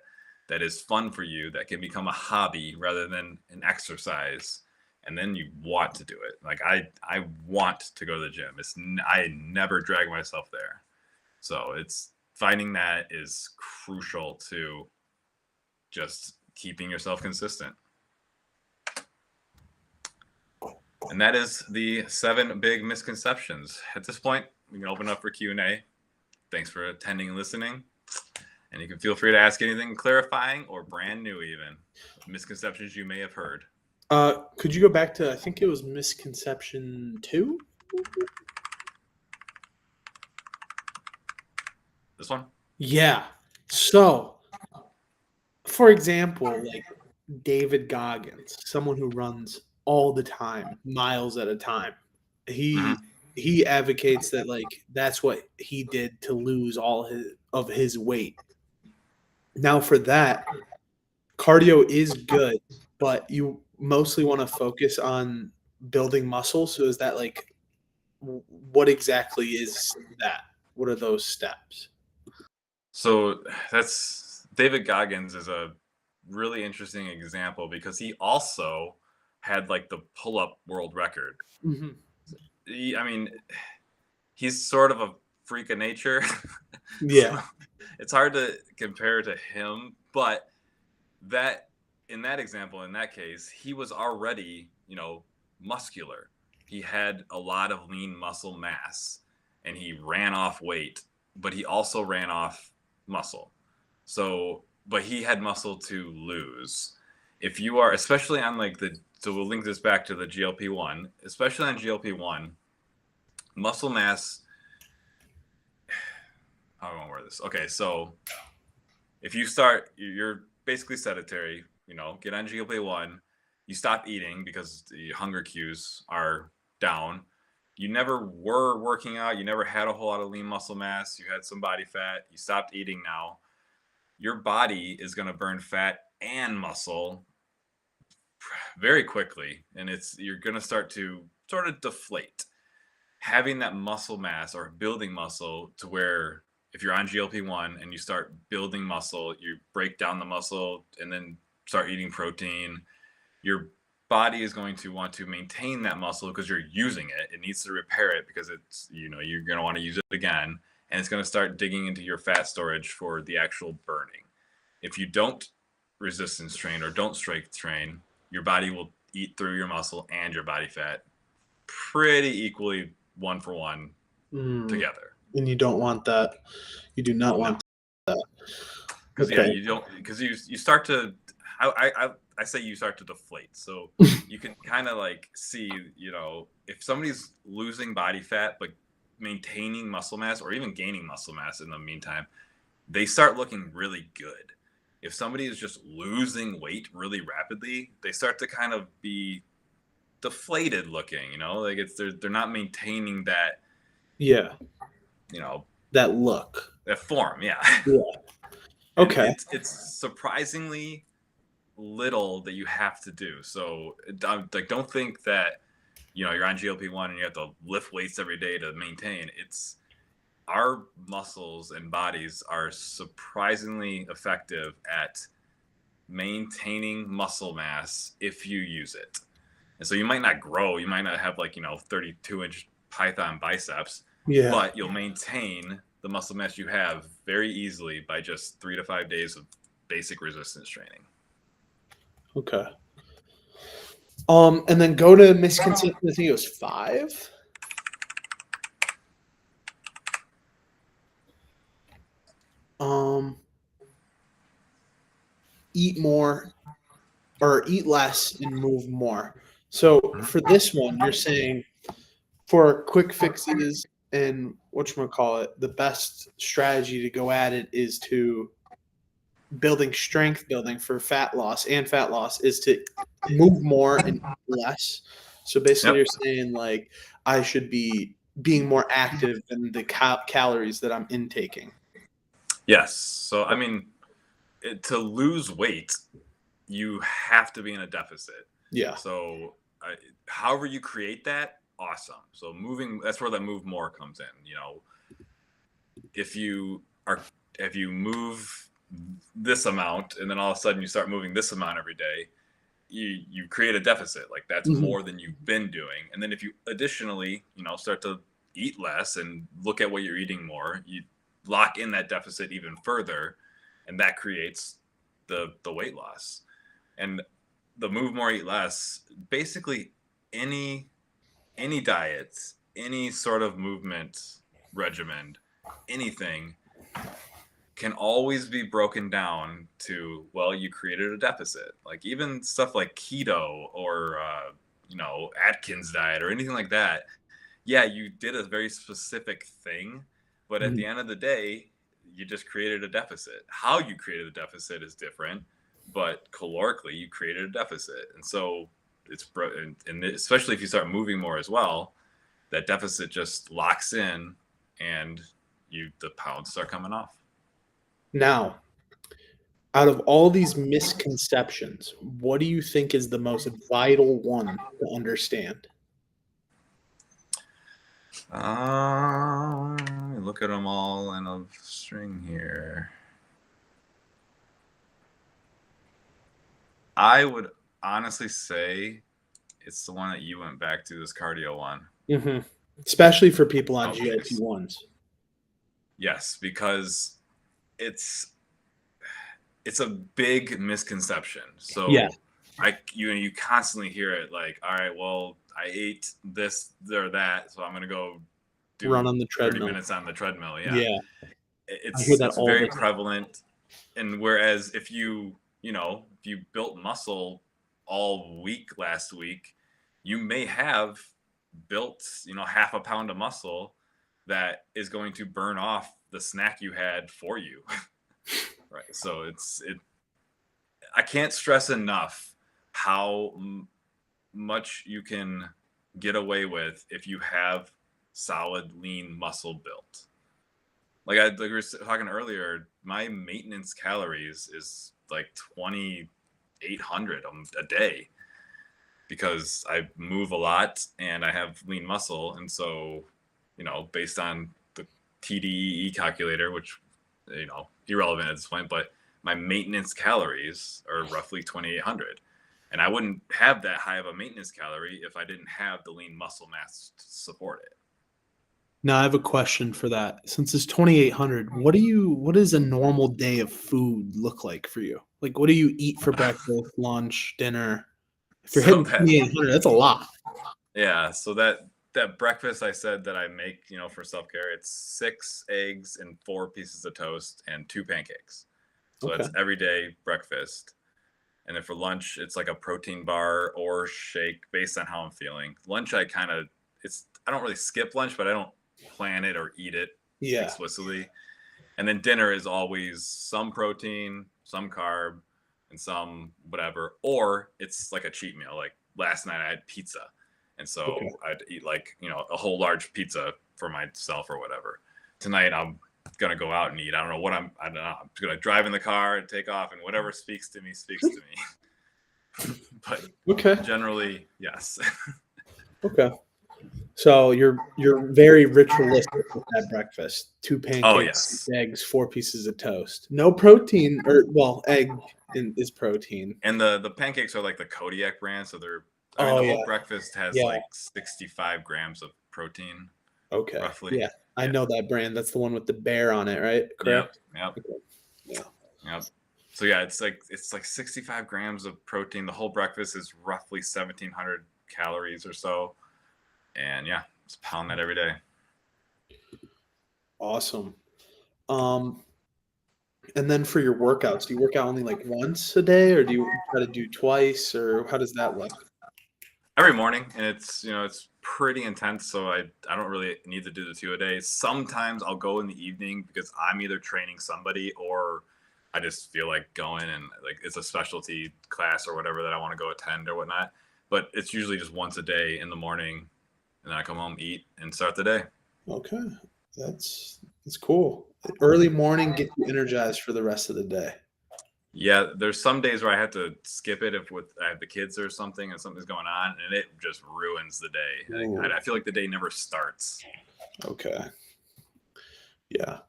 that is fun for you, that can become a hobby rather than an exercise. And then you want to do it. Like I want to go to the gym. I never drag myself there. So it's finding that is crucial to just keeping yourself consistent. And that is the 7 big misconceptions. At this point, we can open up for Q&A. Thanks for attending and listening. And you can feel free to ask anything clarifying or brand new even. Misconceptions you may have heard. Could you go back to, I think it was misconception 2? This one? Yeah. So, for example, like David Goggins, someone who runs all the time, miles at a time. He advocates that like that's what he did to lose all his weight. Now for that, cardio is good, but you mostly want to focus on building muscle. So is that like what exactly is that? What are those steps? So that's David Goggins is a really interesting example because he also had like the pull-up world record. I mean, he's sort of a freak of nature. Yeah. So it's hard to compare to him, but that in that example, in that case, he was already, muscular. He had a lot of lean muscle mass and he ran off weight, but he also ran off muscle. So, but he had muscle to lose. If you are, especially on so we'll link this back to the GLP-1, especially on GLP-1, muscle mass, how do I want to word this? Okay, so if you're basically sedentary, get on GLP-1, you stop eating because the hunger cues are down. You never were working out. You never had a whole lot of lean muscle mass. You had some body fat. You stopped eating now. Your body is going to burn fat and muscle very quickly. And you're going to start to sort of deflate. Having that muscle mass or building muscle to where if you're on GLP-1 and you start building muscle, you break down the muscle and then start eating protein, your body is going to want to maintain that muscle because you're using it. It needs to repair it because it's, you're going to want to use it again. And it's going to start digging into your fat storage for the actual burning. If you don't resistance train or don't strength train, your body will eat through your muscle and your body fat pretty equally 1 for 1 together. And you don't want that. You do not want that. Because you don't, because you start to, I say you start to deflate. So you can kind of see, if somebody's losing body fat, but maintaining muscle mass or even gaining muscle mass in the meantime, they start looking really good. If somebody is just losing weight really rapidly, they start to kind of be deflated looking, they're not maintaining that, that look, that form. Yeah. Okay. It's surprisingly little that you have to do. So don't think that, you're on GLP-1 and you have to lift weights every day to maintain. Our muscles and bodies are surprisingly effective at maintaining muscle mass if you use it. And so you might not grow, you might not have 32-inch Python biceps, but you'll maintain the muscle mass you have very easily by just 3 to 5 days of basic resistance training. Okay. And then go to misconception, I think it was 5. Eat more or eat less and move more. So for this one, you're saying for quick fixes and whatchamacallit, the best strategy to go at it is to strength building for fat loss is to move more and eat less. So basically you're saying I should be being more active than the calories that I'm intaking. Yes. So, I mean, to lose weight, you have to be in a deficit. Yeah. So however you create that, awesome. So that's where the move more comes in. If you move this amount and then all of a sudden you start moving this amount every day, you create a deficit. That's more than you've been doing. And then if you additionally, start to eat less and look at what you're eating more, lock in that deficit even further, and that creates the weight loss. And the move more, eat less, basically any diet, any sort of movement regimen, anything can always be broken down to, well, you created a deficit. Like even stuff like keto or Atkins diet or anything like that. Yeah, you did a very specific thing, but at the end of the day, you just created a deficit. How you created a deficit is different, but calorically, you created a deficit. And so and especially if you start moving more as well, that deficit just locks in, and the pounds start coming off. Now, out of all these misconceptions, what do you think is the most vital one to understand? Look at them all in a string here. I would honestly say it's the one that you went back to, this cardio one. Mm-hmm. Especially for people on GLP-1s. Yes, because it's a big misconception. So yeah. You constantly hear it like, all right, well, I ate this or that, so I'm going to go run on the 30 treadmill. minutes on the treadmill. Yeah. It's very prevalent. And whereas if you built muscle all week last week, you may have built, half a pound of muscle that is going to burn off the snack you had for you. Right. So I can't stress enough how much you can get away with if you have solid, lean muscle built. Like we were talking earlier, my maintenance calories is like 2,800 a day because I move a lot and I have lean muscle. And so, based on the TDEE calculator, which, irrelevant at this point, but my maintenance calories are roughly 2,800. And I wouldn't have that high of a maintenance calorie if I didn't have the lean muscle mass to support it. Now I have a question for that. Since it's 2,800, what does a normal day of food look like for you? Like, what do you eat for breakfast, lunch, dinner? If you're hitting 2,800, that's a lot. Yeah. So that breakfast I said that I make, for self-care, it's 6 eggs and 4 pieces of toast and 2 pancakes. So that's everyday breakfast. And then for lunch, it's like a protein bar or shake based on how I'm feeling. Lunch, I don't really skip lunch, but I don't plan it or eat it explicitly. And then dinner is always some protein, some carb, and some whatever. Or it's like a cheat meal. Like last night I had pizza. And so I'd eat like, a whole large pizza for myself or whatever. Tonight I'm going to go out and eat. I don't know what I don't know. I'm going to drive in the car and take off, and whatever speaks to me. But generally, yes. Okay. So you're very ritualistic with that breakfast. 2 pancakes, 6 eggs, 4 pieces of toast. No protein, egg is protein. And the pancakes are like the Kodiak brand, so they're the whole breakfast has like 65 grams of protein. Okay. Roughly. Yeah. I know that brand. That's the one with the bear on it, right? Correct? Yep. Okay. Yep. So yeah, it's like 65 grams of protein. The whole breakfast is roughly 1,700 calories or so. And yeah, just pound that every day. Awesome. And then for your workouts, do you work out only like once a day, or do you try to do twice, or how does that look? Every morning, and it's pretty intense, so I don't really need to do the 2 a day. Sometimes I'll go in the evening because I'm either training somebody or I just feel like going, and like it's a specialty class or whatever that I want to go attend or whatnot. But it's usually just once a day in the morning, and then I come home, eat, and start the day. Okay, that's cool. Early morning, get you energized for the rest of the day. Yeah, there's some days where I have to skip it if I have the kids or something and something's going on, and it just ruins the day. Like, I feel like the day never starts. Okay. Yeah.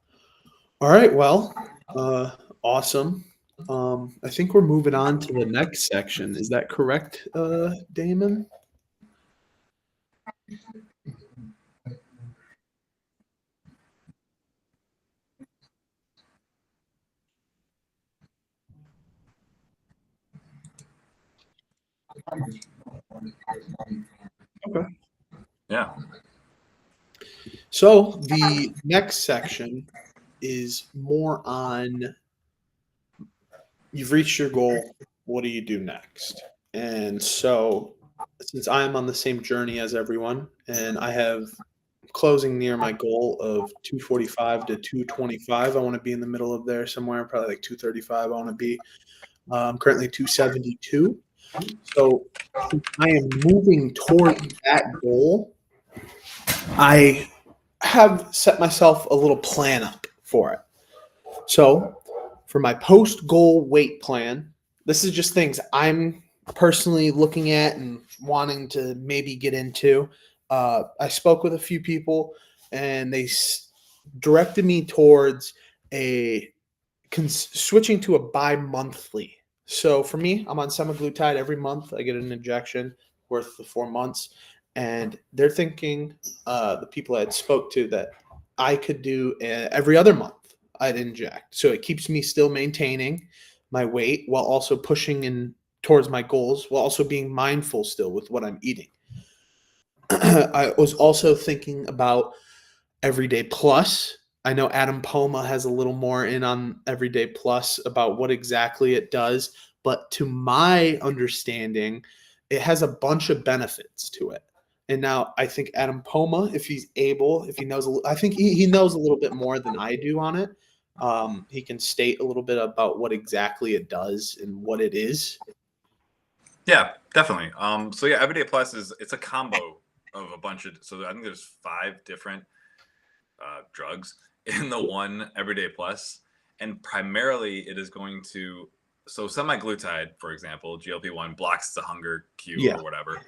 All right. Well, awesome. I think we're moving on to the next section. Is that correct, Damon? Okay. Yeah. So the next section is more on you've reached your goal. What do you do next? And so, since I am on the same journey as everyone, and I have closing near my goal of 245 to 225, I want to be in the middle of there somewhere, probably like 235. I want to be. I'm currently 272. So, since I am moving towards that goal, I have set myself a little plan up for it. So, for my post goal weight plan, this is just things I'm personally looking at and wanting to maybe get into. I spoke with a few people and they directed me towards a switching to a bi-monthly. So for me, I'm on semaglutide every month. I get an injection worth the 4 months, and they're thinking the people I had spoke to that I could do every other month. I'd inject, so it keeps me still maintaining my weight while also pushing in towards my goals, while also being mindful still with what I'm eating. I was also thinking about Everyday Plus. I know Adam Poma has a little more in on Everyday Plus about what exactly it does, but to my understanding, it has a bunch of benefits to it. And now I think Adam Poma, if he's able, if he knows, I think he knows a little bit more than I do on it. He can state a little bit about what exactly it does and what it is. Yeah, definitely. So yeah, Everyday Plus it's a combo of a bunch of. So I think there's 5 different drugs in the one Everyday Plus, and primarily it is going to. So semaglutide, for example, GLP-1 blocks the hunger cue or whatever.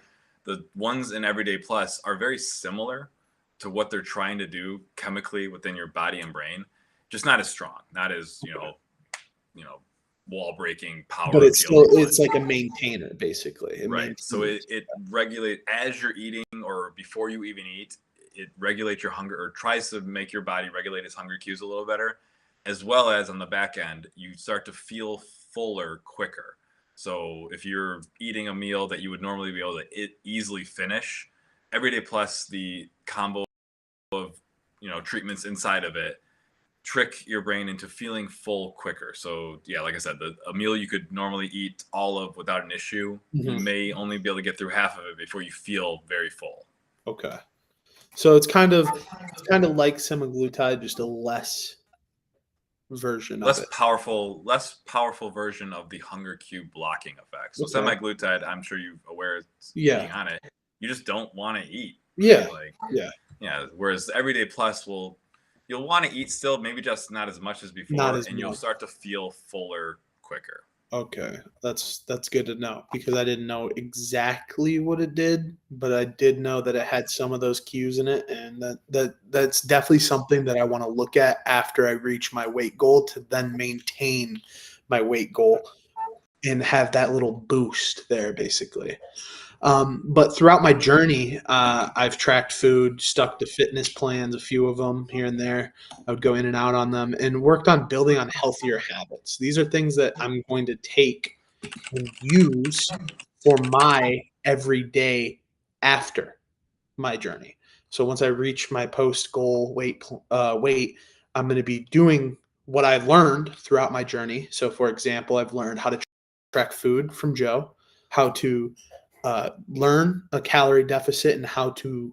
The ones in Everyday Plus are very similar to what they're trying to do chemically within your body and brain, just not as strong, not as wall breaking power. But it's still it's like a maintainer basically. Right. So it regulates as you're eating or before you even eat. It regulates your hunger or tries to make your body regulate its hunger cues a little better, as well as on the back end, you start to feel fuller quicker. So if you're eating a meal that you would normally be able to easily finish, Everyday Plus, the combo of treatments inside of it, trick your brain into feeling full quicker. So yeah, like I said, a meal you could normally eat all of without an issue, you may only be able to get through half of it before you feel very full. Okay. So it's kind of like semaglutide, just a less version of it. Less powerful version of the hunger cue blocking effect. So semaglutide, I'm sure you're aware being on it, you just don't want to eat. Right? Yeah. Whereas Everyday Plus you'll want to eat still, maybe just not as much as before, you'll start to feel fuller quicker. Okay, that's good to know because I didn't know exactly what it did, but I did know that it had some of those cues in it, and that's definitely something that I want to look at after I reach my weight goal to then maintain my weight goal and have that little boost there, basically. But throughout my journey, I've tracked food, stuck to fitness plans, a few of them here and there. I would go in and out on them and worked on building on healthier habits. These are things that I'm going to take and use for my everyday after my journey. So once I reach my post goal weight, I'm going to be doing what I've learned throughout my journey. So, for example, I've learned how to track food from Joe, how to learn a calorie deficit and how to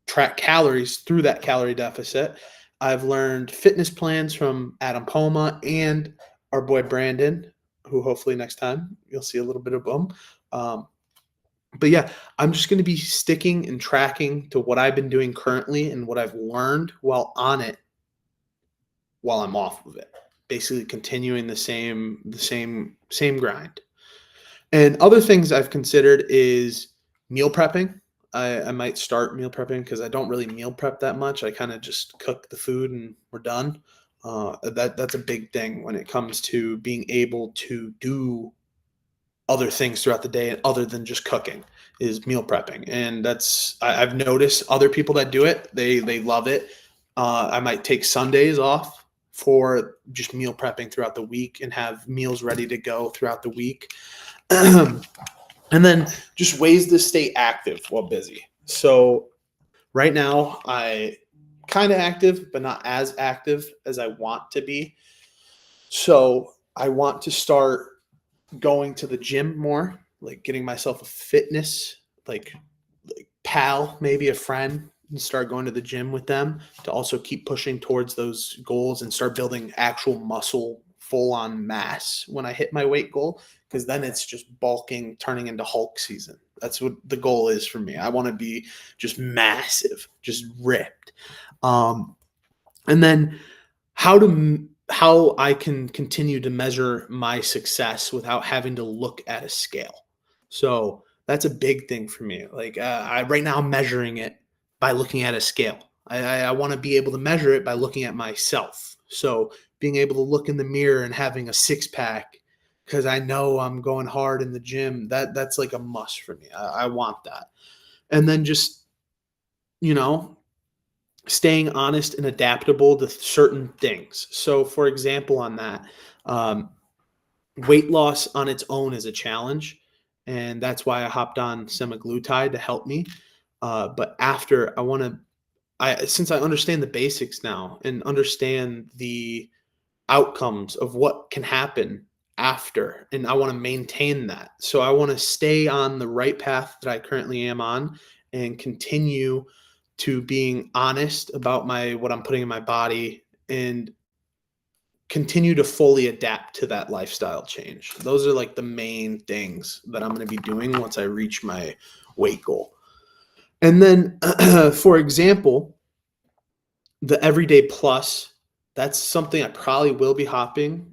track calories through that calorie deficit. I've learned fitness plans from Adam Poma and our boy Brandon, who hopefully next time you'll see a little bit of them. But yeah, I'm just going to be sticking and tracking to what I've been doing currently and what I've learned while on it, while I'm off of it. Basically, continuing the same grind. And other things I've considered is meal prepping. I might start meal prepping because I don't really meal prep that much. I kind of just cook the food and we're done. That's a big thing when it comes to being able to do other things throughout the day other than just cooking is meal prepping. And I've noticed other people that do it, they love it. I might take Sundays off for just meal prepping throughout the week and have meals ready to go throughout the week. And And then just ways to stay active while busy. So right now I kind of active, but not as active as I want to be. So I want to start going to the gym more, like getting myself a fitness, like pal, maybe a friend, and start going to the gym with them to also keep pushing towards those goals and start building actual muscle, full on mass when I hit my weight goal. Because then it's just bulking, turning into Hulk season. That's what the goal is for me. I want to be just massive, just ripped. And then how I can continue to measure my success without having to look at a scale. So that's a big thing for me. Like I right now I'm measuring it by looking at a scale. I want to be able to measure it by looking at myself. So being able to look in the mirror and having a six pack because I know I'm going hard in the gym. That's like a must for me. I want that. And then just you know staying honest and adaptable to certain things. So, for example, on that, um, weight loss on its own is a challenge, and that's why I hopped on semaglutide to help me. But after, since I understand the basics now and understand the outcomes of what can happen after, and I want to maintain that. So I want to stay on the right path that I currently am on and continue to being honest about my what I'm putting in my body and continue to fully adapt to that lifestyle change. Those are like the main things that I'm going to be doing once I reach my weight goal. And then for example, the everyday plus, that's something I probably will be hopping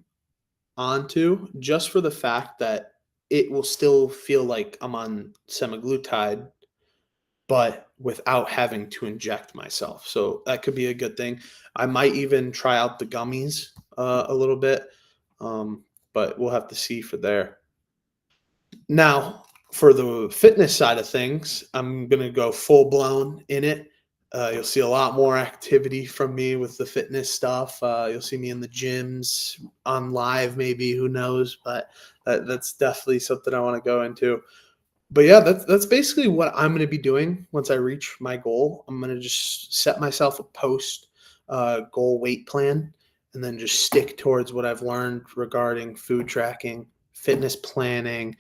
onto just for the fact that it will still feel like I'm on semaglutide, but without having to inject myself. So that could be a good thing. I might even try out the gummies a little bit, but we'll have to see for there. Now, for the fitness side of things, I'm going to go full blown in it. You'll see a lot more activity from me with the fitness stuff. You'll see me in the gyms, on live, maybe, who knows, but that's definitely something I want to go into. But yeah, that's basically what I'm going to be doing once I reach my goal. I'm going to just set myself a post goal weight plan and then just stick towards what I've learned regarding food tracking, fitness planning,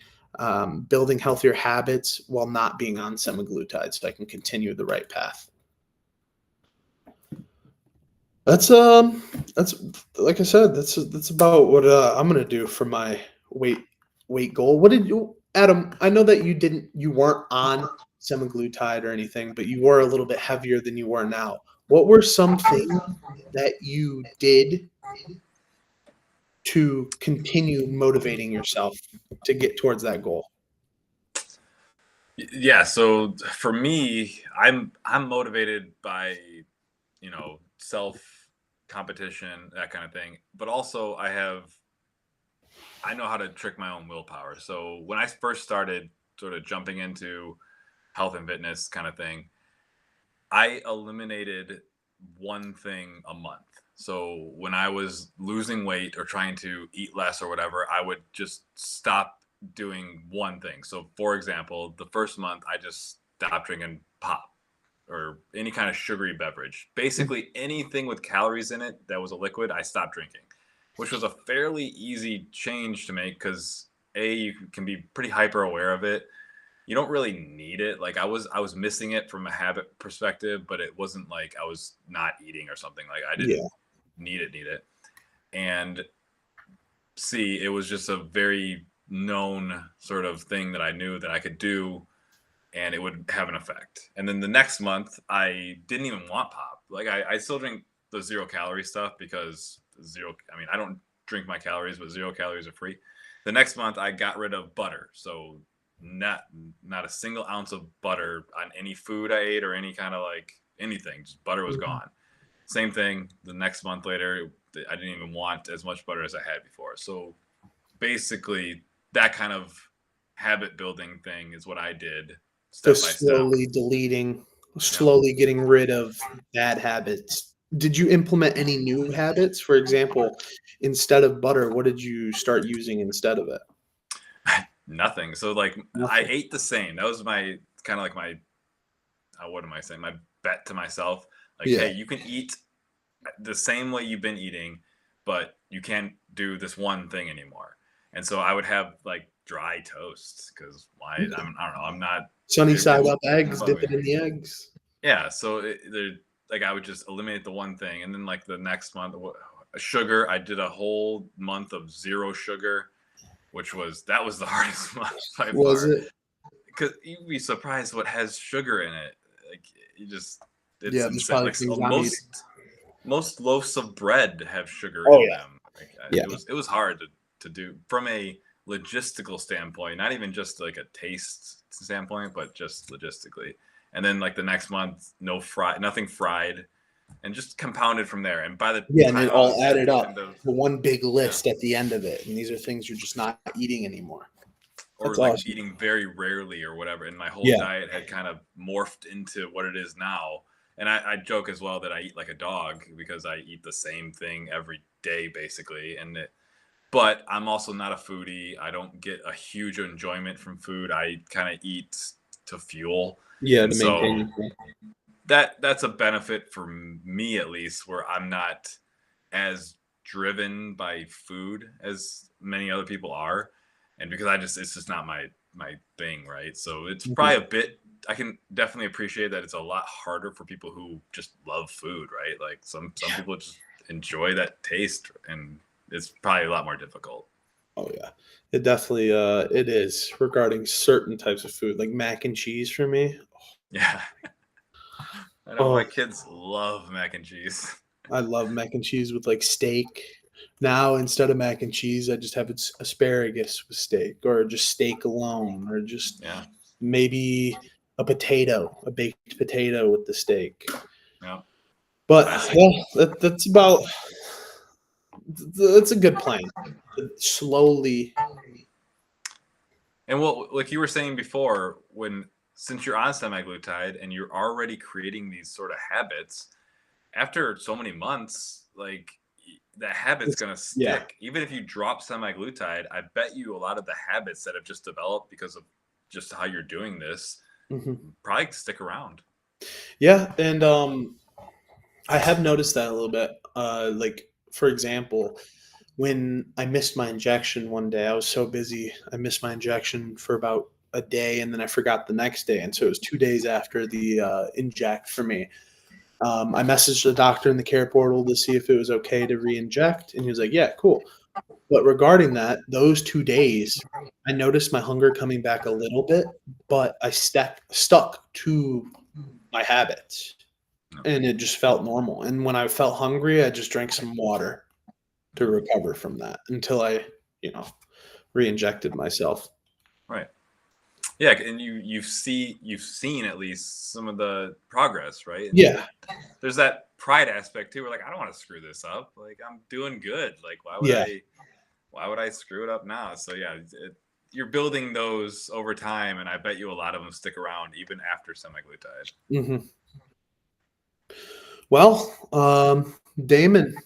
building healthier habits while not being on semaglutide so I can continue the right path. That's like I said, that's about what I'm gonna do for my weight goal. What did you, Adam? I know that you weren't on semaglutide or anything, but you were a little bit heavier than you were now. What were some things that you did to continue motivating yourself to get towards that goal? Yeah, so for me, I'm motivated by, self competition, that kind of thing. But also I know how to trick my own willpower. So when I first started sort of jumping into health and fitness kind of thing, I eliminated one thing a month. So when I was losing weight or trying to eat less or whatever, I would just stop doing one thing. So for example, the first month I just stopped drinking pop or any kind of sugary beverage. Basically anything with calories in it that was a liquid, I stopped drinking, which was a fairly easy change to make because you can be pretty hyper aware of it. You don't really need it. Like I was missing it from a habit perspective, but it wasn't like I was not eating or something. Like I didn't need it. And it was just a very known sort of thing that I knew that I could do and it would have an effect. And then the next month I didn't even want pop. Like I still drink the 0 calorie stuff because I don't drink my calories, but 0 calories are free. The next month I got rid of butter. So not a single ounce of butter on any food I ate or any kind of like anything. Just butter was gone. Same thing the next month later. I didn't even want as much butter as I had before. So basically that kind of habit building thing is what I did step by step. Slowly deleting, slowly getting rid of bad habits. Did you implement any new habits? For example, instead of butter, what did you start using instead of it? nothing. So like I Nothing. ate the same. That was my kind of like my what am I saying? My bet to myself. Like, Yeah. hey, you can eat the same way you've been eating, but you can't do this one thing anymore. And so I would have like dry toast because why? I don't know. I'm not Sunny it, side it's up eggs, above dip me. it in the eggs. Yeah. So like I would just eliminate the one thing, and then like the next month, sugar. I did a whole month of zero sugar, which was that was the hardest month by Was far. it? Because you'd be surprised what has sugar in it. Like you just, it's Yeah, there's insane. probably Like things I'm eating. most loaves of bread have sugar Oh in yeah. them. Like Yeah. it was hard to do from a logistical standpoint, not even just like a taste standpoint, but just logistically. And then like the next month, nothing fried, and just compounded from there. And by the Yeah, and time it I was all at added the up end of to one big list at the end of it. And these are things you're just not eating anymore. or That's like awesome. eating very rarely or whatever, and my whole Yeah. diet had kind of morphed into what it is now. And I joke as well that I eat like a dog because I eat the same thing every day basically. But I'm also not a foodie. I don't get a huge enjoyment from food. I kind of eat to fuel. Yeah, And to so maintain. that's a benefit for me at least, where I'm not as driven by food as many other people are, and because it's just not my thing, right? So it's probably a bit. I can definitely appreciate that it's a lot harder for people who just love food, right? Like some people just enjoy that taste, and it's probably a lot more difficult. Oh yeah. It definitely it is regarding certain types of food, like mac and cheese for me. Yeah, I know my Oh, kids love mac and cheese. I love mac and cheese with like steak. Now instead of mac and cheese, I just have asparagus with steak, or just steak alone, or just Yeah, maybe a potato, a baked potato with the steak. yeah, But classic. yeah, that's about. That's a good plan. Slowly. And what, like you were saying before, since you're on semaglutide and you're already creating these sort of habits, after so many months, like the habit's gonna Yeah. stick. Even if you drop semaglutide, I bet you a lot of the habits that have just developed because of just how you're doing this probably stick around. Yeah, and I have noticed that a little bit. Like for example, when I missed my injection one day, I was so busy. I missed my injection for about a day, and then I forgot the next day, and so it was 2 days after the inject for me. I messaged the doctor in the care portal to see if it was okay to re-inject, and he was like, "Yeah, cool." But regarding that, those 2 days, I noticed my hunger coming back a little bit, but I stuck to my habits, and it just felt normal. And when I felt hungry, I just drank some water to recover from that until I, you know, re-injected myself. Right. Yeah, and you've seen at least some of the progress, right? And Yeah. there's that pride aspect too. We're like, I don't want to screw this up. Like I'm doing good. Like Yeah. why would I screw it up now? So yeah, you're building those over time, and I bet you a lot of them stick around even after semaglutide. Mm-hmm. Well, Damon,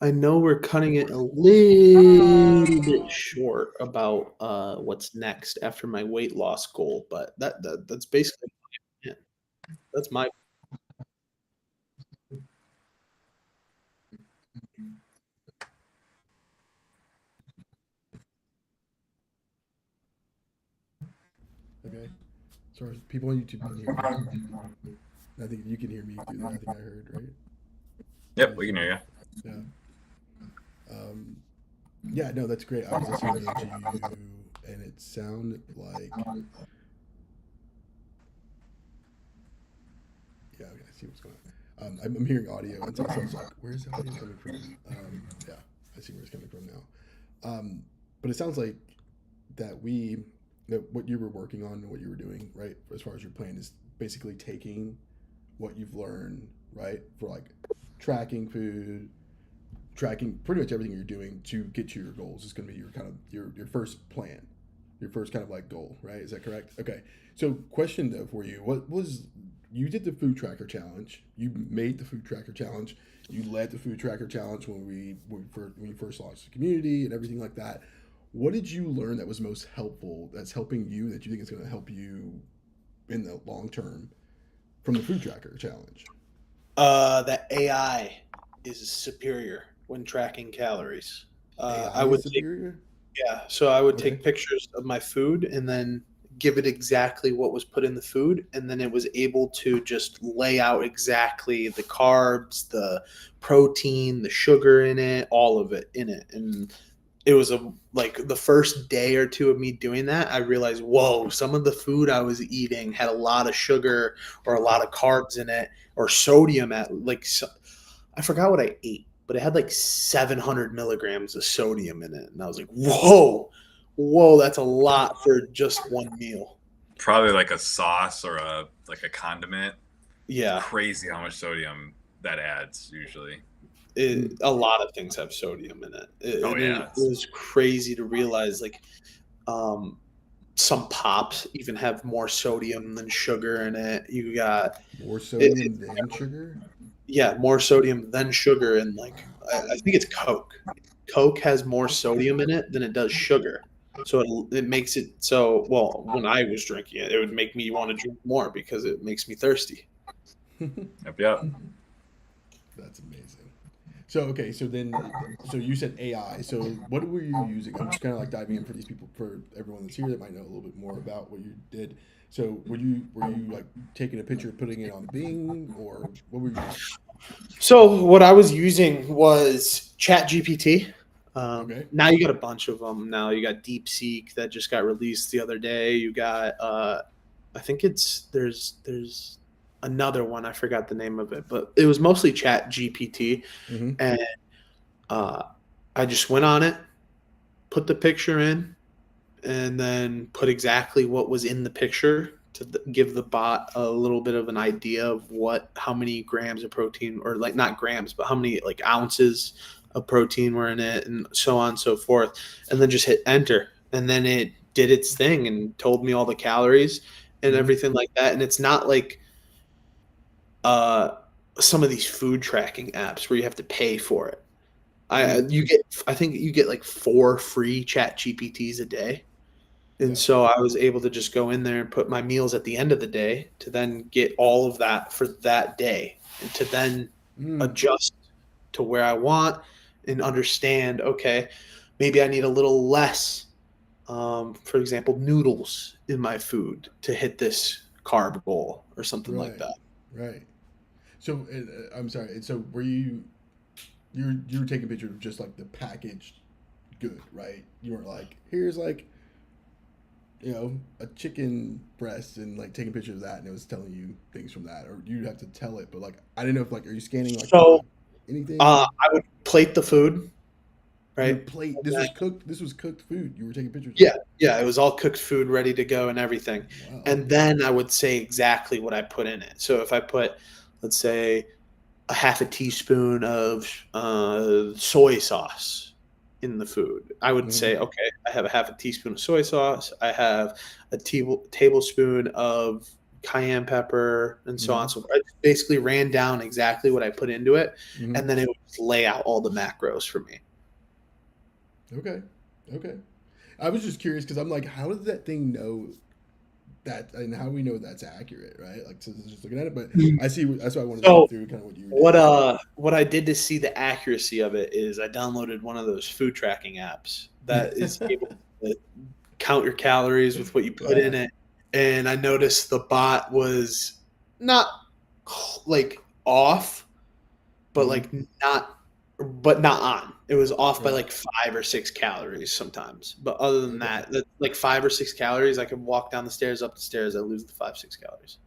I know we're cutting it a little bit short about what's next after my weight loss goal, but that's basically it. That's my. Okay. So are people on YouTube can hear me. I think you can hear me through that. I think I heard, right? Yep, we can hear you. Yeah. Yeah, no, that's great. I was listening to you, and it sounded like. Yeah, okay, I see what's going on. I'm hearing audio, and so I was like, "Where's the audio coming from?" Yeah, I see where it's coming from now. But it sounds like that what you were working on and what you were doing, right, as far as your plan is basically taking what you've learned, right, for like tracking food, tracking pretty much everything you're doing to get to your goals is going to be your kind of your first plan, your first kind of like goal, right? Is that correct? Okay. So question though for you, what was you did the food tracker challenge? You made the food tracker challenge. You led the food tracker challenge when we first launched the community and everything like that. What did you learn that was most helpful, that's helping you, that you think is going to help you in the long term from the food tracker challenge? That AI is superior when tracking calories. AI I would is take superior? Yeah, so I would Okay. take pictures of my food and then give it exactly what was put in the food, and then it was able to just lay out exactly the carbs, the protein, the sugar in it, all of it in it. And it was like the first day or two of me doing that, I realized, whoa, some of the food I was eating had a lot of sugar or a lot of carbs in it or sodium at like I forgot what I ate, but it had like 700 milligrams of sodium in it. And I was like, whoa, that's a lot for just one meal. Probably like a sauce or a condiment. Yeah, Crazy how much sodium that adds usually. a lot of things have sodium in it. Oh, And yeah. it was crazy to realize like um, some pops even have more sodium than sugar in it. You got More it, sodium than sugar? yeah, more sodium than sugar. And like, I think it's Coke. Coke has more sodium in it than it does sugar. So it makes it so, well, when I was drinking it, it would make me want to drink more because it makes me thirsty. Yep. That's amazing. So okay, so you said AI. So what were you using? I'm just kind of like diving in for these people, for everyone that's here that might know a little bit more about what you did. So were you like taking a picture, putting it on Bing, or what were you using? So what I was using was Chat GPT. Okay. Now you got a bunch of them. Now you got DeepSeek that just got released the other day. You got I think there's another one. I forgot the name of it, but it was mostly Chat GPT. Mm-hmm. And uh, I just went on it, put the picture in, and then put exactly what was in the picture to give the bot a little bit of an idea of how many grams of protein, or like not grams, but how many like ounces of protein were in it, and so on and so forth. And then just hit enter. And then it did its thing and told me all the calories and Mm-hmm. everything like that. And it's not like uh, some of these food tracking apps where you have to pay for it. I think you get like 4 free Chat GPTs a day. And Yeah. so I was able to just go in there and put my meals at the end of the day to then get all of that for that day, and to then Mm. adjust to where I want and understand, okay, maybe I need a little less, for example, noodles in my food to hit this carb goal or something like Right. that. Right. So I'm sorry. And so you were taking pictures of just like the packaged good, right? You weren't like, here's like, a chicken breast, and like taking pictures of that, and it was telling you things from that, or you'd have to tell it. But like, I didn't know if like, are you scanning like So anything? I would plate the food, You right? would plate. This was cooked. This was cooked food. You were taking pictures of. Yeah, yeah, it was all cooked food ready to go and everything. Wow. And then I would say exactly what I put in it. So if I put, let's say, a half a teaspoon of soy sauce in the food, I would Mm-hmm. say, okay, I have a half a teaspoon of soy sauce. I have a tablespoon of cayenne pepper, and so on. Mm-hmm. So I basically ran down exactly what I put into it, Mm-hmm. and then it would just lay out all the macros for me. Okay. Okay. I was just curious because I'm like, how does that thing know that, and how we know that's accurate, right? Like, so just looking at it, but I see. That's why I wanted to So look through kind of what you were doing. what I did to see the accuracy of it is I downloaded one of those food tracking apps that is able to count your calories with what you put in Wow. it. And I noticed the bot was not like off, but Mm-hmm. like not on. It was off by Right. like 5 or 6 calories sometimes. But other than Okay. that, like 5 or 6 calories, I could walk down the stairs, up the stairs, I lose the 5, 6 calories.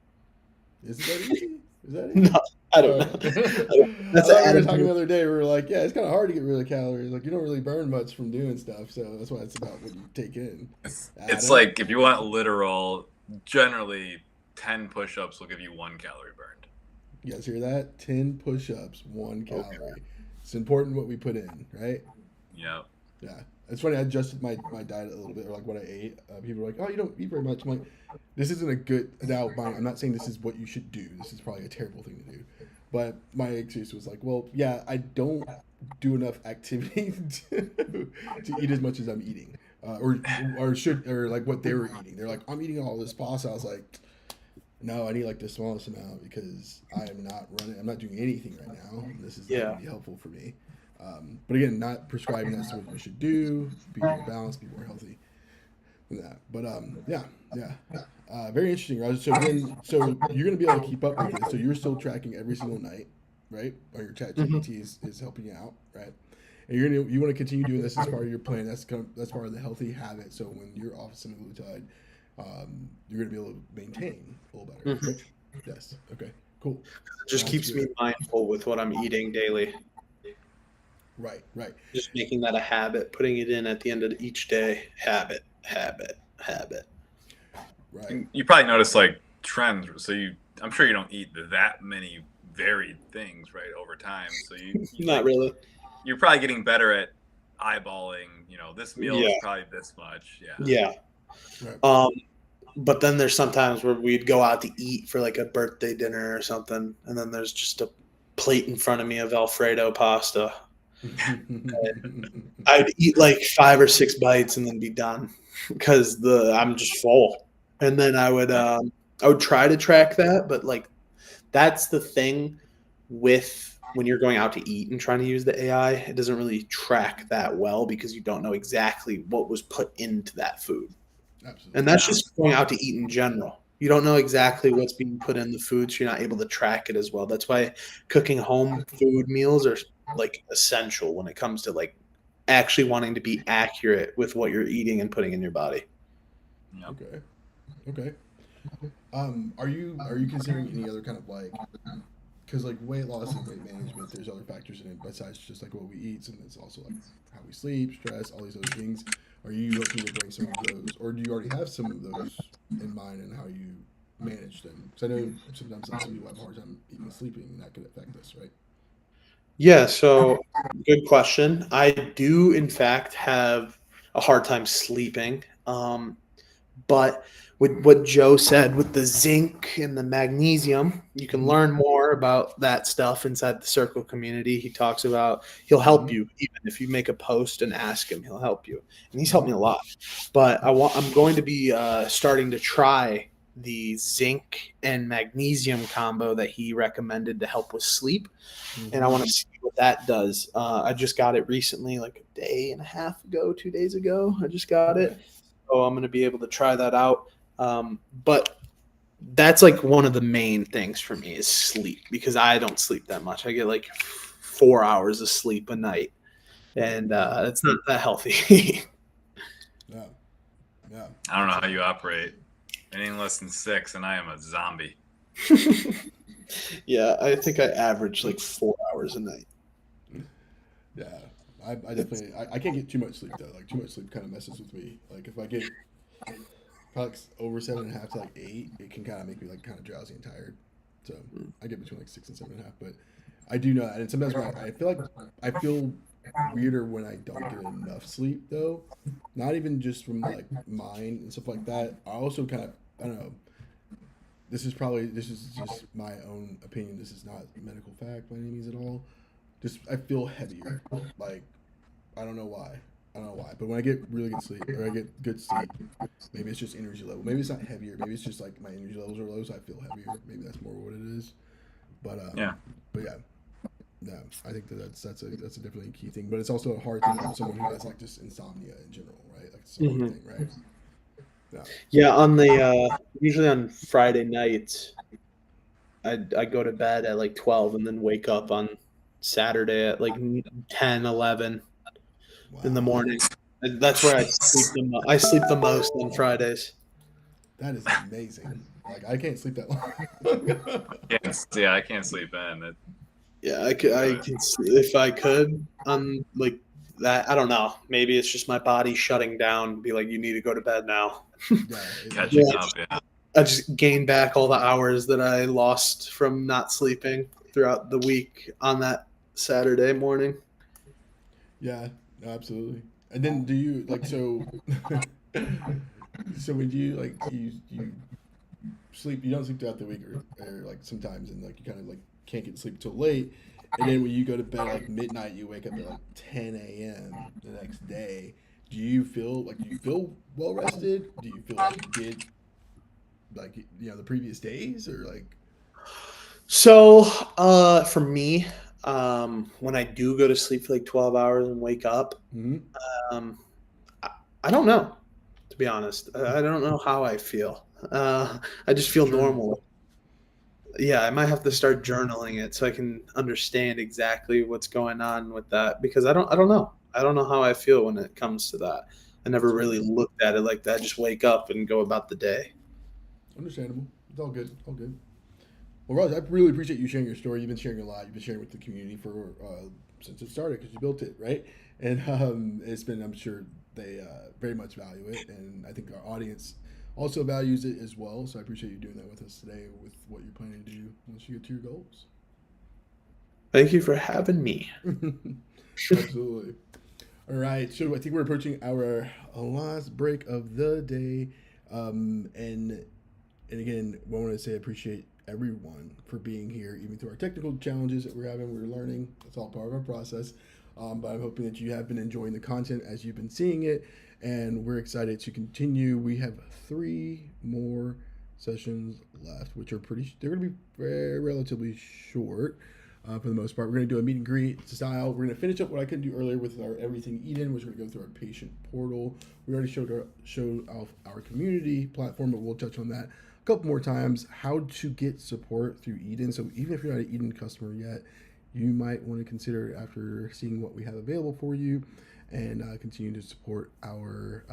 Is it that easy? Is that easy? No, I don't Oh, know. I That's an thought we were talking attitude. the other day. We were like, yeah, it's kind of hard to get rid of calories. Like, you don't really burn much from doing stuff, so that's why it's about what you take in. It's Adam? like if you want literal, generally 10 push-ups will give you 1 calorie burned. You guys hear that? 10 push-ups, 1 Okay. calorie. It's important what we put in, right? Yep. Yeah. It's funny. I adjusted my diet a little bit, or like what I ate. People are like, "Oh, you don't eat very much." I'm like, "This isn't a good." Now, I'm not saying this is what you should do. This is probably a terrible thing to do. But my excuse was like, "Well, yeah, I don't do enough activity to eat as much as I'm eating." or like what they were eating. They're like, I'm eating all this pasta. I was like, no, I need like the smallest amount because I'm not doing anything right now. This is not Yeah. going to be helpful for me. But again, not prescribing that's what you should do. Be more balanced, be more healthy than that. But very interesting, Raj. So you're going to be able to keep up with this. So you're still tracking every single night, right? Or your chat GPT is helping you out, right? And you want to continue doing this as part of your plan. That's part of the healthy habit. So when you're off semaglutide, you're going to be able to maintain a little better. Right? Yes. Okay. Cool. It just keeps me mindful with what I'm eating daily. Right. Just making that a habit, putting it in at the end of each day. Habit. Right. And you probably notice like trends. So I'm sure you don't eat that many varied things, right, over time. So you Not really. You're probably getting better at eyeballing. This meal is probably this much. Yeah. Right. But then there's sometimes where we'd go out to eat for like a birthday dinner or something, and then there's just a plate in front of me of Alfredo pasta. I'd eat like 5 or 6 bites and then be done because I'm just full. And then I would try to track that, but like that's the thing with when you're going out to eat and trying to use the AI, it doesn't really track that well because you don't know exactly what was put into that food. Absolutely. And that's just going out to eat in general. You don't know exactly what's being put in the food, so you're not able to track it as well. That's why cooking home food meals are like essential when it comes to like actually wanting to be accurate with what you're eating and putting in your body. Okay. Are you considering any other kind of like, because like weight loss and weight management, there's other factors in it besides just like what we eat, and it's also like how we sleep, stress, all these other things. Are you looking to bring some of those, or do you already have some of those in mind and how you manage them? Because I know sometimes like, some people have a hard time eating and sleeping, and that could affect this, right? Yeah, so good question. I do, in fact, have a hard time sleeping. But with what Joe said with the zinc and the magnesium, you can learn more about that stuff inside the Circle community. He talks about he'll help you even if you make a post and ask him, he'll help you. And he's helped me a lot. But I'm going to be starting to try the zinc and magnesium combo that he recommended to help with sleep. And I want to see what that does. I just got it recently, like a day and a half ago, 2 days ago. I just got it. So I'm going to be able to try that out. But that's like one of the main things for me is sleep because I don't sleep that much. I get like 4 hours of sleep a night, and it's not that healthy. Yeah. I don't know how you operate. Anything less than 6, and I am a zombie. Yeah, I think I average like 4 hours a night. Yeah, I definitely I can't get too much sleep though. Like too much sleep kind of messes with me. Like if I get probably like over 7.5 to like 8, it can kind of make me like kind of drowsy and tired. So I get between like 6 and 7.5. But I do know that, and sometimes when I feel weirder when I don't get enough sleep though. Not even just from like mind and stuff like that. I also kind of I don't know. This is just my own opinion. This is not medical fact by any means at all. Just I feel heavier. Like I don't know why. But when I get really good sleep or I get good sleep, maybe it's just energy level. Maybe it's not heavier. Maybe it's just like my energy levels are low, so I feel heavier. Maybe that's more what it is. But yeah. I think that's a definitely key thing. But it's also a hard thing for someone who has like just insomnia in general, right? Like it's a hard thing, right? Yeah, on the usually on Friday nights, I go to bed at like 12 and then wake up on Saturday at like 10, 11 in the morning. And that's where I sleep the most on Fridays. That is amazing. Like I can't sleep that long. Yeah, I can't sleep in. Yeah, I can if I could on like that. I don't know. Maybe it's just my body shutting down. Be like, you need to go to bed now. Catching up. Yeah. I just gained back all the hours that I lost from not sleeping throughout the week on that Saturday morning. Yeah, absolutely. And then do you like so? So when you like you sleep, you don't sleep throughout the week or like sometimes, and like you kind of like can't get to sleep till late, and then when you go to bed like midnight, you wake up at like 10 a.m. the next day. Do you feel well rested? Do you feel like you did like the previous days or like? So, for me, when I do go to sleep for like 12 hours and wake up, Mm-hmm. um, I, I don't know, to be honest. I don't know how I feel. I just feel Journal. normal. Yeah, I might have to start journaling it so I can understand exactly what's going on with that because I don't know. I don't know how I feel when it comes to that. I never really looked at it like that. I just wake up and go about the day. Understandable. It's all good. All good. Well, Raj, I really appreciate you sharing your story. You've been sharing a lot. You've been sharing with the community for since it started because you built it, right? And it's been, I'm sure they very much value it, and I think our audience also values it as well. So I appreciate you doing that with us today, with what you're planning to do once you get to your goals. Thank you for having me. Absolutely. All right, so I think we're approaching our last break of the day, and again, I want to say I appreciate everyone for being here, even through our technical challenges that we're having. We're learning; it's all part of our process. But I'm hoping that you have been enjoying the content as you've been seeing it, and we're excited to continue. We have 3 more sessions left, which are they're going to be very relatively short. For the most part, we're going to do a meet and greet style. We're going to finish up what I couldn't do earlier with our Everything Eden, which we're going to go through our patient portal. We already showed off our community platform, but we'll touch on that a couple more times. How to get support through Eden. So even if you're not an Eden customer yet, you might want to consider after seeing what we have available for you, and continue to support our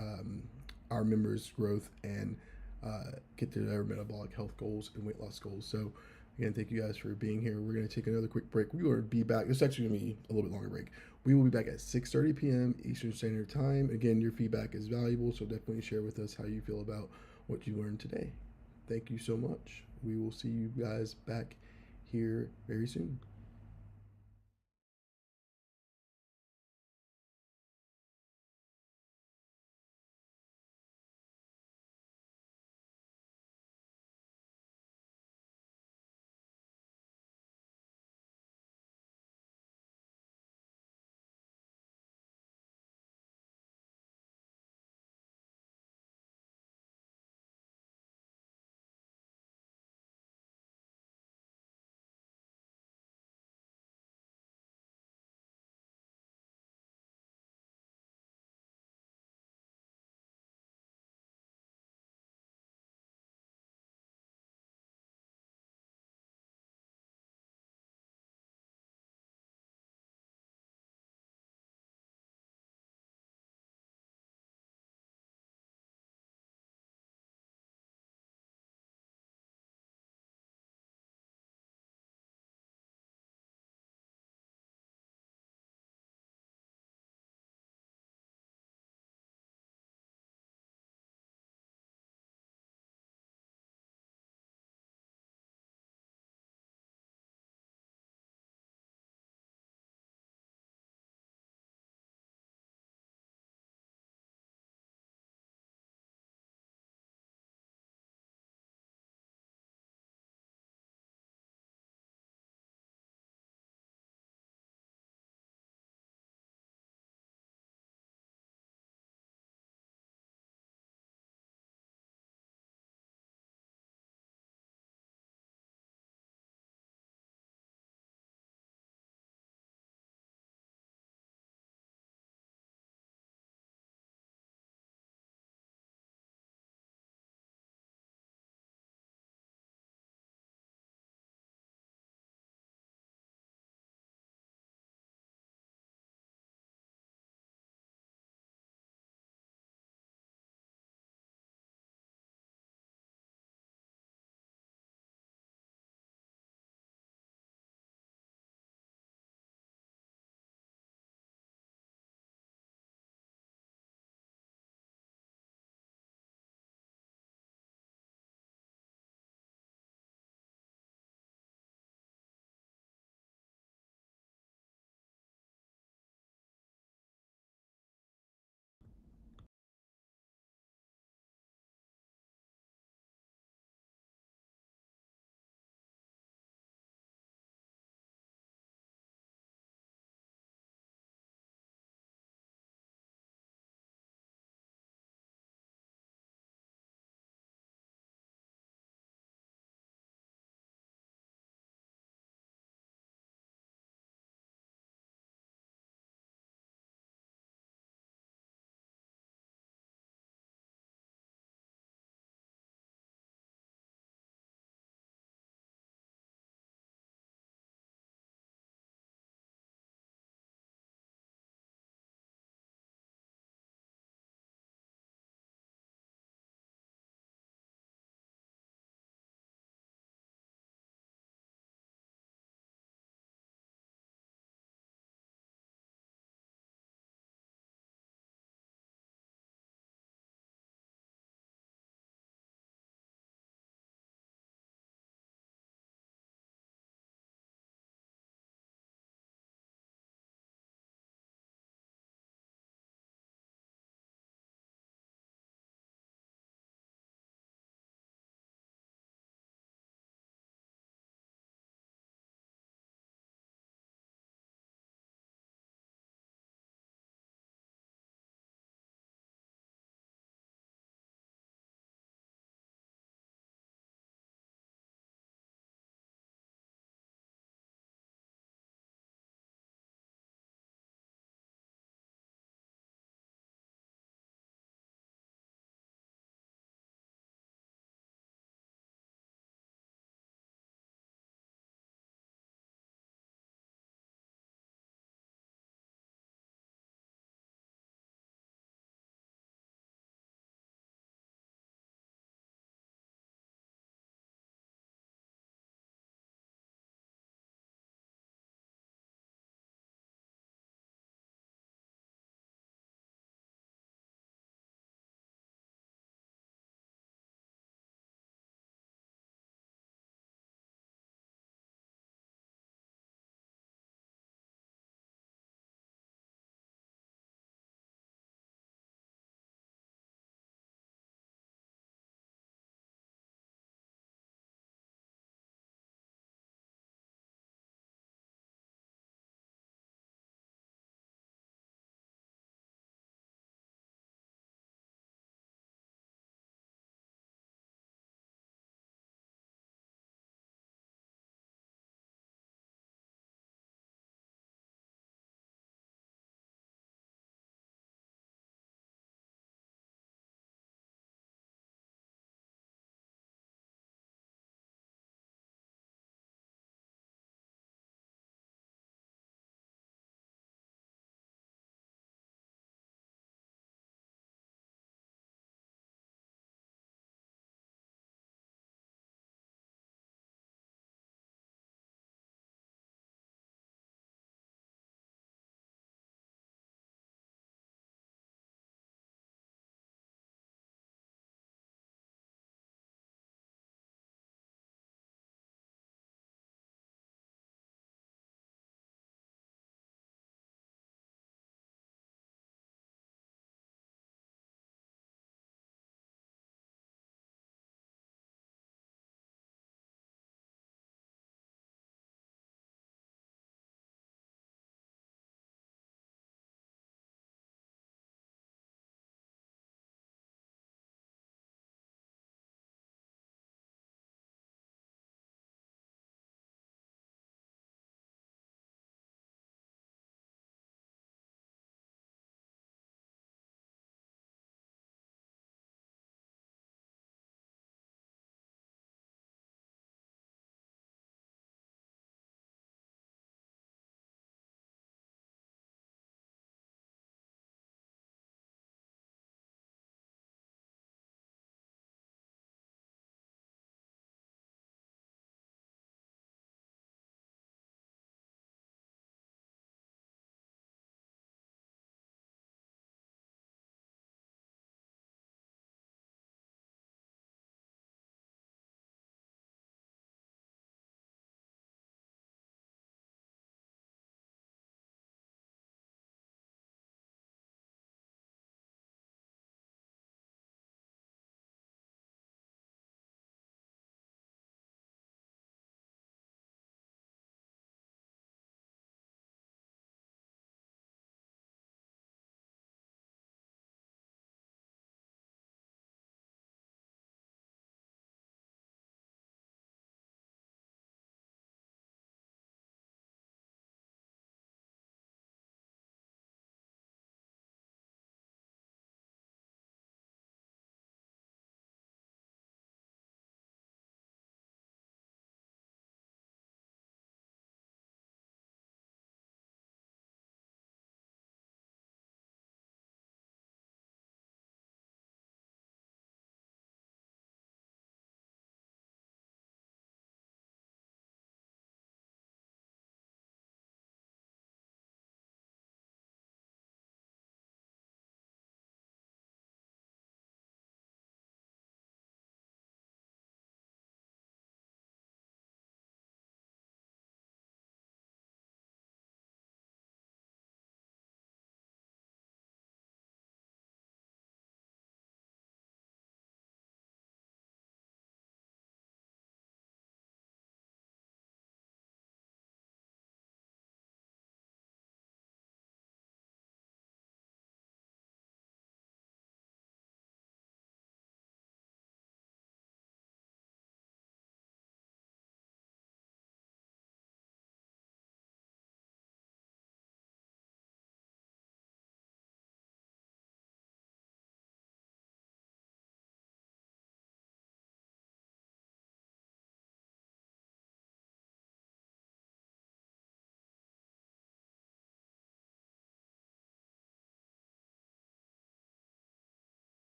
members' growth and get to their metabolic health goals and weight loss goals. So again, thank you guys for being here. We're going to take another quick break. We will be back. This is actually going to be a little bit longer break. We will be back at 6:30 p.m. Eastern Standard Time. Again, your feedback is valuable, so definitely share with us how you feel about what you learned today. Thank you so much. We will see you guys back here very soon.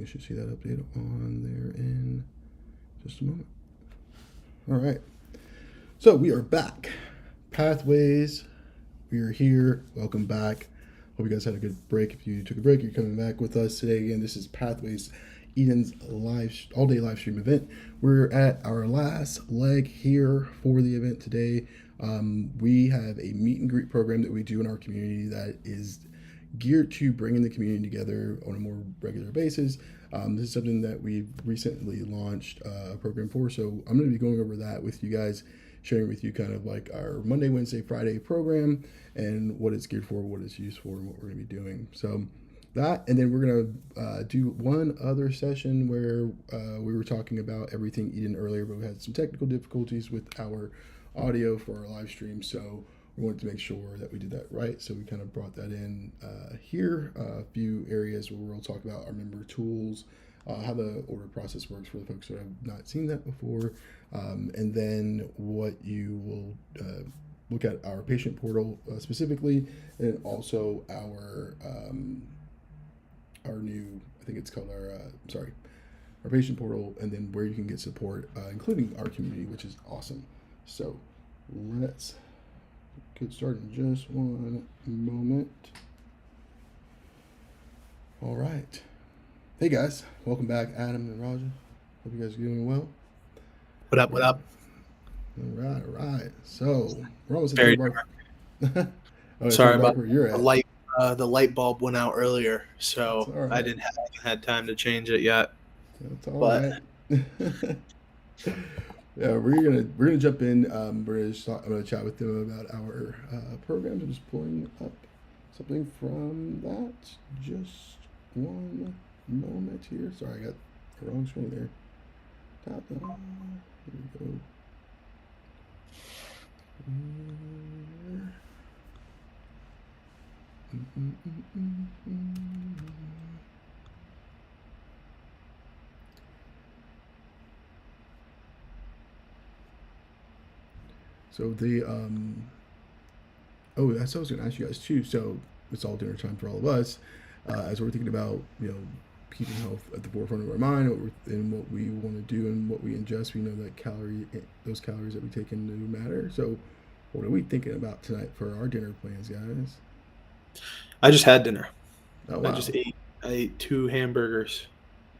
We should see that update on there in just a moment. All right. So we are back. Pathways. We are here. Welcome back. Hope you guys had a good break. If you took a break, you're coming back with us today. Again, this is Pathways, Eden's all-day live stream event. We're at our last leg here for the event today. We have a meet and greet program that we do in our community that is geared to bringing the community together on a more regular basis. This is something that we've recently launched a program for, so I'm going to be going over that with you guys, sharing with you kind of like our Monday, Wednesday, Friday program and what it's geared for, what it's used for, and what we're going to be doing. So that, and then we're going to do one other session where we were talking about everything Eden earlier, but we had some technical difficulties with our audio for our live stream, so we wanted to make sure that we did that right. So we kind of brought that in here, a few areas where we'll talk about our member tools, how the order process works for the folks that have not seen that before, and then what you will look at our patient portal specifically, and also our new, I think it's called our patient portal, and then where you can get support, including our community, which is awesome. So let's get started in just one moment. All right. Hey guys, welcome back, Adam and Raja. Hope you guys are doing well. What up? What up? All right. So we're almost at Very the mark. Sorry about where you're the at. light. The light bulb went out earlier, so That's all right. I haven't had time to change it yet. That's all But- right. Yeah, we're gonna jump in. I'm gonna chat with them about our programs. I'm just pulling up something from that. Just one moment here. Sorry, I got the wrong screen there. Here we go. So the that's what I was going to ask you guys too. So it's all dinner time for all of us, as we're thinking about keeping health at the forefront of our mind, and what we want to do and what we ingest. We know that those calories that we take in do matter. So what are we thinking about tonight for our dinner plans, guys? I just had dinner. Oh wow. I ate 2 hamburgers.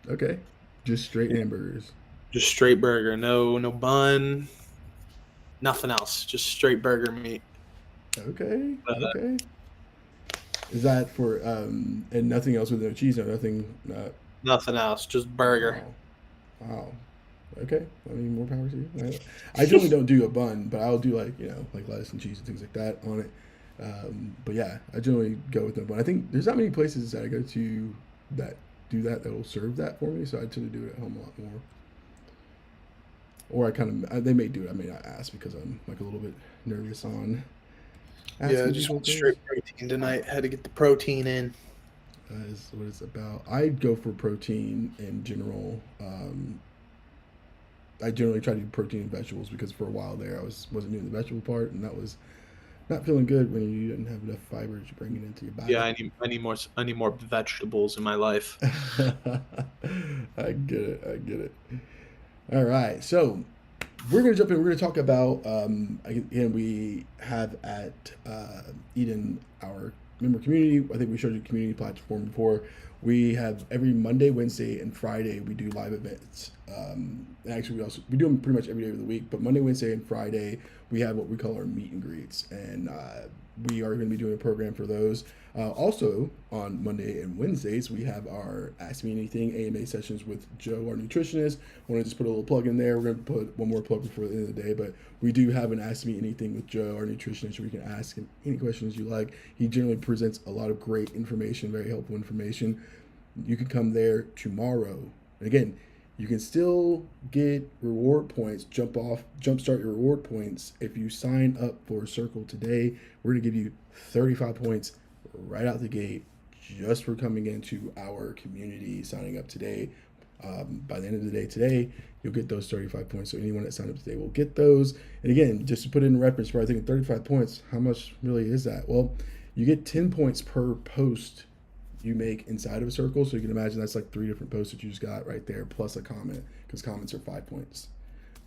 Okay, just straight hamburgers. Just straight burger, no bun, nothing else. Just straight burger meat. Okay. Okay. Is that for and nothing else with no cheese, no nothing? Nothing else, just burger. Wow. Okay. I mean, more power to you. I generally don't do a bun, but I'll do like lettuce and cheese and things like that on it. But yeah, I generally go with no bun. I think there's not many places that I go to that do that will serve that for me, so I tend to do it at home a lot more. Or they may do it. I may not ask because I'm like a little bit nervous on. Yeah, I just went straight protein tonight. Had to get the protein in. That is what it's about. I go for protein in general. I generally try to do protein and vegetables because for a while there I wasn't doing the vegetable part, and that was not feeling good when you didn't have enough fiber to bring it into your body. Yeah, I need more vegetables in my life. I get it. All right, so we're gonna jump in. We're gonna talk about again. We have at Eden our member community. I think we showed you the community platform before. We have every Monday, Wednesday, and Friday we do live events. Actually, we do them pretty much every day of the week. But Monday, Wednesday, and Friday we have what we call our meet and greets, and we are going to be doing a program for those. Also on Monday and Wednesdays we have our Ask Me Anything AMA sessions with Joe, our nutritionist. I want to just put a little plug in there. We're going to put one more plug before the end of the day, but we do have an Ask Me Anything with Joe, our nutritionist, where you can ask him any questions you like. He generally presents a lot of great information, very helpful information. You can come there tomorrow. And again, you can still get reward points, jumpstart your reward points if you sign up for Circle today. We're going to give you 35 points right out the gate just for coming into our community, signing up today. By the end of the day today, you'll get those 35 points. So anyone that signed up today will get those. And again, just to put it in reference, for I think 35 points, how much really is that? Well, you get 10 points per post you make inside of a circle. So you can imagine that's like 3 different posts that you just got right there, plus a comment, because comments are 5 points,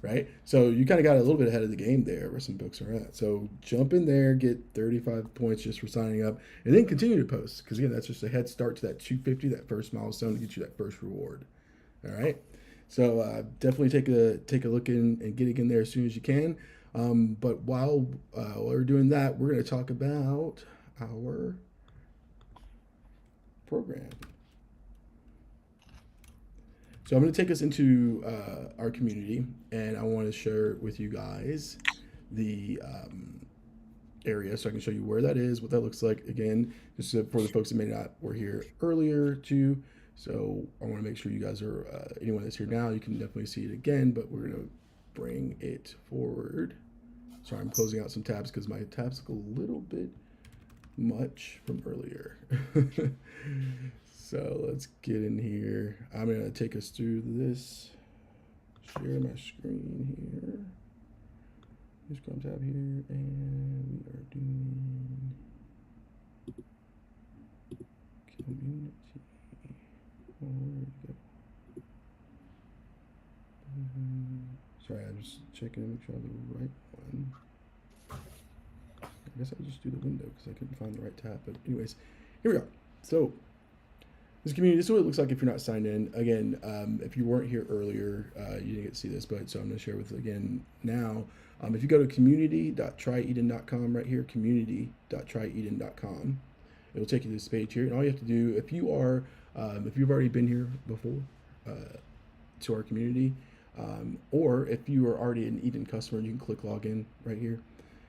right? So you kind of got a little bit ahead of the game there where some books are at. So jump in there, get 35 points just for signing up, and then continue to post, because again, that's just a head start to that 250, that first milestone to get you that first reward. All right. So definitely take a look in and get in there as soon as you can. But while we're doing that, we're going to talk about our program. So I'm going to take us into our community, and I want to share with you guys the area so I can show you where that is, what that looks like. Again, just for the folks that may not were here earlier too. So I want to make sure you guys are, anyone that's here now, you can definitely see it again, but we're going to bring it forward. Sorry, I'm closing out some tabs because my tabs look a little bit much from earlier. So let's get in here. I'm going to take us through this. Share my screen here. Use Chrome tab here, and we are doing community. Where did it go? Sorry, I'm just checking to make sure I have the right one. I guess I'll just do the window because I couldn't find the right tab. But anyways, here we go. So this community, this is what it looks like if you're not signed in. Again, if you weren't here earlier, you didn't get to see this, but so I'm going to share with you again now. If you go to community.tryeden.com right here, community.tryeden.com, it'll take you to this page here. And all you have to do, if you've already been here before to our community, or if you are already an Eden customer, you can click login right here.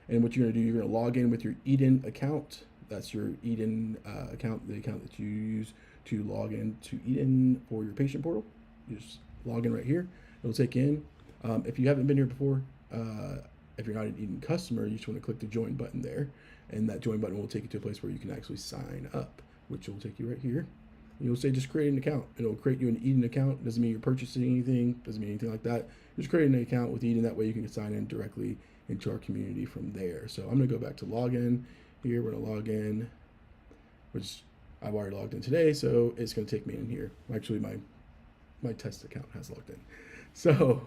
And what you're going to do, you're going to log in with your Eden account. That's your Eden account, the account that you use to log in to Eden for your patient portal. You just log in right here. It'll take you in. If you haven't been here before, if you're not an Eden customer, you just want to click the join button there. And that join button will take you to a place where you can actually sign up, which will take you right here. You'll say just create an account. It'll create you an Eden account. Doesn't mean you're purchasing anything. Doesn't mean anything like that. Just create an account with Eden. That way you can sign in directly into our community from there. So I'm going to go back to login here. We're going to log in, which I've already logged in today. So it's going to take me in here. Actually, my test account has logged in. So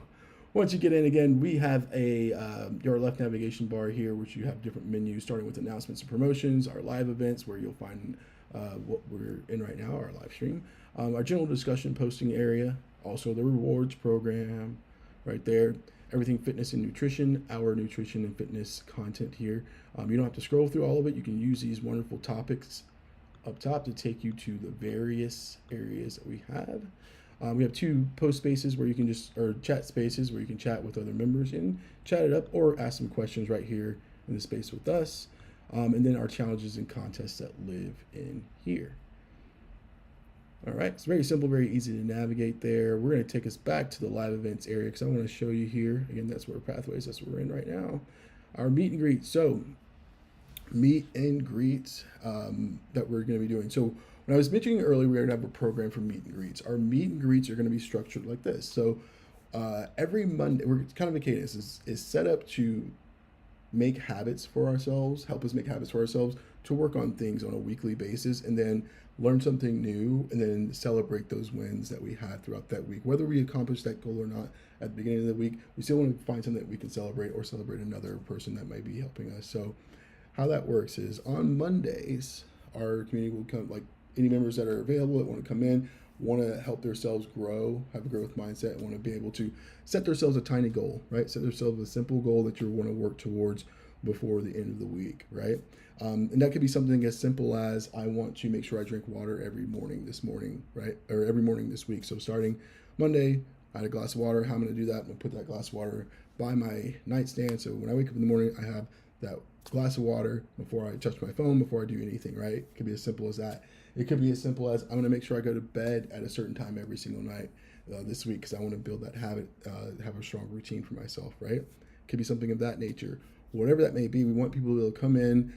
once you get in, again, we have your left navigation bar here, which you have different menus, starting with announcements and promotions, our live events, where you'll find what we're in right now, our live stream, our general discussion posting area, also the rewards program right there, everything fitness and nutrition, our nutrition and fitness content here. You don't have to scroll through all of it. You can use these wonderful topics up top to take you to the various areas that we have. We have 2 post spaces where you can or chat spaces where you can chat with other members and chat it up or ask some questions right here in the space with us. And then our challenges and contests that live in here. All right, it's very simple, very easy to navigate there. We're going to take us back to the live events area because I want to show you here. Again, that's where Pathways, that's what we're in right now. Our meet and greet. So meet and greets that we're going to be doing. So when I was mentioning earlier, we're going to have a program for meet and greets. Our meet and greets are going to be structured like this. So every Monday, we're kind of a cadence is set up to make habits for ourselves, help us make habits for ourselves, to work on things on a weekly basis, and then learn something new, and then celebrate those wins that we had throughout that week. Whether we accomplish that goal or not at the beginning of the week, we still want to find something that we can celebrate or celebrate another person that might be helping us. So how that works is on Mondays, our community will come, like any members that are available that want to come in, want to help themselves grow, have a growth mindset, want to be able to set themselves a tiny goal, right? Set themselves a simple goal that you want to work towards before the end of the week, right? And that could be something as simple as, I want to make sure I drink water every morning this morning, right? Or every morning this week. So starting Monday, I had a glass of water. How I'm going to do that? I'm going to put that glass of water by my nightstand. So when I wake up in the morning, I have that glass of water before I touch my phone, before I do anything, right? It could be as simple as that. It could be as simple as, I'm going to make sure I go to bed at a certain time every single night this week because I want to build that habit, have a strong routine for myself, right? It could be something of that nature. Whatever that may be, we want people to be able to come in,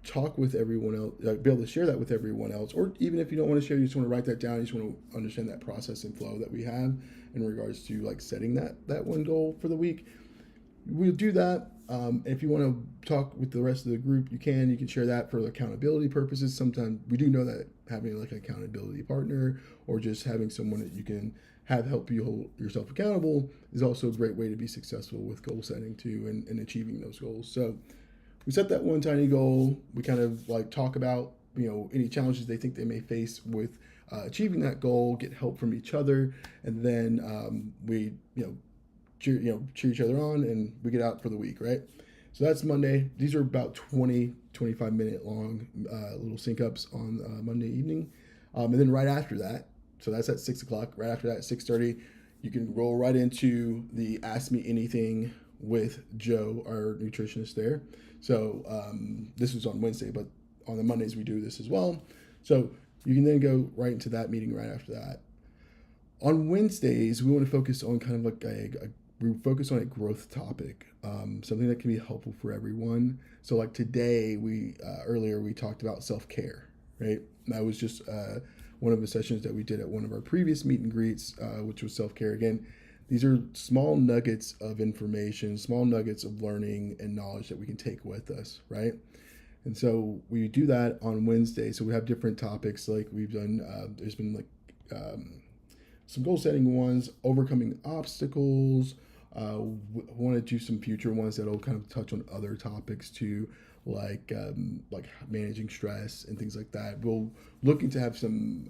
talk with everyone else, be able to share that with everyone else, or even if you don't want to share, you just want to write that down, you just want to understand that process and flow that we have in regards to like setting that one goal for the week. we'll do that. If you want to talk with the rest of the group, you can. You can share that for accountability purposes. Sometimes we do know that having like an accountability partner or just having someone that you can have help you hold yourself accountable is also a great way to be successful with goal setting too and achieving those goals. So we set that one tiny goal. We kind of like talk about any challenges they think they may face with achieving that goal, get help from each other, and then we cheer each other on, and we get out for the week, right? So that's Monday. These are about 20-25 minute long little sync ups on Monday evening. And then right after that, so that's at 6 o'clock. Right after that, at 6:30, you can roll right into the Ask Me Anything with Joe, our nutritionist there. So this was on Wednesday, but on the Mondays we do this as well. So you can then go right into that meeting right after that. On Wednesdays, we want to focus on kind of like we focus on a growth topic, something that can be helpful for everyone. So like today, earlier we talked about self-care, right? That was just one of the sessions that we did at one of our previous meet and greets, which was self-care. Again, these are small nuggets of information, small nuggets of learning and knowledge that we can take with us, right? And so we do that on Wednesday. So we have different topics like we've done. There's been like some goal setting ones, overcoming obstacles. Want to do some future ones that'll kind of touch on other topics too, like managing stress and things like that. We'll looking to have some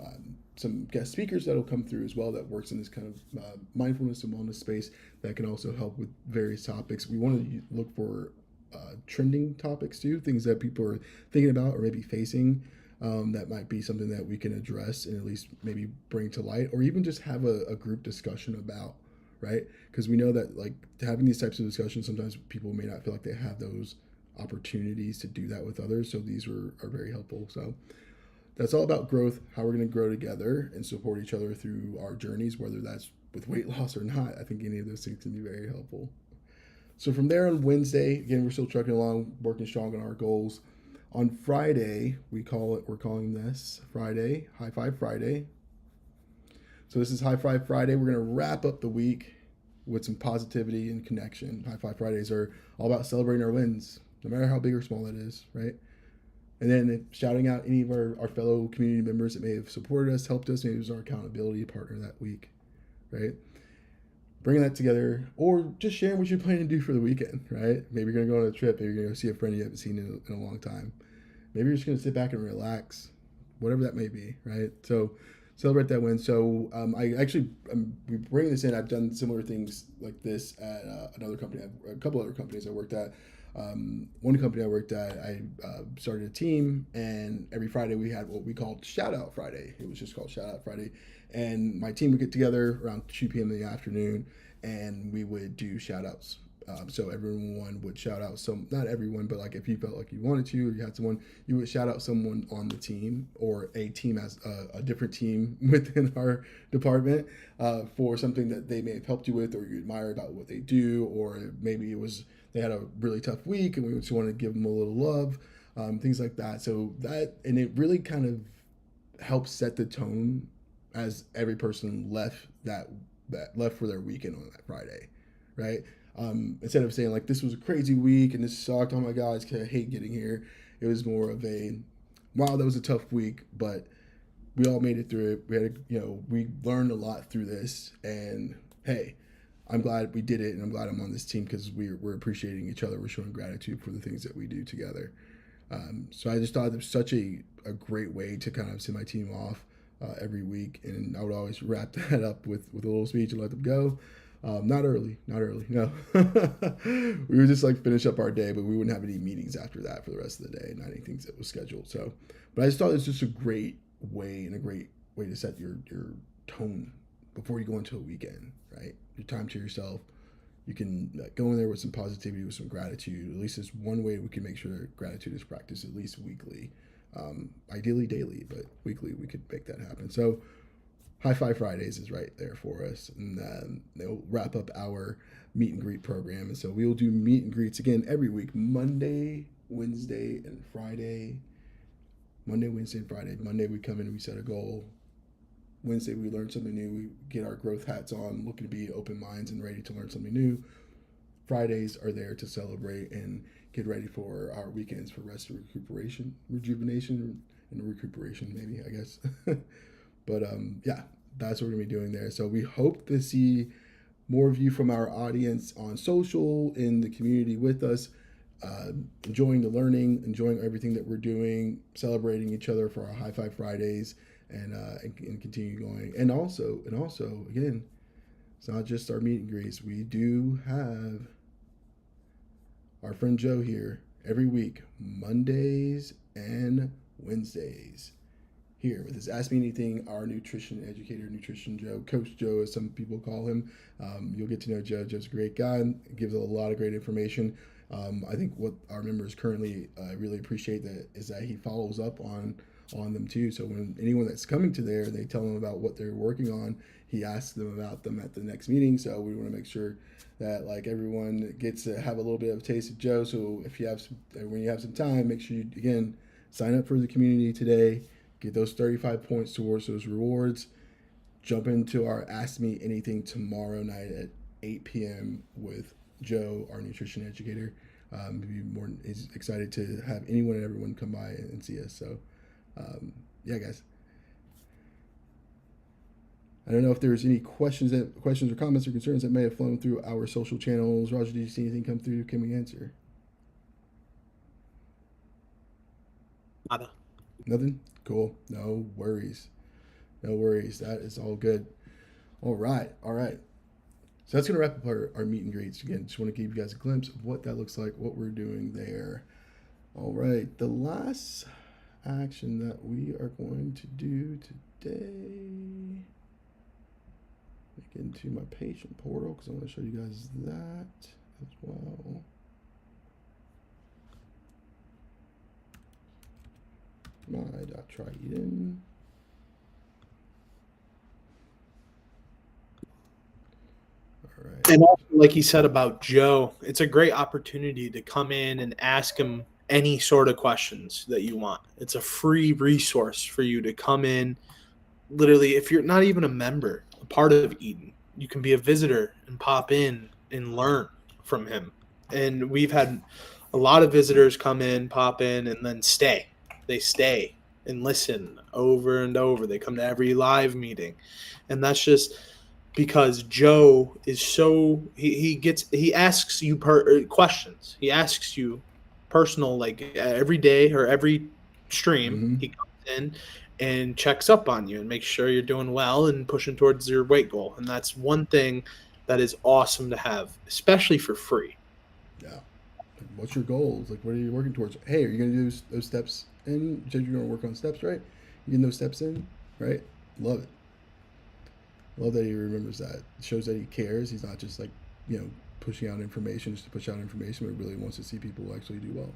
guest speakers that'll come through as well that works in this kind of mindfulness and wellness space that can also help with various topics. We want to look for trending topics too, things that people are thinking about or maybe facing. That might be something that we can address and at least maybe bring to light, or even just have a group discussion about, right? Because we know that like having these types of discussions, sometimes people may not feel like they have those opportunities to do that with others. So these are very helpful. So that's all about growth, how we're going to grow together and support each other through our journeys, whether that's with weight loss or not. I think any of those things can be very helpful. So from there on Wednesday, again, we're still trucking along, working strong on our goals. On Friday, we're calling this Friday, High Five Friday. So this is High Five Friday. We're going to wrap up the week with some positivity and connection. High Five Fridays are all about celebrating our wins, no matter how big or small that is, right? And then shouting out any of our fellow community members that may have supported us, helped us, maybe it was our accountability partner that week, right? Bringing that together, or just sharing what you're planning to do for the weekend, right? Maybe you're going to go on a trip. Maybe you're going to go see a friend you haven't seen in a long time. Maybe you're just going to sit back and relax, whatever that may be, right? So celebrate that win. So we bring this in. I've done similar things like this at another company, a couple other companies I worked at. One company I worked at, I started a team, and every Friday we had what we called Shout Out Friday. It was just called Shout Out Friday. And my team would get together around 2 p.m. in the afternoon, and we would do shout outs. So everyone would shout out not everyone, but like if you felt like you wanted to, or you had someone, you would shout out someone on the team or a team as a different team within our department for something that they may have helped you with, or you admire about what they do, or maybe it was they had a really tough week and we just wanted to give them a little love, things like that. So and it really kind of helps set the tone as every person left for their weekend on that Friday, right? Instead of saying like this was a crazy week and this sucked, oh my god, I hate getting here. It was more of a wow, that was a tough week, but we all made it through it. We had we learned a lot through this, and hey, I'm glad we did it, and I'm glad I'm on this team because we're appreciating each other. We're showing gratitude for the things that we do together. So I just thought it was such a great way to kind of send my team off every week, and I would always wrap that up with a little speech and let them go. Not early, no. We would just like finish up our day, but we wouldn't have any meetings after that for the rest of the day, not anything that was scheduled. So, but I just thought it was just a great way to set your tone before you go into a weekend, right? Your time to yourself. You can go in there with some positivity, with some gratitude. At least it's one way we can make sure that gratitude is practiced at least weekly. Ideally daily, but weekly we could make that happen. So High Five Fridays is right there for us, and they'll wrap up our meet and greet program. And so we will do meet and greets again every week, Monday, Wednesday, and Friday. Monday, Wednesday, and Friday. Monday we come in and we set a goal. Wednesday we learn something new. We get our growth hats on, looking to be open minds and ready to learn something new. Fridays are there to celebrate and get ready for our weekends for rest and rejuvenation and recuperation, maybe, I guess. But yeah, that's what we're gonna be doing there. So we hope to see more of you from our audience on social, in the community with us, enjoying the learning, enjoying everything that we're doing, celebrating each other for our High Five Fridays, and continue going. And also, again, it's not just our meet and greets. We do have our friend Joe here every week, Mondays and Wednesdays, here with his Ask Me Anything, our nutrition educator, Nutrition Joe, Coach Joe, as some people call him. You'll get to know Joe. Joe's a great guy, gives a lot of great information. I think what our members currently really appreciate that is that he follows up on them too. So when anyone that's coming to there, they tell them about what they're working on, he asks them about them at the next meeting. So we want to make sure that like everyone gets to have a little bit of a taste of Joe. So if you have when you have some time, make sure you again sign up for the community today. Get those 35 points towards those rewards. Jump into our Ask Me Anything tomorrow night at 8 p.m. with Joe, our nutrition educator. He's excited to have anyone and everyone come by and see us. So, yeah, guys. I don't know if there's any questions or comments or concerns that may have flown through our social channels. Roger, did you see anything come through? Can we answer? Nada. Nothing? Cool. No worries. That is all good. All right. So that's going to wrap up our meet and greets. Again, just want to give you guys a glimpse of what that looks like, what we're doing there. All right. The last action that we are going to do today, get into my patient portal because I want to show you guys that as well. My.try Eden. All right. And also, like he said about Joe, it's a great opportunity to come in and ask him any sort of questions that you want. It's a free resource for you to come in. Literally, if you're not even a member, a part of Eden, you can be a visitor and pop in and learn from him. And we've had a lot of visitors come in, pop in, and then stay. They stay and listen over and over. They come to every live meeting. And that's just because Joe is so he asks you questions. He asks you personal, like every day or every stream. Mm-hmm. He comes in and checks up on you and makes sure you're doing well and pushing towards your weight goal. And that's one thing that is awesome to have, especially for free. Yeah. What's your goals? Like, what are you working towards? Hey, are you going to do those steps in? You said you're going to work on steps, right? You getting those steps in, right? Love it. Love that he remembers that. It shows that he cares. He's not just like, pushing out information just to push out information, but really wants to see people actually do well.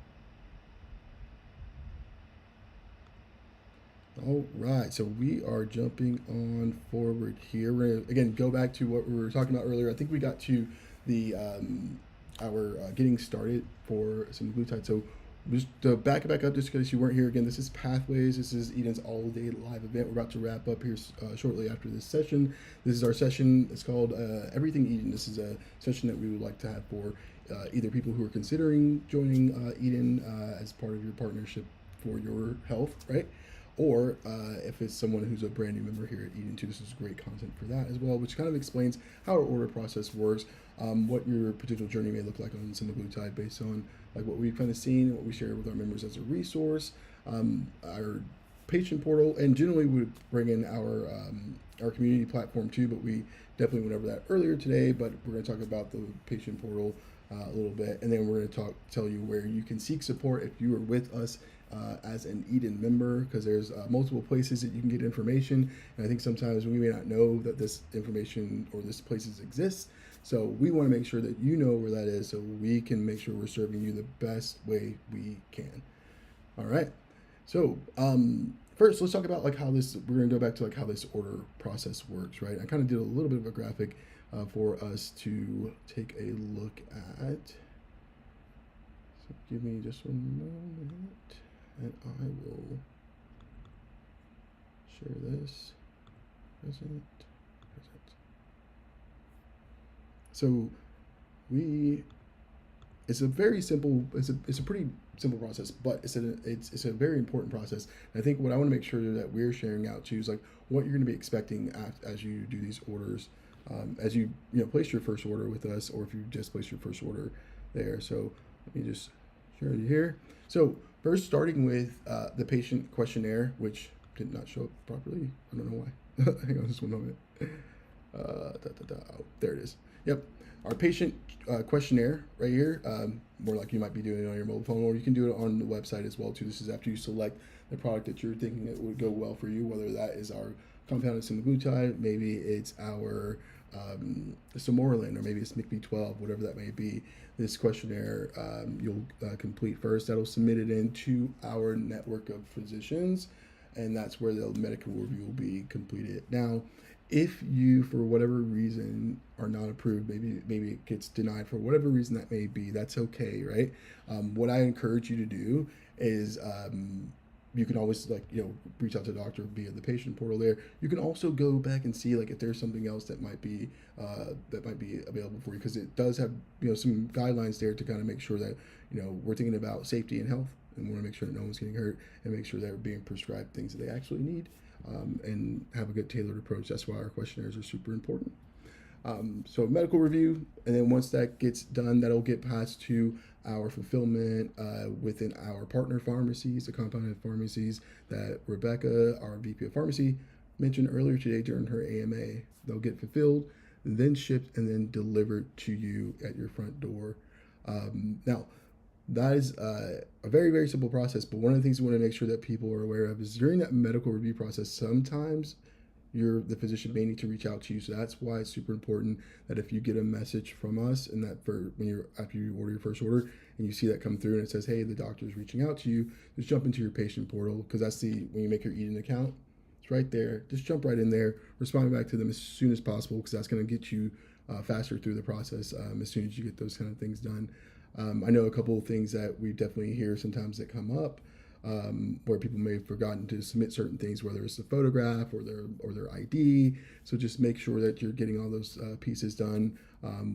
All right, so we are jumping on forward here. We're gonna again go back to what we were talking about earlier. I think we got to the our getting started for semaglutide. So just to back it up, just because you weren't here again, this is Pathways. This is Eden's all-day live event. We're about to wrap up here shortly after this session. This is our session. It's called Everything Eden. This is a session that we would like to have for either people who are considering joining Eden as part of your partnership for your health, right? Or if it's someone who's a brand new member here at Eden too, this is great content for that as well, which kind of explains how our order process works, what your potential journey may look like on semaglutide based on like what we've kind of seen and what we share with our members as a resource, our patient portal, and generally we bring in our community platform too, but we definitely went over that earlier today, but we're going to talk about the patient portal a little bit, and then we're going to tell you where you can seek support if you are with us as an Eden member, because there's multiple places that you can get information, and I think sometimes we may not know that this information or this places exists, so we want to make sure that you know where that is so we can make sure we're serving you the best way we can. All right, so first let's talk about like how this, we're going to go back to like how this order process works, right? I kind of did a little bit of a graphic for us to take a look at, so give me just one moment and I will share this. Present. So we it's a very simple, it's a pretty simple process, but it's a very important process. And I think what I want to make sure that we're sharing out to you is like what you're going to be expecting as you do these orders, as you know place your first order with us, or if you just place your first order there. So let me just share you here. So first, starting with the patient questionnaire, which did not show up properly. I don't know why. Hang on just one moment. Oh, there it is. Yep. Our patient questionnaire right here, more like you might be doing it on your mobile phone, or you can do it on the website as well too. This is after you select the product that you're thinking that would go well for you, whether that is our compounded semaglutide, maybe it's our Somorelin, or maybe it's MIC-B12, whatever that may be. This questionnaire you'll complete first. That'll submit it into our network of physicians, and that's where the medical review will be completed. Now, if you, for whatever reason, are not approved, maybe it gets denied for whatever reason that may be, that's okay, right? What I encourage you to do is you can always reach out to the doctor via the patient portal there. You can also go back and see if there's something else that might be available for you, because it does have some guidelines there to kind of make sure that we're thinking about safety and health, and we want to make sure that no one's getting hurt, and make sure that we're being prescribed things that they actually need, and have a good tailored approach. That's why our questionnaires are super important. So medical review, and then once that gets done, that'll get passed to our fulfillment within our partner pharmacies, the compounded pharmacies that Rebecca, our VP of Pharmacy, mentioned earlier today during her AMA. They'll get fulfilled, then shipped, and then delivered to you at your front door. Now, that is a very, very simple process, but one of the things we want to make sure that people are aware of is during that medical review process, sometimes the physician may need to reach out to you. So that's why it's super important that if you get a message from us, and that after you order your first order and you see that come through and it says, hey, the doctor is reaching out to you, just jump into your patient portal, because that's when you make your Eden account, it's right there. Just jump right in there, respond back to them as soon as possible, because that's going to get you faster through the process as soon as you get those kind of things done. I know a couple of things that we definitely hear sometimes that come up, where people may have forgotten to submit certain things, whether it's a photograph or their ID. So just make sure that you're getting all those pieces done.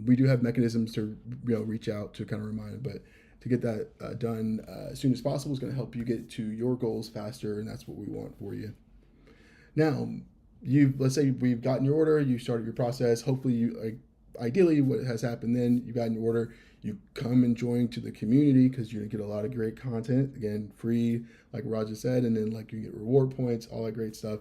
We do have mechanisms to reach out to kind of remind, but to get that done as soon as possible is going to help you get to your goals faster, and that's what we want for you. Now, let's say we've gotten your order, you started your process. Hopefully, ideally, what has happened then, you've gotten your order. You come and join to the community, because you're gonna get a lot of great content, again, free, like Raja said, and then you get reward points, all that great stuff.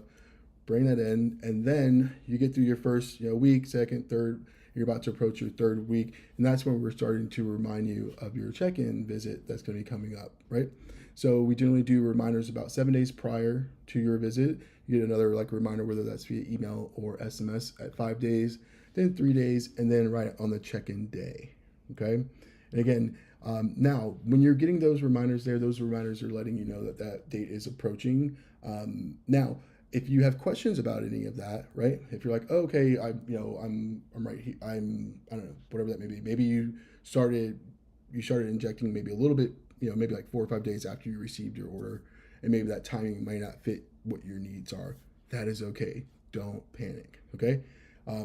Bring that in, and then you get through your first week, second, third. You're about to approach your third week, and that's when we're starting to remind you of your check-in visit that's going to be coming up, right? So we generally do reminders about 7 days prior to your visit. You get another reminder, whether that's via email or SMS, at 5 days, then 3 days, and then right on the check-in day. Okay. And again, now when you're getting those reminders there, those reminders are letting you know that date is approaching. Now, if you have questions about any of that, right? If you're like, oh, okay, I'm right here. I don't know, whatever that may be. Maybe you started injecting maybe a little bit, maybe 4 or 5 days after you received your order, and maybe that timing might not fit what your needs are. That is okay. Don't panic. Okay.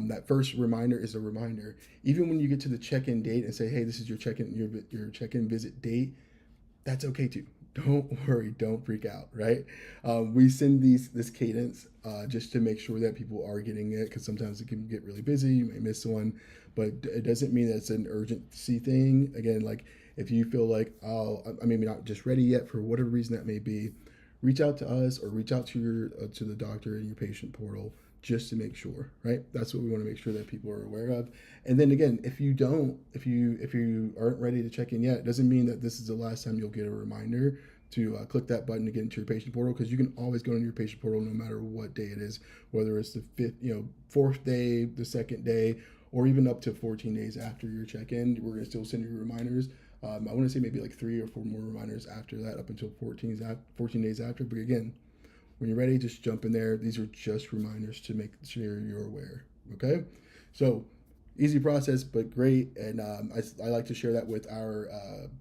That first reminder is a reminder. Even when you get to the check-in date and say, hey, this is your check-in visit date, that's okay too. Don't worry, don't freak out, right? We send this cadence just to make sure that people are getting it, because sometimes it can get really busy, you may miss one, but it doesn't mean that it's an urgency thing. Again, if you feel like, oh, I'm maybe not just ready yet for whatever reason that may be, reach out to us or reach out to the doctor in your patient portal, just to make sure, right? That's what we want to make sure that people are aware of. And then again, if you aren't ready to check in yet, it doesn't mean that this is the last time you'll get a reminder to click that button to get into your patient portal, because you can always go into your patient portal no matter what day it is, whether it's the fourth day, the second day, or even up to 14 days after your check-in. We're going to still send you reminders. I want to say maybe 3 or 4 more reminders after that, up until 14 days after. But again, when you're ready, just jump in there. These are just reminders to make sure you're aware. Okay, so easy process, but great. And I like to share that with our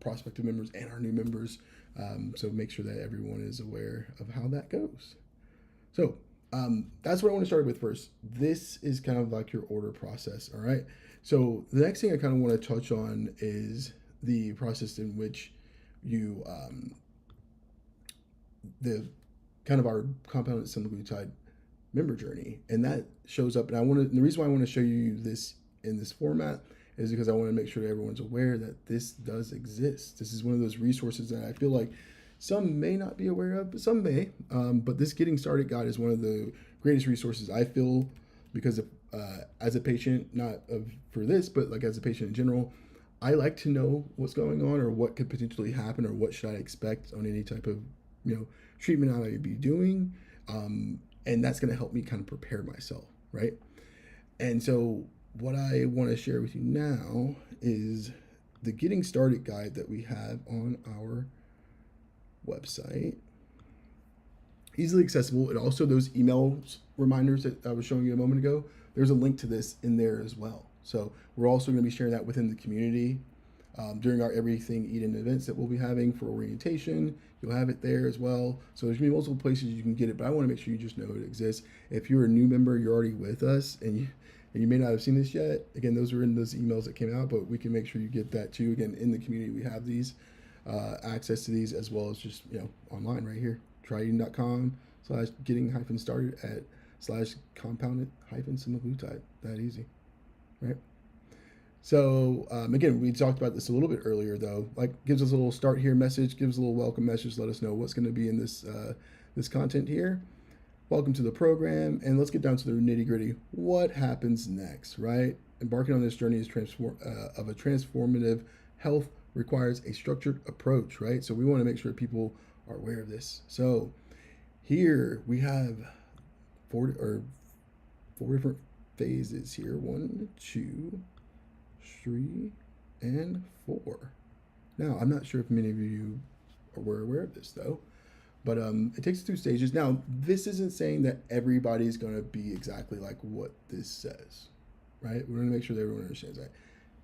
prospective members and our new members. So make sure that everyone is aware of how that goes. So that's what I want to start with first. This is kind of like your order process. All right. So the next thing I kind of want to touch on is the process in which you the kind of our compounded semaglutide member journey, and that shows up. And the reason why I want to show you this in this format is because I want to make sure that everyone's aware that this does exist. This is one of those resources that I feel like some may not be aware of, but some may. But this Getting Started Guide is one of the greatest resources I feel, because of, as a patient, not for this, but like as a patient in general, I like to know what's going on or what could potentially happen or what should I expect on any type of treatment I might be doing. And that's going to help me kind of prepare myself, right? And so what I want to share with you now is the Getting Started Guide that we have on our website. Easily accessible. And also those emails reminders that I was showing you a moment ago, there's a link to this in there as well. So we're also going to be sharing that within the community during our Everything Eden events that we'll be having for orientation. You'll have it there as well. So there's going to be multiple places you can get it, but I want to make sure you just know it exists. If you're a new member, you're already with us, and you may not have seen this yet. Again, those are in those emails that came out, but we can make sure you get that too. Again, in the community, we have these access to these, as well as just online right here. tryeden.com/getting-started at /compounded-semaglutide. That easy, right? So again, we talked about this a little bit earlier, though. Like, gives us a little start here message, gives a little welcome message, let us know what's going to be in this this content here. Welcome to the program, and let's get down to the nitty gritty. What happens next, right? Embarking on this journey of a transformative health requires a structured approach, right? So we want to make sure people are aware of this. So here we have four different phases here. 1, 2, 3, and 4. Now, I'm not sure if many of you were aware of this, though, but it takes 2 stages. Now, this isn't saying that everybody's going to be exactly like what this says, right? We're going to make sure that everyone understands that.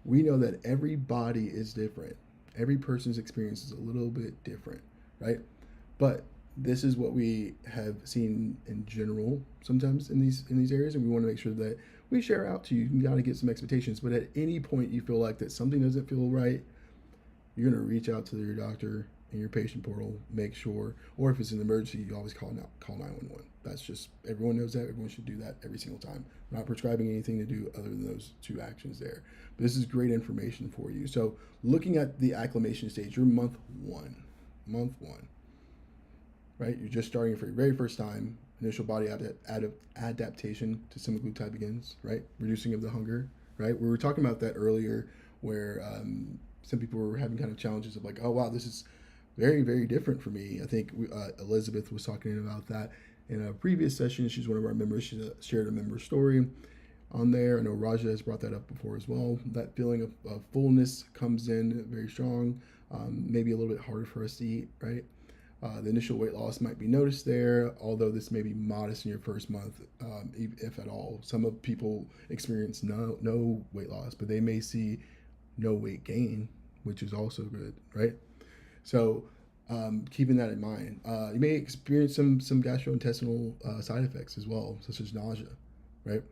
We know that every body is different. Every person's experience is a little bit different, right? But this is what we have seen in general sometimes in these areas, and we want to make sure that we share out to you. You got to get some expectations, but at any point you feel like that something doesn't feel right, you're going to reach out to your doctor in your patient portal, make sure, or if it's an emergency, you always call 911. That's just, everyone knows that. Everyone should do that every single time. I'm not prescribing anything to do other than those 2 actions there. But this is great information for you. So looking at the acclimation stage, you're month one, right? You're just starting for your very first time. Initial body adaptation to semaglutide begins, right? Reducing of the hunger, right? We were talking about that earlier, where some people were having kind of challenges of like, oh wow, this is very, very different for me. I think Elizabeth was talking about that in a previous session. She's one of our members. She shared a member story on there. I know Raja has brought that up before as well. That feeling of fullness comes in very strong, maybe a little bit harder for us to eat, right? The initial weight loss might be noticed there, although this may be modest in your first month, if at all. Some of people experience no weight loss, but they may see no weight gain, which is also good, right? So keeping that in mind, you may experience some gastrointestinal side effects as well, such as nausea, right?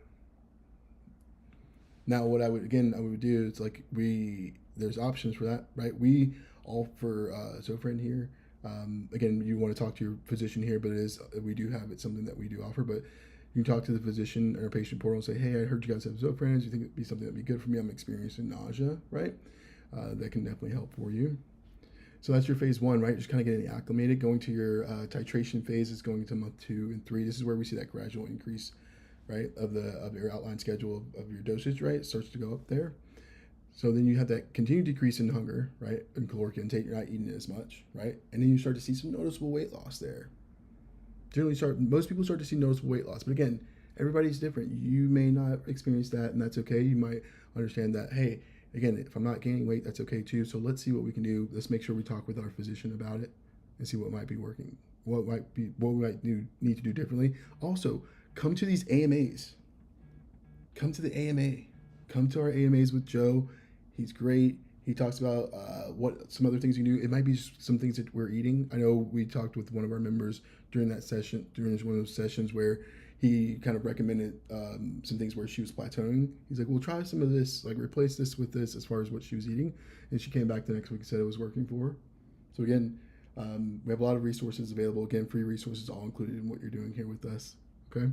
Now, what I would do, it's like there's options for that, right? We offer Zofran here. Again, you want to talk to your physician here, but we do have it, something that we do offer. But you can talk to the physician or patient portal and say, hey, I heard you guys have Zofran. Do you think it'd be something that'd be good for me? I'm experiencing nausea, right? That can definitely help for you. So that's your phase 1, right? Just kind of getting acclimated. Going to your titration phase is going to month 2 and 3. This is where we see that gradual increase, right, of your outline schedule of your dosage, right? It starts to go up there. So then you have that continued decrease in hunger, right, and caloric intake. You're not eating as much, right? And then you start to see some noticeable weight loss there. Most people start to see noticeable weight loss. But again, everybody's different. You may not experience that, and that's okay. You might understand that, hey, again, if I'm not gaining weight, that's okay too. So let's see what we can do. Let's make sure we talk with our physician about it and see what might be working, what we might need to do differently. Also, come to these AMAs. Come to the AMA. Come to our AMAs with Joe. He's great. He talks about what some other things you can do. It might be some things that we're eating. I know we talked with one of our members during that session, during one of those sessions where he kind of recommended some things where she was plateauing. He's like, well, try some of this, like replace this with this as far as what she was eating. And she came back the next week and said it was working for her. So again, we have a lot of resources available. Again, free resources all included in what you're doing here with us. Okay.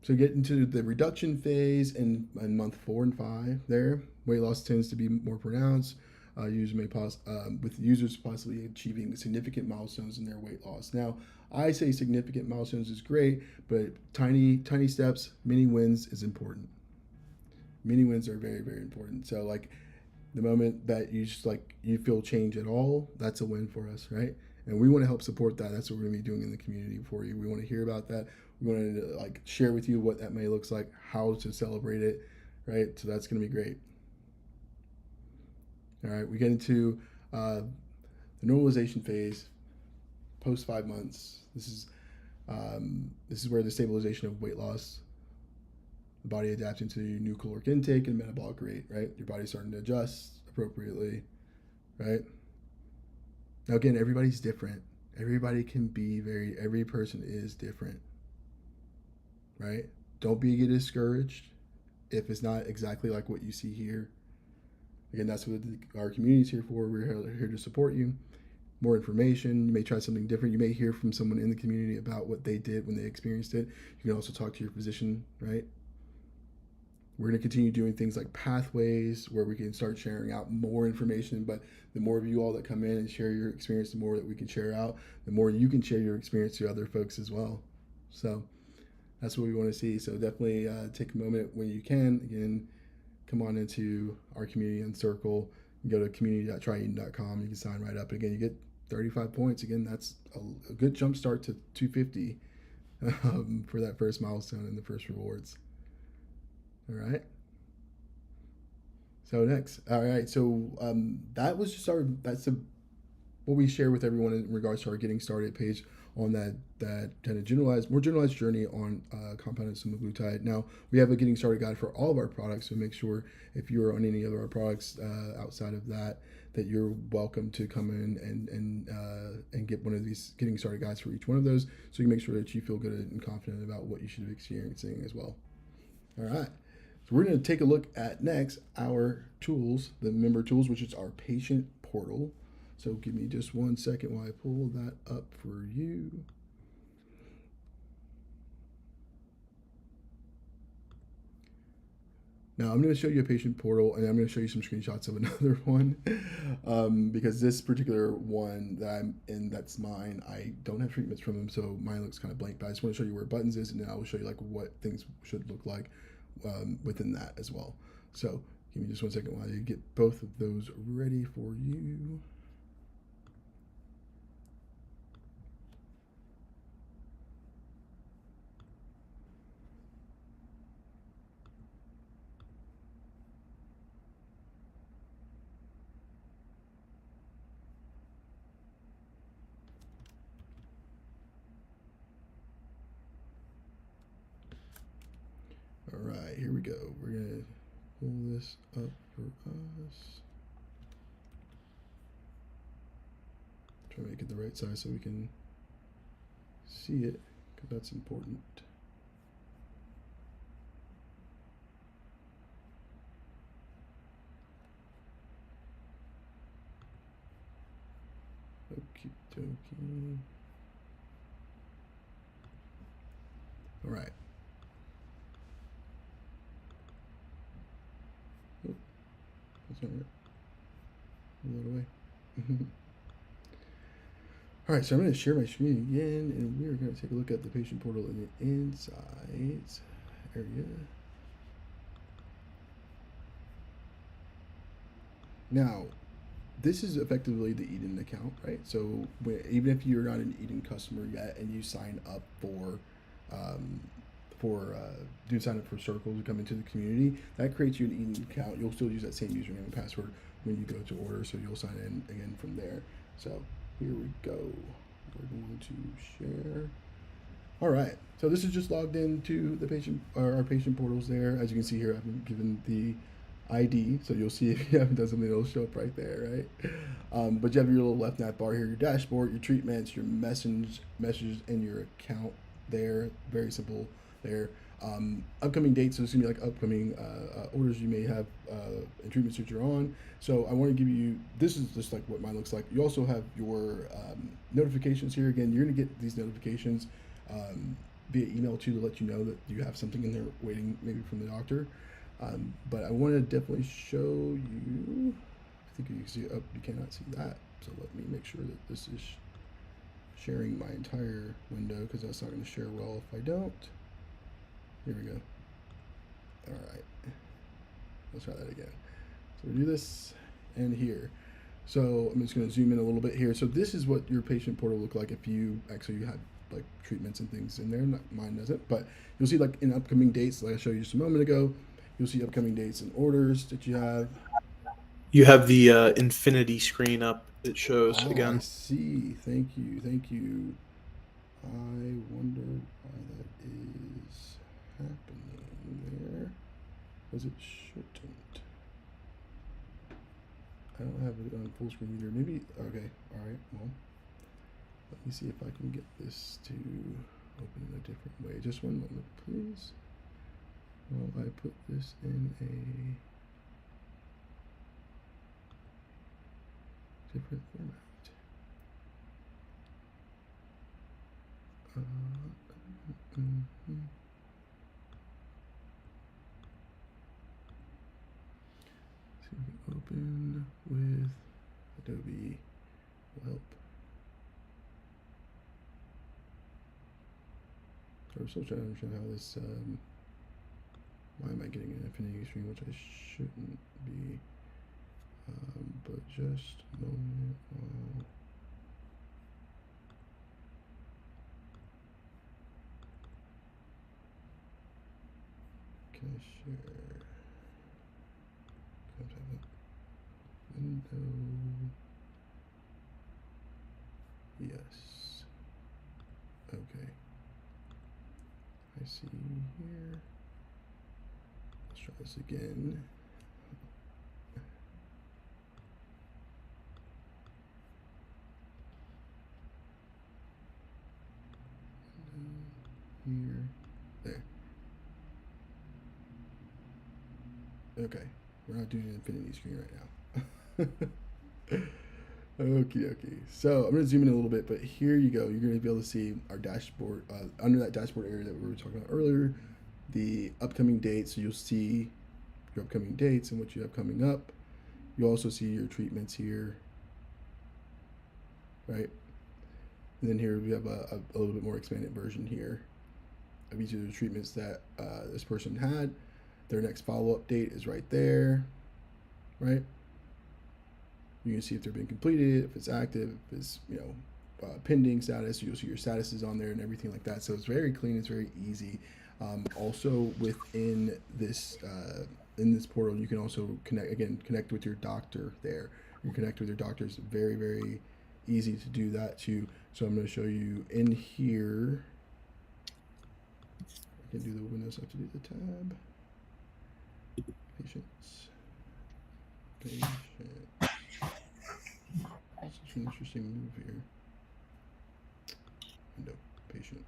So get into the reduction phase in month 4 and 5 there. Weight loss tends to be more pronounced. With users possibly achieving significant milestones in their weight loss. Now, I say significant milestones is great, but tiny steps, mini wins is important. Mini wins are very, very important. So like the moment that you feel change at all, that's a win for us, right? And we want to help support that. That's what we're going to be doing in the community for you. We want to hear about that. We want to like share with you what that may looks like, how to celebrate it, right? So that's going to be great. All right, we get into the normalization phase post 5 months. This is where the stabilization of weight loss, the body adapting to your new caloric intake and metabolic rate, right? Your body's starting to adjust appropriately, right? Now again, everybody's different. Everybody can be every person is different, right? Don't get discouraged if it's not exactly like what you see here. Again, that's what our community is here for. We're here to support you. More information. You may try something different. You may hear from someone in the community about what they did when they experienced it. You can also talk to your physician, right? We're going to continue doing things like pathways where we can start sharing out more information. But the more of you all that come in and share your experience, the more that we can share out, the more you can share your experience to other folks as well. So that's what we want to see. So definitely take a moment when you can. Again, come on into our community and circle. You go to community.tryeating.com. You can sign right up. Again, you get 35 points. Again, that's a good jump start to 250 for that first milestone and the first rewards. All right. So next, all right. So that was just what we share with everyone in regards to our getting started page on that kind of more generalized journey on compounded semaglutide. Now we have a getting started guide for all of our products, so make sure if you're on any of our products outside of that you're welcome to come in and get one of these getting started guides for each one of those, so you make sure that you feel good and confident about what you should be experiencing as well. All right. So we're going to take a look at next our tools, the member tools, which is our patient portal. So give me just 1 second while I pull that up for you. Now I'm going to show you a patient portal, and I'm going to show you some screenshots of another one because this particular one that I'm in, that's mine. I don't have treatments from them, so mine looks kind of blank, but I just want to show you where buttons is, and then I will show you like what things should look like within that as well. So give me just 1 second while I get both of those ready for you. All right, here we go. We're gonna pull this up for us. Try to make it the right size so we can see it, because that's important. Okie dokie. All right. Oh, that's not right. Move that away. All right, so I'm going to share my screen again, and we are going to take a look at the patient portal in the insights area. Now, this is effectively the Eden account, right? So even if you're not an Eden customer yet and you sign up do sign up for Circle to come into the community, that creates you an Eden account. You'll still use that same username and password when you go to order, so you'll sign in again from there. So here we go. We're going to share. All right. So this is just logged into the our patient portals there. As you can see here, I've been given the ID. So you'll see if you haven't done something, it'll show up right there, right? But you have your little left nav bar here, your dashboard, your treatments, your messages, and your account there. Very simple there. Upcoming dates, so it's gonna be like upcoming orders you may have and treatments that you're on. So I want to give you, this is just like what mine looks like. You also have your notifications here. Again, you're gonna get these notifications via email too, to let you know that you have something in there waiting maybe from the doctor. But I want to definitely show you, I think you can see, oh, you cannot see that. So let me make sure that this is sharing my entire window, because that's not going to share well if I don't. Here we go. All right. Let's try that again. So we do this and here. So I'm just going to zoom in a little bit here. So this is what your patient portal look like if you actually had like treatments and things in there. Mine doesn't, but you'll see like in upcoming dates, like I showed you just a moment ago, you'll see upcoming dates and orders that you have. You have the infinity screen up. It shows I again. see. Thank you. Thank you. I wonder why that is happening there. Was it shouldn't? I don't have it on full screen either. Maybe, okay. All right. Well, let me see if I can get this to open in a different way. Just one moment, please. While I put this in a different format. So we can open with Adobe will help. So we're still trying to understand how this, why am I getting an infinity screen, which I shouldn't be, but just a moment while. Can I share? Can I have it? Window. Yes. Okay. I see here. Let's try this again. Here. There. Okay. We're not doing an infinity screen right now. Okie dokie. So I'm going to zoom in a little bit, but here you go. You're going to be able to see our dashboard, under that dashboard area that we were talking about earlier, the upcoming dates. So you'll see your upcoming dates and what you have coming up. You'll also see your treatments here, right? And then here we have a little bit more expanded version here of each of the treatments that this person had. Their next follow-up date is right there, right? You can see if they're being completed, if it's active, if it's, pending status. You'll see your statuses on there and everything like that. So it's very clean. It's very easy. Also within this in this portal, you can also connect with your doctor there. You connect with your doctor. It's very, very easy to do that too. So I'm going to show you in here. I can do the Windows. I have to do the tab. Patients. Patient. It's an interesting move here. Window. Patient.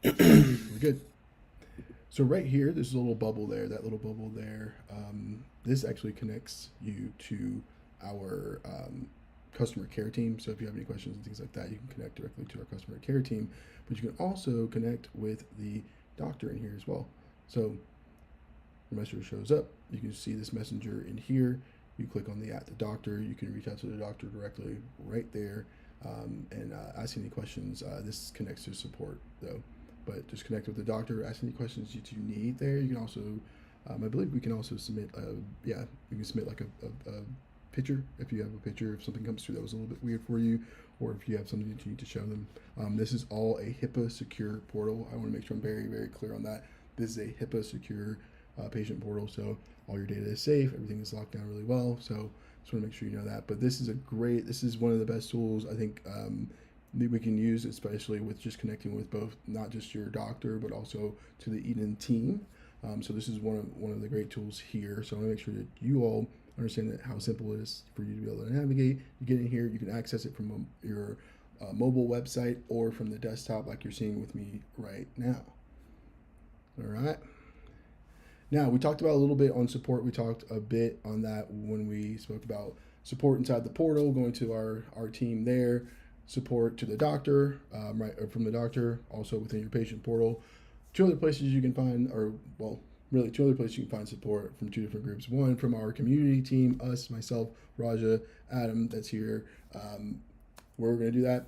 Window. We're good. So right here, there's a little bubble there. That little bubble there. This actually connects you to our customer care team. So if you have any questions and things like that, you can connect directly to our customer care team. But you can also connect with the doctor in here as well. So the messenger shows up. You can see this messenger in here. You click on the doctor. You can reach out to the doctor directly right there and ask any questions. This connects to support though, but just connect with the doctor. Ask any questions that you need there. You can also, I believe we can also submit. You can submit like a picture if you have a picture. If something comes through that was a little bit weird for you, or if you have something that you need to show them. This is all a HIPAA secure portal. I want to make sure I'm very, very clear on that. This is a HIPAA secure patient portal, so all your data is safe, everything is locked down really well. So just want to make sure you know that. But this is one of the best tools I think that we can use, especially with just connecting with both not just your doctor but also to the Eden team. So this is one of the great tools here. So I want to make sure that you all understand that how simple it is for you to be able to navigate. You get in here, you can access it from your mobile website or from the desktop like you're seeing with me right now. All right. Now, we talked about a little bit on support. We talked a bit on that when we spoke about support inside the portal, going to our team there, support to the doctor, right, or from the doctor, also within your patient portal. Two other places you can find, or well, really two other places you can find support from two different groups. One from our community team, us, myself, Raja, Adam, that's here. We're going to do that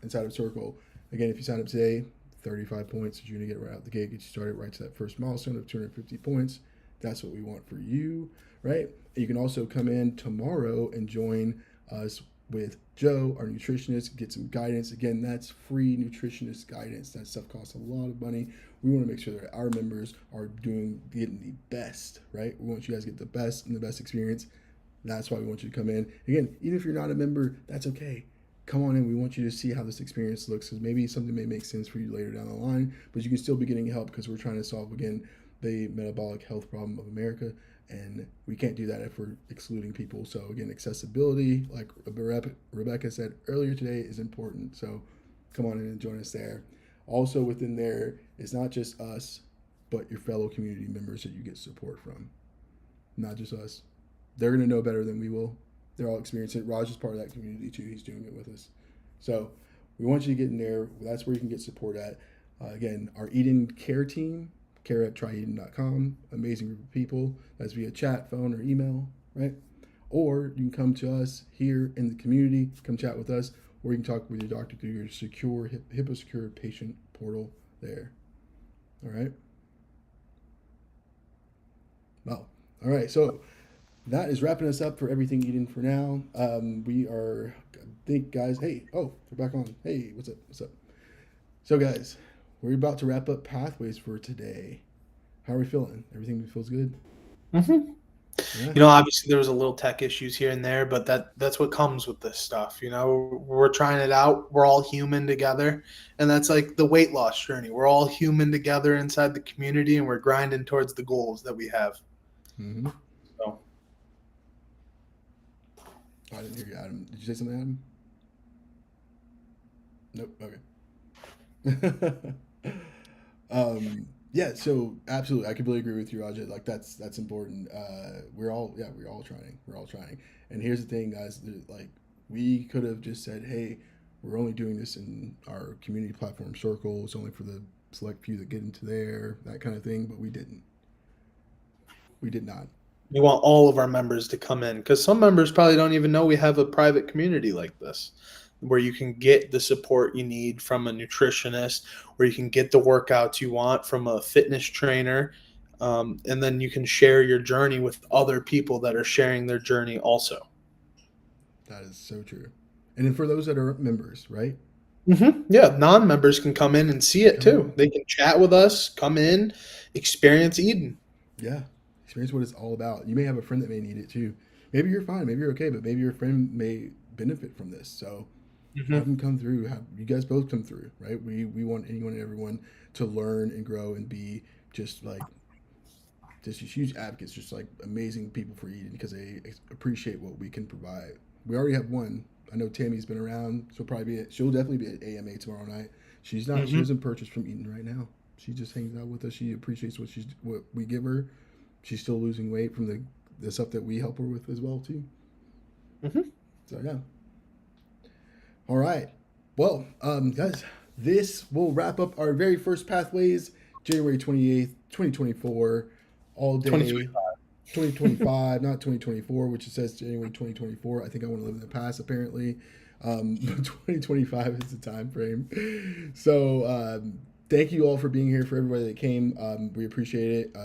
inside of Circle. Again, if you sign up today, 35 points that you're going to get right out the gate, get you started right to that first milestone of 250 points. That's what we want for you, right? You can also come in tomorrow and join us with Joe, our nutritionist, get some guidance. Again, that's free nutritionist guidance. That stuff costs a lot of money. We want to make sure that our members are getting the best, right? We want you guys to get the best and the best experience. That's why we want you to come in. Again, even if you're not a member, that's okay. Come on in. We want you to see how this experience looks, because maybe something may make sense for you later down the line, but you can still be getting help, because we're trying to solve, again, the metabolic health problem of America, and we can't do that if we're excluding people. So again, accessibility, like Rebecca said earlier today, is important. So come on in and join us there. Also within there, it's not just us, but your fellow community members that you get support from. Not just us. They're going to know better than we will. They're all experiencing it. Raj is part of that community too. He's doing it with us. So we want you to get in there. That's where you can get support at. Again, our Eden Care team, care@tryeden.com. Amazing group of people. That's via chat, phone, or email, right? Or you can come to us here in the community, come chat with us, or you can talk with your doctor through your secure, HIPAA secure patient portal there. All right? Well, all right. So that is wrapping us up for everything Eden for now. We are, I think, guys. Hey, oh, we're back on. Hey, what's up? What's up? So, guys, we're about to wrap up Pathways for today. How are we feeling? Everything feels good? Mm-hmm. Yeah. You know, obviously there was a little tech issues here and there, but that's what comes with this stuff. You know, we're trying it out. We're all human together, and that's like the weight loss journey. We're all human together inside the community, and we're grinding towards the goals that we have. Mm-hmm. So, I didn't hear you, Adam. Did you say something, Adam? Nope. Okay. Yeah, so absolutely, I completely agree with you, Raja. Like that's important. We're all trying. And here's the thing, guys. Like we could have just said, hey, we're only doing this in our community platform Circle. It's only for the select few that get into there, that kind of thing. But we didn't. We did not. We want all of our members to come in, because some members probably don't even know we have a private community like this, where you can get the support you need from a nutritionist, where you can get the workouts you want from a fitness trainer, and then you can share your journey with other people that are sharing their journey also. That is so true. And then for those that are members, right? Mm-hmm. Yeah, non-members can come in and see it too. They can chat with us, come in, experience Eden. Yeah, experience what it's all about. You may have a friend that may need it too. Maybe you're fine, maybe you're okay, but maybe your friend may benefit from this. So have them come through. Have you guys both come through, right? We want anyone and everyone to learn and grow and be just huge advocates, just like amazing people for Eden, because they appreciate what we can provide. We already have one. I know Tammy's been around. She'll definitely be at AMA tomorrow night. She's not. She doesn't purchase from Eden right now. She just hangs out with us. She appreciates what we give her. She's still losing weight from the stuff that we help her with as well too. So yeah. All right. Well, guys, this will wrap up our very first Pathways, January 28th, 2024, all day. 2025, not 2024, which it says January 2024. I think I want to live in the past, apparently. But 2025 is the time frame. So thank you all for being here, for everybody that came. We appreciate it.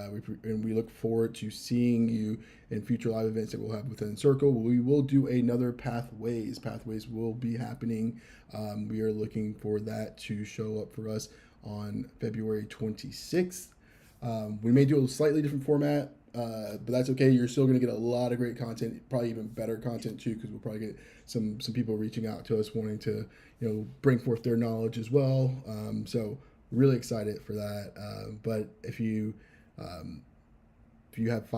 And we look forward to seeing you in future live events that we'll have within Circle. We will do another Pathways. Pathways will be happening. We are looking for that to show up for us on February 26th. We may do a slightly different format, but that's okay. You're still going to get a lot of great content, probably even better content too, because we'll probably get some people reaching out to us wanting to, bring forth their knowledge as well. So really excited for that. But if you If you have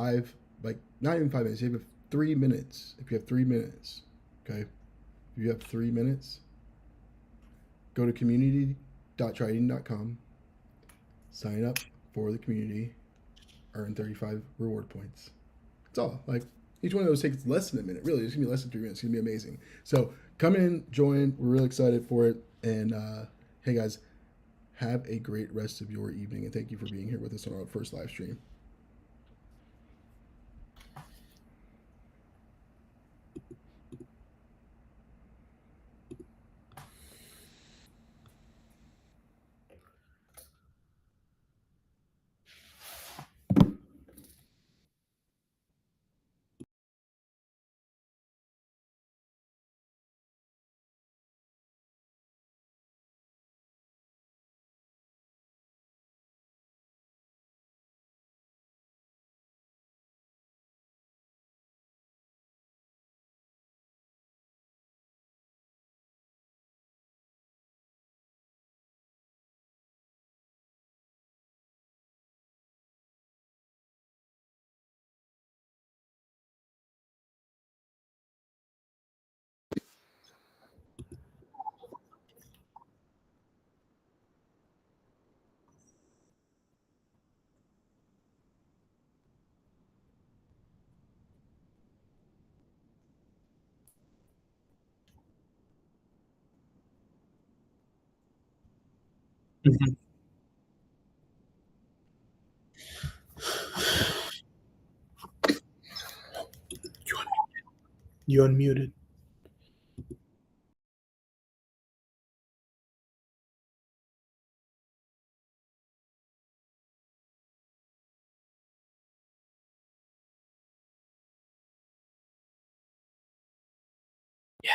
not even 5 minutes, you have 3 minutes. If you have 3 minutes, okay, if you have 3 minutes, go to community.trident.com, sign up for the community, earn 35 reward points. That's all. Like, each one of those takes less than a minute. Really, it's gonna be less than 3 minutes. It's gonna be amazing. So come in, join. We're really excited for it. And hey, guys, have a great rest of your evening, and thank you for being here with us on our first live stream. Mhm. You unmuted. Yeah.